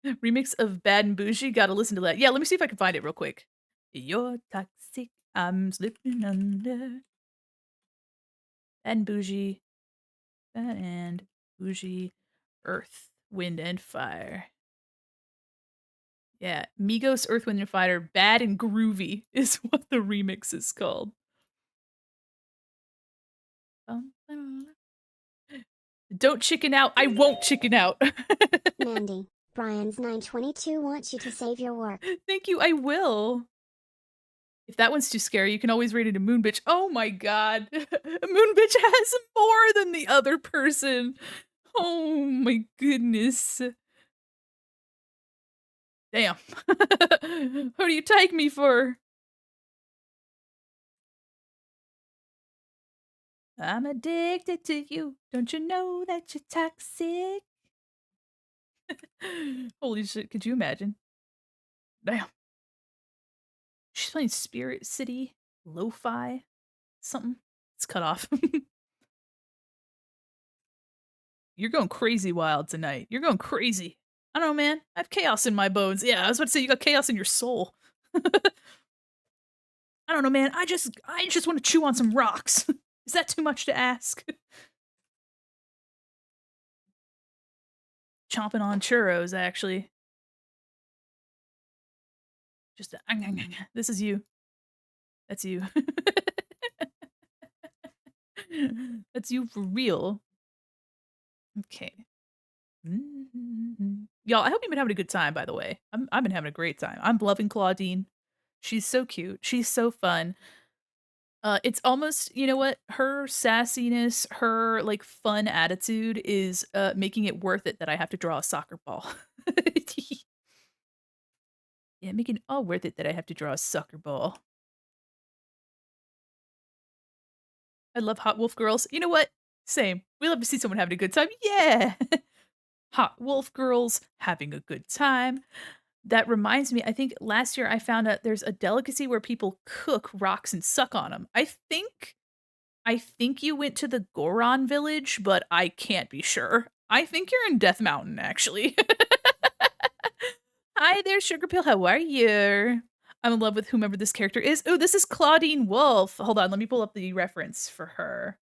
Remix of Bad and Bougie. Gotta listen to that. Yeah, let me see if I can find it real quick. You're toxic. I'm slipping under. Bad and Bougie. Bad and Bougie. Earth, Wind, and Fire. Yeah, Migos, Earth, Wind, and Fire, Bad and Groovy is what the remix is called. Don't chicken out. I won't chicken out. Mandi, Brian's 922 wants you to save your work. Thank you, I will. If that one's too scary, you can always rate it a moon bitch. Oh my god. A moon bitch has more than the other person. Oh my goodness. Damn. Who do you take me for? I'm addicted to you. Don't you know that you're toxic? Holy shit, could you imagine? Damn. She's playing Spirit City, Lo-Fi, something. It's cut off. You're going crazy wild tonight. You're going crazy. I don't know, man. I have chaos in my bones. Yeah, I was about to say you got chaos in your soul. I don't know, man. I just want to chew on some rocks. Is that too much to ask? Chomping on churros, actually. Just this is you. That's you. That's you for real. Okay. Y'all, I hope you've been having a good time, by the way. I've been having a great time. I'm loving Clawdeen. She's so cute. She's so fun. It's almost, you know what? Her sassiness, her like fun attitude is making it worth it that I have to draw a soccer ball. Yeah, making it all worth it that I have to draw a soccer ball. I love Hot Wolf Girls. You know what? Same. We love to see someone having a good time. Yeah. Hot Wolf Girls having a good time. That reminds me, I think last year I found out there's a delicacy where people cook rocks and suck on them. I think you went to the Goron village, but I can't be sure. I think you're in Death Mountain, actually. Hi there, Sugar Pill. How are you? I'm in love with whomever this character is. Oh, this is Clawdeen Wolf. Hold on, let me pull up the reference for her.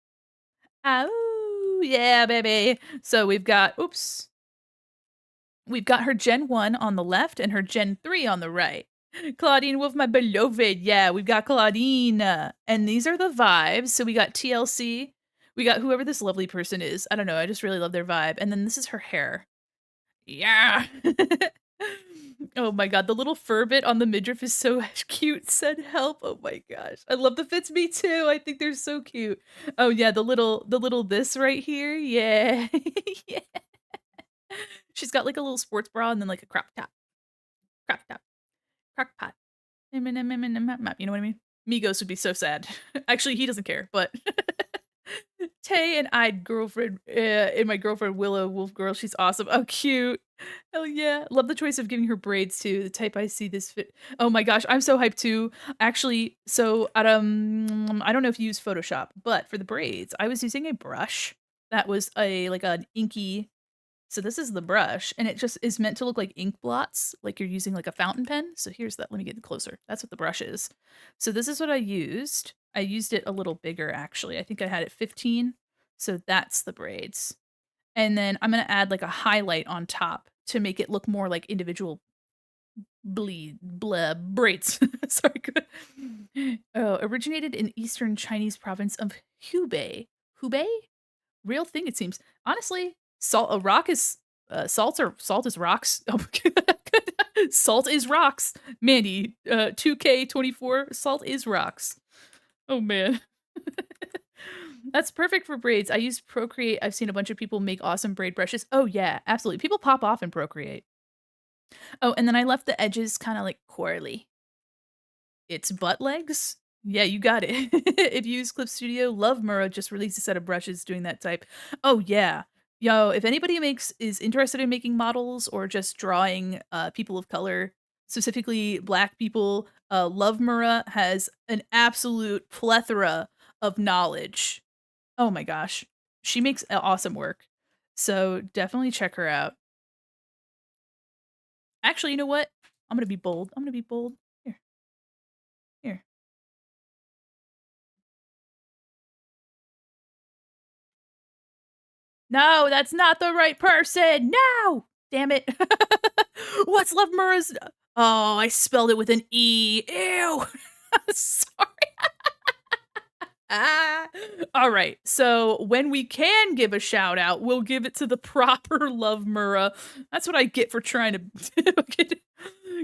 Oh, yeah, baby. So we've got, oops. We've got her Gen 1 on the left and her Gen 3 on the right. Clawdeen Wolf, my beloved. Yeah, we've got Clawdeen. And these are the vibes. So we got TLC. We got whoever this lovely person is. I don't know. I just really love their vibe. And then this is her hair. Yeah. Oh my god, the little fur bit on the midriff is so cute. Said help. Oh my gosh. I love the fits, me too. I think they're so cute. Oh yeah, the little this right here. Yeah. Yeah. She's got like a little sports bra and then like a crop top. Crop top. Crock pot. You know what I mean? Migos would be so sad. Actually, he doesn't care, but Tay and I girlfriend and my girlfriend Willow Wolf Girl, she's awesome. Oh, cute. Hell yeah. Love the choice of giving her braids too. The type I see this fit. Oh my gosh, I'm so hyped too. Actually, so I don't know if you use Photoshop, but for the braids, I was using a brush that was a like an inky. So this is the brush, and it just is meant to look like ink blots, like you're using like a fountain pen. So here's that. Let me get closer. That's what the brush is. So this is what I used. I used it a little bigger, actually. I think I had it 15. So that's the braids. And then I'm going to add like a highlight on top to make it look more like individual braids. Sorry. Oh, originated in eastern Chinese province of Hubei. Hubei? Real thing, it seems. Honestly, salt is rocks. Oh, Salt is rocks. Mandi, 2K24, salt is rocks. Oh, man. That's perfect for braids. I use Procreate. I've seen a bunch of people make awesome braid brushes. Oh, yeah, absolutely. People pop off in Procreate. Oh, and then I left the edges kinda, like, curly. It's butt legs? Yeah, you got it. If you use Clip Studio, Love Mura just released a set of brushes doing that type. Oh, yeah. Yo, if anybody is interested in making models or just drawing, people of color, specifically Black people, Love Mura has an absolute plethora of knowledge. Oh my gosh. She makes awesome work. So, definitely check her out. Actually, you know what? I'm gonna be bold. I'm gonna be bold. Here, here. No, that's not the right person. No! Damn it. What's Love Mura's Oh, I spelled it with an E. Ew. Sorry. Ah. Alright, so when we can give a shout out, we'll give it to the proper Love Mura. That's what I get for trying to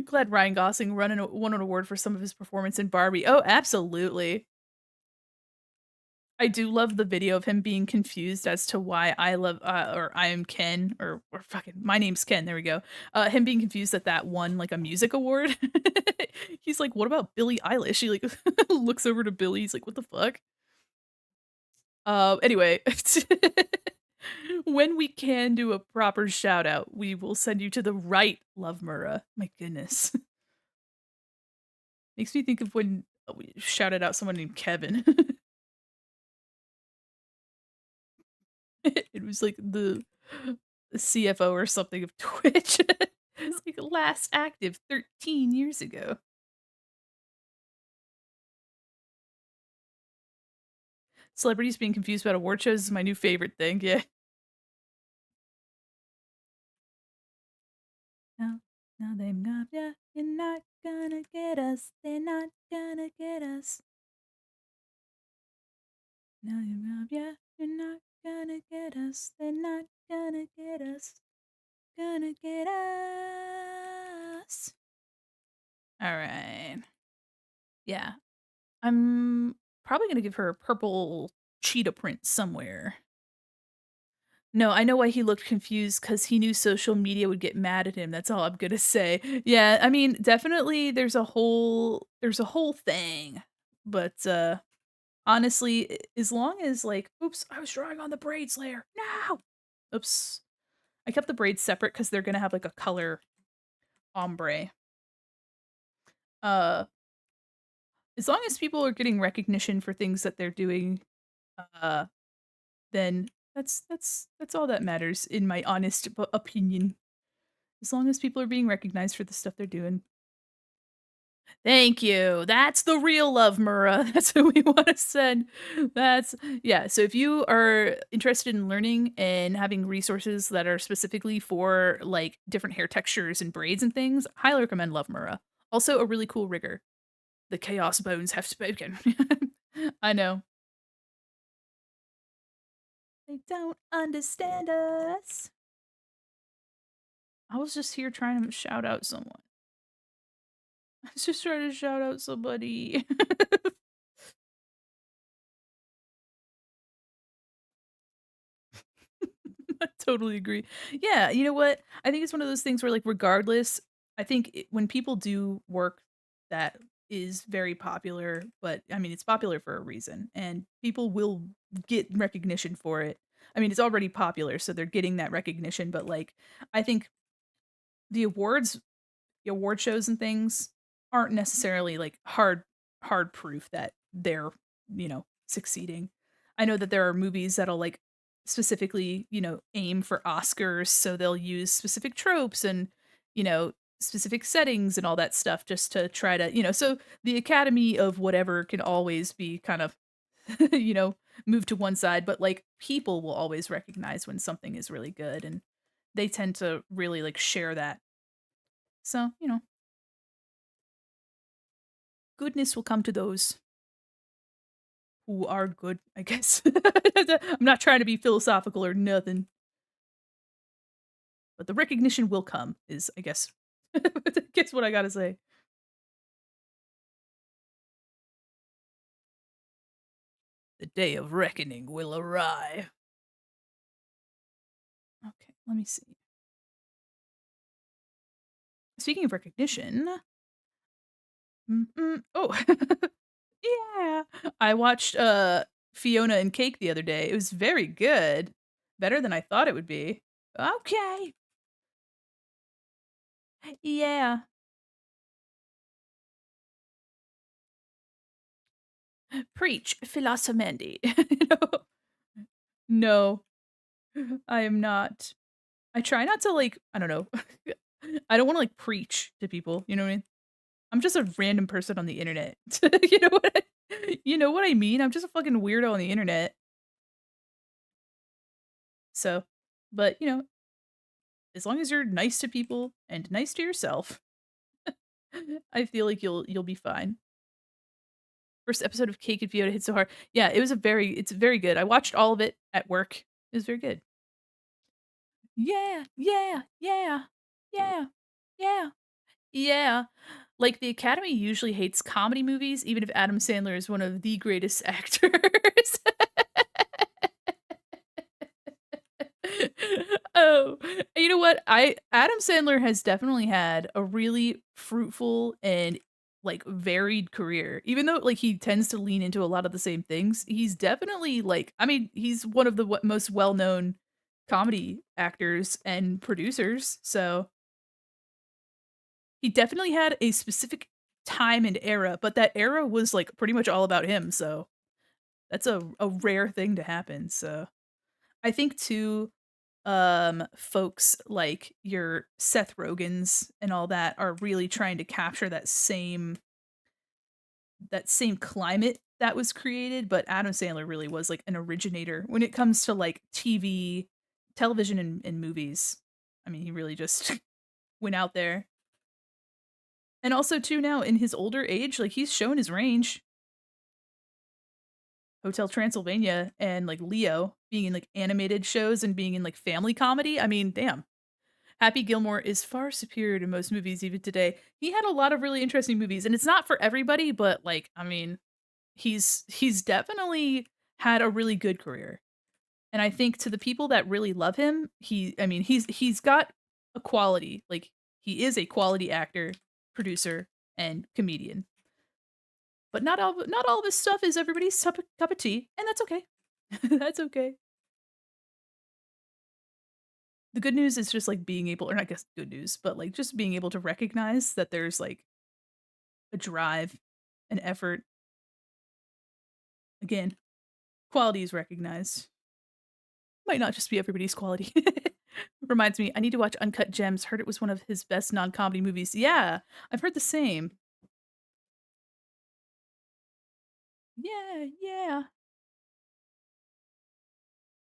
Glad Ryan Gosling won an award for some of his performance in Barbie. Oh, absolutely. I do love the video of him being confused as to why I love, or I am Ken, or fucking my name's Ken, there we go. Him being confused that that won, like, a music award. He's like, "What about Billie Eilish?" He, like, looks over to Billie, he's like, "What the fuck?" Anyway, when we can do a proper shout out, we will send you to the right Love Murrah. My goodness. Makes me think of when we shouted out someone named Kevin. It was like the CFO or something of Twitch. It's like last active 13 years ago. Celebrities being confused about award shows is my new favorite thing, yeah. Now now they've got ya, you're not gonna get us, they're not gonna get us. Now you have ya, you're not gonna get us, they're not gonna get us, gonna get us. Alright. Yeah. I'm probably gonna give her a purple cheetah print somewhere. No, I know why he looked confused because he knew social media would get mad at him, that's all I'm gonna say. Yeah, I mean, definitely there's a whole thing, but, honestly, as long as, like oops, I was drawing on the braids layer, no! Oops. I kept the braids separate because 'cause they're gonna have, like, a color ombre. Uh, as long as people are getting recognition for things that they're doing, uh then that's all that matters in my honest opinion. As long as people are being recognized for the stuff they're doing. Thank you. That's the real love, Murrah. That's who we want to send. That's yeah. So if you are interested in learning and having resources that are specifically for like different hair textures and braids and things, highly recommend Love Murrah. Also a really cool rigger. The Chaos Bones have spoken. I know. They don't understand us. I was just here trying to shout out someone. I was just trying to shout out somebody. I totally agree. Yeah, you know what? I think it's one of those things where, like, regardless, I think when people do work that is very popular, but I mean, it's popular for a reason, and people will get recognition for it. I mean, it's already popular, so they're getting that recognition, but like, I think the awards the award shows and things aren't necessarily like hard proof that they're, succeeding. I know that there are movies that'll like specifically, aim for Oscars, so they'll use specific tropes and, you know, specific settings and all that stuff just to try to, so the academy of whatever can always be kind of, you know, moved to one side, but like people will always recognize when something is really good and they tend to really like share that. So, goodness will come to those who are good, I guess. I'm not trying to be philosophical or nothing, but the recognition will come is, I guess, Guess what I gotta say. The day of reckoning will arrive. Okay, let me see. Speaking of recognition, oh, yeah, I watched Fiona and Cake the other day. It was very good, better than I thought it would be. Okay, yeah, preach, philosophy. No, no, I am not. I try not to like. I don't know. I don't want to like preach to people. You know what I mean? I'm just a random person on the internet. You know what I mean? I'm just a fucking weirdo on the internet. So, but as long as you're nice to people and nice to yourself, I feel like you'll be fine. First episode of Cake and Fiona hit so hard. Yeah, it's very good. I watched all of it at work. It was very good. Yeah, yeah, yeah, yeah, yeah, yeah. Like the Academy usually hates comedy movies, even if Adam Sandler is one of the greatest actors. Oh, you know what? I Adam Sandler has definitely had a really fruitful and like varied career. Even though like he tends to lean into a lot of the same things, he's definitely like I mean, he's one of the most well-known comedy actors and producers. So, he definitely had a specific time and era, but that era was like pretty much all about him. So, that's a rare thing to happen. So, I think too folks like your Seth Rogens and all that are really trying to capture that same climate that was created, but Adam Sandler really was like an originator when it comes to like television and movies. I mean, he really just went out there. And also too now in his older age, like he's shown his range. Hotel Transylvania and like Leo being in like animated shows and being in like family comedy. I mean, damn. Happy Gilmore is far superior to most movies even today. He had a lot of really interesting movies, and it's not for everybody, but like, I mean, he's definitely had a really good career. And I think to the people that really love him, I mean, he's got a quality. Like he is a quality actor, producer, and comedian. But not all of his stuff is everybody's cup of tea, and that's okay. That's okay. The good news is just like being able, or not guess good news, but like just being able to recognize that there's like a drive, an effort. Again, quality is recognized. Might not just be everybody's quality. Reminds me, I need to watch Uncut Gems. Heard it was one of his best non-comedy movies. Yeah, I've heard the same. Yeah, yeah,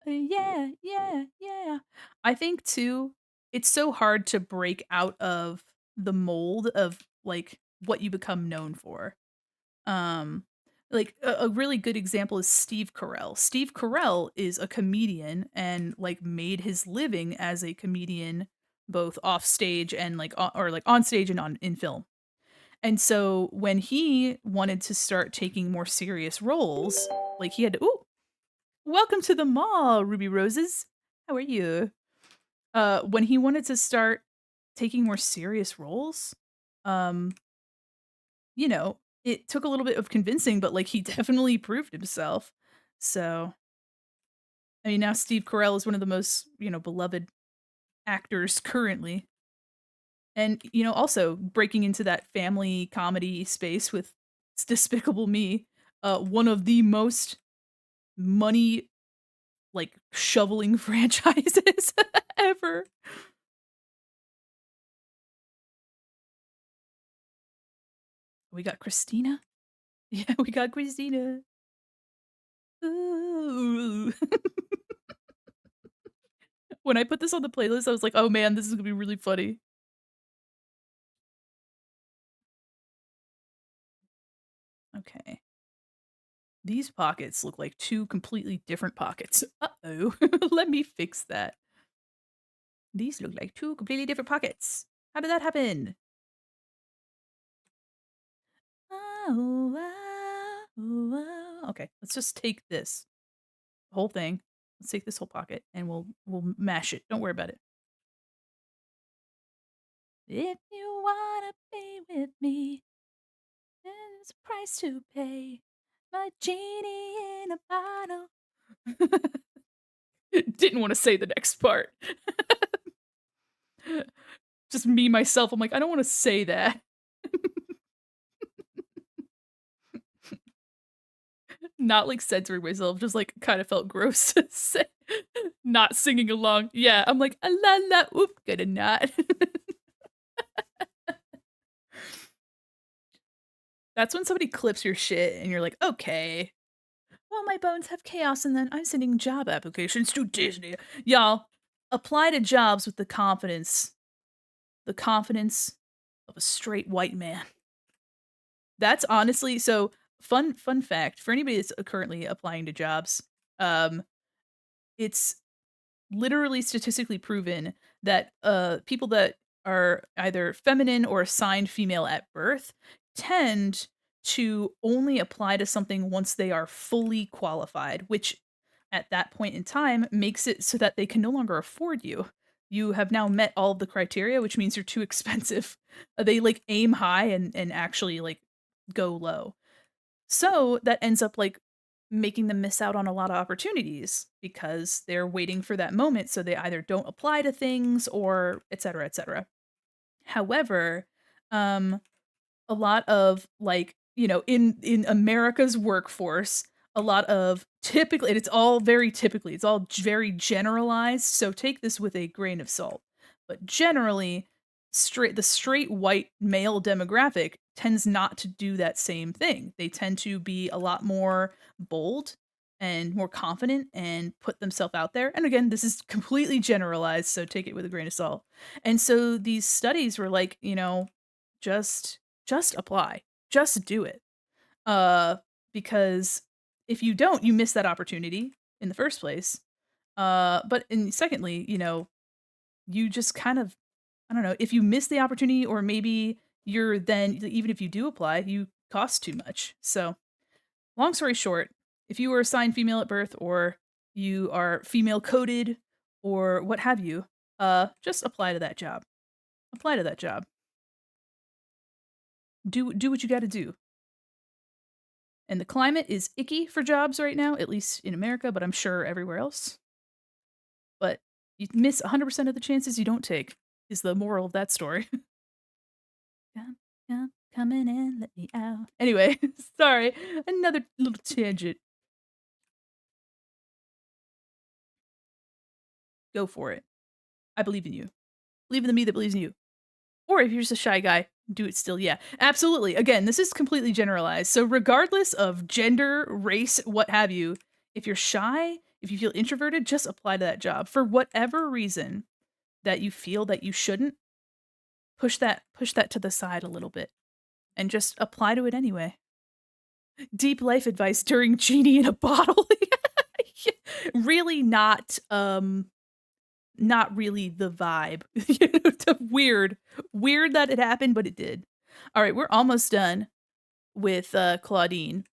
yeah, yeah, yeah. I think too, it's so hard to break out of the mold of like what you become known for. Um, like a really good example is Steve Carell. Steve Carell is a comedian and like made his living as a comedian both off stage and like or like on stage and on in film. And so when he wanted to start taking more serious roles, like he had to, ooh, welcome to the mall, Ruby Roses. How are you? When he wanted to start taking more serious roles, um it took a little bit of convincing, but, like, he definitely proved himself. So, I mean, now Steve Carell is one of the most, beloved actors currently. And, also breaking into that family comedy space with Despicable Me, one of the most money, like, shoveling franchises ever. We got Christina. Yeah, we got Christina. Ooh. When I put this on the playlist, I was like, "Oh, man, this is gonna be really funny." Okay. These pockets look like 2 completely different pockets. Uh-oh. Let me fix that. These look like 2 completely different pockets. How did that happen? Oh, oh, oh. Okay, let's just take this whole thing. Let's take this whole pocket and we'll mash it. Don't worry about it. If you wanna be with me, there's a price to pay. My genie in a bottle. Didn't want to say the next part. Just me myself. I'm like, I don't want to say that. Not like censoring myself, just like kind of felt gross to say. Not singing along. Yeah, I'm like, la la, oop, gonna not. That's when somebody clips your shit and you're like, okay. Well, my bones have chaos and then I'm sending job applications to Disney. Y'all, apply to jobs with the confidence of a straight white man. That's honestly so fun fact for anybody that's currently applying to jobs. Um, it's literally statistically proven that people that are either feminine or assigned female at birth tend to only apply to something once they are fully qualified, which at that point in time makes it so that they can no longer afford you. You have now met all of the criteria, which means you're too expensive. They like aim high and actually like go low. So that ends up like making them miss out on a lot of opportunities because they're waiting for that moment. So they either don't apply to things or et cetera, et cetera. However, um, a lot of like, you know, in America's workforce, a lot of typically, and it's all very typically, it's all very generalized. So take this with a grain of salt. But generally, the straight white male demographic tends not to do that same thing. They tend to be a lot more bold and more confident and put themselves out there. And again, this is completely generalized, so take it with a grain of salt. And so these studies were like, you know, just apply. Just do it. Uh because if you don't, you miss that opportunity in the first place. But and secondly, you know, you just kind of I don't know, if you miss the opportunity or maybe you're then even if you do apply, you cost too much. So, long story short, if you were assigned female at birth or you are female coded or what have you, just apply to that job. Apply to that job. Do what you got to do. And the climate is icky for jobs right now, at least in America, but I'm sure everywhere else. But you miss 100% of the chances you don't take, is the moral of that story. Come, come, coming in, let me out. Anyway, sorry, another little tangent. Go for it. I believe in you. Believe in the me that believes in you. Or if you're just a shy guy, do it still. Yeah, absolutely. Again, this is completely generalized. So, regardless of gender, race, what have you, if you're shy, if you feel introverted, just apply to that job. For whatever reason that you feel that you shouldn't, push that to the side a little bit and just apply to it anyway. Deep life advice during genie in a bottle. Really not really the vibe. Weird. Weird that it happened, but it did. All right, we're almost done with Clawdeen.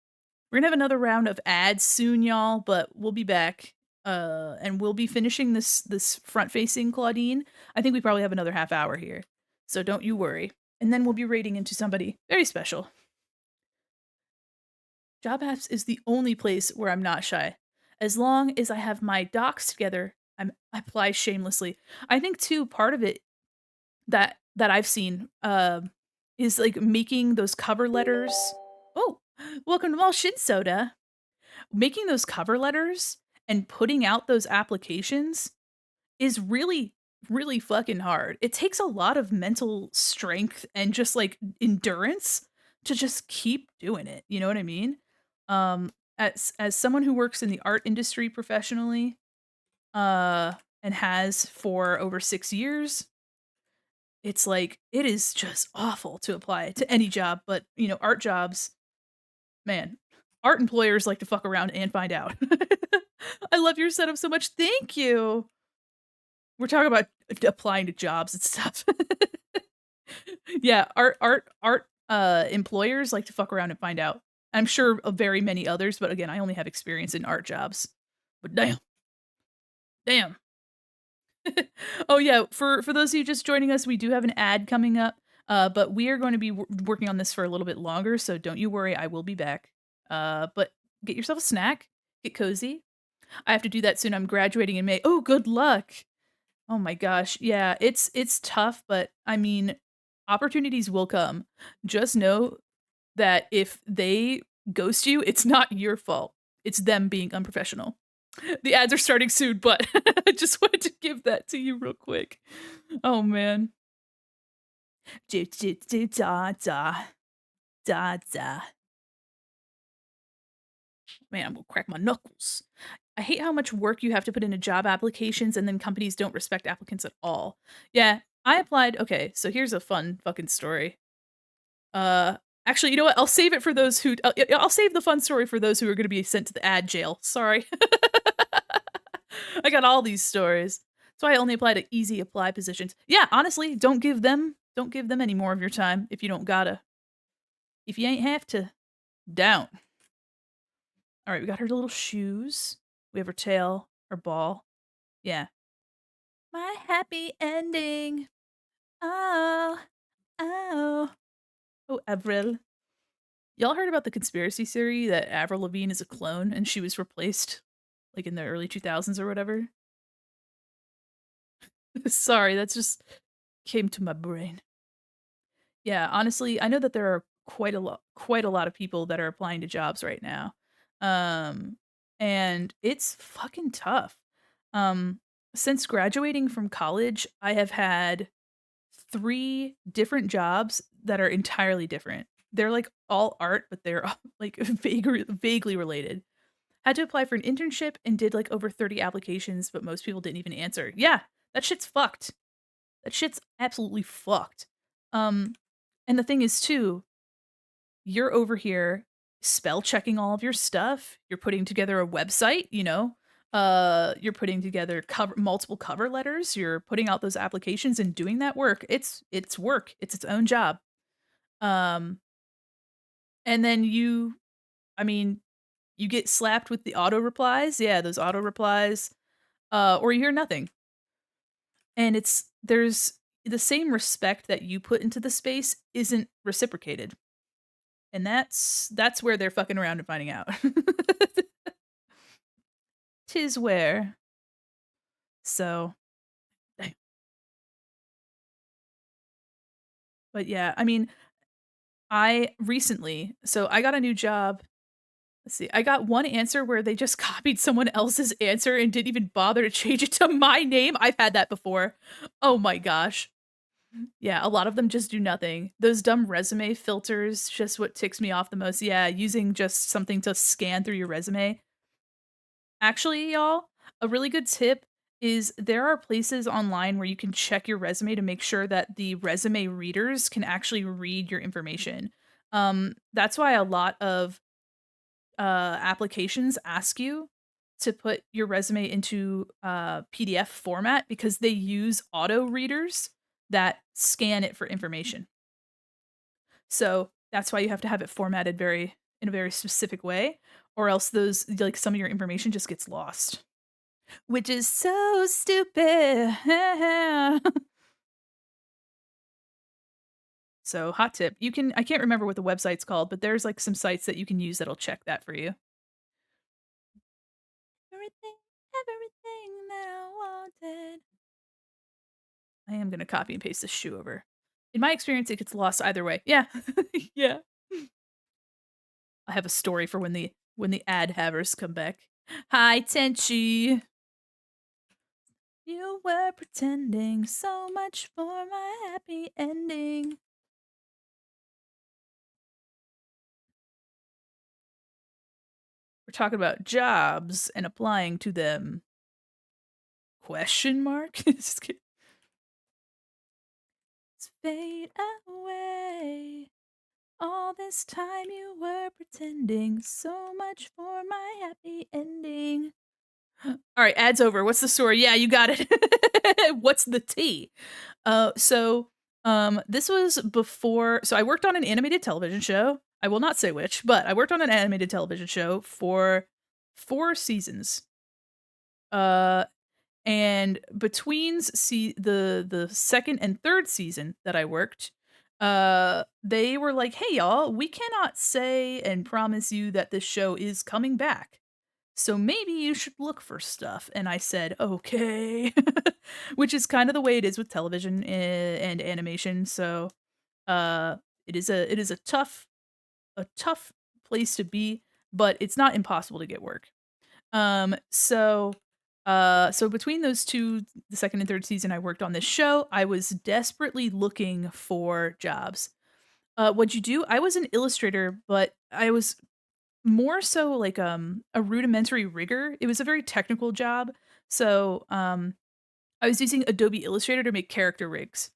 We're gonna have another round of ads soon, y'all, but we'll be back. And we'll be finishing this front-facing Clawdeen. I think we probably have another half hour here. So don't you worry. And then we'll be raiding into somebody very special. Job apps is the only place where I'm not shy. As long as I have my docs together, I apply shamelessly. I think too part of it that I've seen is like making those cover letters. Oh, welcome to Mall Shin Soda. Making those cover letters and putting out those applications is really really fucking hard. It takes a lot of mental strength and just like endurance to just keep doing it. You know what I mean? As someone who works in the art industry professionally, and has for over 6 years, it's like it is just awful to apply to any job, but you know, art jobs, man, art employers like to fuck around and find out. I love your setup so much. Thank you. We're talking about applying to jobs and stuff. Yeah, art employers like to fuck around and find out. I'm sure of very many others, but again, I only have experience in art jobs. But damn, damn. Oh yeah, for those of you just joining us, we do have an ad coming up, but we are going to be working on this for a little bit longer, so don't you worry, I will be back. But get yourself a snack, get cozy. I have to do that soon. I'm graduating in May. Oh, good luck. Oh my gosh. Yeah, it's tough, but I mean, opportunities will come. Just know that if they ghost you, it's not your fault. It's them being unprofessional. The ads are starting soon, but I just wanted to give that to you real quick. Oh man. Da da da da. Man, I'm gonna crack my knuckles. I hate how much work you have to put into job applications and then companies don't respect applicants at all. Yeah, I applied. Okay, so here's a fun fucking story. Uh, actually, you know what? I'll save it for those who. I'll save the fun story for those who are going to be sent to the ad jail. Sorry, I got all these stories. That's why I only apply to easy apply positions. Yeah, honestly, don't give them any more of your time if you don't gotta. If you ain't have to, don't. All right, we got her little shoes. We have her tail, her ball. Yeah. My happy ending. Oh, oh, oh, Avril. Y'all heard about the conspiracy theory that Avril Lavigne is a clone and she was replaced like in the early 2000s or whatever? Sorry, that's just came to my brain. Yeah, honestly, I know that there are quite a lot of people that are applying to jobs right now. Um and it's fucking tough. Um since graduating from college, I have had 3 different jobs that are entirely different. They're like all art, but they're all, like vaguely related. Had to apply for an internship and did like over 30 applications, but most people didn't even answer. Yeah, that shit's fucked. That shit's absolutely fucked. Um and the thing is too, you're over here spell checking all of your stuff. You're putting together a website, you know. You're putting together multiple cover letters. You're putting out those applications and doing that work. It's work. It's its own job. Um, and then I mean, you get slapped with the auto replies. Yeah, those auto replies. Or you hear nothing. And there's the same respect that you put into the space isn't reciprocated. And that's where they're fucking around and finding out. 'Tis where. So, dang. But yeah, I mean, I got a new job. Let's see, I got one answer where they just copied someone else's answer and didn't even bother to change it to my name. I've had that before. Oh my gosh. Yeah, a lot of them just do nothing. Those dumb resume filters, just what ticks me off the most. Yeah, using just something to scan through your resume. Actually, y'all, a really good tip is there are places online where you can check your resume to make sure that the resume readers can actually read your information. That's why a lot of applications ask you to put your resume into PDF format because they use auto readers that scan it for information. So that's why you have to have it formatted in a very specific way, or else those like some of your information just gets lost. Which is so stupid. So, hot tip, I can't remember what the website's called, but there's, like, some sites that you can use that'll check that for you. Everything, everything that I wanted. I am gonna copy and paste this shoe over. In my experience, it gets lost either way. Yeah. Yeah. I have a story for when the ad havers come back. Hi, Tenchi. You were pretending so much for my happy ending. We're talking about jobs and applying to them. Question mark? Just kidding. Let's fade away. All this time you were pretending so much for my happy ending. All right, ad's over. What's the story? Yeah, you got it. What's the tea? So This was before, so I worked on an animated television show. I will not say which, but I worked on an animated television show for 4 seasons. Uh, and between the second and third season that I worked, they were like, "Hey, y'all, we cannot say and promise you that this show is coming back. So maybe you should look for stuff." And I said, "Okay." Which is kind of the way it is with television and animation. So, uh, it is a tough place to be, but it's not impossible to get work. So between those 2, the 2nd and 3rd season I worked on this show, I was desperately looking for jobs. What'd you do? I was an illustrator, but I was more so like, a rudimentary rigger. It was a very technical job. So, I was using Adobe Illustrator to make character rigs.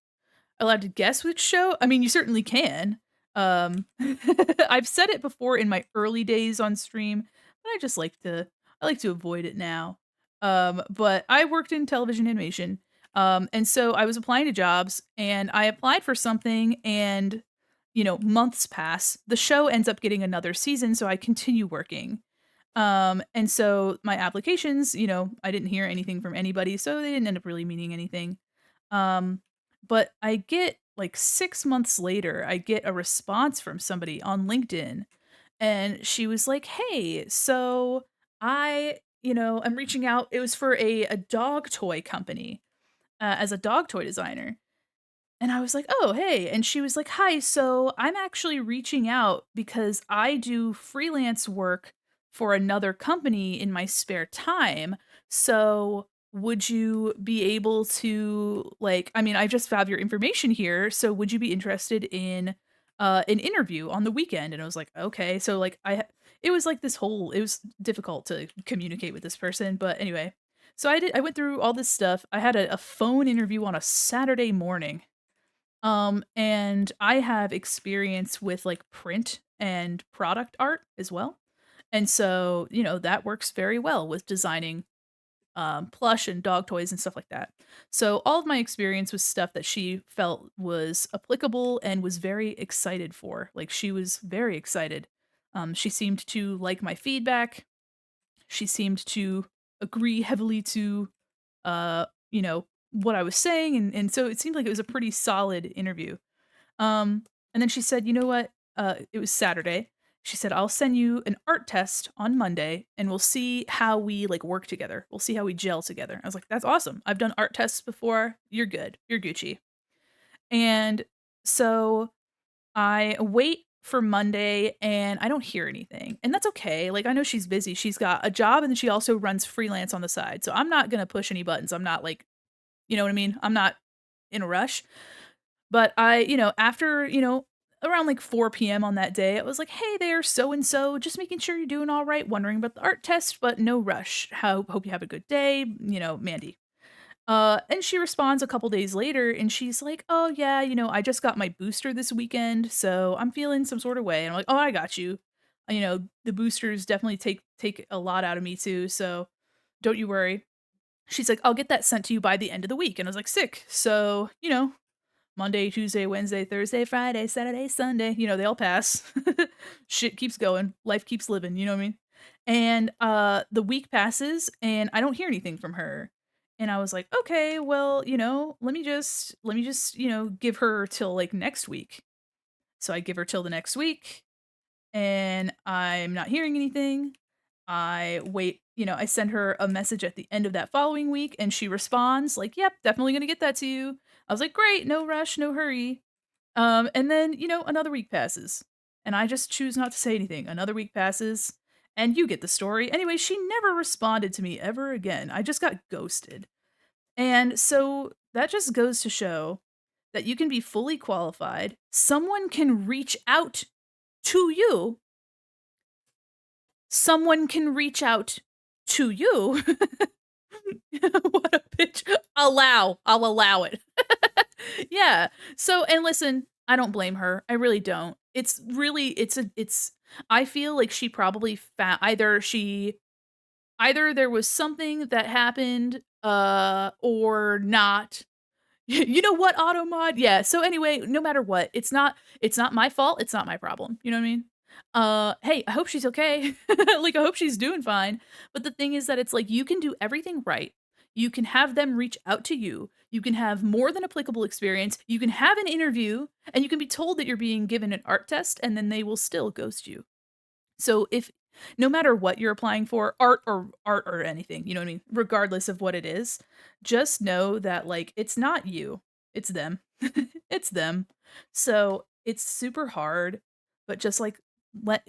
Allowed to guess which show? I mean, you certainly can. I've said it before in my early days on stream, but I like to avoid it now. But I worked in television animation, and so I was applying to jobs, and I applied for something, and, months pass. The show ends up getting another season, so I continue working. And so my applications, I didn't hear anything from anybody, so they didn't end up really meaning anything. Um, but I get like 6 months later, I get a response from somebody on LinkedIn, and she was like, "Hey, so I'm reaching out." It was for a dog toy company, as a dog toy designer. And I was like, "Oh, hey." And she was like, "Hi, so I'm actually reaching out because I do freelance work for another company in my spare time. So would you be able to, like, I mean, I just found your information here. So would you be interested in an interview on the weekend?" And I was like, "Okay." So like it was like it was difficult to communicate with this person, but anyway. So I went through all this stuff. I had a phone interview on a Saturday morning, and I have experience with, like, print and product art as well. And so, that works very well with designing, plush and dog toys and stuff like that. So all of my experience was stuff that she felt was applicable and was very excited for. Like, she was very excited. She seemed to like my feedback. She seemed to agree heavily to, uh, what I was saying, and so it seemed like it was a pretty solid interview. And then she said, "You know what?" It was Saturday. She said, "I'll send you an art test on Monday, and we'll see how we, like, work together. We'll see how we gel together." I was like, "That's awesome. I've done art tests before. You're good. You're Gucci." And so I wait for Monday, and I don't hear anything, and that's okay. Like, I know she's busy. She's got a job, and then she also runs freelance on the side, so I'm not gonna push any buttons. I'm not, like, you know what I mean? I'm not in a rush. But after, around like 4 p.m. on that day, I was like, "Hey there, so and so, just making sure you're doing all right, wondering about the art test, but no rush. Hope you have a good day, Mandi." And she responds a couple days later and she's like, "Oh yeah, I just got my booster this weekend, so I'm feeling some sort of way." And I'm like, "Oh, I got you. The boosters definitely take a lot out of me too, so don't you worry." She's like, "I'll get that sent to you by the end of the week." And I was like, "Sick." So, Monday, Tuesday, Wednesday, Thursday, Friday, Saturday, Sunday, they all pass. Shit keeps going. Life keeps living, you know what I mean? And the week passes and I don't hear anything from her. And I was like, "Okay, well, let me just, give her till like next week." So I give her till the next week and I'm not hearing anything. I wait, I send her a message at the end of that following week and she responds like, "Yep, definitely going to get that to you." I was like, "Great, no rush, no hurry." And then, another week passes and I just choose not to say anything. Another week passes and you get the story. Anyway, she never responded to me ever again. I just got ghosted. And so that just goes to show that you can be fully qualified. Someone can reach out to you. Someone can reach out to you. What a bitch. I'll allow it. Yeah. So, and listen, I don't blame her. I really don't. It's really it's I feel like she probably either there was something that happened or not. You know what, Automod? Yeah, so anyway, no matter what, it's not my fault, it's not my problem, you know what I mean? Hey, I hope she's okay. Like, I hope she's doing fine, but the thing is that it's like, you can do everything right, you can have them reach out to you can have more than applicable experience, you can have an interview, and you can be told that you're being given an art test, and then they will still ghost you. So if no matter what you're applying for, art or anything, you know what I mean? Regardless of what it is, just know that like it's not you, it's them. It's them. So it's super hard, but just like let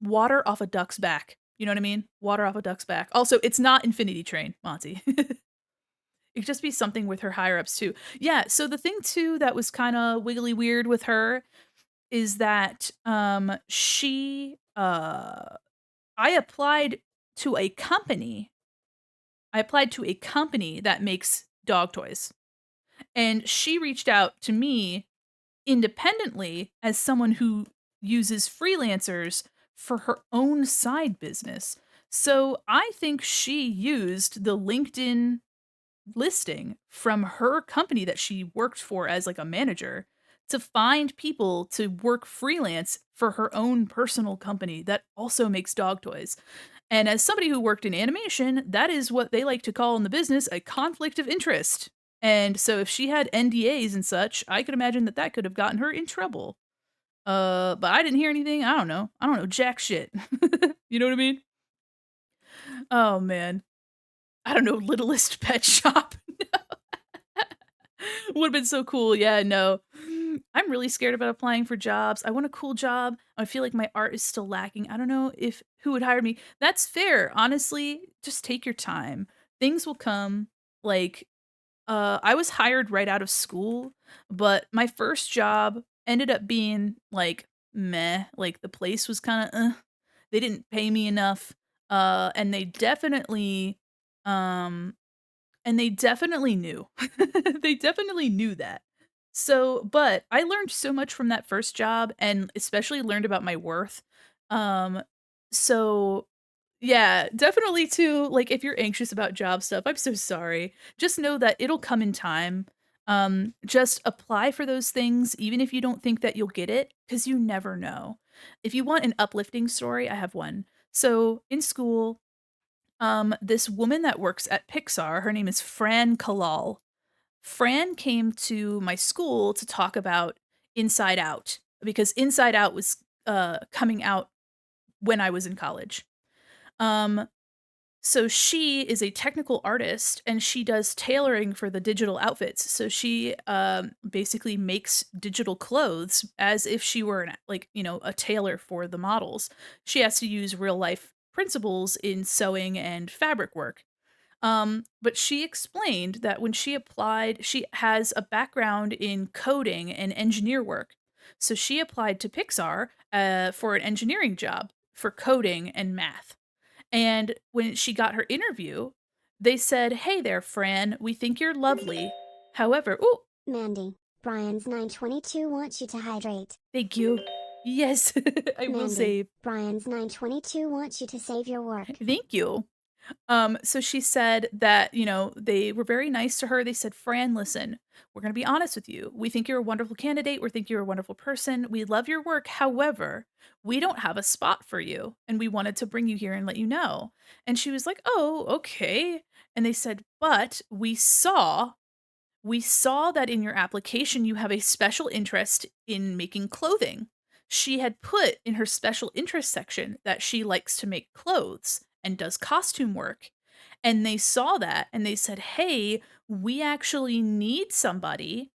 water off a duck's back. You know what I mean? Water off a duck's back. Also, it's not Infinity Train, Monty. It could just be something with her higher ups too. Yeah, so the thing too that was kind of wiggly weird with her is that she I applied to a company. I applied to a company that makes dog toys. And she reached out to me independently as someone who uses freelancers for her own side business. So I think she used the LinkedIn listing from her company that she worked for as like a manager to find people to work freelance for her own personal company that also makes dog toys. And as somebody who worked in animation, that is what they like to call in the business a conflict of interest. And so if she had NDAs and such, I could imagine that that could have gotten her in trouble. But I didn't hear anything. I don't know. I don't know jack shit. You know what I mean? Oh man. I don't know, Littlest Pet Shop. Would have been so cool. Yeah, no. I'm really scared about applying for jobs. I want a cool job. I feel like my art is still lacking. I don't know if who would hire me. That's fair. Honestly, just take your time. Things will come. Like, I was hired right out of school, but my first job ended up being like meh. Like the place was kind of they didn't pay me enough. And um they definitely knew. They definitely knew that. So but I learned so much from that first job and especially learned about my worth. Um, so yeah, definitely too, like, if you're anxious about job stuff, I'm so sorry. Just know that it'll come in time. Just apply for those things even if you don't think that you'll get it, because you never know. If you want an uplifting story, I have one. So, in school, this woman that works at Pixar, her name is Fran Kalal. Fran came to my school to talk about Inside Out because Inside Out was coming out when I was in college. Um, so she is a technical artist and she does tailoring for the digital outfits. So she basically makes digital clothes as if she were an, like, you know, a tailor for the models. She has to use real life principles in sewing and fabric work. But she explained that when she applied, she has a background in coding and engineer work. So she applied to Pixar for an engineering job for coding and math. And when she got her interview, they said, "Hey there, Fran. We think you're lovely. However, oh, Mandi, Brian's 922 wants you to hydrate. thank you. Yes, I will Mandi, save. Brian's 922 wants you to save your work. Thank you." So she said that, you know, they were very nice to her. They said, "Fran, listen, we're going to be honest with you. We think you're a wonderful candidate. We think you're a wonderful person. We love your work. However, we don't have a spot for you. And we wanted to bring you here and let you know." And she was like, "Oh, okay." And they said, "But we saw that in your application you have a special interest in making clothing." She had put in her special interest section that she likes to make clothes and does costume work. And they saw that and they said, "Hey, we actually need somebody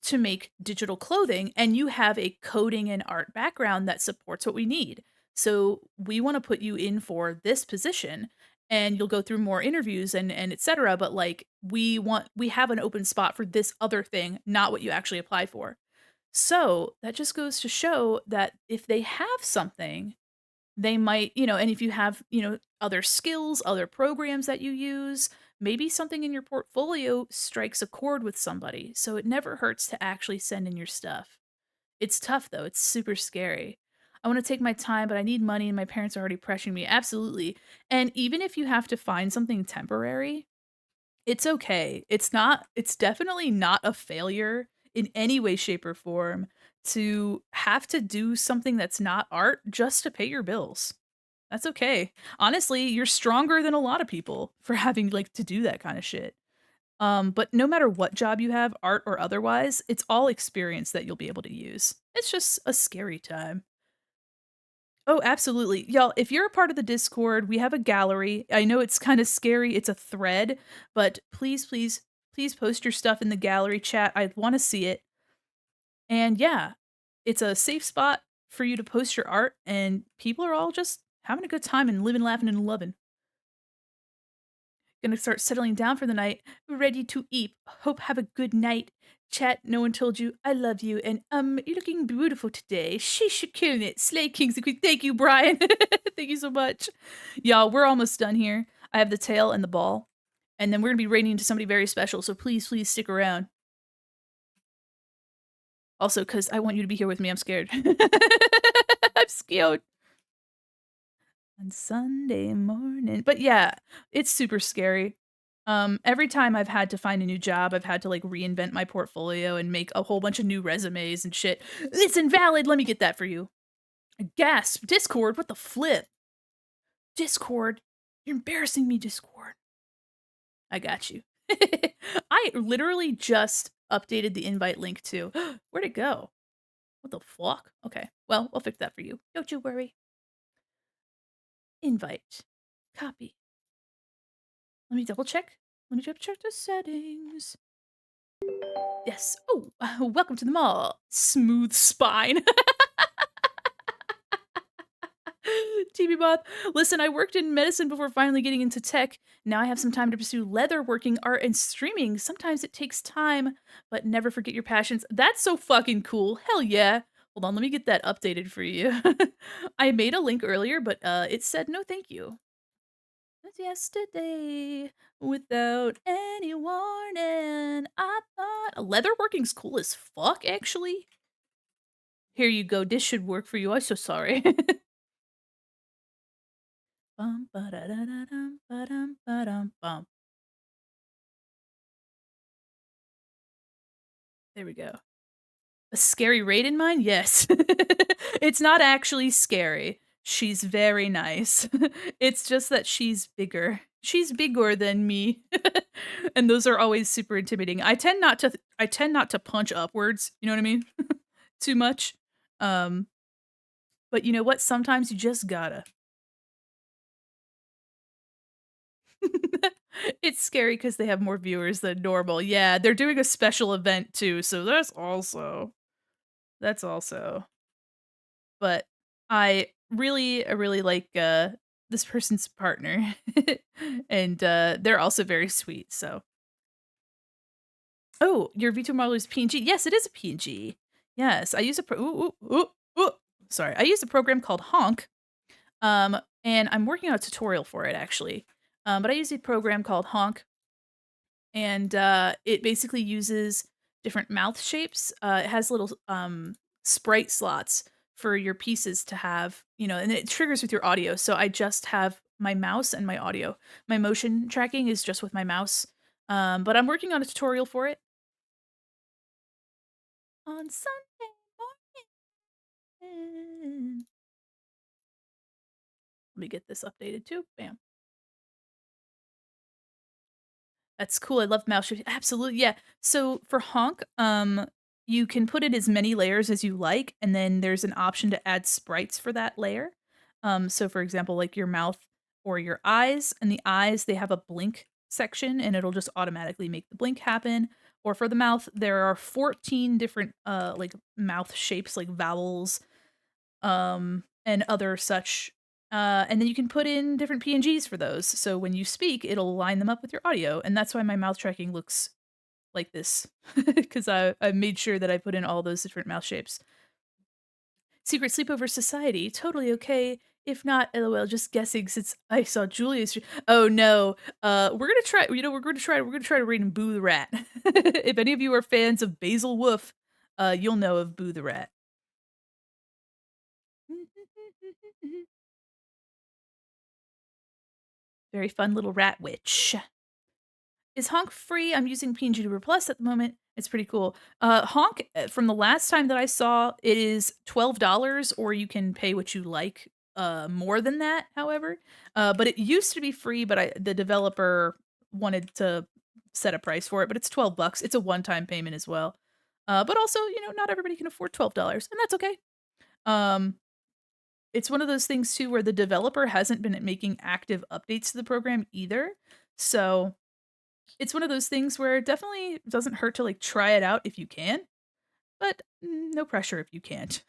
to make digital clothing, and you have a coding and art background that supports what we need. So we want to put you in for this position and you'll go through more interviews and etc. But like we have an open spot for this other thing, not what you actually apply for." So that just goes to show that if they have something, they might, you know, and if you have, you know, other skills, other programs that you use, maybe something in your portfolio strikes a chord with somebody. So it never hurts to actually send in your stuff. It's tough though. It's super scary. I want to take my time, but I need money and my parents are already pressuring me. Absolutely. And even if you have to find something temporary, It's okay. It's definitely not a failure in any way, shape, or form to have to do something that's not art just to pay your bills. That's okay. Honestly, you're stronger than a lot of people for having, like, to do that kinda shit. But no matter what job you have, art or otherwise, it's all experience that you'll be able to use. It's just a scary time. Oh, absolutely. Y'all, if you're a part of the Discord, we have a gallery. I know it's kind of scary. It's a thread, but please, please, please post your stuff in the gallery chat. I want to see it. And yeah, it's a safe spot for you to post your art, and people are all just having a good time and living, laughing, and loving. Gonna start settling down for the night, ready to eat. Hope have a good night. Chat, no one told you I love you, and you're looking beautiful today. Sheesh, you're killing it. Slay Kings and Queen. Thank you, Brian. Thank you so much. Y'all, we're almost done here. I have the tail and the ball, and then we're gonna be raiding into somebody very special, so please, please stick around. Also, because I want you to be here with me, I'm scared. I'm scared. On Sunday morning. But yeah, it's super scary. Every time I've had to find a new job, I've had to like reinvent my portfolio and make a whole bunch of new resumes and shit. It's invalid. Let me get that for you. Gasp. Discord. What the flip? Discord. You're embarrassing me, Discord. I got you. I literally just updated the invite link too. Where'd it go? What the fuck? Okay. Well, I'll fix that for you. Don't you worry. Invite. Copy. Let me double check. Let me double check the settings. Yes. Oh, welcome to the mall. Smooth spine. TV Moth. Listen, I worked in medicine before finally getting into tech. Now I have some time to pursue leather working, art, and streaming. Sometimes it takes time, but never forget your passions. That's so fucking cool. Hell yeah. Hold on, let me get that updated for you. I made a link earlier, but it said no thank you. Yesterday, without any warning, I thought leatherworking's cool as fuck, actually. Here you go. This should work for you. I'm so sorry. Bum, ba-da-da-da-dum, ba-dum, ba-dum, bum. There we go. A scary raid in mine? Yes. It's not actually scary. She's very nice. It's just that she's bigger. She's bigger than me. And those are always super intimidating. I tend not to punch upwards, you know what I mean? Too much. Um, but you know what? Sometimes you just gotta. It's scary because they have more viewers than normal. Yeah, they're doing a special event too, so that's also. But I really like, this person's partner, and, they're also very sweet, so. Oh, your VTuber model is PNG? Yes, it is a PNG. Yes, I use a pro ooh, ooh, ooh, ooh. Sorry, I use a program called Honk, and I'm working on a tutorial for it, actually. But I use a program called Honk, and it basically uses different mouth shapes. It has little sprite slots for your pieces to have, and it triggers with your audio. So I just have my mouse and my audio. My motion tracking is just with my mouse. But I'm working on a tutorial for it on Sunday morning. Let me get this updated too. Bam. That's cool. I love mouse shifting. Absolutely, yeah. So for Honk, you can put in as many layers as you like, and then there's an option to add sprites for that layer. So for example, like your mouth or your eyes, and the eyes, they have a blink section, and it'll just automatically make the blink happen. Or for the mouth, there are 14 different like mouth shapes, like vowels, and other such. And then you can put in different PNGs for those. So when you speak, it'll line them up with your audio. And that's why my mouth tracking looks like this, because I made sure that I put in all those different mouth shapes. Secret Sleepover Society, totally okay. If not, lol, just guessing since I saw Julia's. Oh no, we're gonna try. We're gonna try to read and Boo the Rat. If any of you are fans of Basil Wolf, you'll know of Boo the Rat. Very fun little rat witch. Is Honk free? I'm using PNG Plus at the moment. It's pretty cool. Honk, from the last time that I saw, it is $12, or you can pay what you like, more than that, however. But it used to be free, but the developer wanted to set a price for it, but it's 12 bucks. It's a one-time payment as well. But also, not everybody can afford $12, and that's okay. Um, it's one of those things too where the developer hasn't been making active updates to the program either. So it's one of those things where it definitely doesn't hurt to, like, try it out if you can, but no pressure if you can't.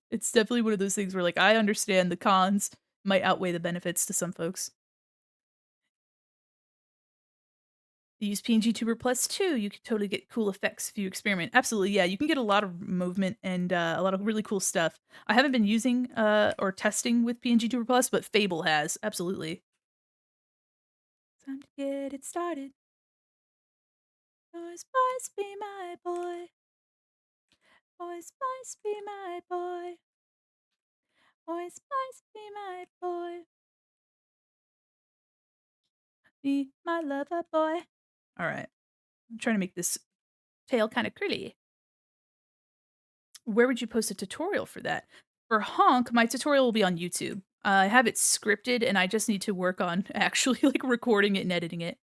It's definitely one of those things where, like, I understand the cons might outweigh the benefits to some folks. You use PNG Tuber Plus too, you could totally get cool effects if you experiment. Absolutely, yeah, you can get a lot of movement and, a lot of really cool stuff. I haven't been using, or testing with PNG Tuber Plus, but Fable has, absolutely. Time to get it started. Boys, boys, be my boy. Boys, boys, be my boy. Boys, boys, be my boy. Be my lover boy. Alright. I'm trying to make this tail kinda curly. Where would you post a tutorial for that? For Honk, my tutorial will be on YouTube. I have it scripted, and I just need to work on actually, like, recording it and editing it.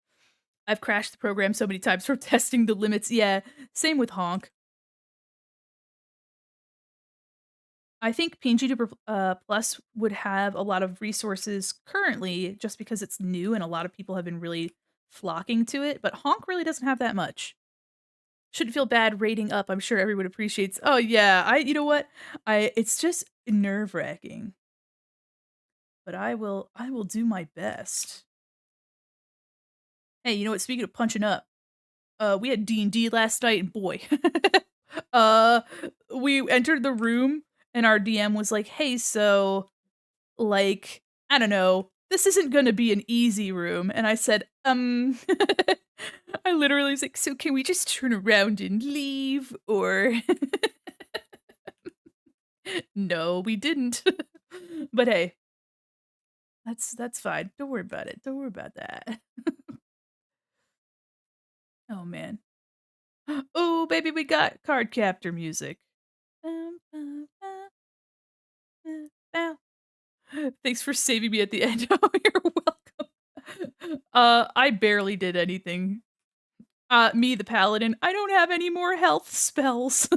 I've crashed the program so many times from testing the limits. Yeah, same with Honk. I think PNG Plus would have a lot of resources currently just because it's new and a lot of people have been really flocking to it, but Honk really doesn't have that much. Shouldn't feel bad rating up, I'm sure everyone appreciates. Oh, yeah, you know what? It's just nerve-wracking, but I will do my best. Hey, you know what? Speaking of punching up, we had D&D last night, and boy, uh, we entered the room, and our DM was like, "Hey, so, like, I don't know, this isn't gonna be an easy room." And I said, I literally was like, "So can we just turn around and leave, or" No, we didn't. But hey, that's fine. Don't worry about it. Don't worry about that. Oh, man. Oh, baby, we got card captor music. Bum, bum, bum, bum, bow. Thanks for saving me at the end. Oh, you're welcome. I barely did anything. Me, the paladin, I don't have any more health spells.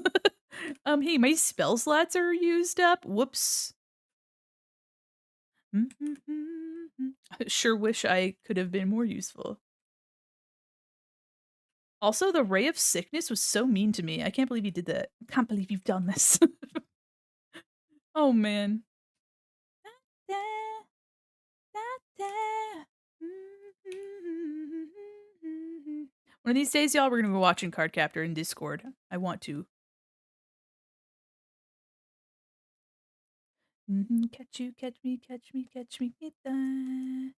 Hey, my spell slots are used up. Whoops. I sure wish I could have been more useful. Also, the ray of sickness was so mean to me. I can't believe you did that. Can't believe you've done this. Oh, man. One of these days, y'all, we're gonna be watching Cardcaptor in Discord. I want to. Catch you, catch me, catch me, catch me, get that.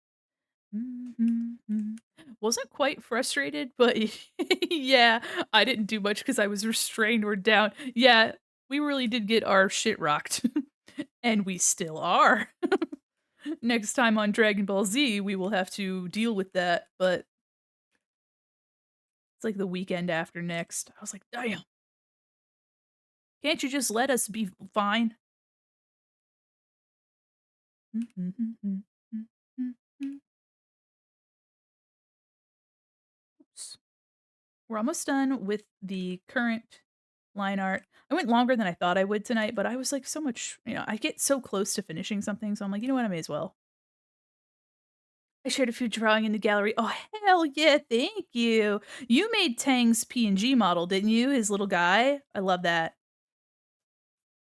Wasn't quite frustrated, but yeah, I didn't do much because I was restrained or down. Yeah, we really did get our shit rocked, and we still are. Next time on Dragon Ball Z, we will have to deal with that, but it's like the weekend after next. I was like, "Damn, can't you just let us be fine?" Oops. We're almost done with the current line art. I went longer than I thought I would tonight, but I was like so much, I get so close to finishing something, so I'm like, you know what, I may as well. I shared a few drawing in the gallery. Oh, hell yeah, thank you. You made Tang's PNG model, didn't you? His little guy. I love that.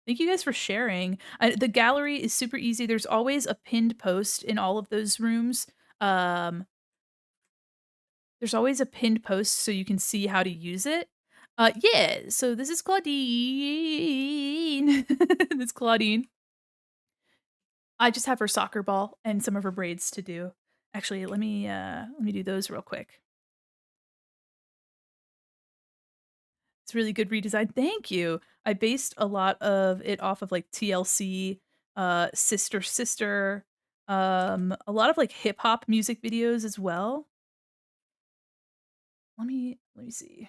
Thank you guys for sharing. The gallery is super easy. There's always a pinned post in all of those rooms. Um, there's always a pinned post so you can see how to use it. Yeah, so this is Clawdeen. This Clawdeen. I just have her soccer ball and some of her braids to do. Actually, let me do those real quick. It's really good redesign. Thank you. I based a lot of it off of like TLC, Sister Sister, a lot of like hip hop music videos as well. Let me see.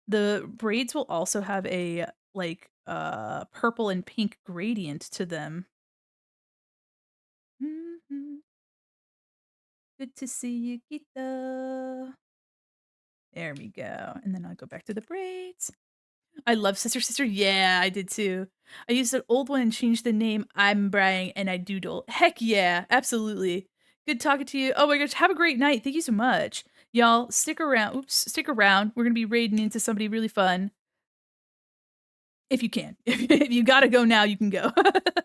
The braids will also have a like purple and pink gradient to them. Mhm. Good to see you, Gita. There we go. And then I'll go back to the braids. I love Sister Sister. Yeah, I did too. I used an old one and changed the name. I'm Brian and I doodle. Heck yeah, absolutely. Good talking to you. Oh my gosh, have a great night. Thank you so much. Y'all, stick around. Oops, stick around. We're gonna be raiding into somebody really fun. If you can. If you gotta go now, you can go.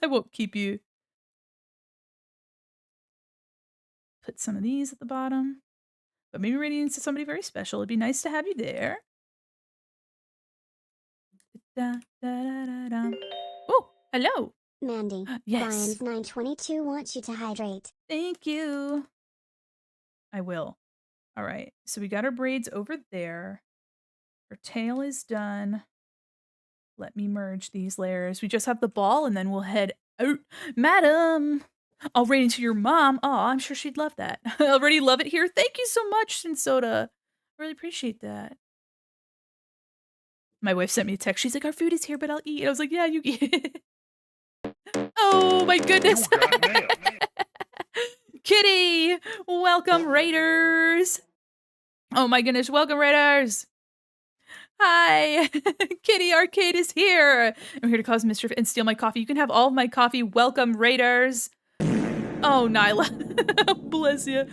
I won't keep you. Put some of these at the bottom. But maybe raiding into somebody very special. It'd be nice to have you there. Oh, hello. Mandi, Yes. Brian's 922 wants you to hydrate. Thank you. I will. All right. So we got our braids over there. Her tail is done. Let me merge these layers. We just have the ball and then we'll head out. Madam, I'll raid into your mom. Oh, I'm sure she'd love that. I already love it here. Thank you so much, Sinsoda. Really appreciate that. My wife sent me a text. She's like, our food is here, but I'll eat. And I was like, yeah, you eat. Oh my goodness. Kitty, welcome Raiders. Oh my goodness, welcome Raiders. Hi, Kitty Arcade is here. I'm here to cause mischief and steal my coffee. You can have all of my coffee. Welcome Raiders. Oh, Nyla, bless you.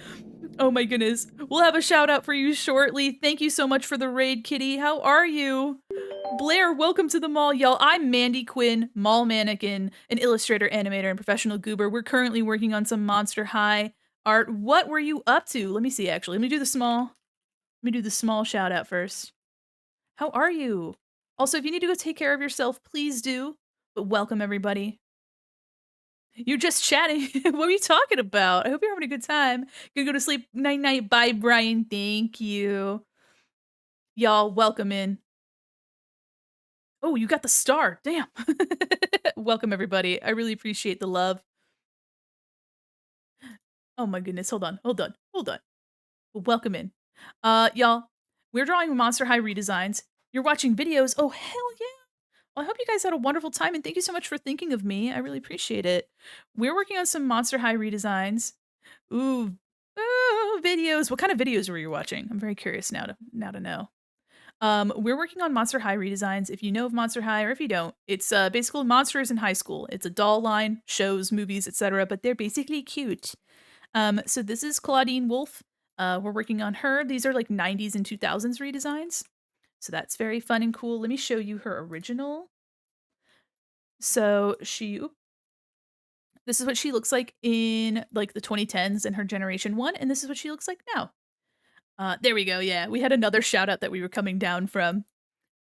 Oh my goodness. We'll have a shout out for you shortly. Thank you so much for the raid, Kitty. How are you? Blair, welcome to the mall, y'all. I'm Mandi Quin, mall mannequin, an illustrator, animator, and professional goober. We're currently working on some Monster High art. What were you up to? Let me see, actually. Let me do the small shout out first. How are you? Also, if you need to go take care of yourself, please do. But welcome, everybody. You're just chatting. What are you talking about? I hope you're having a good time. Gonna go to sleep. Night night. Bye, Brian. Thank you. Y'all, welcome in. Oh, you got the star. Damn. Welcome, everybody. I really appreciate the love. Oh my goodness. Hold on. Welcome in. Y'all, we're drawing Monster High redesigns. You're watching videos. Oh, hell yeah. Well, I hope you guys had a wonderful time, and thank you so much for thinking of me. I really appreciate it. We're working on some Monster High redesigns. Ooh, videos. What kind of videos were you watching? I'm very curious now to know. We're working on Monster High redesigns. If you know of Monster High, or if you don't, it's basically monsters in high school. It's a doll line, shows, movies, etc. But they're basically cute. So this is Clawdeen Wolf. We're working on her. These are like 90s and 2000s redesigns. So that's very fun and cool. Let me show you her original. So this is what she looks like in like the 2010s and her generation 1, and this is what she looks like now. There we go. Yeah, we had another shout out that we were coming down from.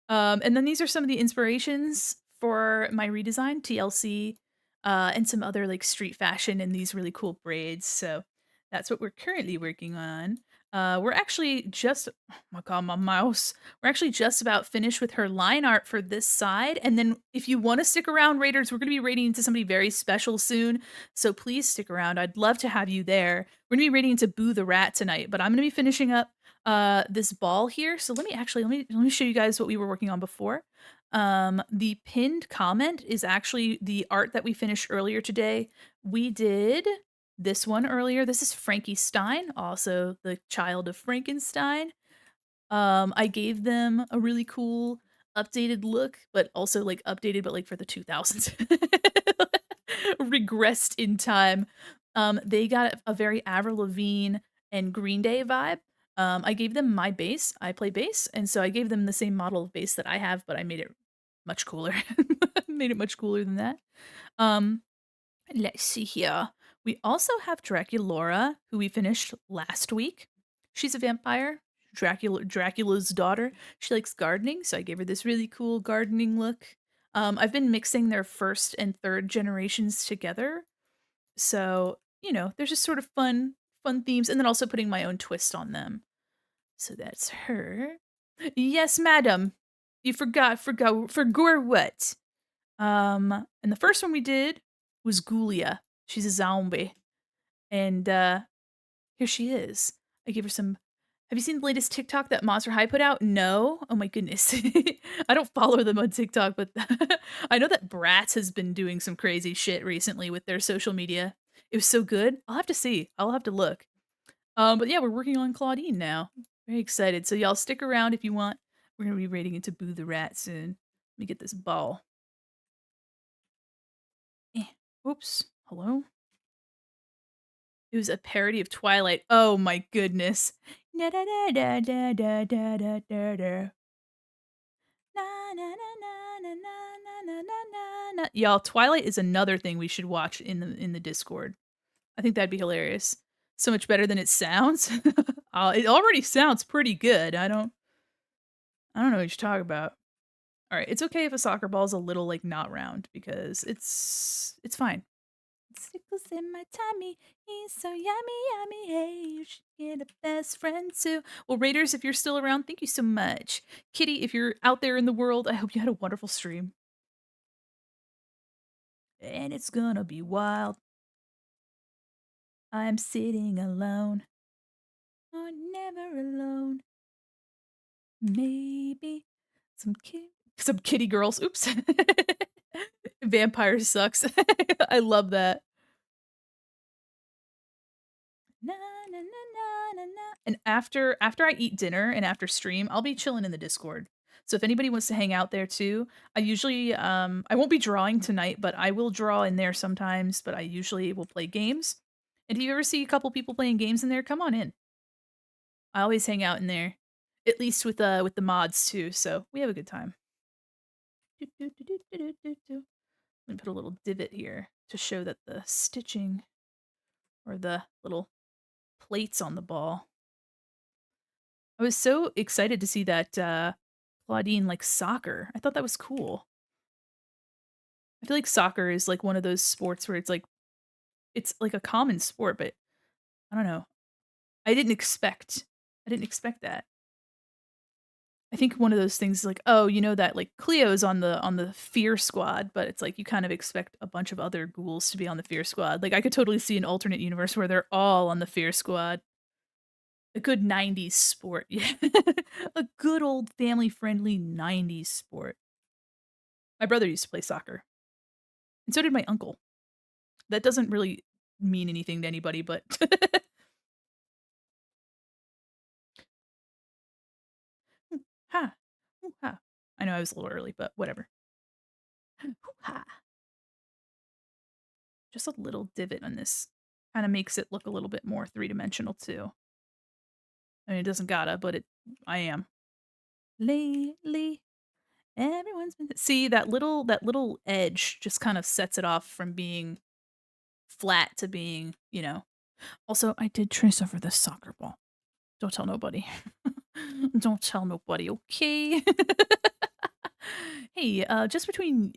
And then these are some of the inspirations for my redesign, TLC, and some other like street fashion and these really cool braids. So that's what we're currently working on. We're actually just, oh my god, my mouse. We're actually just about finished with her line art for this side. And then if you want to stick around, Raiders, we're going to be raiding into somebody very special soon. So please stick around. I'd love to have you there. We're going to be raiding into Boo the Rat tonight, but I'm going to be finishing up this ball here. So let me show you guys what we were working on before. The pinned comment is actually the art that we finished earlier today. We did this one earlier. This is Frankie Stein, also the child of Frankenstein. I gave them a really cool updated look, but also like updated, but like for the 2000s. Regressed in time. They got a very Avril Lavigne and Green Day vibe. I gave them my bass. I play bass, and so I gave them the same model of bass that I have, but I made it much cooler. Made it much cooler than that. Um, let's see here. We also have Draculaura, who we finished last week. She's a vampire. Dracula's daughter. She likes gardening, so I gave her this really cool gardening look. I've been mixing their first and third generations together. So, you know, there's just sort of fun themes, and then also putting my own twist on them. So that's her. Yes, madam. You forgot what? And the first one we did was Ghoulia. She's a zombie. And here she is. I gave her some. Have you seen the latest TikTok that Monster High put out? No? Oh my goodness. I don't follow them on TikTok, but I know that Bratz has been doing some crazy shit recently with their social media. It was so good. I'll have to see. I'll have to look. But yeah, we're working on Clawdeen now. Very excited. So y'all stick around if you want. We're gonna be raiding into Boo the Rat soon. Let me get this ball. Oops. Hello? It was a parody of Twilight. Oh my goodness. Na da da da da da da da da da. Na na na na na na na na na na. Y'all, Twilight is another thing we should watch in the Discord. I think that'd be hilarious. So much better than it sounds. It already sounds pretty good. I don't know what you're talking about. All right, it's okay if a soccer ball is a little like not round because it's fine. Sickles in my tummy, he's so yummy, yummy. Hey, you should get a best friend too. Well, Raiders, if you're still around, thank you so much. Kitty, if you're out there in the world, I hope you had a wonderful stream. And it's gonna be wild. I'm sitting alone. Oh, never alone. Maybe some kitty girls. Oops. Vampire sucks. I love that. Na, na, na, na, na, na. And after I eat dinner and after stream, I'll be chilling in the Discord. So if anybody wants to hang out there too, I usually I won't be drawing tonight, but I will draw in there sometimes, but I usually will play games. And if you ever see a couple people playing games in there, come on in. I always hang out in there. At least with the mods too, so we have a good time. Let me put a little divot here to show that the stitching or the little plates on the ball. I was so excited to see that Clawdeen like soccer. I thought that was cool. I feel like soccer is like one of those sports where it's like a common sport, but I don't know. I didn't expect that. I think one of those things is like, oh, you know that like Cleo's on the Fear Squad, but it's like you kind of expect a bunch of other ghouls to be on the Fear Squad. Like I could totally see an alternate universe where they're all on the Fear Squad. A good 90s sport. Yeah. A good old family-friendly 90s sport. My brother used to play soccer, and so did my uncle. That doesn't really mean anything to anybody, but ha, ha. I know I was a little early, but whatever. Ha. Just a little divot on this kind of makes it look a little bit more three-dimensional too. I mean, it doesn't gotta, but I am. Lately, everyone's been see that little edge just kind of sets it off from being flat to being, you know. Also, I did trace over this soccer ball. Don't tell nobody. Don't tell nobody, okay? Hey, just between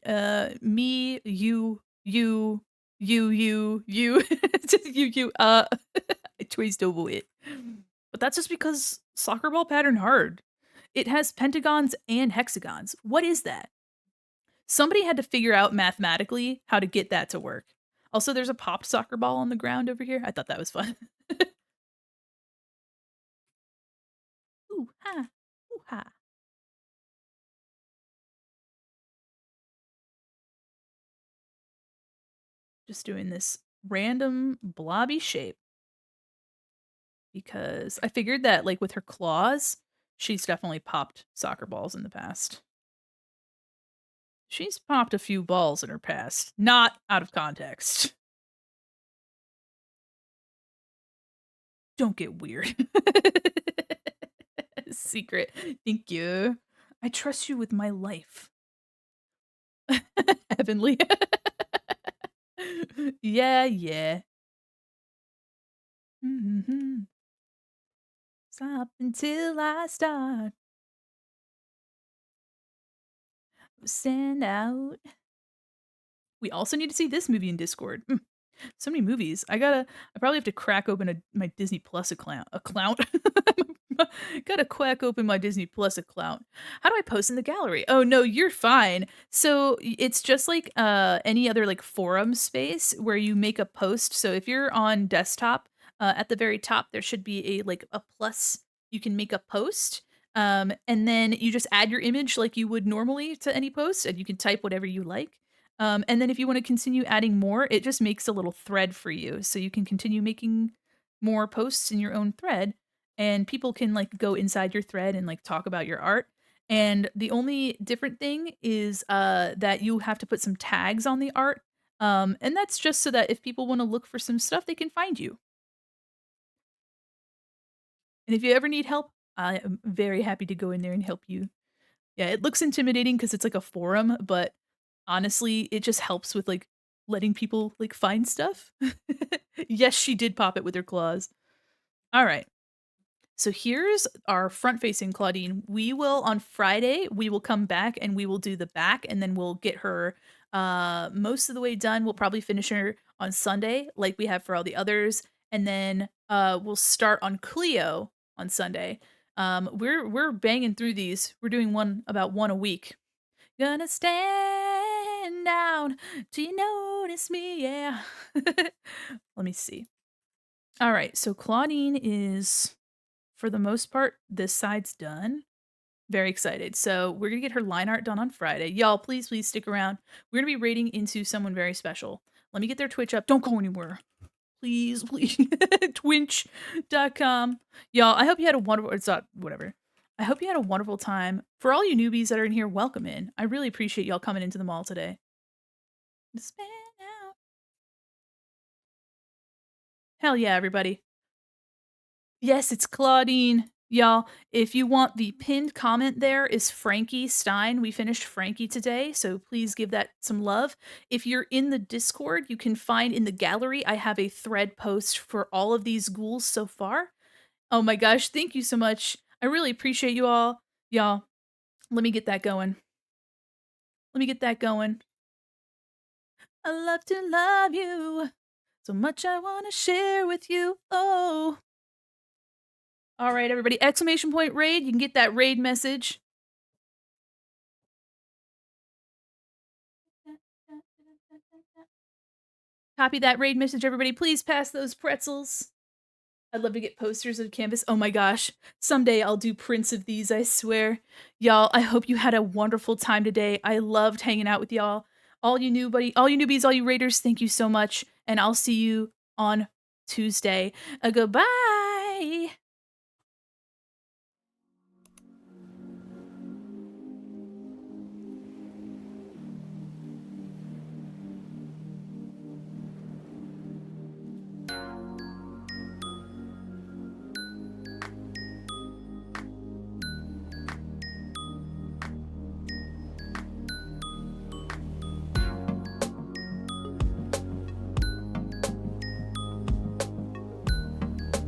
me, you, just you, I traced over it. But that's just because soccer ball pattern hard. It has pentagons and hexagons. What is that? Somebody had to figure out mathematically how to get that to work. Also, there's a popped soccer ball on the ground over here. I thought that was fun. Ooh ha. Ooh ha. Just doing this random blobby shape because I figured that like with her claws, she's definitely popped soccer balls in the past. She's popped a few balls in her past, not out of context. Don't get weird. Secret. Thank you. I trust you with my life. Heavenly. Yeah, yeah. Mhm. Stop until I start. Send out. We also need to see this movie in Discord. So many movies. I probably have to crack open my Disney Plus account. Gotta quack open my Disney Plus account. How do I post in the gallery? Oh, no, you're fine. So, it's just like, any other, like, forum space where you make a post. So if you're on desktop, at the very top, there should be a plus. You can make a post, and then you just add your image like you would normally to any post, and you can type whatever you like. And then if you wanna continue adding more, it just makes a little thread for you, so you can continue making more posts in your own thread, and people can, like, go inside your thread and, like, talk about your art. And the only different thing is, that you have to put some tags on the art, and that's just so that if people wanna look for some stuff, they can find you. And if you ever need help, I am very happy to go in there and help you. Yeah, it looks intimidating because it's like a forum, but honestly, it just helps with, like, letting people, like, find stuff. Yes, she did pop it with her claws. Alright. So here's our front-facing Clawdeen. We will on Friday, we will come back and we will do the back, and then we'll get her, most of the way done. We'll probably finish her on Sunday like we have for all the others, and then, we'll start on Cleo on Sunday. We're banging through these. We're doing about one a week. Gonna stand down till you notice me, yeah. Let me see. Alright, so Clawdeen is, for the most part, this side's done. Very excited. So we're gonna get her line art done on Friday. Y'all, please, please stick around. We're gonna be raiding into someone very special. Let me get their Twitch up. Don't go anywhere. Please, please. Twitch.com. Y'all, I hope you had a wonderful, it's not, whatever. I hope you had a wonderful time. For all you newbies that are in here, welcome in. I really appreciate y'all coming into the mall today. Spin out. Hell yeah, everybody. Yes, it's Clawdeen. Y'all, if you want, the pinned comment there is Frankie Stein. We finished Frankie today, so please give that some love. If you're in the Discord, you can find in the gallery, I have a thread post for all of these ghouls so far. Oh my gosh, thank you so much. I really appreciate you all. Y'all, let me get that going. Let me get that going. I love to love you. So much I want to share with you. Oh. All right, everybody. Exclamation point raid. You can get that raid message. Copy that raid message, everybody. Please pass those pretzels. I'd love to get posters of canvas. Oh my gosh. Someday I'll do prints of these, I swear. Y'all, I hope you had a wonderful time today. I loved hanging out with y'all. All you newbies, all you raiders, thank you so much. And I'll see you on Tuesday. Goodbye.